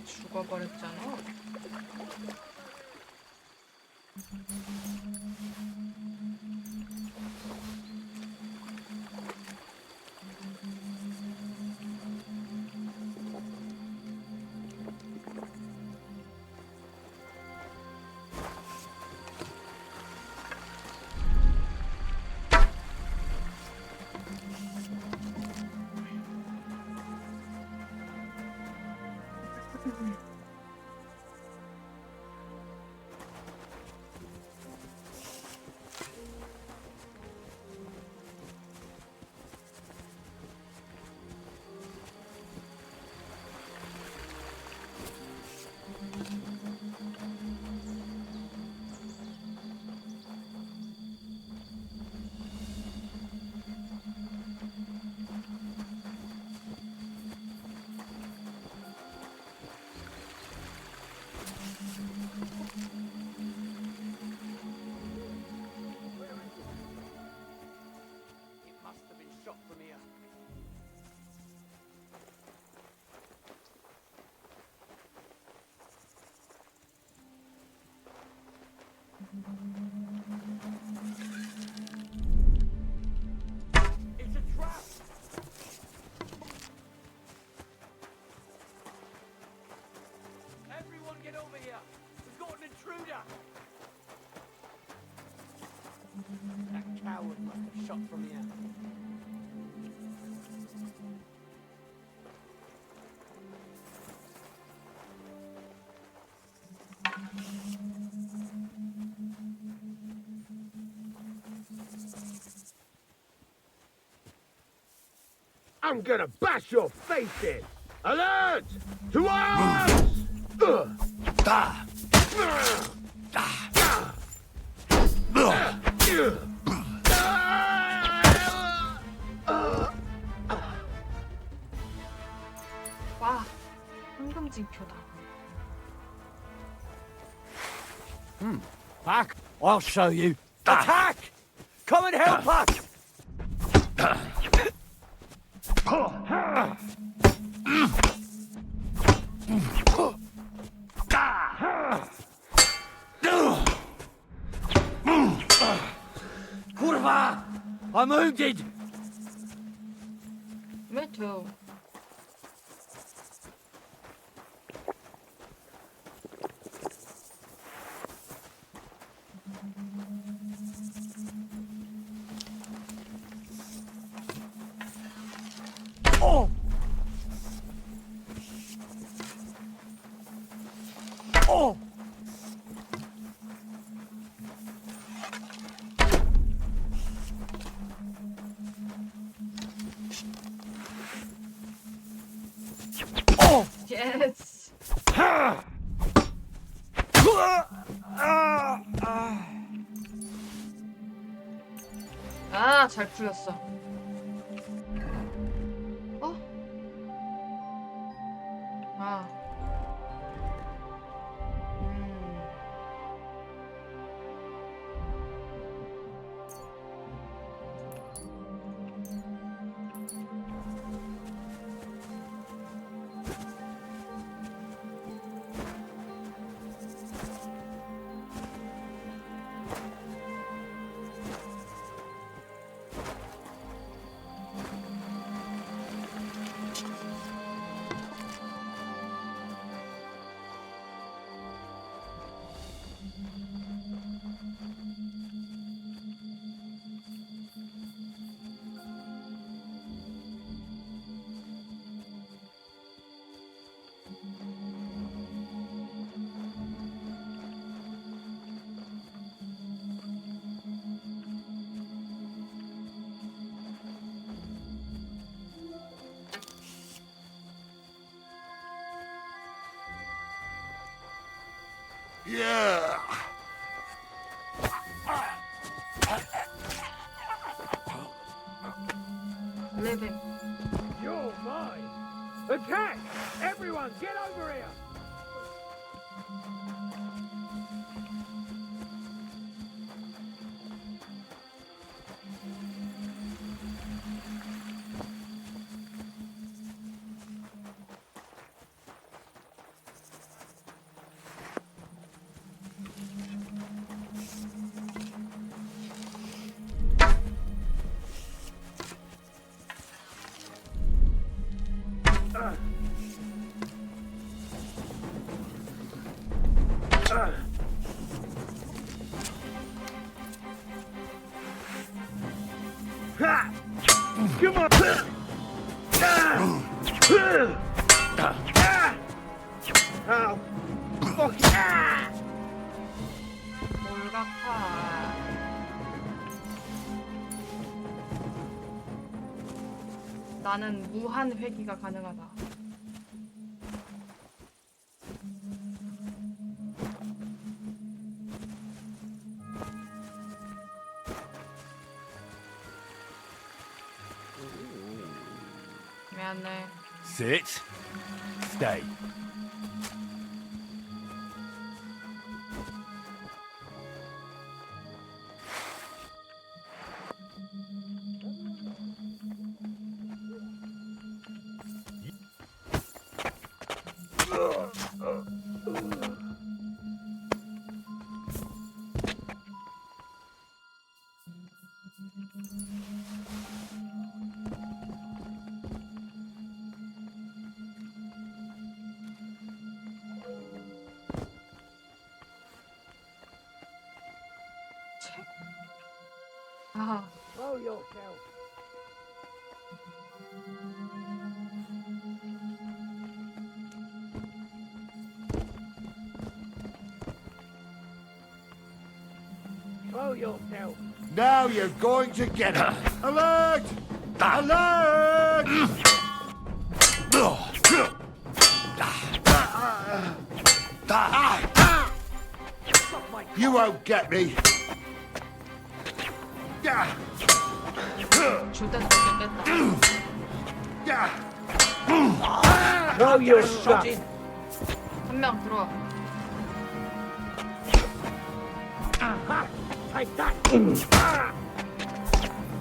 [SPEAKER 1] 죽어버렸잖아.
[SPEAKER 8] It must have been shot from here. It's a trap! Everyone get over here! We've got an intruder! That coward must have shot from here. I'm gonna bash your face in! Alert! To arms!
[SPEAKER 1] 와, 황금징표다.
[SPEAKER 11] Back! I'll show you. Attack! Come and help us!
[SPEAKER 18] Brother! I'm wounded!
[SPEAKER 1] Me too.
[SPEAKER 18] Oh! Oh! Oh!
[SPEAKER 1] Yes. 아, 잘 풀렸어. 어? 아.
[SPEAKER 15] Yeah.
[SPEAKER 1] Living.
[SPEAKER 18] You're mine! Attack! Everyone, get over here! Come on! Oh, fuck!
[SPEAKER 1] 몰각파. 나는 무한 회귀가 가능하다. 미안해.
[SPEAKER 2] Sit. Stay.
[SPEAKER 1] 아,
[SPEAKER 18] Blow yourself! Blow yourself!
[SPEAKER 15] Now you're going to get it. Alert! Alert! You won't get me.
[SPEAKER 1] 줄땐 뺐다.
[SPEAKER 18] Blow your shot!
[SPEAKER 1] 한 명 들어와.
[SPEAKER 18] Take that!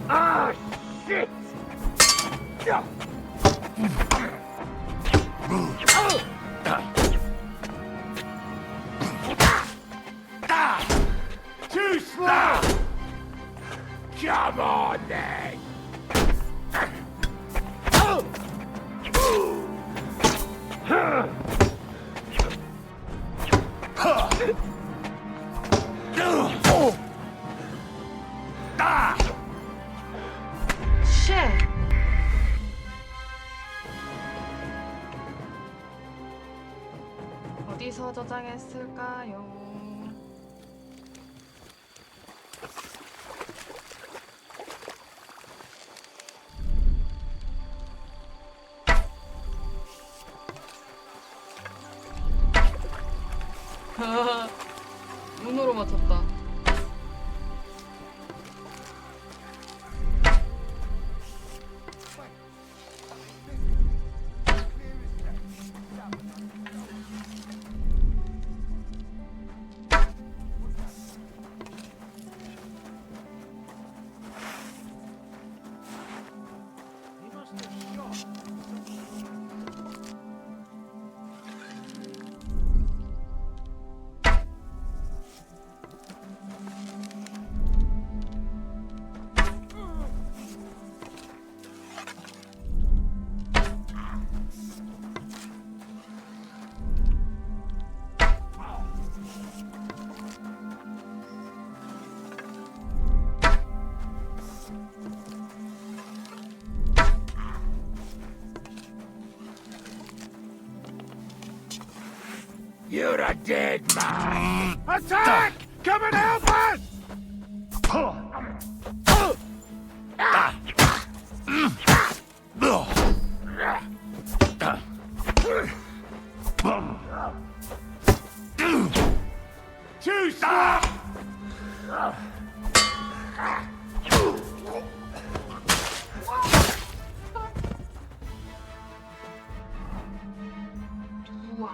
[SPEAKER 18] Ah, shit!
[SPEAKER 15] Too slow!
[SPEAKER 8] Come on, then!
[SPEAKER 1] 쉣! 어디서 저장했을까요? 눈으로 맞췄다.
[SPEAKER 8] You're a dead man! Attack! Come and help us! Too slow!
[SPEAKER 1] 우와.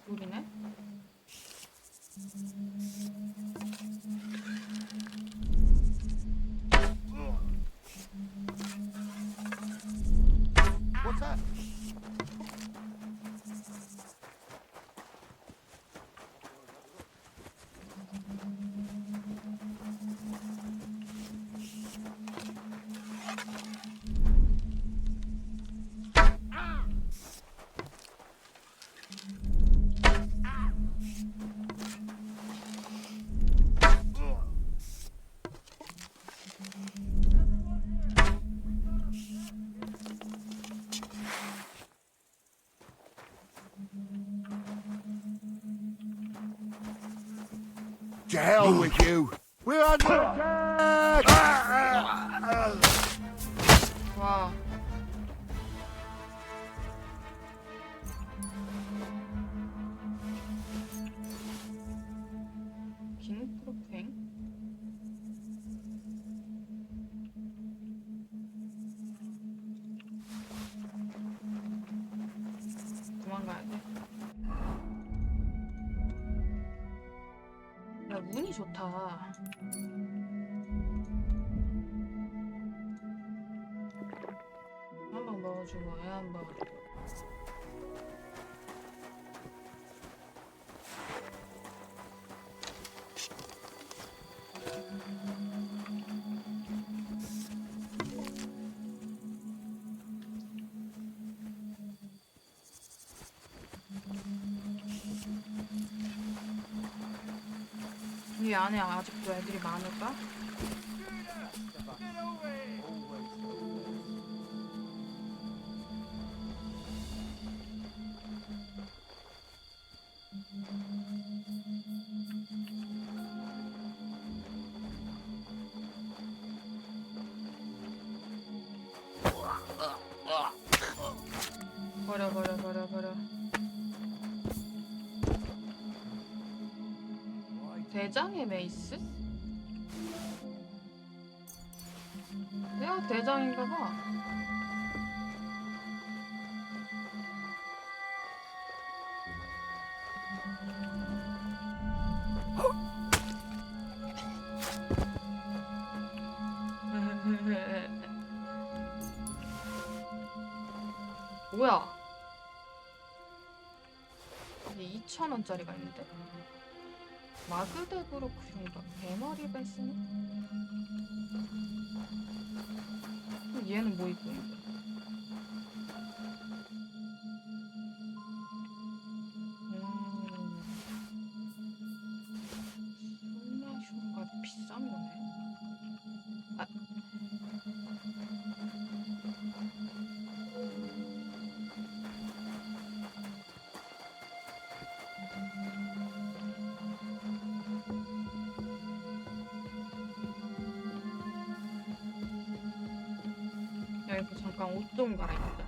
[SPEAKER 1] 여기네?
[SPEAKER 15] What's that?
[SPEAKER 8] To hell with you! We're under attack!
[SPEAKER 1] 와. 긴 프로팽? 도망가야 돼. 야, 운이 좋다. 한 방 넣어주고 애 한 방. 이 안에 아직도 애들이 많을까? 버려. 대장의 메이스? 내가 대장인가봐. 뭐야? 이게 2,000원짜리가 있는데? 마그데브로 그런가? 대머리가 있으네? 그럼 얘는 뭐 입고 있는 거야? 술마슈가 비싼 거네. 아. 여기서 잠깐 옷 좀 갈아입자.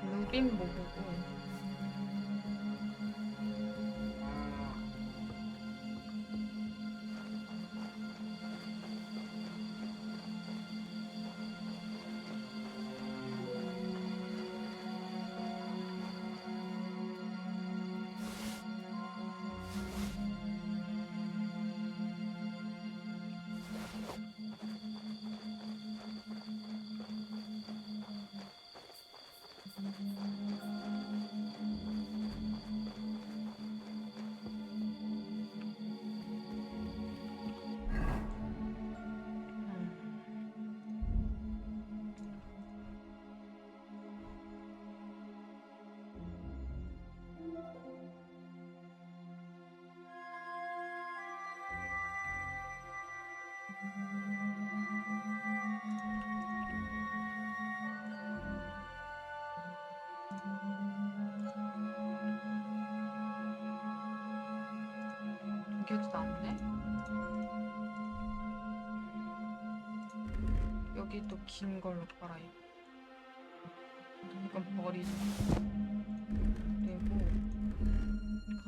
[SPEAKER 1] 루빈 모보고. 이게도 낫네? 여기 또 긴 걸로 갈아입. 이건 버리자. 그리고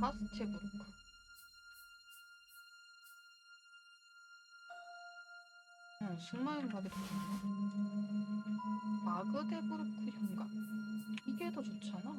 [SPEAKER 1] 카스테브루크. 승마용 가게 좋네. 마그데브루크 현각. 이게 더 좋잖아.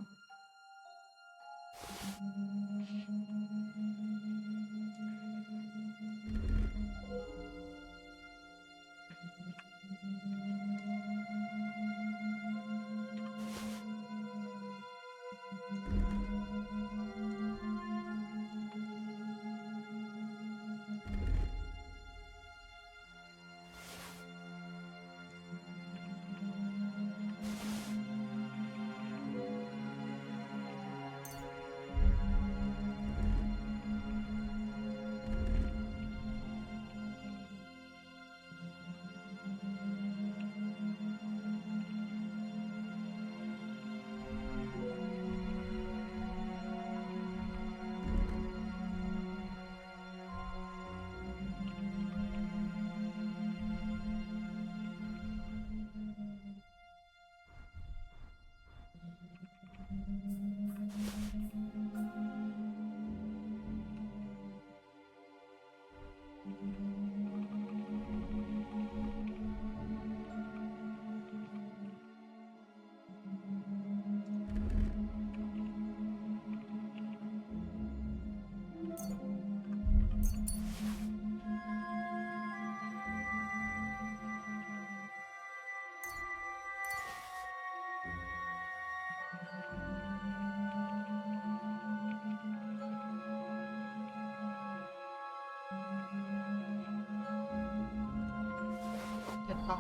[SPEAKER 1] 됐다.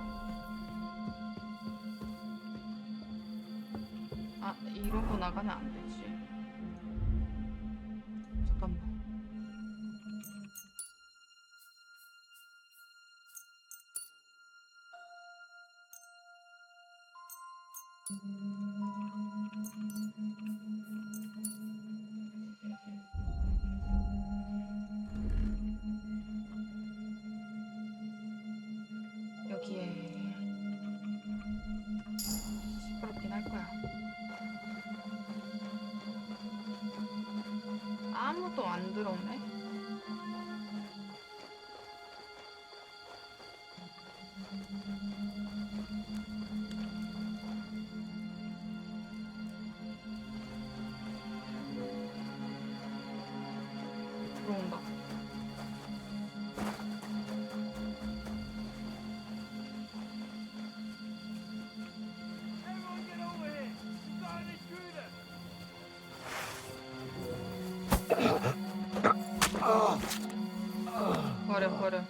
[SPEAKER 1] 아, 이러고 나가면 안 되지. 잠깐만. 안 들어오네. 들어온다. 버려 버려.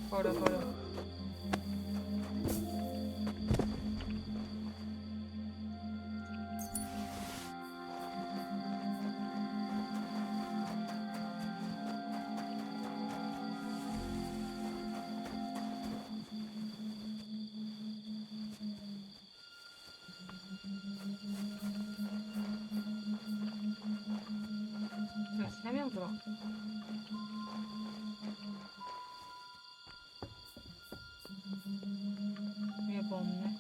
[SPEAKER 1] 버려 버려. 세 명 들어. 위에 뭐 없네.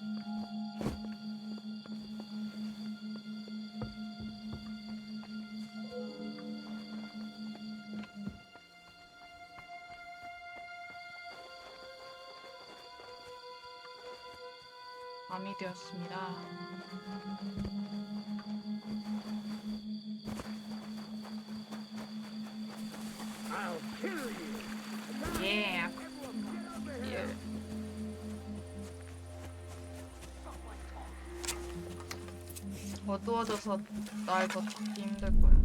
[SPEAKER 1] 밤이 되었습니다. 예. 예. 어두워져서 날 더 찾기 힘들 거야.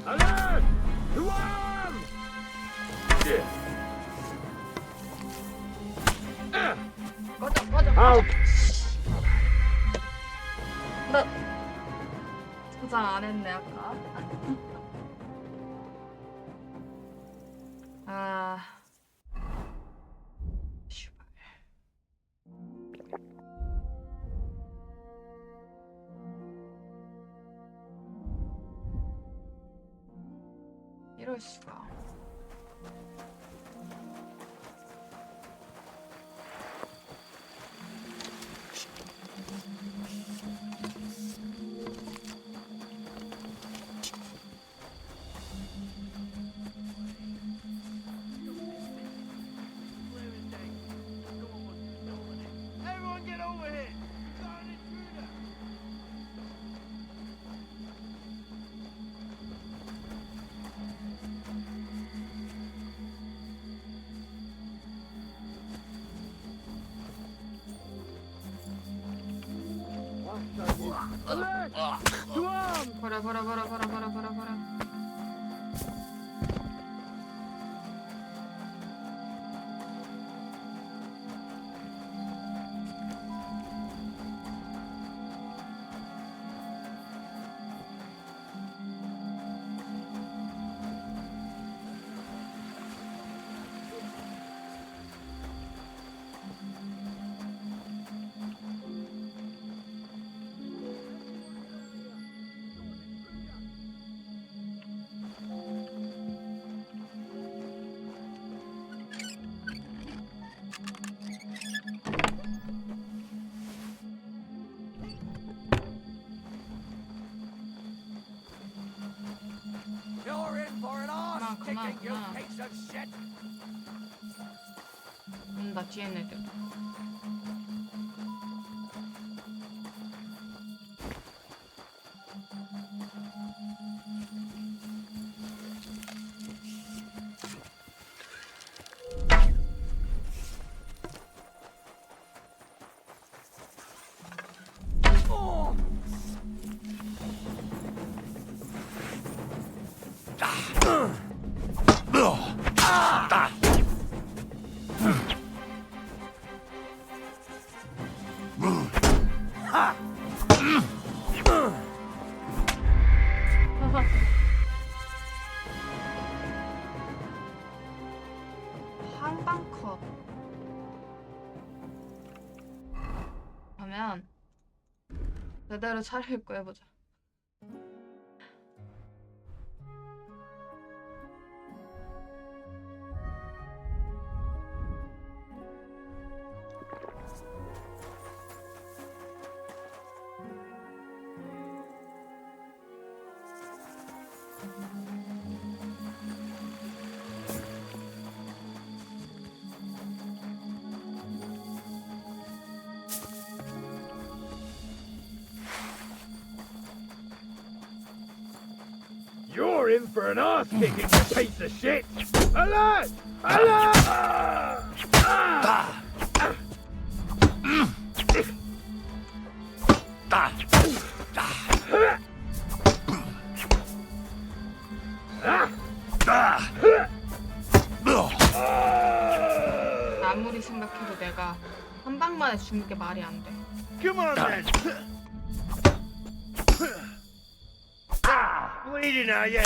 [SPEAKER 8] Alert! To arm!
[SPEAKER 1] 꺼져. 나 저장 안 했네 아까. 아. 슈발. 이럴 수가.
[SPEAKER 8] Everyone get over here! We've got an intruder! Alert! To arm!
[SPEAKER 1] 버려.
[SPEAKER 8] You're in for an arse
[SPEAKER 1] Come on,
[SPEAKER 8] kicking, you
[SPEAKER 1] come on.
[SPEAKER 8] piece of shit!
[SPEAKER 1] 나 뒤에 애들. 한방컷. 그러면 제대로 차려입고 해보자.
[SPEAKER 2] You're in for an ass kicking, you piece of shit! Alert! Alert!
[SPEAKER 1] 아무리 생각해도 내가 한 방만에 죽는 게 말이 안 돼.
[SPEAKER 2] Come on then! Bleeding, are you?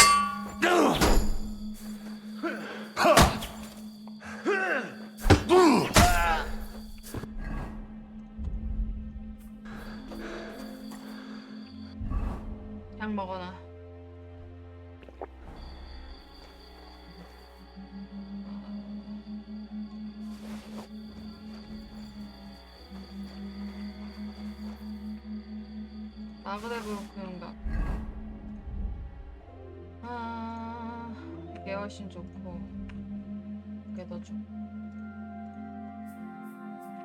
[SPEAKER 1] 약 먹어놔. 나그네그로 그런가? 아, 이게 훨씬 좋고 이게 더 좋고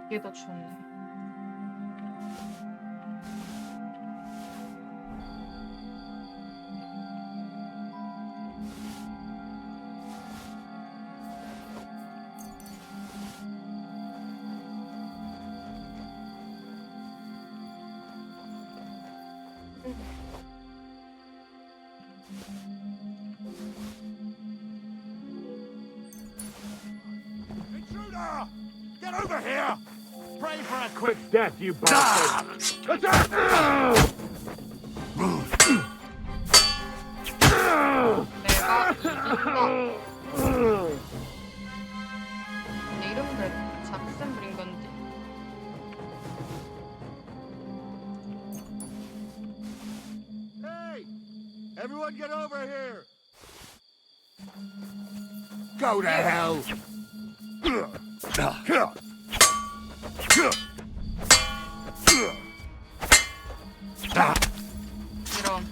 [SPEAKER 1] 이게 더 좋네.
[SPEAKER 2] Intruder! Get over here! Pray for a quick death, you bastard! Attack!
[SPEAKER 1] 내 이름은 왜 작센 부린 건지.
[SPEAKER 2] Hey! Everyone get over here!
[SPEAKER 8] Go to hell!
[SPEAKER 1] 이런.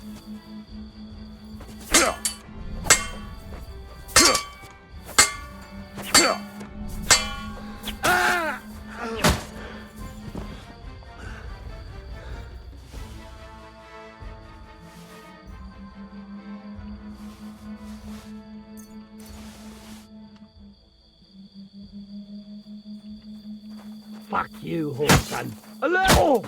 [SPEAKER 2] Fuck you, Horseman! Alert! Oh!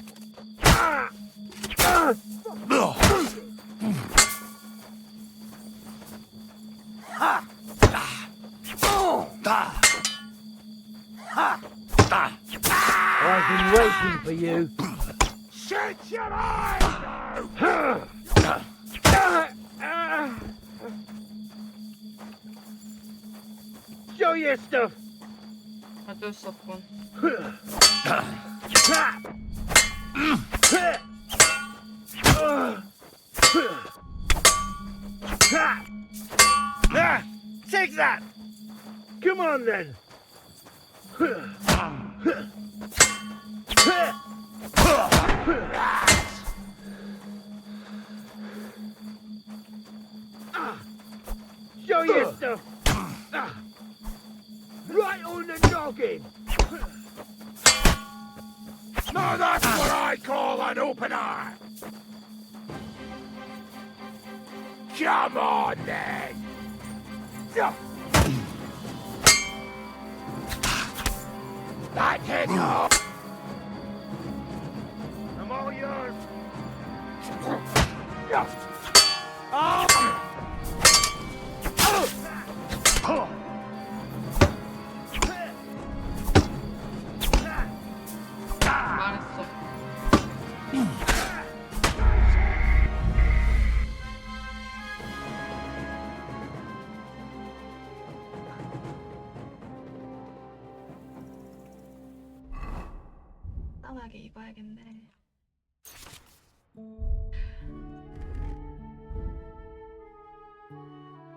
[SPEAKER 18] I've been waiting for you.
[SPEAKER 2] Shut your eyes! Show your stuff!
[SPEAKER 1] 어쩔 수 없군.
[SPEAKER 2] Take that! Come on then! Show your stuff! Right on the noggin! Now that's what I call an opener! Come on then! That hit off! I'm all yours!
[SPEAKER 1] 말했어.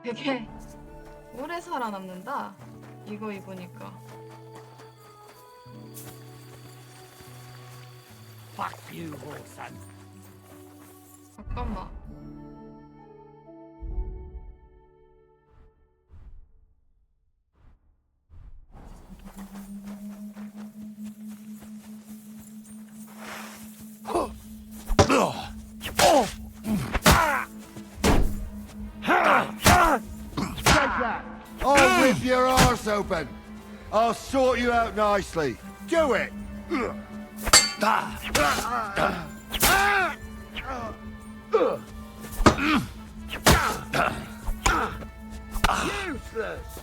[SPEAKER 1] 되게 오래 살아남는다. 이거 입으니까.
[SPEAKER 11] Fuck you, Wilson.
[SPEAKER 1] 잠깐만.
[SPEAKER 8] I'll rip your arse open. I'll sort you out nicely. Do it. Useless.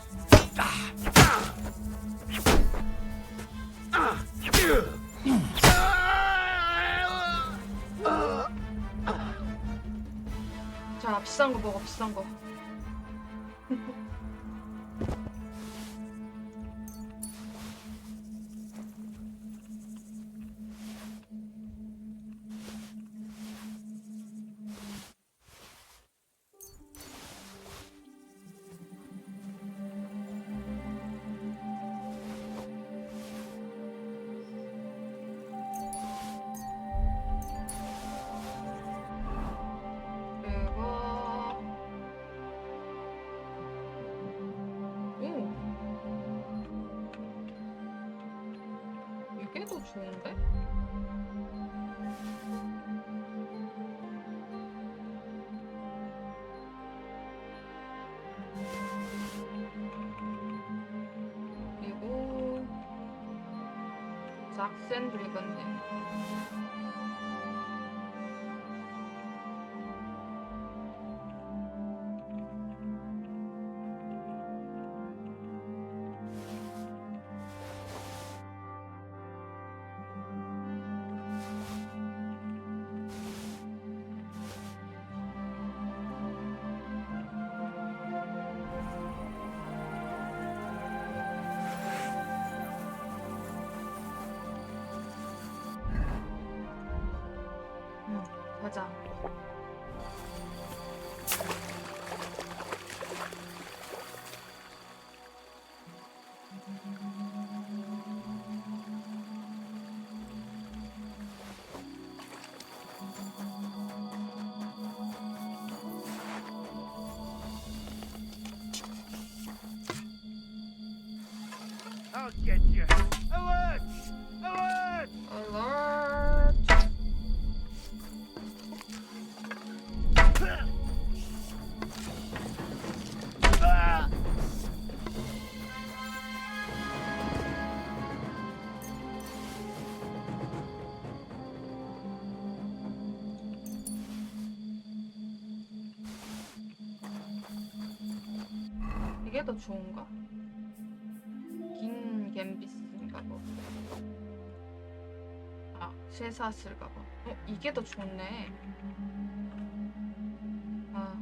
[SPEAKER 1] 자, 비싼 거 먹어, 비싼 거. 이게 더 좋은데? 그리고 작센 붉은님. 가자.
[SPEAKER 8] I'll get you. Alert! Alert!
[SPEAKER 1] Alert! 이게 더 좋은가? 긴 갬비스인가 봐. 아, 쇠사슬가 봐. 이게 더 좋네. 아.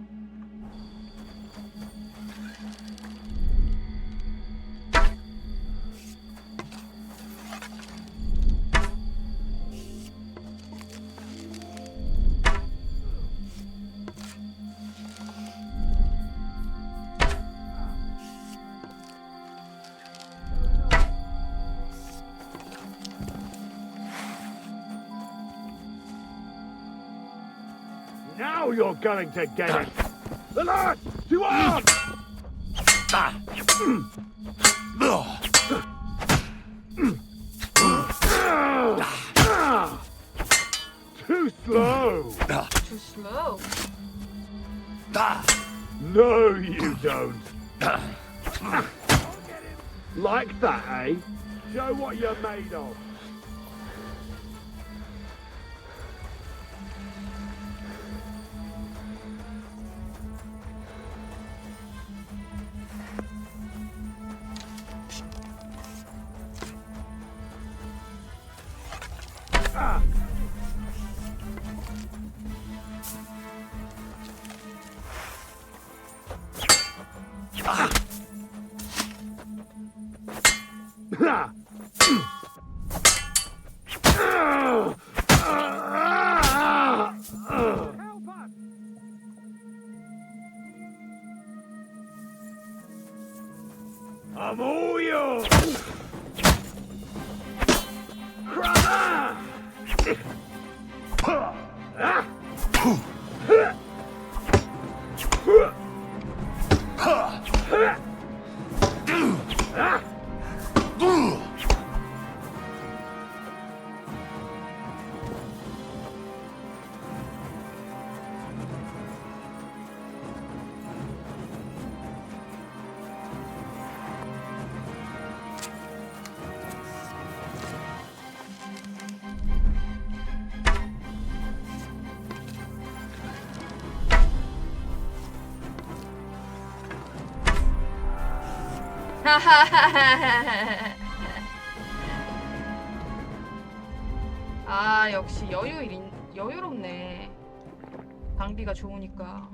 [SPEAKER 8] Now you're going to get it. Alert! To arms! Too slow.
[SPEAKER 1] Too slow.
[SPEAKER 8] No, you don't. Like that, eh? Show what you're made of.
[SPEAKER 1] 아, 역시 여유롭네. 장비가 좋으니까.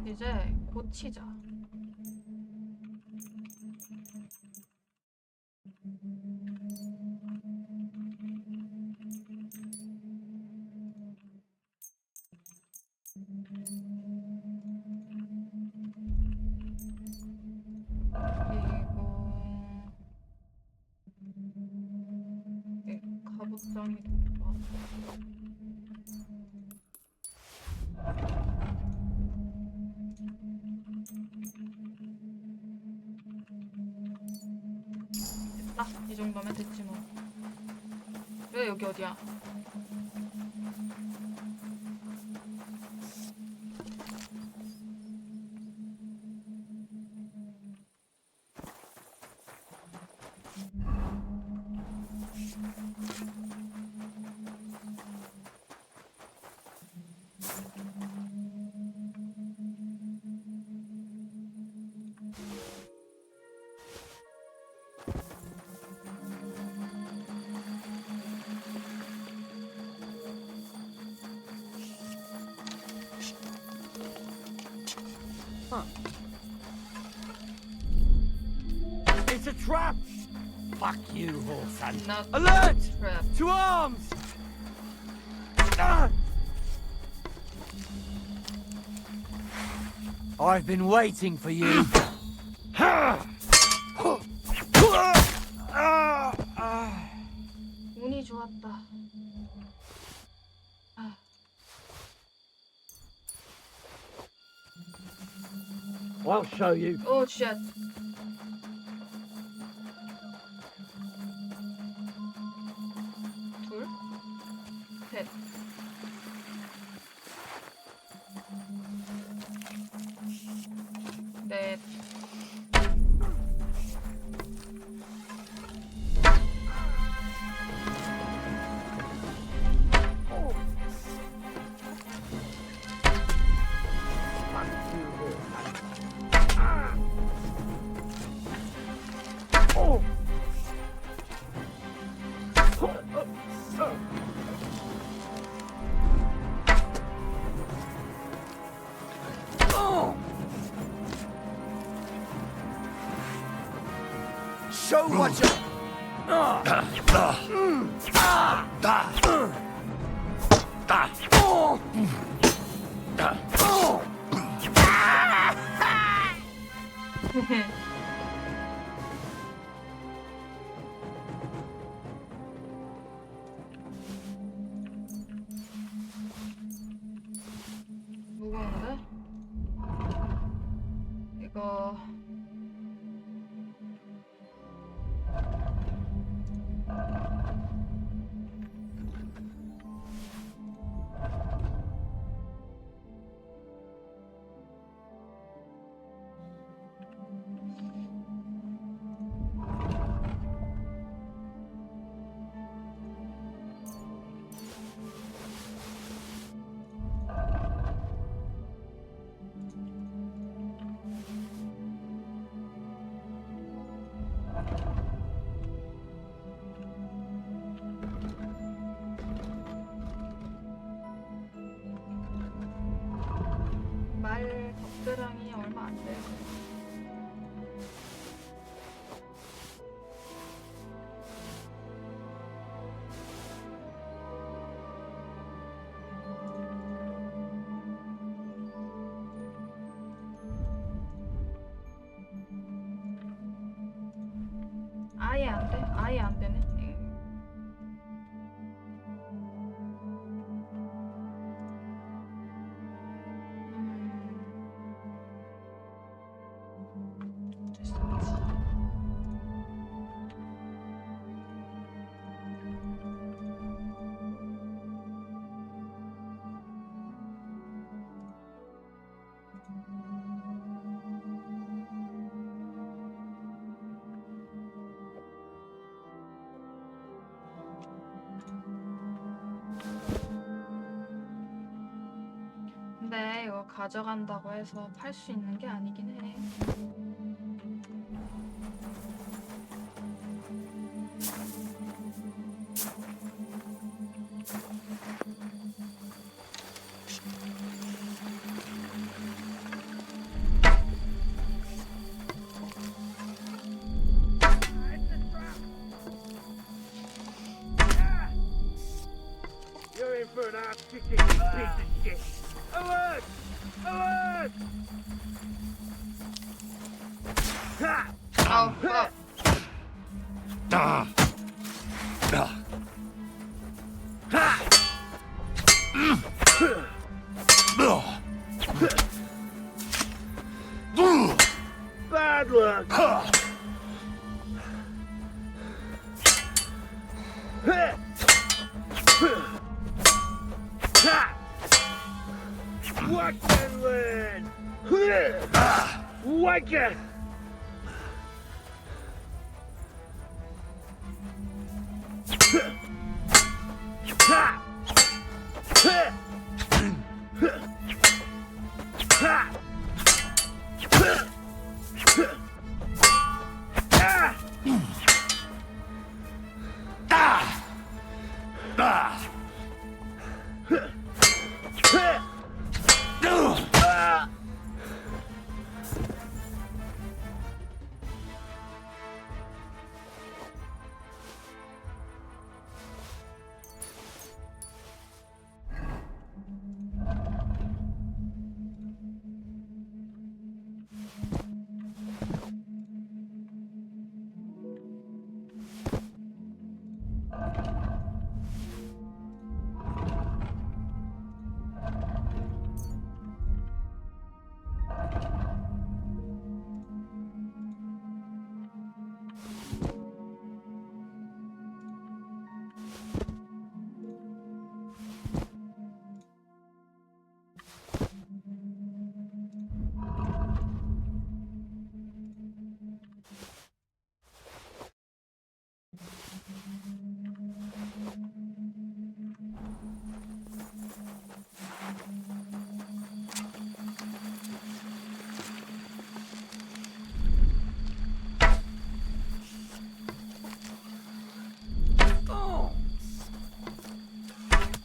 [SPEAKER 1] 이제 고치자. 그리고 가부장이 더 됐다. 이 정도면 됐지 뭐. 왜 여기 어디야?
[SPEAKER 18] It's a trap! Fuck you, horse.
[SPEAKER 1] Not
[SPEAKER 18] Alert!
[SPEAKER 1] trap.
[SPEAKER 18] To arms! Ah! I've been waiting for you.
[SPEAKER 1] 운이 좋았다. 아.
[SPEAKER 18] I'll show you.
[SPEAKER 1] Oh shit. 둘, 셋. 넷.
[SPEAKER 18] Show what you...
[SPEAKER 1] 무거운데? 이거 아예 안 되네. 근데 이거 가져간다고 해서 팔 수 있는 게 아니긴 해.
[SPEAKER 8] You're in for an ass kicking, you piece of shit. Alert! Alert! Ha!
[SPEAKER 1] Oh, fuck.
[SPEAKER 8] Ah! Ah! Ha! Bad luck! Watch and learn! Watch it!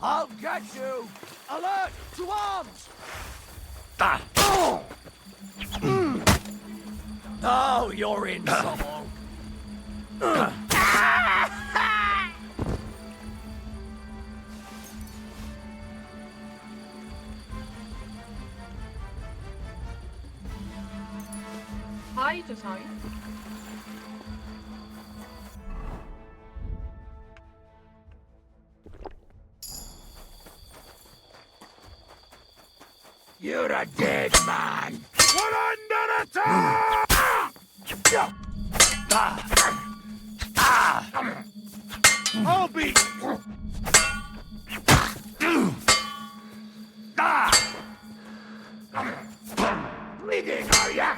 [SPEAKER 18] I'll get you! Alert! To arms! Oh, you're in trouble.
[SPEAKER 1] 사이죠, 사이?
[SPEAKER 8] You're a dead man! We're under attack! I'll be... Bleeding, are ya?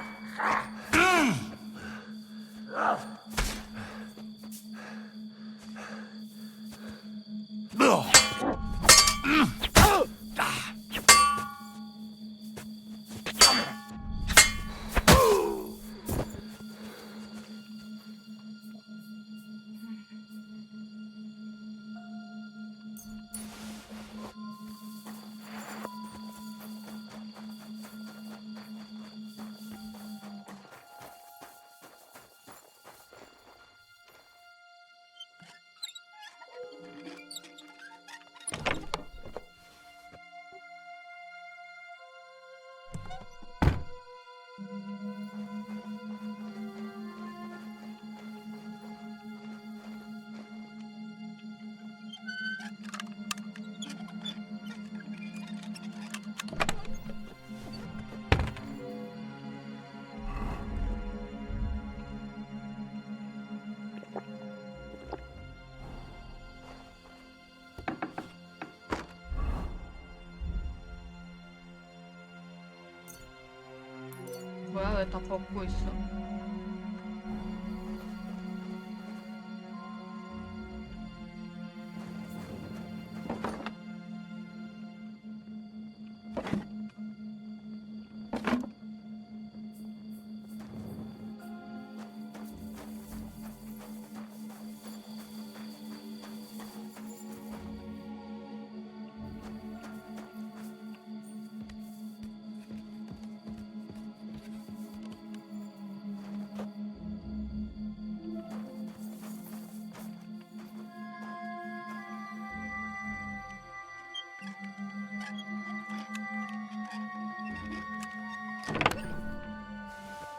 [SPEAKER 1] 왜 다 벗고 있어?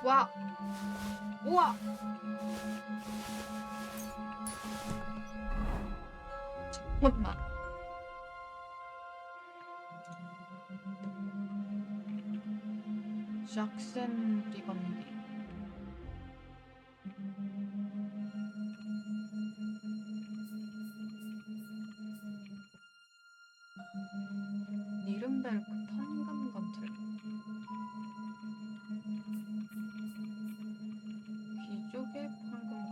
[SPEAKER 1] 와! 우와! 잠깐만. 샥센 리건디. 니른베르크 판금건틀. 귀족의 판금.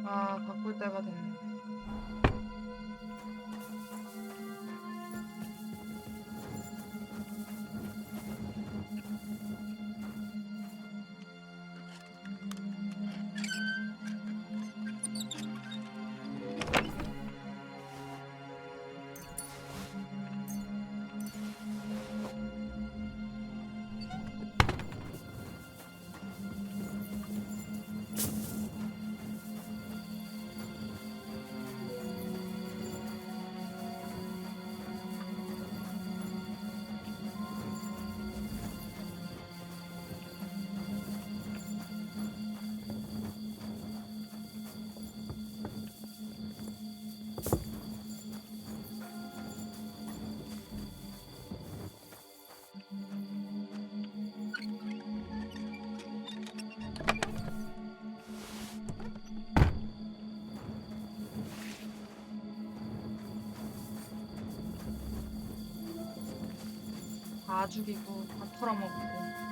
[SPEAKER 1] 아, 바꿀 때가 됐네. 다 죽이고 다 털어먹고.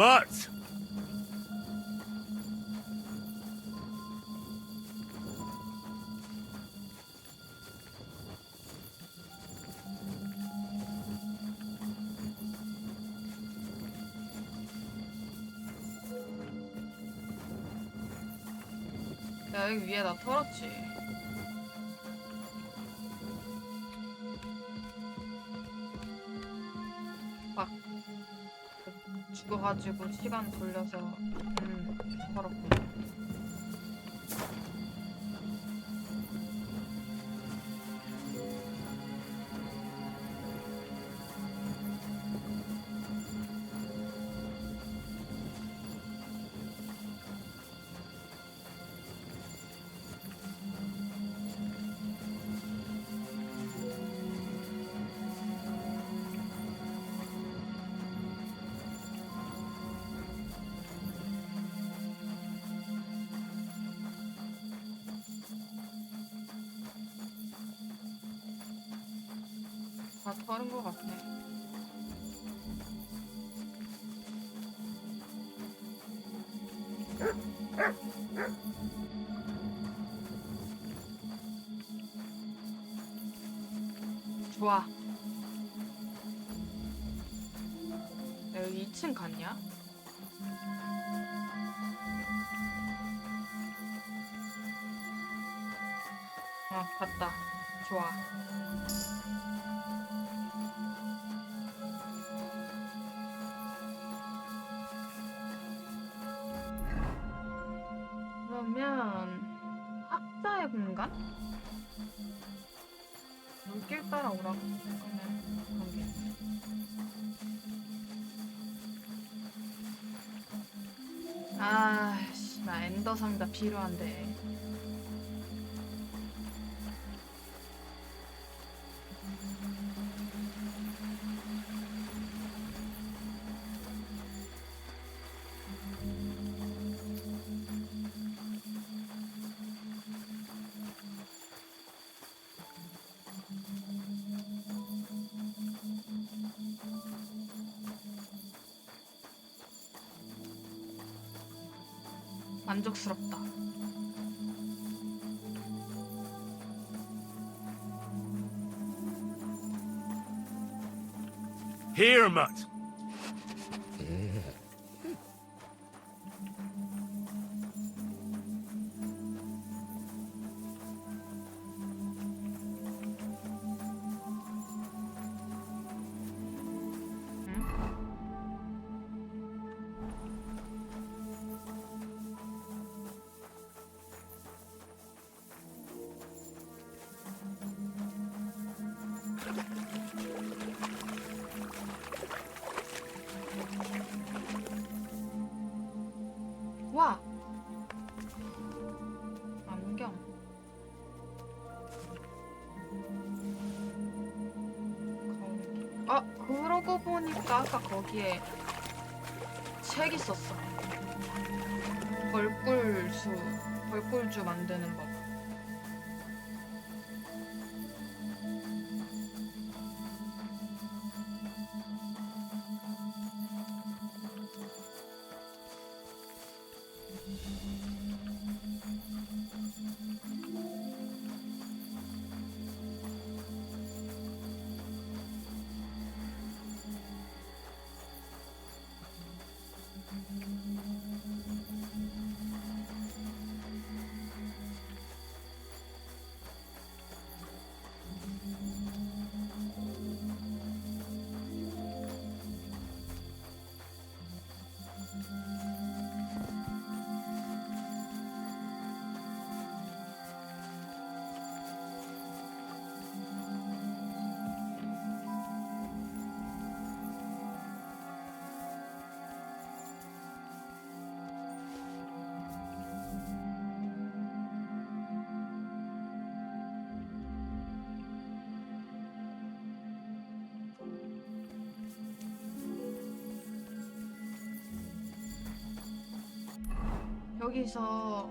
[SPEAKER 2] Mutt!
[SPEAKER 1] 야, 여기 위에다 털었지. 막 죽어가지고 시간 돌려서 털었구나. 다 털은 것 같네. 좋아. 야, 여기 2층 갔냐? 갔다. 좋아. 시간? 물길 따라오라고? 그러면 거기. 아씨, 나 엔더 상자 필요한데. 만족스럽다.
[SPEAKER 2] Here, mutt.
[SPEAKER 1] 와! 안경. 아, 그러고 보니까 아까 거기에 책 있었어. 벌꿀주 만드는 법. 여기서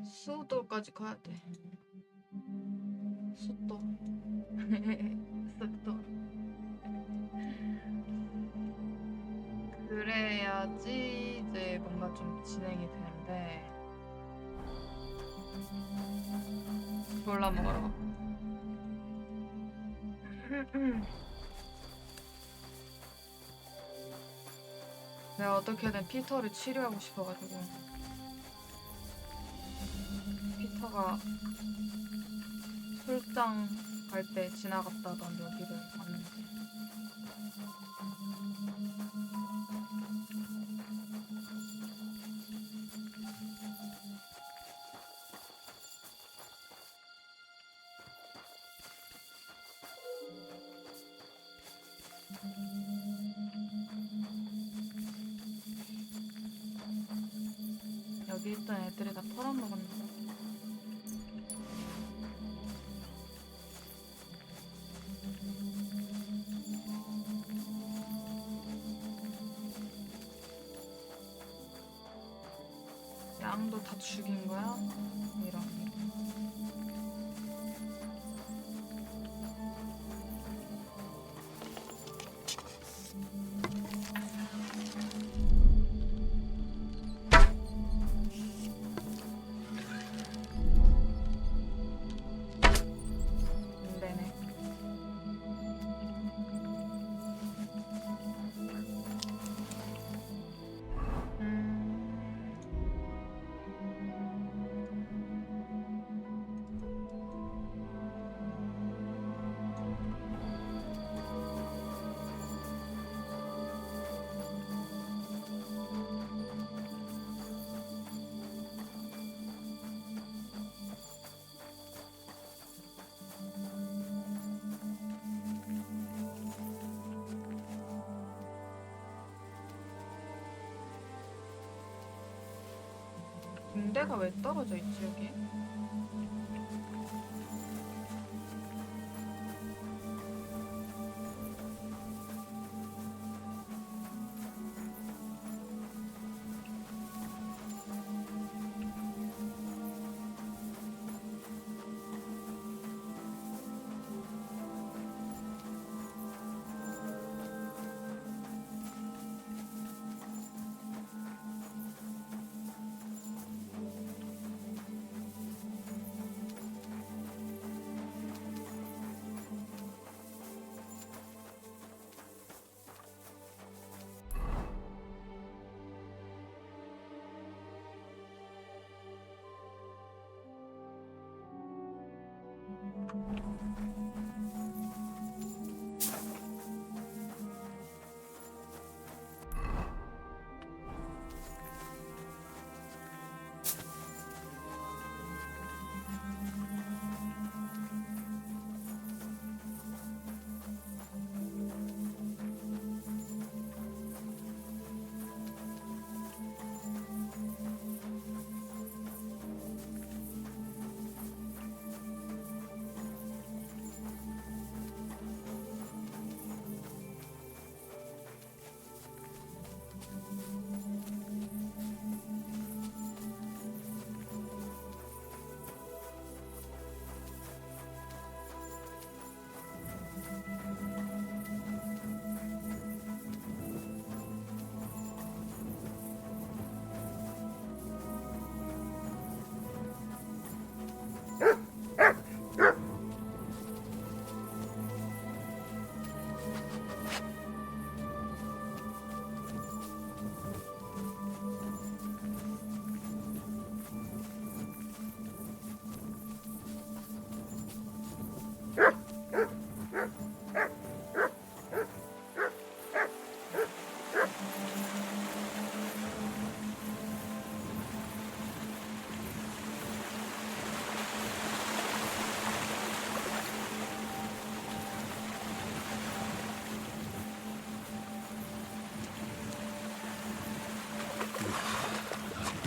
[SPEAKER 1] 수도까지 가야 돼. 수도. 수도. 그래야지 이제 뭔가 좀 진행이 되는데. 골라 먹어라. 내가 어떻게든 피터를 치료하고 싶어가지고. 피터가 출장 갈 때 지나갔다던 여기를 왔는데. 여기 있던 애들이 다 털어먹었나 봐. 양도 다 죽인 거야? 이런. 네네. 군대가 왜 떨어져 있지 여기?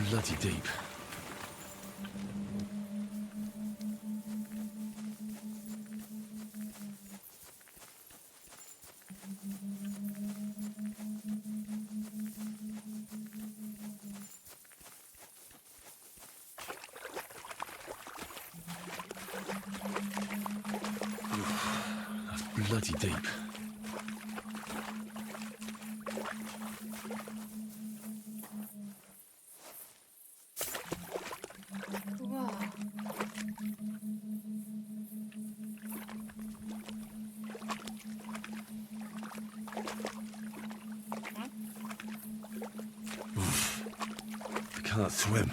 [SPEAKER 2] Bloody deep. That's bloody deep.
[SPEAKER 1] 우와.
[SPEAKER 2] I can't swim.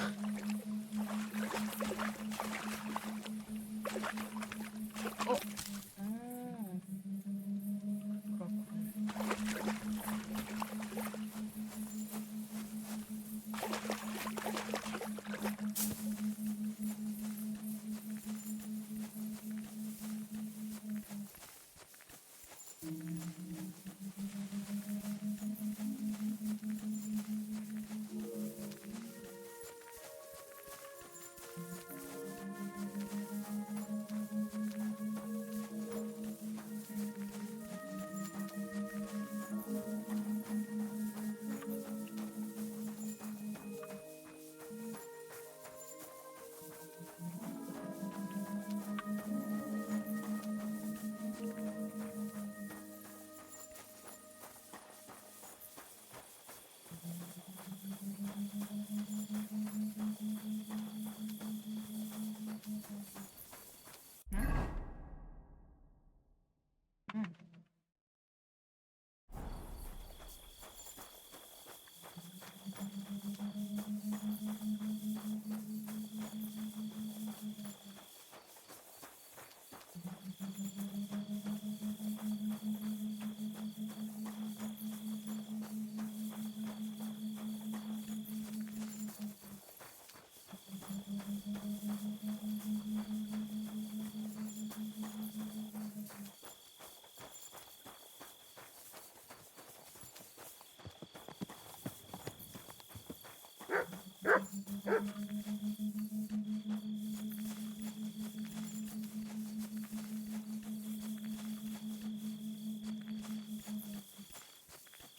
[SPEAKER 1] 어?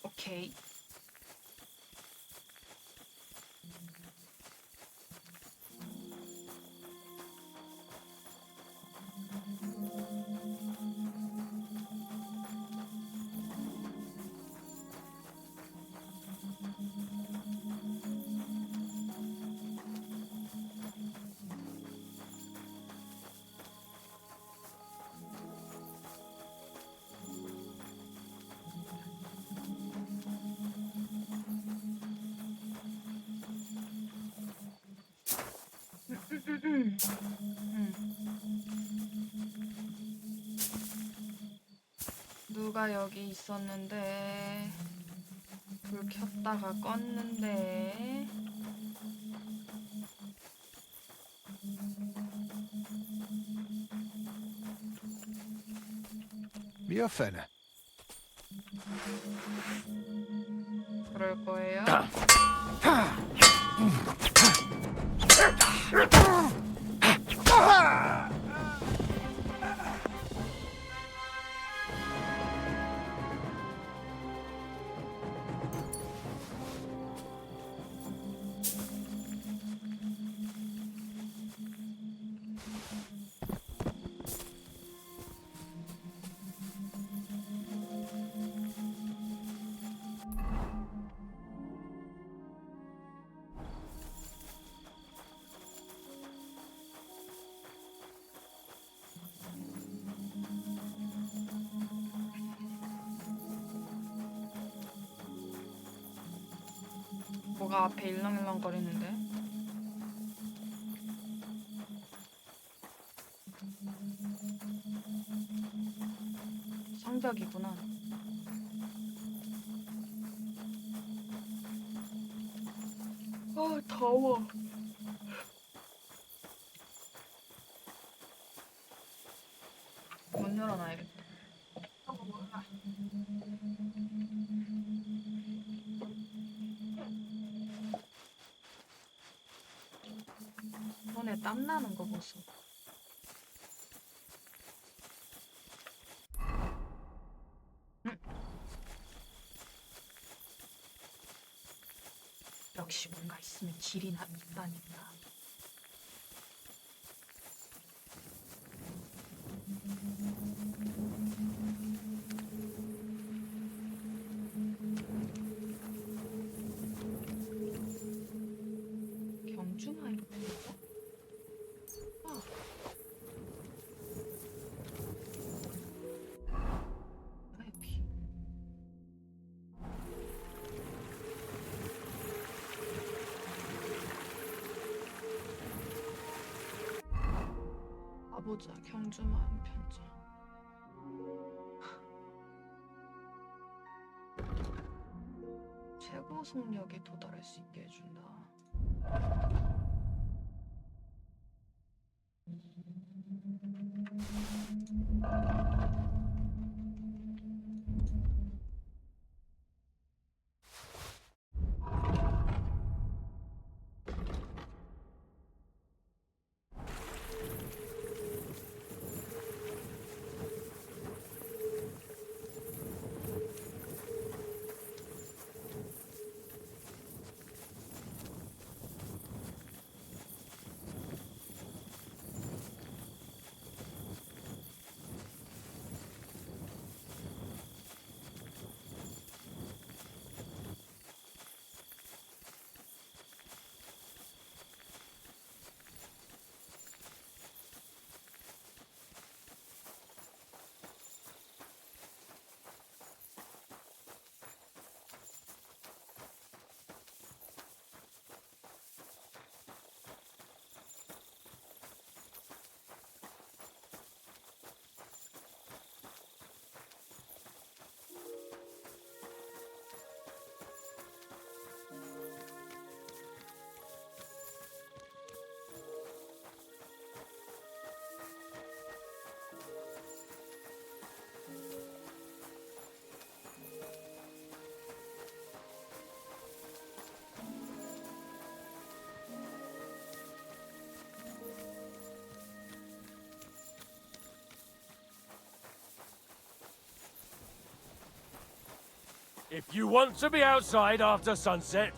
[SPEAKER 1] 오케이. 누가 여기 있었는데 불 켰다가 껐는데
[SPEAKER 21] 미어페네.
[SPEAKER 1] 그럴 거예요. 뭐가 앞에 일렁일렁거리는데? 성벽이구나. 아, 더워. 문 열어놔야겠다. 손에 땀 나는 거 보소. 역시 뭔가 있으면 길이 있다니까. 경주마을 편이죠? 아. 여기. 가보자, 경주마을 편지. 최고 속력에 도달할 수 있게 해준다.
[SPEAKER 17] If you want to be outside after sunset,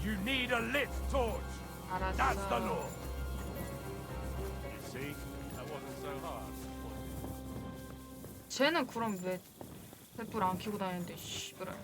[SPEAKER 17] you need a lit torch. That's the law.
[SPEAKER 19] You see, that wasn't so hard.
[SPEAKER 1] 쟤는 그럼 왜 횃불 안 켜고 다니는데 씨부랄.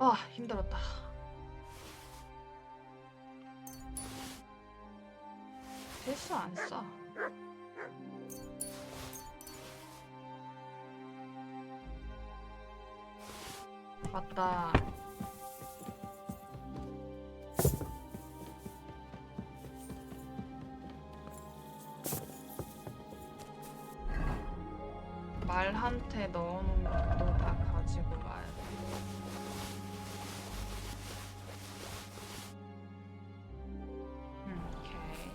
[SPEAKER 1] 아, 힘들었다. 됐어, 안 써. 맞다. 말한테 넣어놓은 것도 다 가지고 가야 돼. 오케이.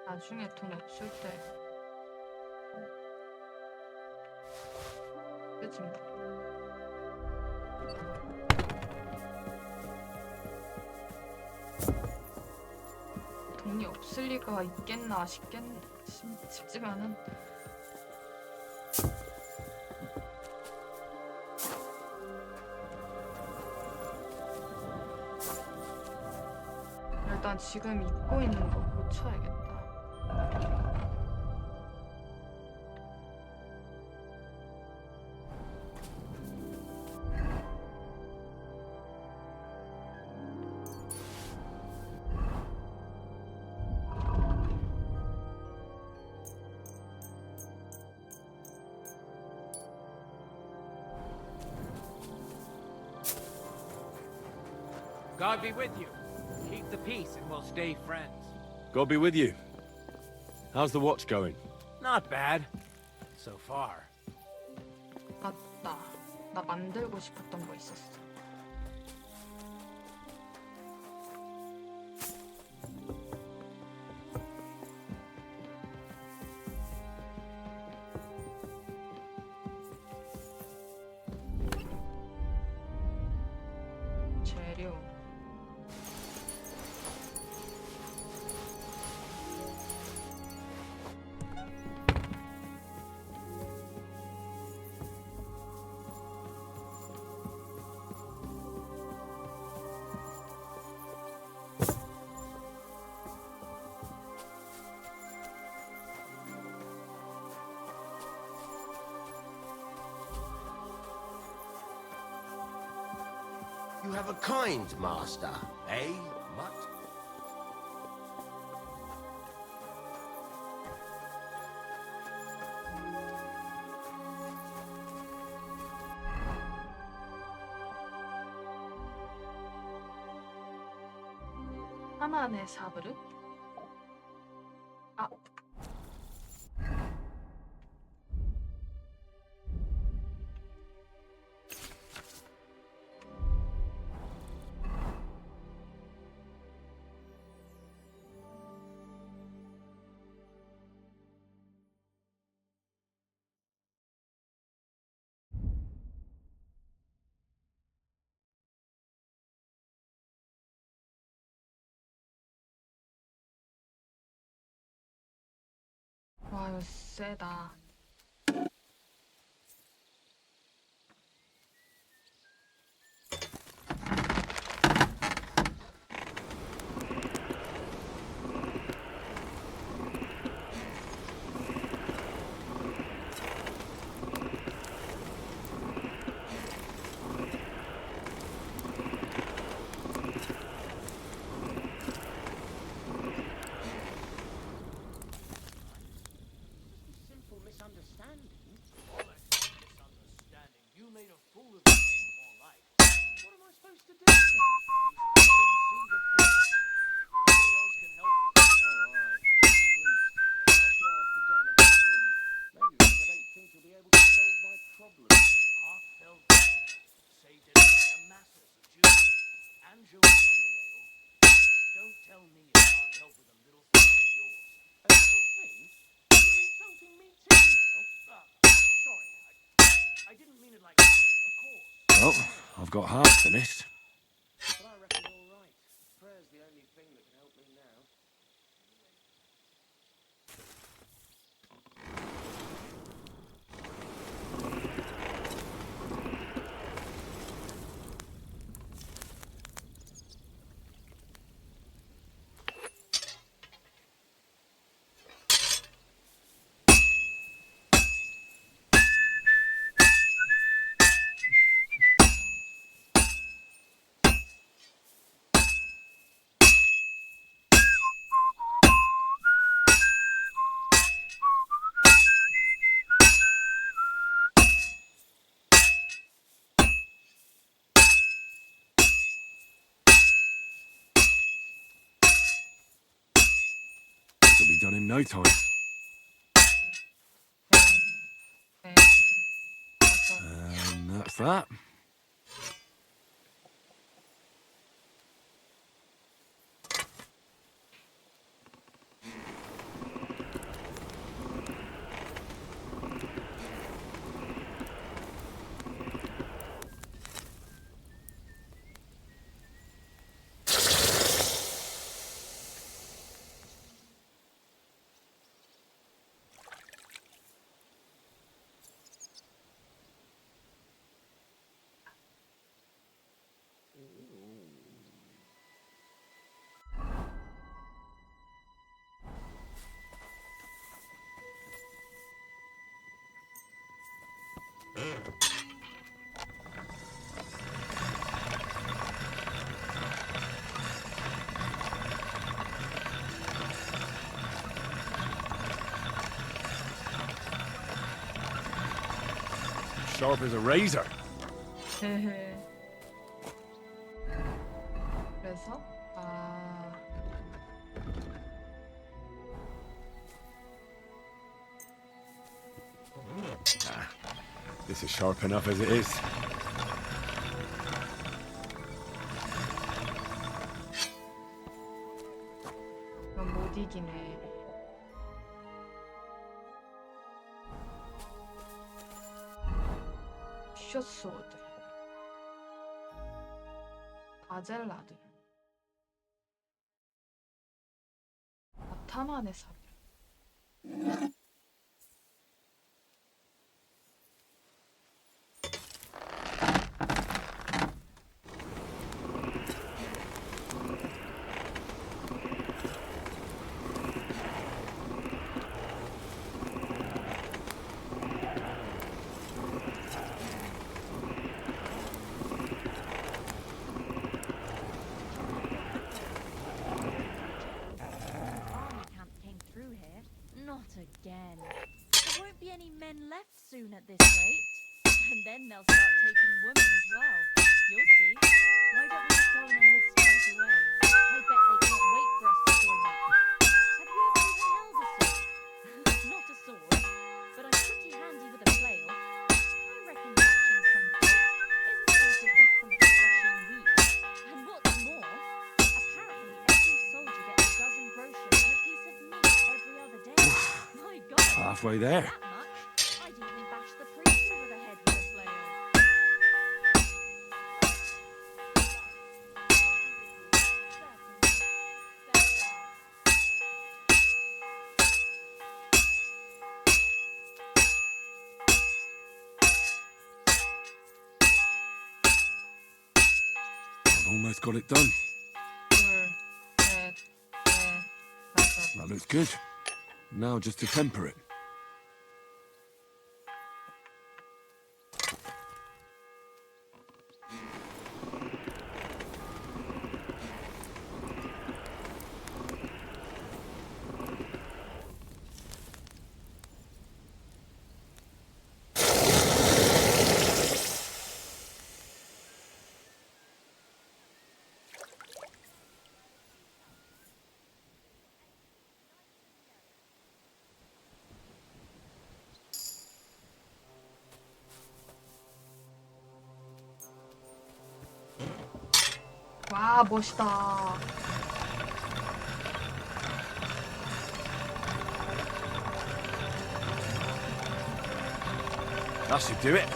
[SPEAKER 1] 나중에 돈 없을 때 그치 뭐. 돈이 없을 리가 있겠나 싶지만은 일단 지금 입고 있는 거 고쳐야겠다.
[SPEAKER 11] God be with you. Keep the peace and we'll stay friends.
[SPEAKER 4] God be with you. How's the watch going?
[SPEAKER 11] Not bad. So far.
[SPEAKER 1] 맞다. 나 만들고 싶었던 거 있었어. 재료.
[SPEAKER 8] You have a kind master, eh, Mutt?
[SPEAKER 1] 하만의 사브르? 아. 와, 이거 세다.
[SPEAKER 13] tell me you can't help with a little thing like yours.
[SPEAKER 19] A little thing? You're insulting me too now?
[SPEAKER 13] Sorry, I didn't mean it like that, of course.
[SPEAKER 17] Well, I've got half finished.
[SPEAKER 19] But I reckon you're right. Prayer's the only thing that can help me now.
[SPEAKER 17] This'll be done in no time. And that's that. Sharp as a razor.
[SPEAKER 1] 그래서
[SPEAKER 17] This is sharp enough as it is.
[SPEAKER 1] 이건 못 이기네. 숏소드, 바젤라드, 아타만의 사비.
[SPEAKER 6] Not again. There won't be any men left soon at this rate. And then they'll start taking women as well. You'll see. Why don't we just go and enlist right away? I bet they can't wait for us to join up. Have you ever even held a sword? Not a sword, but I'm pretty handy with a flail. I reckon bashing some boat isn't so different from threshing wheat. And what's more, apparently every soldier gets a dozen groschen and a piece of meat every other day. My God!
[SPEAKER 17] Halfway there.
[SPEAKER 6] That much? I'd even bash the priest over the head with a flail.
[SPEAKER 17] I've almost got it done. That looks good. Now just to temper it.
[SPEAKER 1] 와 멋있다.
[SPEAKER 4] That should do it.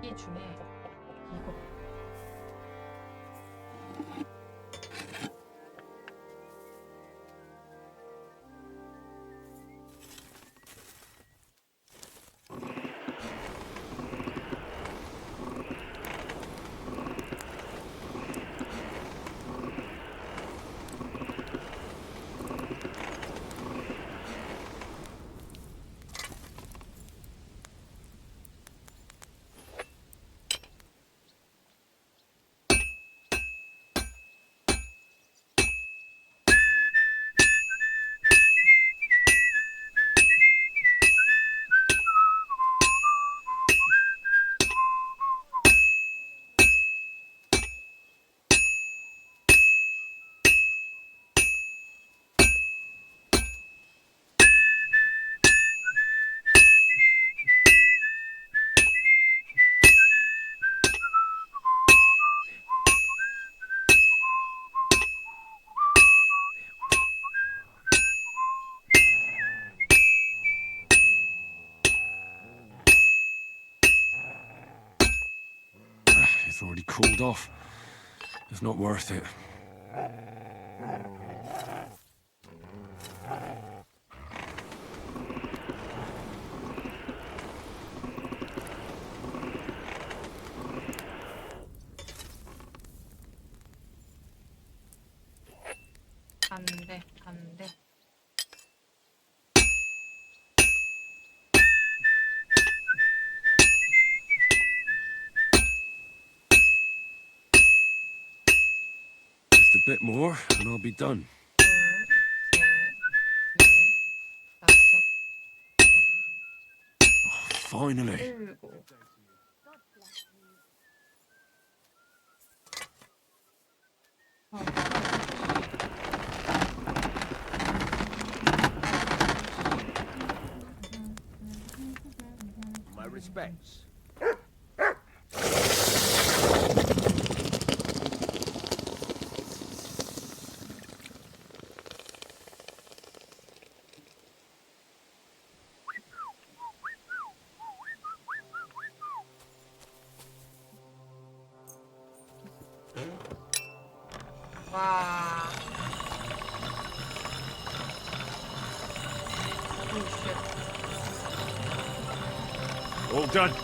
[SPEAKER 1] 이 중에 이거
[SPEAKER 17] It's already cooled off. It's not worth it.
[SPEAKER 1] 안 돼, 안 돼.
[SPEAKER 17] Just a bit more, and I'll be done.
[SPEAKER 1] 둘, 셋, 넷, 다섯,
[SPEAKER 17] Finally.
[SPEAKER 1] 일곱.
[SPEAKER 8] My respects.
[SPEAKER 1] 와.
[SPEAKER 2] All done.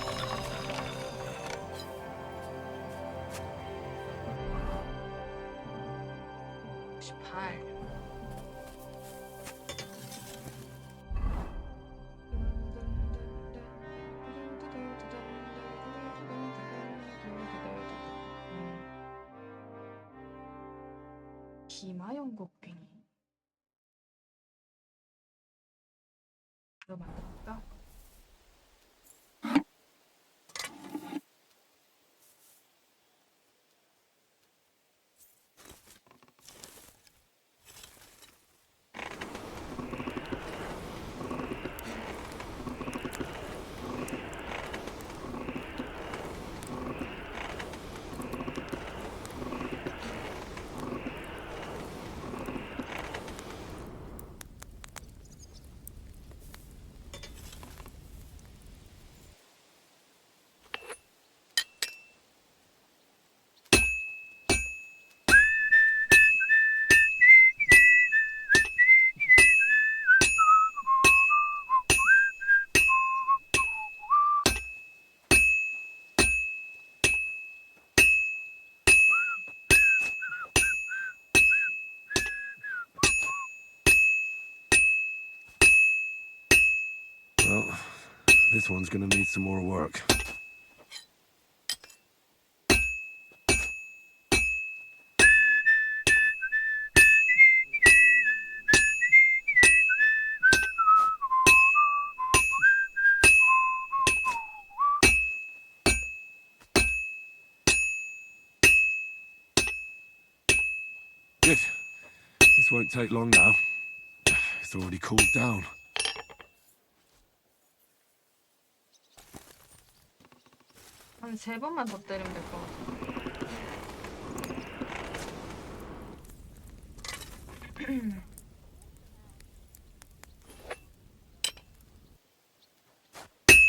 [SPEAKER 1] 기마용 곡괭이. 이거 만들까?
[SPEAKER 17] Well, this one's gonna need some more work. Good. This won't take long now. It's breath already cooled down.
[SPEAKER 1] 한 3번만 더 때리면 될 것 같아.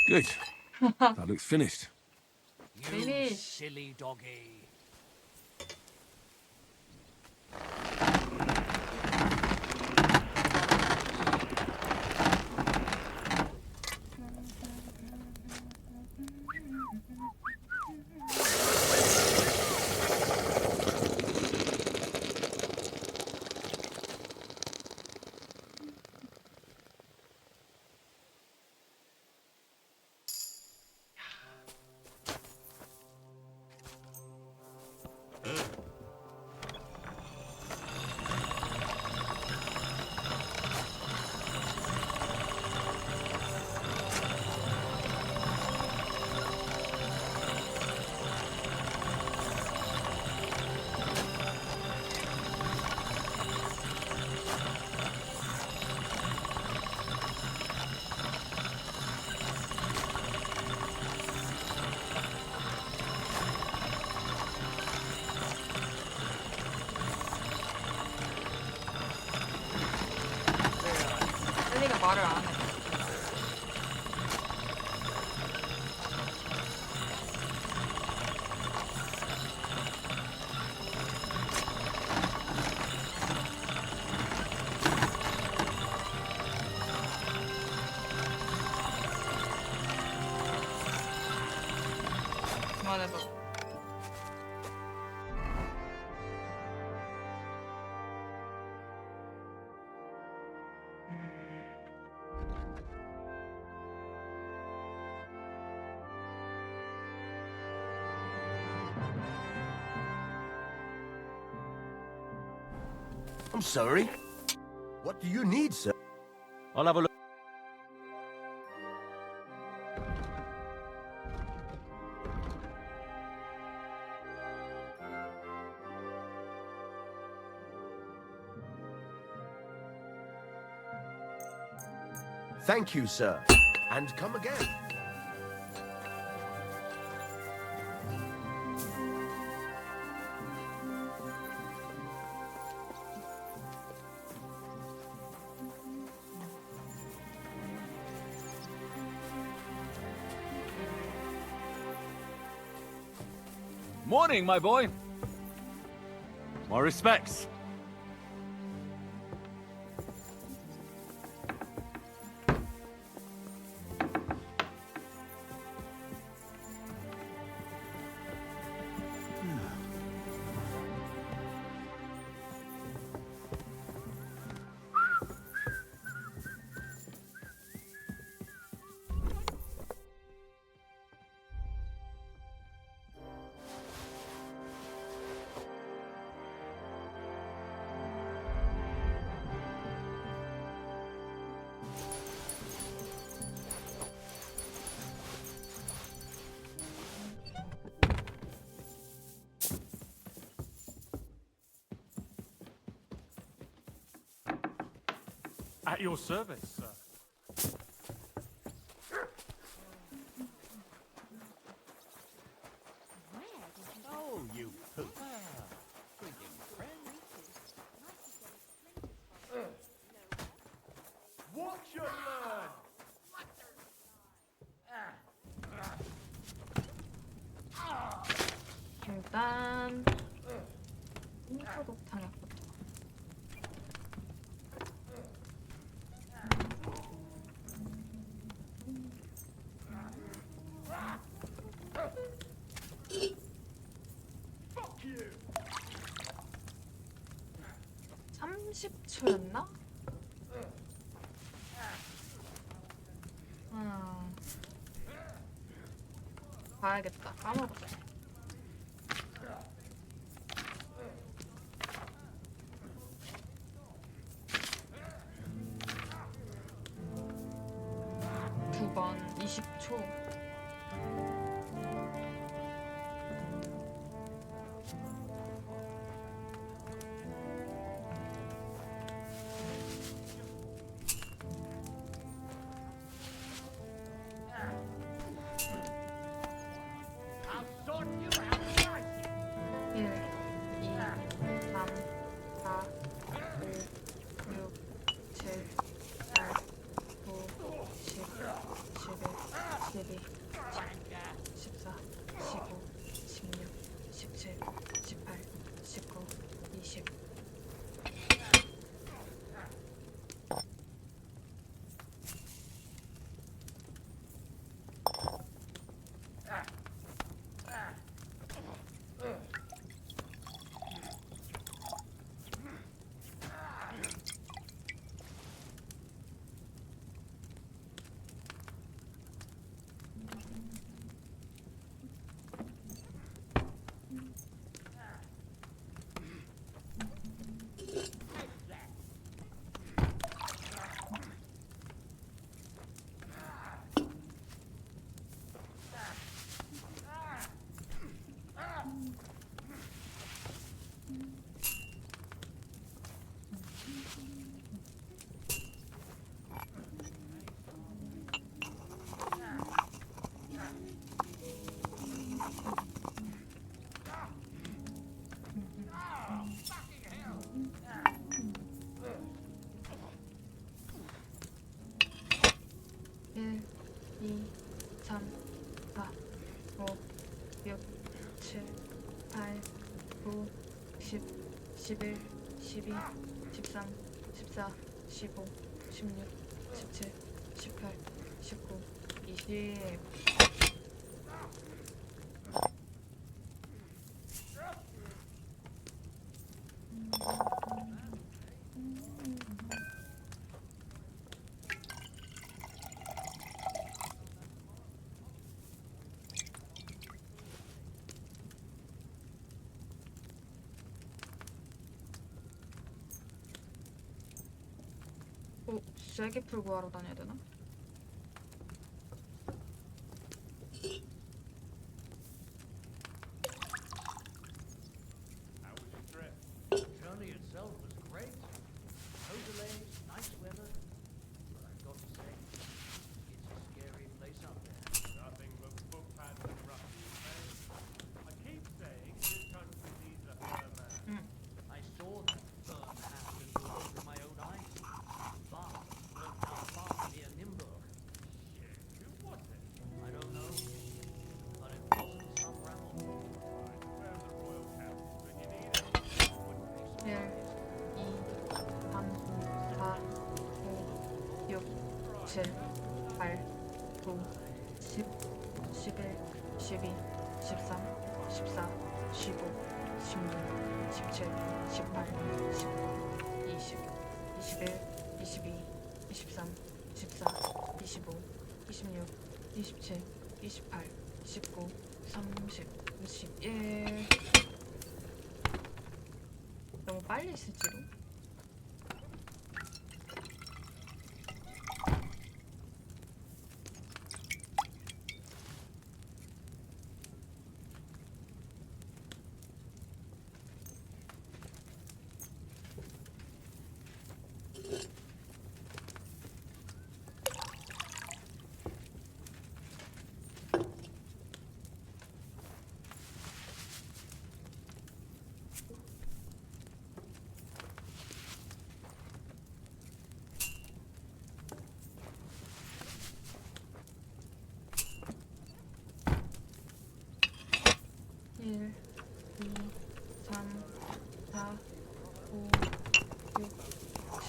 [SPEAKER 17] Good. That looks finished.
[SPEAKER 13] You
[SPEAKER 1] Finish.
[SPEAKER 13] silly doggy.
[SPEAKER 1] 셀리가 말을 안 해. 그만해봐.
[SPEAKER 8] I'm sorry. What do you need, sir?
[SPEAKER 4] I'll have a look.
[SPEAKER 8] Thank you, sir. And come again.
[SPEAKER 12] Morning, my boy. My respects. At your service, sir.
[SPEAKER 18] Oh, you poop.
[SPEAKER 2] Watch your learn!
[SPEAKER 1] 일단 소독탕약부터.
[SPEAKER 2] Fuck you!
[SPEAKER 1] 30초였나? 봐야겠다. 까먹었어. 두 번 20초. 1, 2, 3, 4, 5, 6, 7, 8, 9, 10, 11, 12, 13, 14, 15, 16, 17, 18, 19, 20. 세게 풀고 하러 다녀야 되나?
[SPEAKER 13] Journey itself was great. No delays, nice weather. But I've got to say, it's a scary place out there.
[SPEAKER 14] Nothing but footpads and rough roads. I keep saying this country needs a firm man.
[SPEAKER 13] I saw that firm hand and door with my own eyes. Barn burnt down a farm near Nimburg.
[SPEAKER 14] Shit, who was it?
[SPEAKER 13] I don't know, but it wasn't some rabble.
[SPEAKER 14] Where's the royal council when you need it?
[SPEAKER 1] 1, 2, 3, 4, 5, 6, 7, 8, 9, 10, 11, 12, 13, 14, 15, 16, 17, 18, 19, 20, 21, 22, 23, 24, 25, 26, 27, 28, 29, 30, 31. 너무 빨리 했을지도. 일, 2, 3, 4, 5, 6, 7, 8,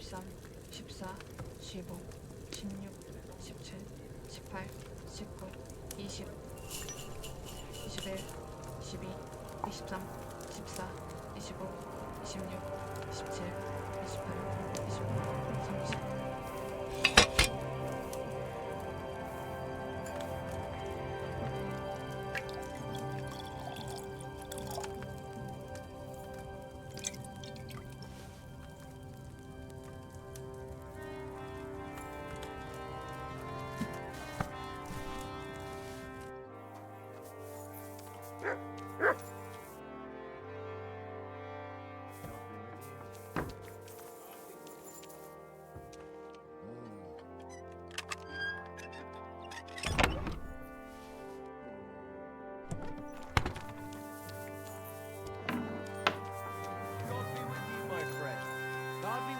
[SPEAKER 1] 9, 10, 11, 12, 13, 14, 15, 16, 17, 18, 19, 20, 21, 22, 23, 24, 25, 26, 27, 28, 29, 30.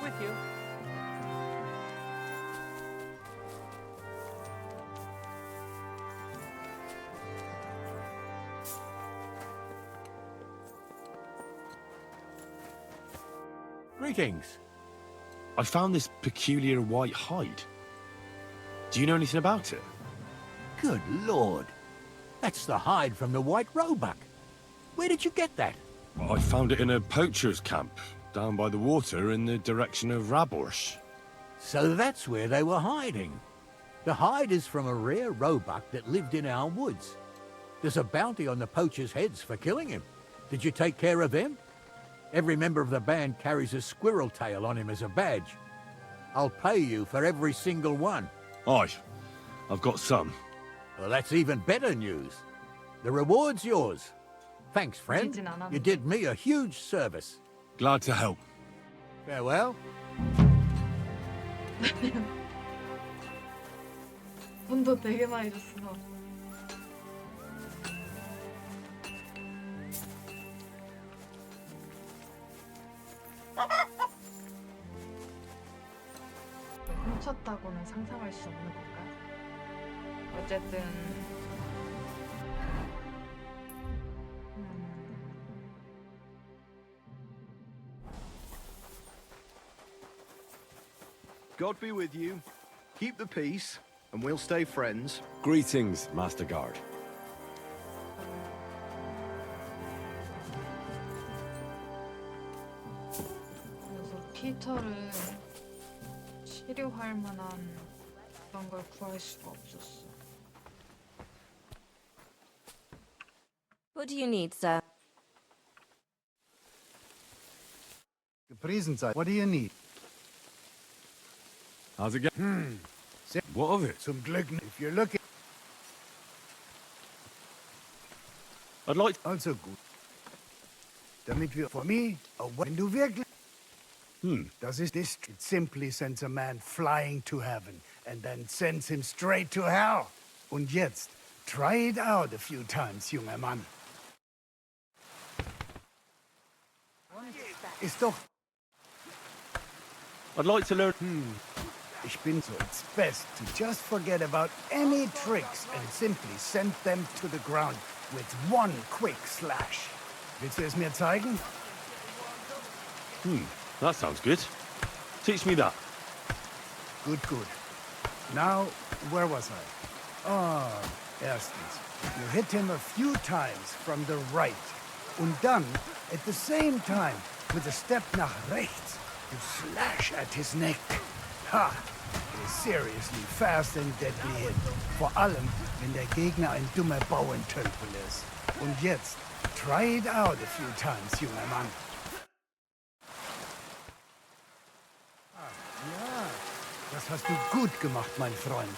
[SPEAKER 7] With you.
[SPEAKER 8] Greetings.
[SPEAKER 2] I found this peculiar white hide. Do you know anything about it?
[SPEAKER 18] Good lord. That's the hide from the White Roebuck. Where did you get that?
[SPEAKER 2] I found it in a poacher's camp down by the water in the direction of Raborsch.
[SPEAKER 18] So that's where they were hiding. The hide is from a rare roebuck that lived in our woods. There's a bounty on the poachers' heads for killing him. Did you take care of them? Every member of the band carries a squirrel tail on him as a badge. I'll pay you for every single one.
[SPEAKER 2] Aye, I've got some.
[SPEAKER 18] Well, that's even better news. The reward's yours. Thanks, friend. You did me a huge service.
[SPEAKER 2] Glad to help.
[SPEAKER 18] Farewell.
[SPEAKER 1] 돈도 되게 많이 줬어. 훔쳤다고는 상상할 수 없는 건가? 어쨌든
[SPEAKER 16] God be with you. Keep the peace, and we'll stay friends.
[SPEAKER 2] Greetings, Master Guard.
[SPEAKER 1] 그래서 피터를 치료할 만한 그런 걸 구할 수가 없었어.
[SPEAKER 9] What do you need, sir?
[SPEAKER 20] The presents. What do you need?
[SPEAKER 2] How's it going? What of it?
[SPEAKER 20] Some Glück. If you're looking.
[SPEAKER 2] I'd like to...
[SPEAKER 20] Also gut. Damit wir for me, wenn du wirklich... Das ist this. It simply sends a man flying to heaven and then sends him straight to hell. Und jetzt, try it out a few times, junger Mann. Ist doch...
[SPEAKER 2] I'd like to learn...
[SPEAKER 20] Ich bin so. It's best to just forget about any tricks and simply send them to the ground with one quick slash. Willst du es mir zeigen?
[SPEAKER 2] That sounds good. Teach me that.
[SPEAKER 20] Good, good. Now, where was I? Ah, erstens. You hit him a few times from the right. Und dann, at the same time, with a step nach rechts, you slash at his neck. Ha! It is seriously fast and deadly hit. Vor allem, wenn der Gegner ein dummer Bauerntölpel ist. Und jetzt, try it out a few times, junger Mann. Ja, das hast du gut gemacht, mein Freund.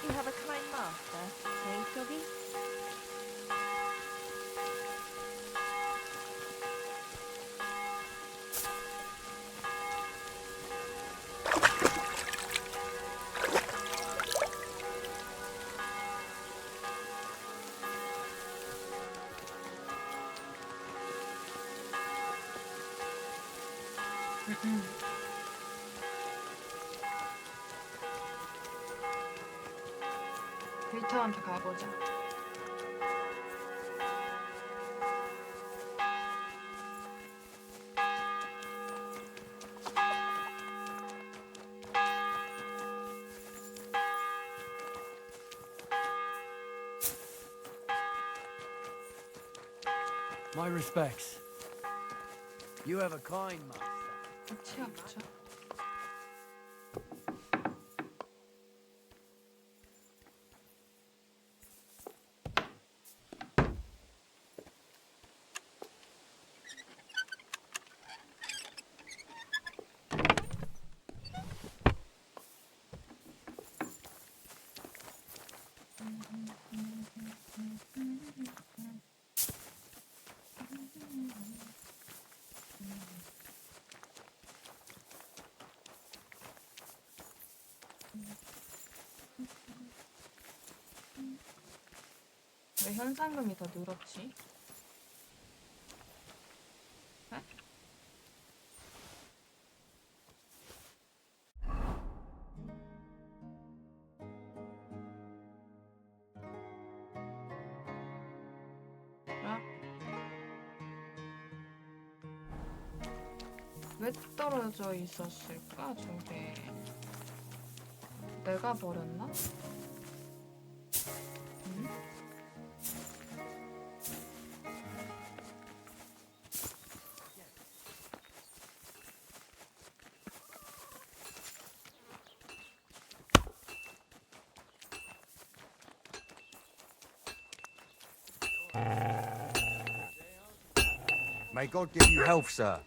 [SPEAKER 9] You have a kind master, eh, Doggy?
[SPEAKER 1] 피터한테 가보자.
[SPEAKER 22] My respects. You have a kind master.
[SPEAKER 1] 치아프죠? 왜 현상금이 더 늘었지? 에? 뭐야? 왜 떨어져 있었을까, 저게? 내가 버렸나?
[SPEAKER 23] May God give you health, sir.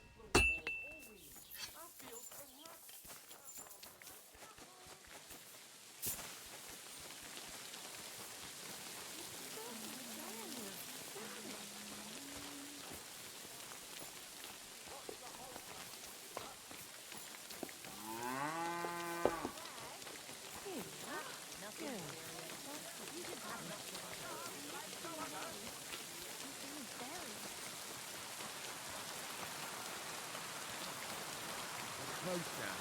[SPEAKER 18] close now.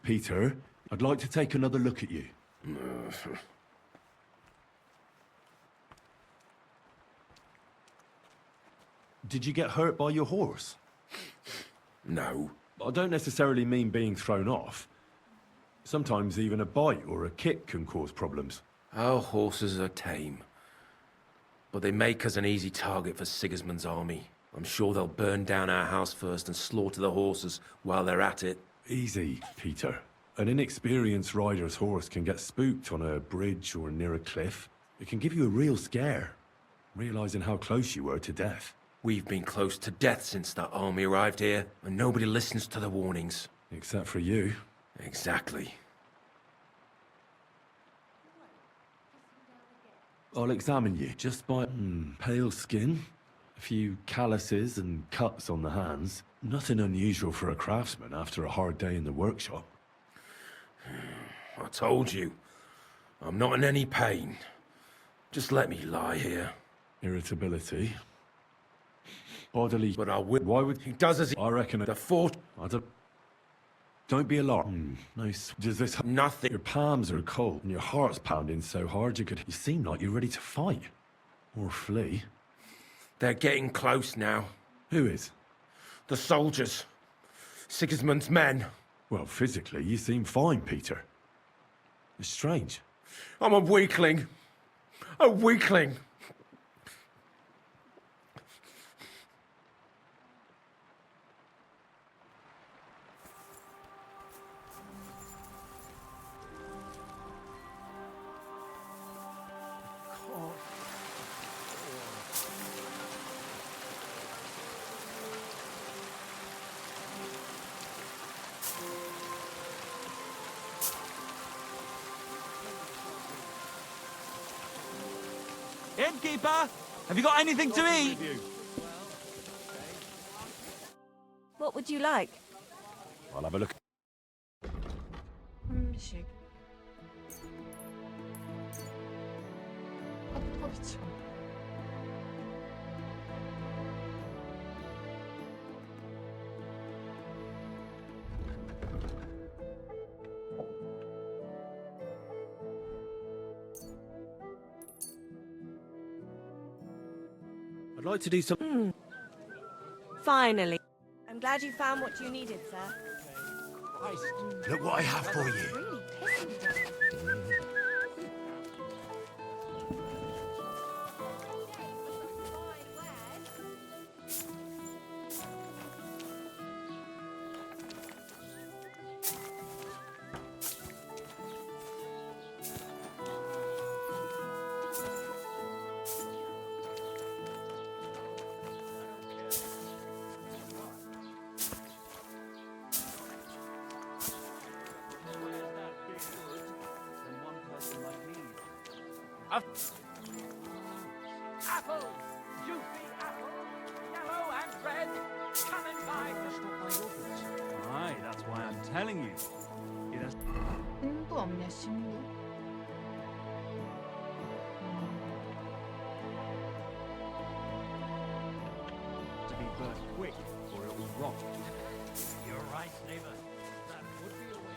[SPEAKER 2] Peter, I'd like to take another look at you. Did you get hurt by your horse?
[SPEAKER 17] No.
[SPEAKER 2] I don't necessarily mean being thrown off. Sometimes even a bite or a kick can cause problems.
[SPEAKER 17] Our horses are tame. But they make us an easy target for Sigismund's army. I'm sure they'll burn down our house first and slaughter the horses while they're at it.
[SPEAKER 2] Easy, Peter. An inexperienced rider's horse can get spooked on a bridge or near a cliff. It can give you a real scare, realizing how close you were to death.
[SPEAKER 17] We've been close to death since that army arrived here, and nobody listens to the warnings.
[SPEAKER 2] Except for you.
[SPEAKER 17] Exactly.
[SPEAKER 2] I'll examine you just by pale skin, a few calluses and cuts on the hands. Nothing unusual for a craftsman after a hard day in the workshop.
[SPEAKER 17] I told you, I'm not in any pain. Just let me lie here.
[SPEAKER 2] Irritability. Bodily.
[SPEAKER 17] But I will.
[SPEAKER 2] Why would
[SPEAKER 17] he does as he...
[SPEAKER 2] I reckon
[SPEAKER 17] the fort...
[SPEAKER 2] I don't be alarmed. Does this...
[SPEAKER 17] Nothing.
[SPEAKER 2] Your palms are cold and your heart's pounding so hard you seem like you're ready to fight. Or flee.
[SPEAKER 17] They're getting close now.
[SPEAKER 2] Who is?
[SPEAKER 17] The soldiers. Sigismund's men.
[SPEAKER 2] Well, physically, you seem fine, Peter. It's strange.
[SPEAKER 17] I'm a weakling. A weakling.
[SPEAKER 12] Innkeeper, have you got anything to eat?
[SPEAKER 9] What would you like?
[SPEAKER 2] I'll have a look.
[SPEAKER 1] 음식. 헛헛이죠.
[SPEAKER 2] I'd like to do some...
[SPEAKER 9] Finally. I'm glad you found what you needed, sir.
[SPEAKER 8] Look what I have for you.
[SPEAKER 9] Really pissing me off.
[SPEAKER 22] Apples! Juicy apples! Yellow and red! Come and buy!
[SPEAKER 12] Aye, that's why I'm telling you. It has...
[SPEAKER 1] 신부 없냐, 신부?
[SPEAKER 12] to be burnt quick, or it will rot.
[SPEAKER 22] You're right, neighbor. That would be a way.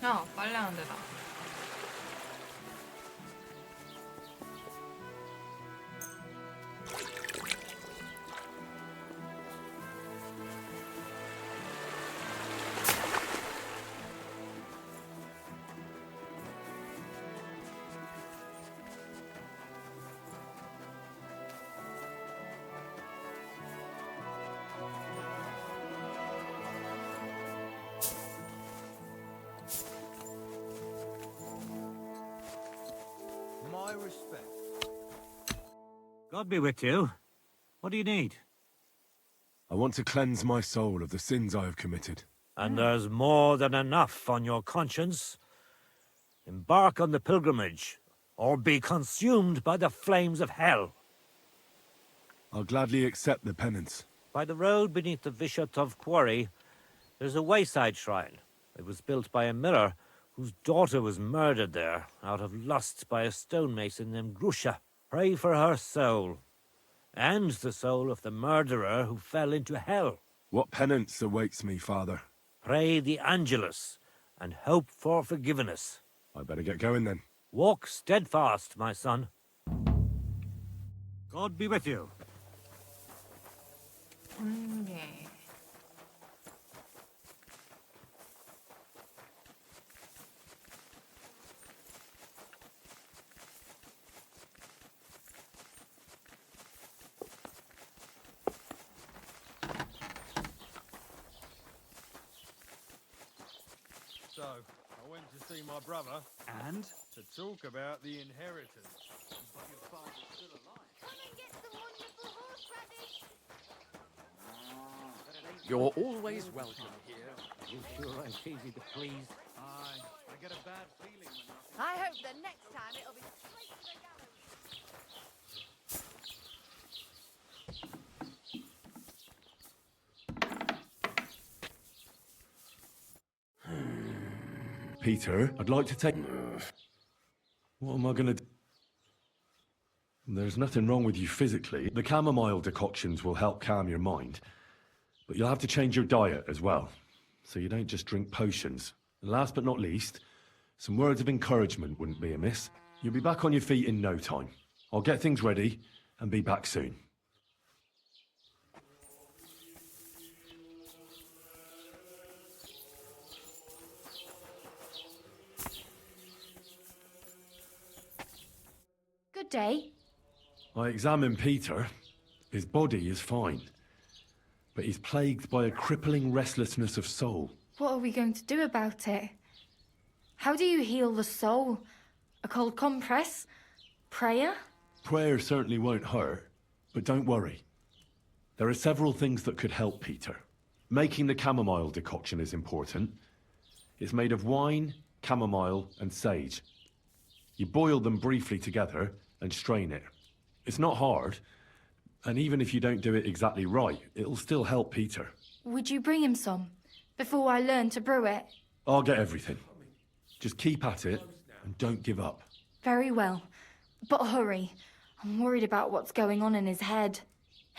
[SPEAKER 1] 야, 빨래하는 데다.
[SPEAKER 8] My respect.
[SPEAKER 11] God be with you. What do you need?
[SPEAKER 2] I want to cleanse my soul of the sins I have committed.
[SPEAKER 11] And there's more than enough on your conscience. Embark on the pilgrimage, or be consumed by the flames of hell.
[SPEAKER 2] I'll gladly accept the penance.
[SPEAKER 11] By the road beneath the Vishatov quarry, There's a wayside shrine. It was built by a miller whose daughter was murdered there out of lust by a stonemason named Grusha. Pray for her soul. And the soul of the murderer who fell into hell.
[SPEAKER 2] What penance awaits me, Father?
[SPEAKER 11] Pray the Angelus and hope for forgiveness.
[SPEAKER 2] I better get going then.
[SPEAKER 11] Walk steadfast, my son. God be with you.
[SPEAKER 1] 예.
[SPEAKER 14] So, I went to see my brother.
[SPEAKER 12] And?
[SPEAKER 14] To talk about the inheritance.
[SPEAKER 15] But your father's still alive.
[SPEAKER 6] Come and get some wonderful horseradish.
[SPEAKER 3] You're always welcome here.
[SPEAKER 11] You sure I'm easy to please?
[SPEAKER 14] Aye, I get a bad feeling when
[SPEAKER 9] I hope the next time it'll be straight to the gallows.
[SPEAKER 2] Peter, I'd like to take... What am I gonna do? There's nothing wrong with you physically. The chamomile decoctions will help calm your mind. But you'll have to change your diet as well, so you don't just drink potions. And last but not least, some words of encouragement wouldn't be amiss. You'll be back on your feet in no time. I'll get things ready and be back soon.
[SPEAKER 6] Good day.
[SPEAKER 2] I examined Peter. His body is fine, but he's plagued by a crippling restlessness of soul.
[SPEAKER 5] What are we going to do about it? How do you heal the soul? A cold compress? Prayer?
[SPEAKER 2] Prayer certainly won't hurt, but don't worry. There are several things that could help Peter. Making the chamomile decoction is important. It's made of wine, chamomile, and sage. You boil them briefly together and strain it. It's not hard, and even if you don't do it exactly right, it'll still help Peter.
[SPEAKER 5] Would you bring him some before I learn to brew it?
[SPEAKER 2] I'll get everything. Just keep at it and don't give up.
[SPEAKER 5] Very well, but hurry. I'm worried about what's going on in his head,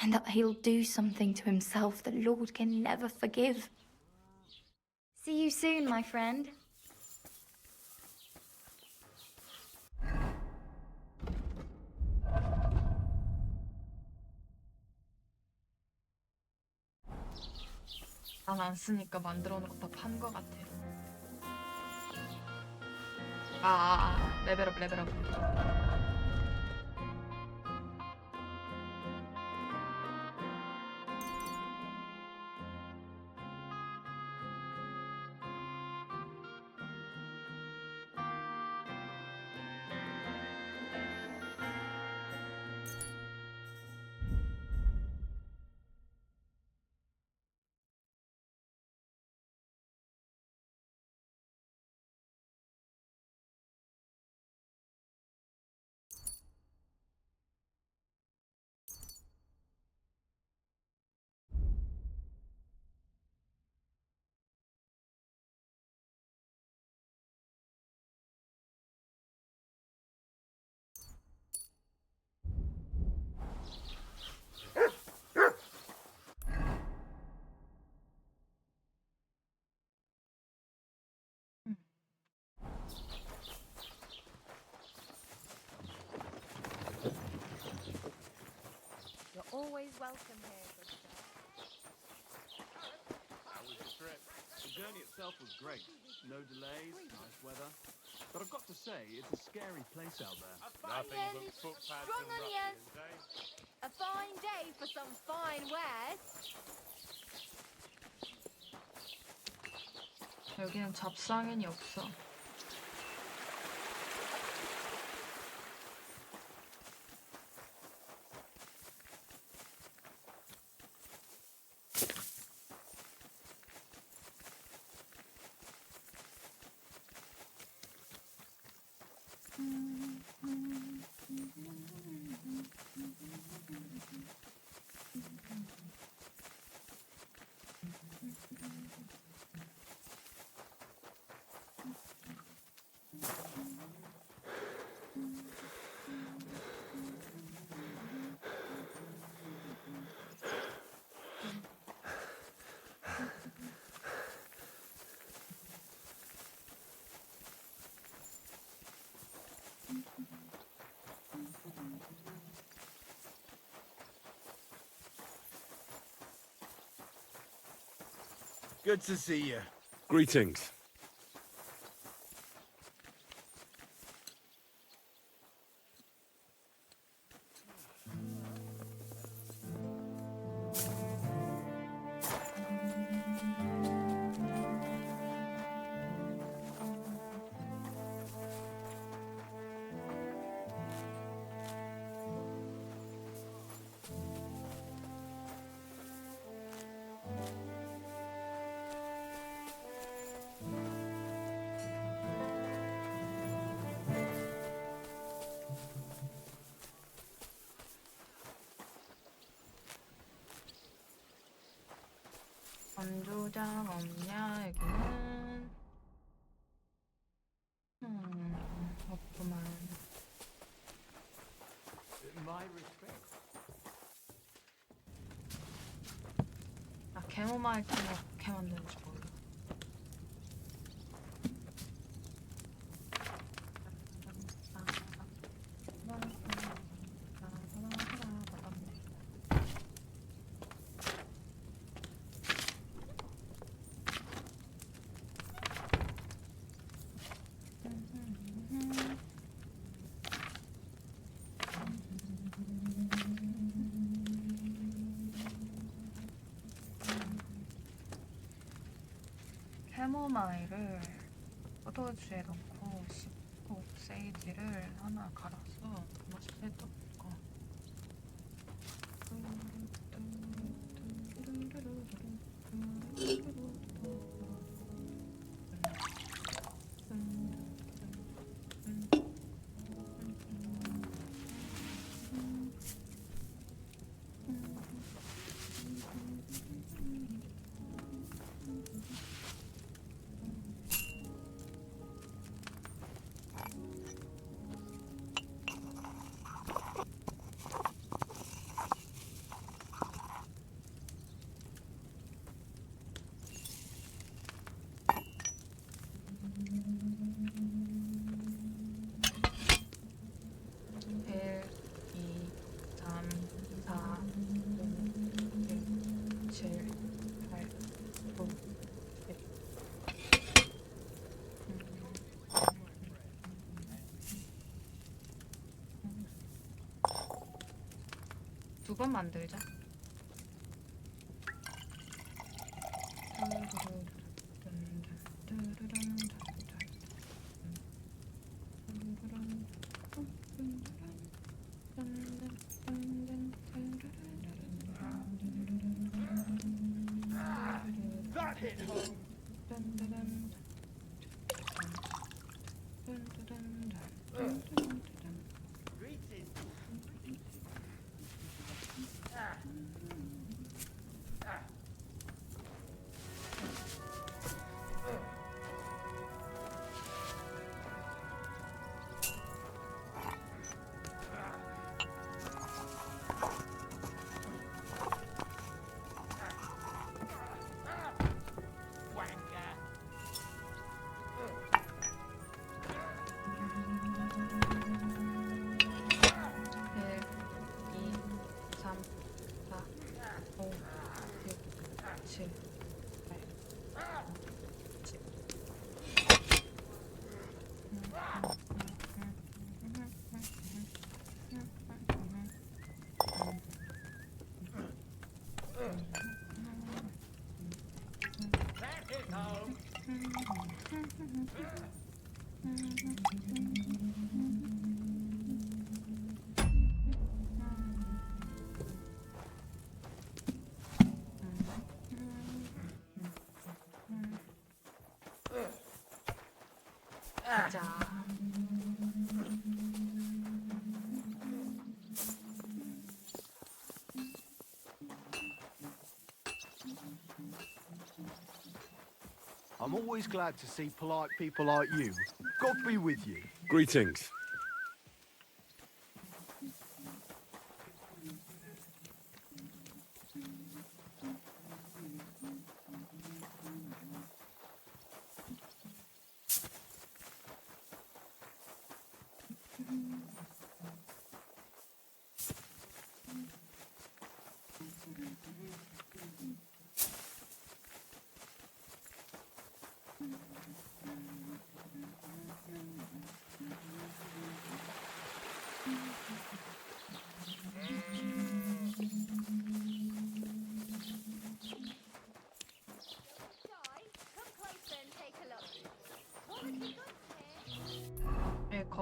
[SPEAKER 5] and that he'll do something to himself the Lord can never forgive. See you soon, my friend.
[SPEAKER 1] 난 안 쓰니까 만들어 놓고 다 판 거 같아. 레벨업.
[SPEAKER 9] You're always welcome here, good sir.
[SPEAKER 14] How was the trip?
[SPEAKER 10] The journey itself was great. No delays, nice weather. But I've got to say, it's a scary place out there.
[SPEAKER 14] Nothing but footpads
[SPEAKER 6] Strong
[SPEAKER 14] and
[SPEAKER 6] onions.
[SPEAKER 14] ruffians, eh?
[SPEAKER 6] A fine day for some fine wares.
[SPEAKER 1] 여기는 잡상인이 없어.
[SPEAKER 18] Good to see you.
[SPEAKER 2] Greetings.
[SPEAKER 1] 건조장 없냐 여기는? 없구만.
[SPEAKER 7] My respect.
[SPEAKER 1] 아 캐모마일 틴 어떻게 만드는지 몰라. 캐모마일을 포도주에 넣고 씹고 세이지를 하나 갈아서 맛있게 넣고 두 번 만들자.
[SPEAKER 14] That hit home. 자.
[SPEAKER 16] I'm always glad to see polite people like you. God be with you.
[SPEAKER 2] Greetings.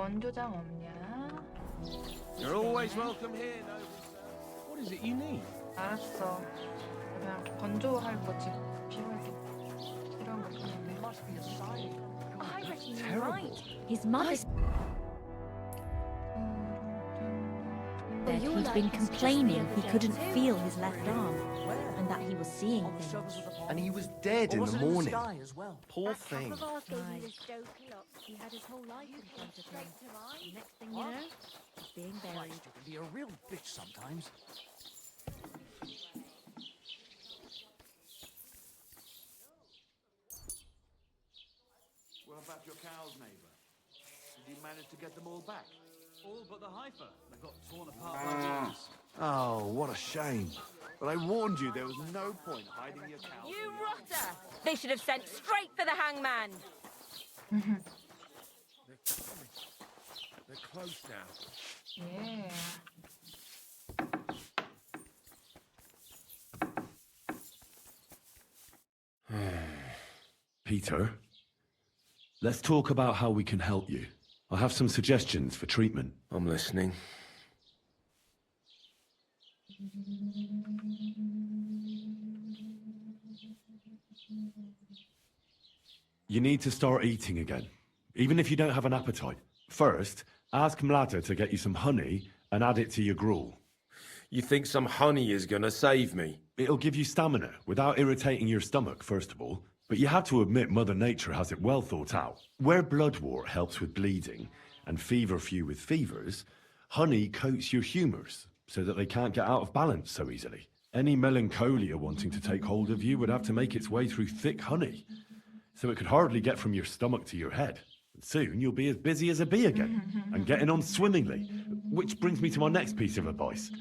[SPEAKER 1] 건조장 없냐?
[SPEAKER 8] You're always welcome here, noble sir. What is it you need?
[SPEAKER 1] 알았어. 그냥 건조할 거 집 필요할 게 필요한 거 있는데.
[SPEAKER 6] I reckon you're right. His mother's... He'd been complaining he couldn't feel his left arm, and that he was seeing things.
[SPEAKER 16] And he was dead in the morning. Poor
[SPEAKER 6] That
[SPEAKER 16] thing.
[SPEAKER 6] cup of ours gave me this dope look. He had his whole life in front of him. The next thing you know, he's being buried.
[SPEAKER 13] You can be a real bitch sometimes.
[SPEAKER 10] What about your cows, neighbour? Did you manage to get them all back? All but the heifer. They got torn apart by wolves.
[SPEAKER 15] Oh, what a shame. But I warned you there was no point hiding your cows.
[SPEAKER 9] You rotter! They should have sent straight for the hangman.
[SPEAKER 17] They're close now.
[SPEAKER 1] Yeah.
[SPEAKER 2] Peter, let's talk about how we can help you. I have some suggestions for treatment.
[SPEAKER 17] I'm listening.
[SPEAKER 2] You need to start eating again, even if you don't have an appetite. First, ask Mlada to get you some honey and add it to your gruel.
[SPEAKER 17] You think some honey is gonna save me?
[SPEAKER 2] It'll give you stamina without irritating your stomach, first of all. But you have to admit Mother Nature has it well thought out. Where bloodwort helps with bleeding and feverfew with fevers, honey coats your humours so that they can't get out of balance so easily. Any melancholia wanting to take hold of you would have to make its way through thick honey, so it could hardly get from your stomach to your head. And soon you'll be as busy as a bee again, and getting on swimmingly. Which brings me to my next piece of advice.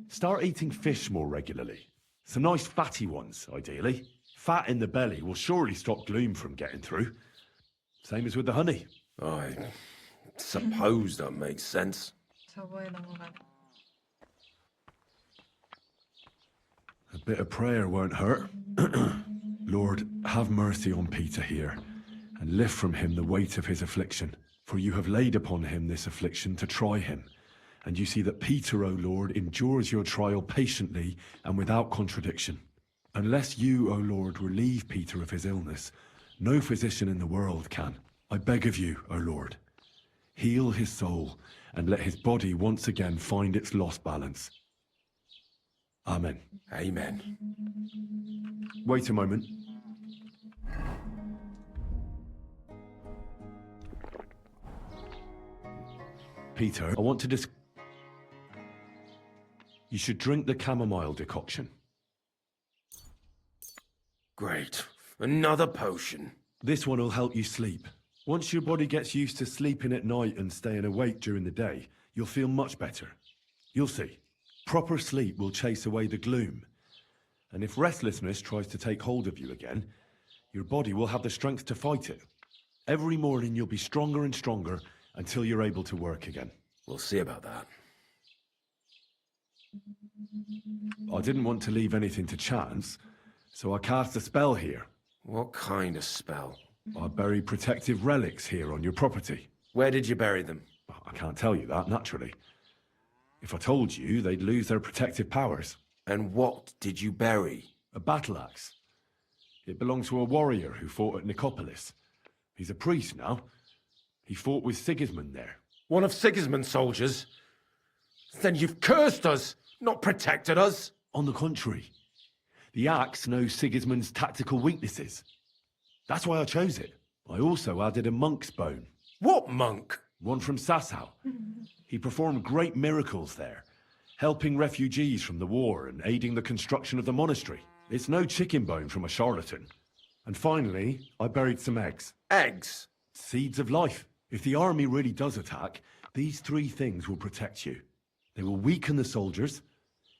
[SPEAKER 2] Start eating fish more regularly. Some nice fatty ones, ideally. Fat in the belly will surely stop gloom from getting through. Same as with the honey.
[SPEAKER 17] I suppose that makes sense.
[SPEAKER 1] 저거에 넘어가네.
[SPEAKER 2] A bit of prayer won't hurt. Lord, have mercy on Peter here, and lift from him the weight of his affliction. For you have laid upon him this affliction to try him. And you see that Peter, O Lord, endures your trial patiently and without contradiction. Unless you, O Lord, relieve Peter of his illness, no physician in the world can. I beg of you, O Lord, heal his soul and let his body once again find its lost balance. Amen.
[SPEAKER 17] Amen.
[SPEAKER 2] Wait a moment. Peter, I want to You should drink the chamomile decoction.
[SPEAKER 17] Great. Another potion.
[SPEAKER 2] This one will help you sleep. Once your body gets used to sleeping at night and staying awake during the day, you'll feel much better. You'll see. Proper sleep will chase away the gloom. And if restlessness tries to take hold of you again, your body will have the strength to fight it. Every morning you'll be stronger and stronger until you're able to work again.
[SPEAKER 17] We'll see about that.
[SPEAKER 2] I didn't want to leave anything to chance, so I cast a spell here.
[SPEAKER 17] What kind of spell?
[SPEAKER 2] I bury protective relics here on your property.
[SPEAKER 17] Where did you bury them?
[SPEAKER 2] I can't tell you that, naturally. If I told you, they'd lose their protective powers.
[SPEAKER 17] And what did you bury?
[SPEAKER 2] A battle axe. It belonged to a warrior who fought at Nicopolis. He's a priest now. He fought with Sigismund there.
[SPEAKER 17] One of Sigismund's soldiers? Then you've cursed us, not protected us.
[SPEAKER 2] On the contrary. The axe knows Sigismund's tactical weaknesses. That's why I chose it. I also added a monk's bone.
[SPEAKER 17] What monk?
[SPEAKER 2] One from Sasau. He performed great miracles there, helping refugees from the war and aiding the construction of the monastery. It's no chicken bone from a charlatan. And finally, I buried some eggs.
[SPEAKER 17] Eggs?
[SPEAKER 2] Seeds of life. If the army really does attack, these three things will protect you. They will weaken the soldiers,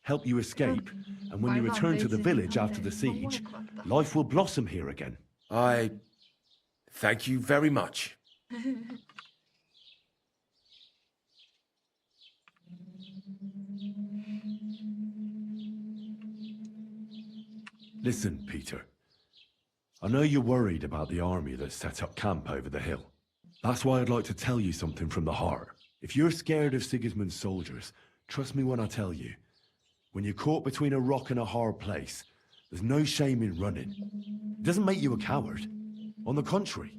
[SPEAKER 2] help you escape, and when you return to the village after the siege, life will blossom here again.
[SPEAKER 17] I thank you very much.
[SPEAKER 2] Listen, Peter. I know you're worried about the army that's set up camp over the hill. That's why I'd like to tell you something from the heart. If you're scared of Sigismund's soldiers, trust me when I tell you. When you're caught between a rock and a hard place, there's no shame in running. It doesn't make you a coward. On the contrary,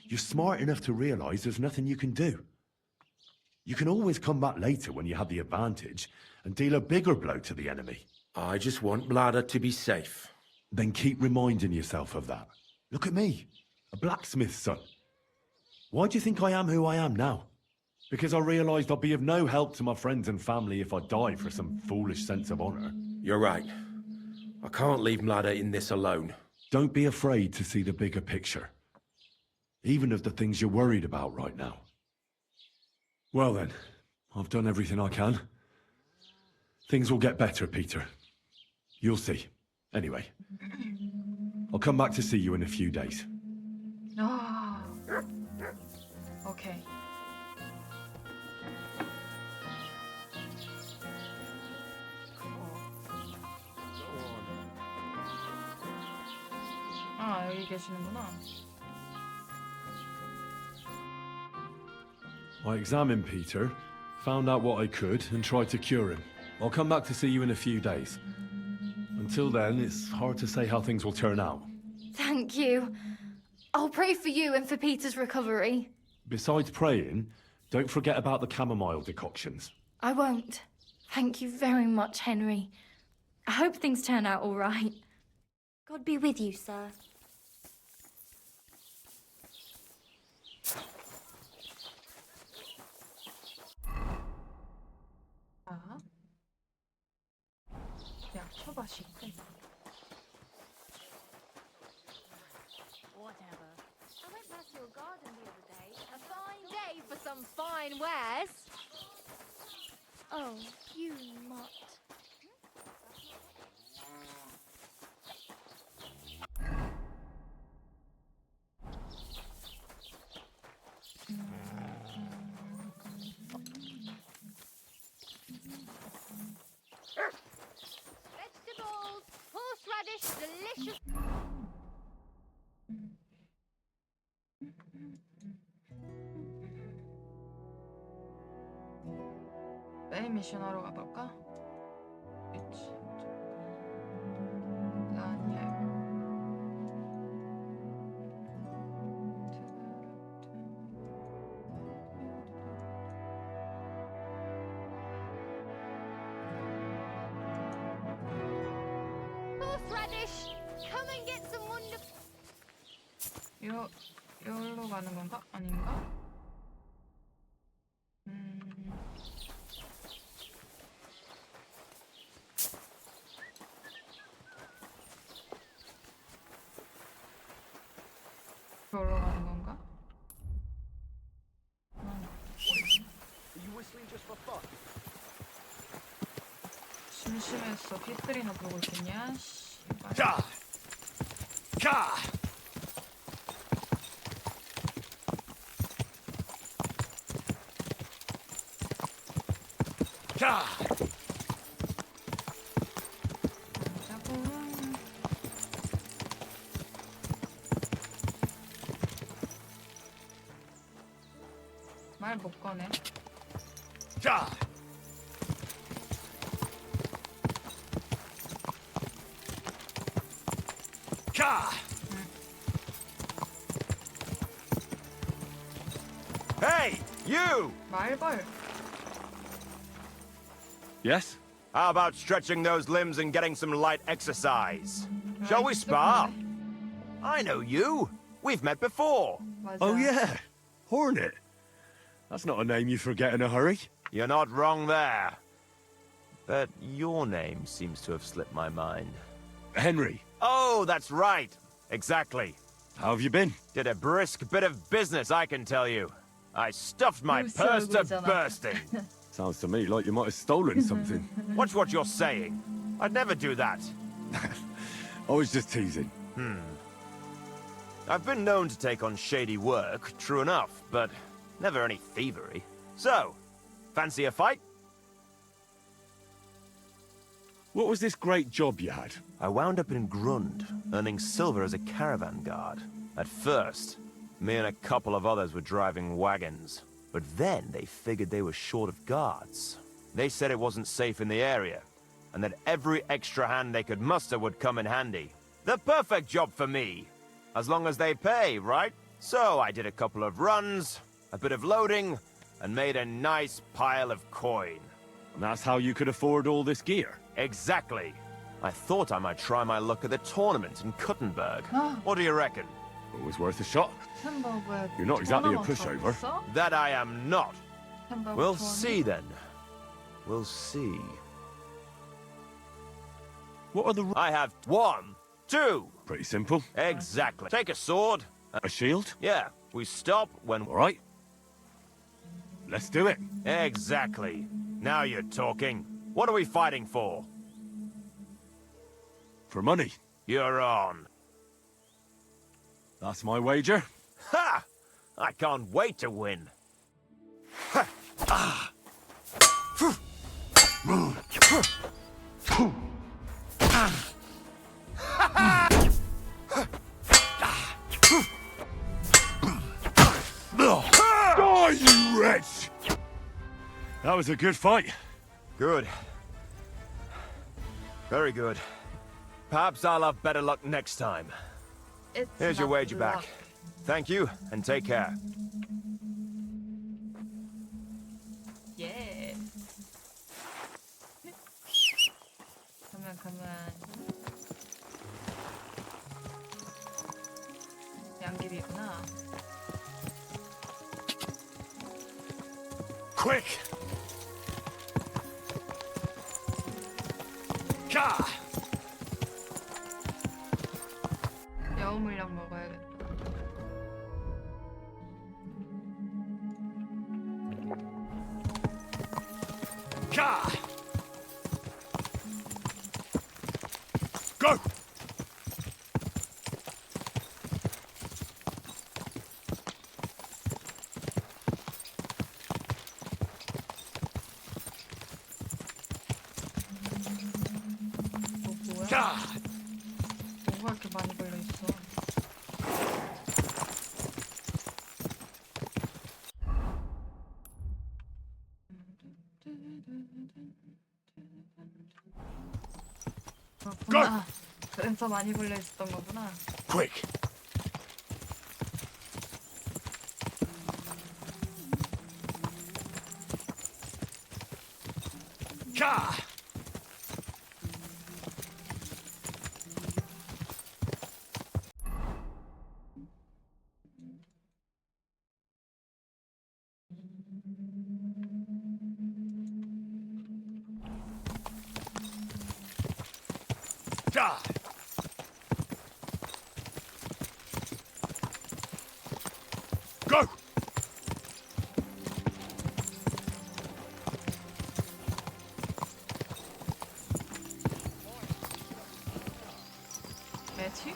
[SPEAKER 2] you're smart enough to realize there's nothing you can do. You can always come back later when you have the advantage and deal a bigger blow to the enemy.
[SPEAKER 17] I just want Blada to be safe.
[SPEAKER 2] Then keep reminding yourself of that. Look at me, a blacksmith's son. Why do you think I am who I am now? Because I realized I'd be of no help to my friends and family if I die for some foolish sense of honor.
[SPEAKER 17] You're right. I can't leave Mlada in this alone.
[SPEAKER 2] Don't be afraid to see the bigger picture. Even of the things you're worried about right now. Well then, I've done everything I can. Things will get better, Peter. You'll see. Anyway, I'll come back to see you in a few days.
[SPEAKER 1] 아, 오케이. 아, 여기 계시는구나.
[SPEAKER 2] I examined Peter, found out what I could, and tried to cure him. I'll come back to see you in a few days. Until then, it's hard to say how things will turn out.
[SPEAKER 5] Thank you. I'll pray for you and for Peter's recovery.
[SPEAKER 2] Besides praying, don't forget about the chamomile decoctions.
[SPEAKER 5] I won't. Thank you very much, Henry. I hope things turn out all right.
[SPEAKER 6] God be with you, sir.
[SPEAKER 1] 자, 약초밭이 있대.
[SPEAKER 6] Whatever. I went past your garden the other day. A fine day for some fine wares. Oh, you mutt. Vegetables, horseradish, delicious.
[SPEAKER 1] 메인 미션 하러 가볼까? 그치. 라니엘.
[SPEAKER 6] Horseradish, come and get some wonderful.
[SPEAKER 1] 여기로 가는 건가? 아닌가? 여기로 가는 건가? 심심했어. 핏들이나 보고 있겠냐? 씨발.
[SPEAKER 2] 자! 가! 가!
[SPEAKER 1] 말 못 꺼내.
[SPEAKER 2] 자! 가!
[SPEAKER 8] Hey, you!
[SPEAKER 1] 말벌.
[SPEAKER 2] Yes?
[SPEAKER 8] How about stretching those limbs and getting some light exercise? Shall we spar? I know you. We've met before.
[SPEAKER 2] Oh yeah, Hornet. That's not a name you forget in a hurry.
[SPEAKER 8] You're not wrong there. But your name seems to have slipped my mind.
[SPEAKER 2] Henry.
[SPEAKER 8] Oh, that's right. Exactly.
[SPEAKER 2] How have you been?
[SPEAKER 8] Did a brisk bit of business, I can tell you. I stuffed my purse to bursting.
[SPEAKER 2] Sounds to me like you might have stolen something.
[SPEAKER 8] Watch what you're saying. I'd never do that.
[SPEAKER 2] I was just teasing.
[SPEAKER 8] I've been known to take on shady work, true enough, but never any thievery. So, fancy a fight?
[SPEAKER 2] What was this great job you had?
[SPEAKER 8] I wound up in Grund, earning silver as a caravan guard. At first,
[SPEAKER 4] Me and a couple of others were driving wagons. But then they figured they were short of guards. They said it wasn't safe in the area, and that every extra hand they could muster would come in handy. The perfect job for me, as long as they pay, right? So I did a couple of runs, a bit of loading, and made a nice pile of coin.
[SPEAKER 2] And that's how you could afford all this gear?
[SPEAKER 4] Exactly. I thought I might try my luck at the tournament in Kuttenberg. What do you reckon?
[SPEAKER 2] Always worth a shot.
[SPEAKER 1] 햄버거에
[SPEAKER 2] You're not exactly a
[SPEAKER 1] 토너먼트
[SPEAKER 2] pushover.
[SPEAKER 1] 없어?
[SPEAKER 4] That I am not.
[SPEAKER 1] 햄버거
[SPEAKER 4] We'll
[SPEAKER 1] 토너?
[SPEAKER 4] see then. We'll see.
[SPEAKER 2] What are the...
[SPEAKER 4] I have 1, 2.
[SPEAKER 2] Pretty simple.
[SPEAKER 4] Exactly. Take a sword.
[SPEAKER 2] A shield?
[SPEAKER 4] Yeah. We stop when...
[SPEAKER 2] All right. Let's do it.
[SPEAKER 4] Exactly. Now you're talking. What are we fighting for?
[SPEAKER 2] For money.
[SPEAKER 4] You're on.
[SPEAKER 2] That's my wager.
[SPEAKER 4] Ha! I can't wait to win. Ha! Ah!
[SPEAKER 2] Die, you wretch! That was a good fight.
[SPEAKER 4] Good. Very good. Perhaps I'll have better luck next time. Here's your wager back. Thank you, and take care.
[SPEAKER 1] 예. 가만. 양귀비구나.
[SPEAKER 2] Quick! 가!
[SPEAKER 1] 여우물약 먹어야겠다.
[SPEAKER 2] 가! Go!
[SPEAKER 1] 뭐야?
[SPEAKER 2] 가!
[SPEAKER 1] 뭐가 이렇게 많이 걸려있어? 그렇구나. 그래서 많이 걸려있었던 거구나.
[SPEAKER 2] Quick! 가! 가! Go!
[SPEAKER 1] 매치?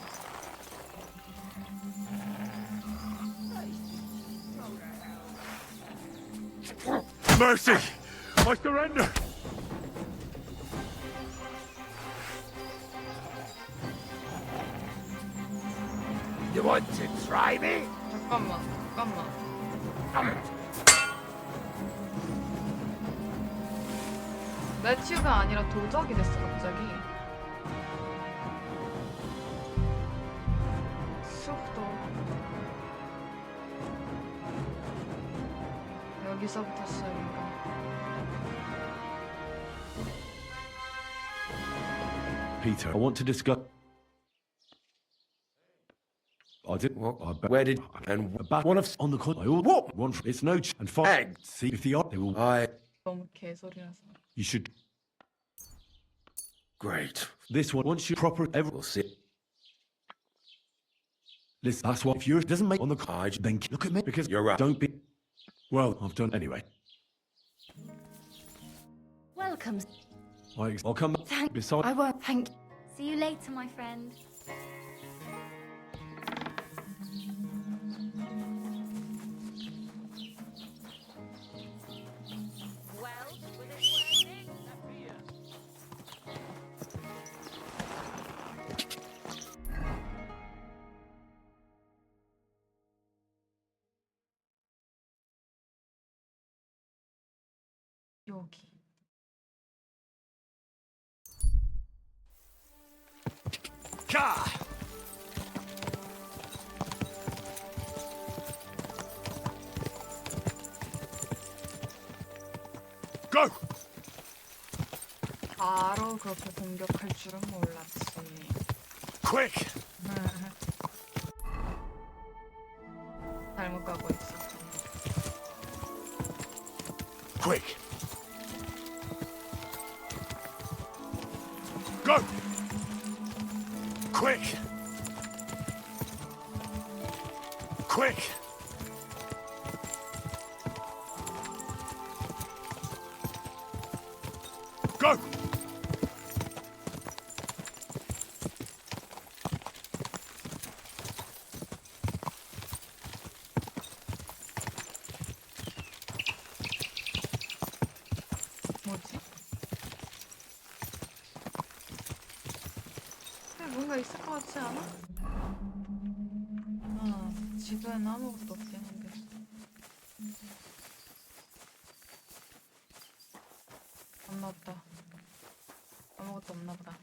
[SPEAKER 2] Mercy! I surrender!
[SPEAKER 8] You want to try me?
[SPEAKER 1] 잠깐만. 매치가 아니라 도적이 됐어 갑자기. 속도. 여기서부터 시작인가?
[SPEAKER 2] Peter, I want to discuss... I did.
[SPEAKER 17] Where did and
[SPEAKER 2] back one of on the con. I what? One. It's no and five. See if the they will.
[SPEAKER 1] 너무 개소리라서.
[SPEAKER 2] You should.
[SPEAKER 17] Great.
[SPEAKER 2] This one once you proper.
[SPEAKER 17] We'll see.
[SPEAKER 2] Listen, that's what if yours doesn't make on the card, then look at me because
[SPEAKER 17] you're right.
[SPEAKER 2] Don't be. Well, I've done anyway.
[SPEAKER 5] Welcome.
[SPEAKER 2] I'll come. Besides,
[SPEAKER 5] I won't. Thank. See you later, my friend.
[SPEAKER 2] Ka! Go!
[SPEAKER 1] 바로 그렇게 공격할 줄은 몰랐지.
[SPEAKER 2] Quick!
[SPEAKER 1] 잘못 가고 있어.
[SPEAKER 2] Quick! Go! Quick! Quick! Go!
[SPEAKER 1] 뭐지? 뭔가 있을 것 같지 않아? 지도에는 아무것도 없긴 한데. 안 나왔다. 아무것도 없나 보다.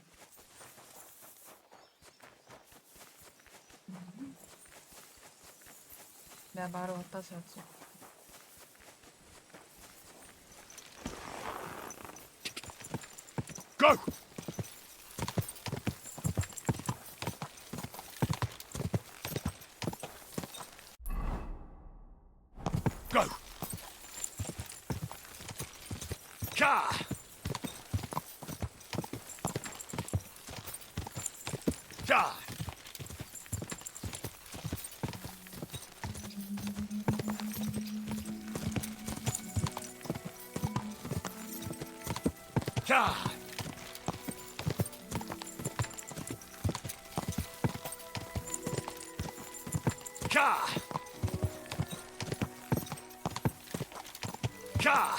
[SPEAKER 1] 내가 말을 어디다 세웠지?
[SPEAKER 2] Go! Go! Ka! Ka! Ka! Ka! Ka!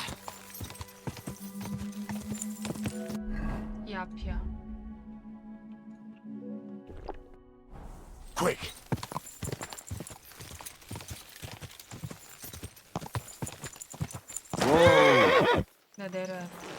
[SPEAKER 1] 이 앞이야.
[SPEAKER 2] Quick!
[SPEAKER 1] 내가 내려야 돼.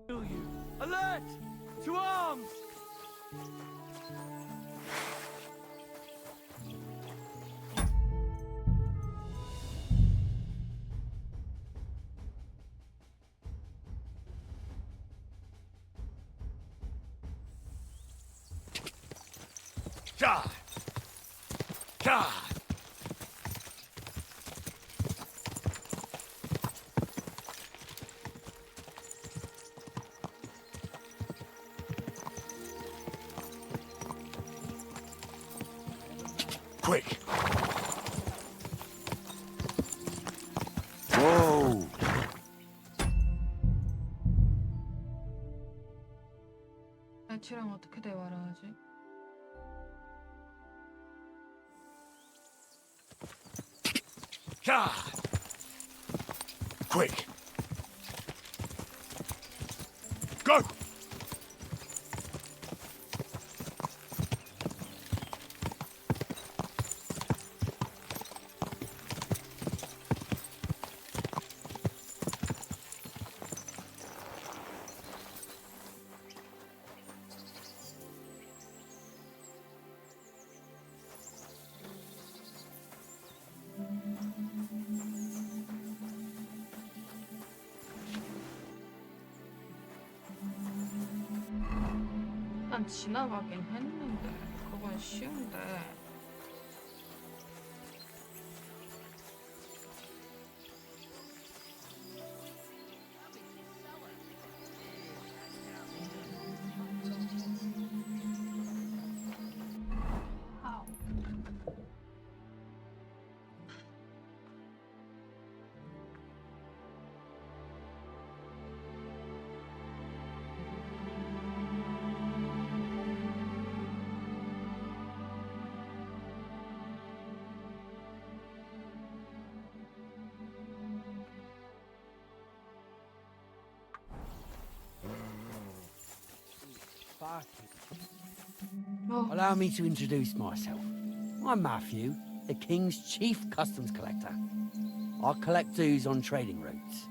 [SPEAKER 10] Kill you. Alert! To arms!
[SPEAKER 2] Ka! Ka! Quick! Whoa!
[SPEAKER 1] 애치랑 어떻게 대화를 하지?
[SPEAKER 2] Ka! Quick! Go!
[SPEAKER 1] 잠깐 지나가긴 했는데 그건 쉬운데.
[SPEAKER 19] Allow me to introduce myself. I'm Matthew, the King's chief customs collector. I collect dues on trading routes.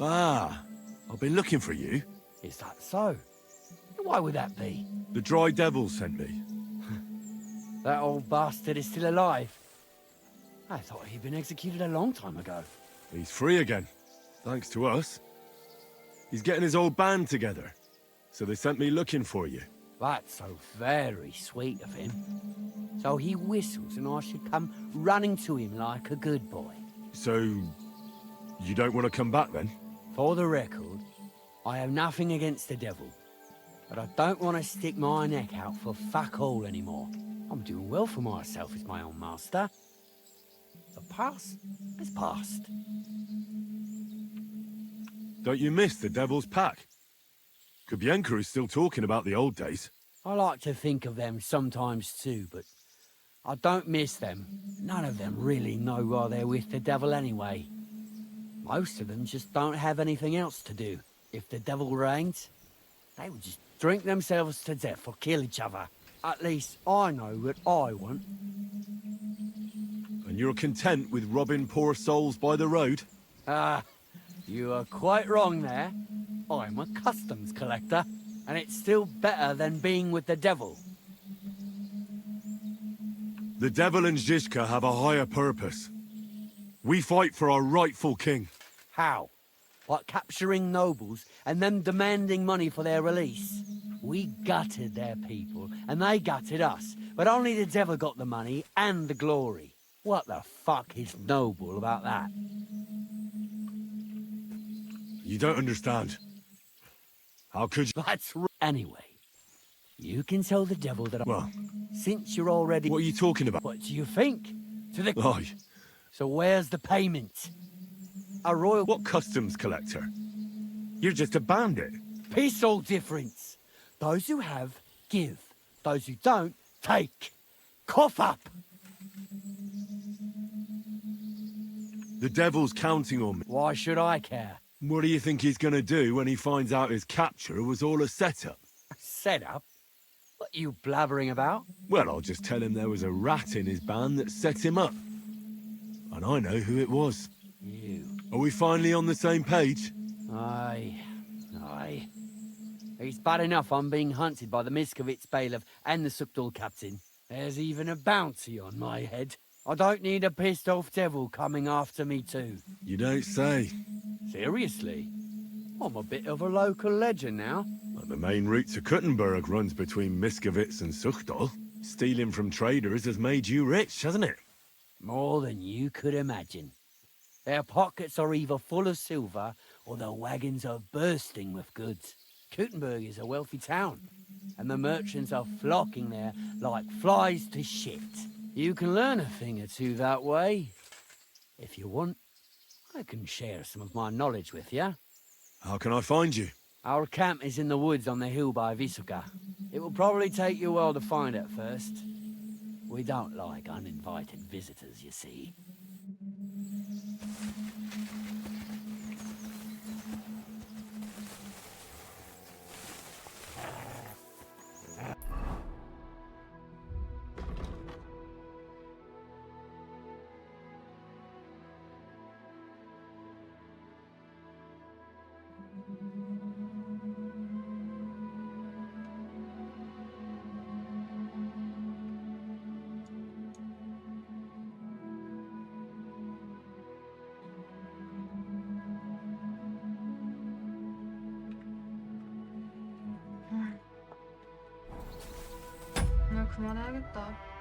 [SPEAKER 2] Ah, I've been looking for you.
[SPEAKER 19] Is that so? Why would that be?
[SPEAKER 2] The Dry Devil sent me.
[SPEAKER 19] That old bastard is still alive. I thought he'd been executed a long time ago.
[SPEAKER 2] He's free again, thanks to us. He's getting his old band together, so they sent me looking for you.
[SPEAKER 19] That's so very sweet of him. So he whistles and I should come running to him like a good boy.
[SPEAKER 2] So, you don't want to come back then?
[SPEAKER 19] For the record, I have nothing against the devil. But I don't want to stick my neck out for fuck all anymore. I'm doing well for myself as my own master. The past has passed.
[SPEAKER 2] Don't you miss the Devil's Pack? Kubienka is still talking about the old days.
[SPEAKER 19] I like to think of them sometimes too, but I don't miss them. None of them really know why they're with the devil anyway. Most of them just don't have anything else to do. If the devil reigns, they would just drink themselves to death or kill each other. At least I know what I want.
[SPEAKER 2] And you're content with robbing poor souls by the road?
[SPEAKER 19] Ah, you are quite wrong there. I'm a customs collector, and it's still better than being with the devil.
[SPEAKER 2] The devil and Zizka have a higher purpose. We fight for our rightful king.
[SPEAKER 19] How? Like capturing nobles and them demanding money for their release? We gutted their people, and they gutted us, but only the devil got the money and the glory. What the fuck is noble about that?
[SPEAKER 2] You don't understand. How could you?
[SPEAKER 19] That's anyway. You can tell the devil that.
[SPEAKER 2] Well,
[SPEAKER 19] since you're already.
[SPEAKER 2] What are you talking about?
[SPEAKER 19] What do you think? To the.
[SPEAKER 2] Aye.
[SPEAKER 19] So where's the payment? A royal.
[SPEAKER 2] What customs collector? You're just a bandit.
[SPEAKER 19] Peace all difference. Those who have, give. Those who don't, take. Cough up.
[SPEAKER 2] The devil's counting on me.
[SPEAKER 19] Why should I care?
[SPEAKER 2] What do you think he's gonna do when he finds out his capture was all a setup?
[SPEAKER 19] A setup? What are you blabbering about?
[SPEAKER 2] Well, I'll just tell him there was a rat in his band that set him up. And I know who it was.
[SPEAKER 19] You.
[SPEAKER 2] Are we finally on the same page?
[SPEAKER 19] Aye. It's bad enough I'm being hunted by the Miskovitz bailiff and the Sukdal captain. There's even a bounty on my head. I don't need a pissed off devil coming after me too.
[SPEAKER 2] You don't say.
[SPEAKER 19] Seriously? I'm a bit of a local legend now.
[SPEAKER 2] Well, the main route to Kuttenberg runs between Miskovitz and Suchdol. Stealing from traders has made you rich, hasn't it?
[SPEAKER 19] More than you could imagine. Their pockets are either full of silver or their wagons are bursting with goods. Kuttenberg is a wealthy town, and the merchants are flocking there like flies to shit. You can learn a thing or two that way. If you want, I can share some of my knowledge with you.
[SPEAKER 2] How can I find you?
[SPEAKER 19] Our camp is in the woods on the hill by Visuka. It will probably take you a while to find it first. We don't like uninvited visitors, you see.
[SPEAKER 1] 그만해야겠다.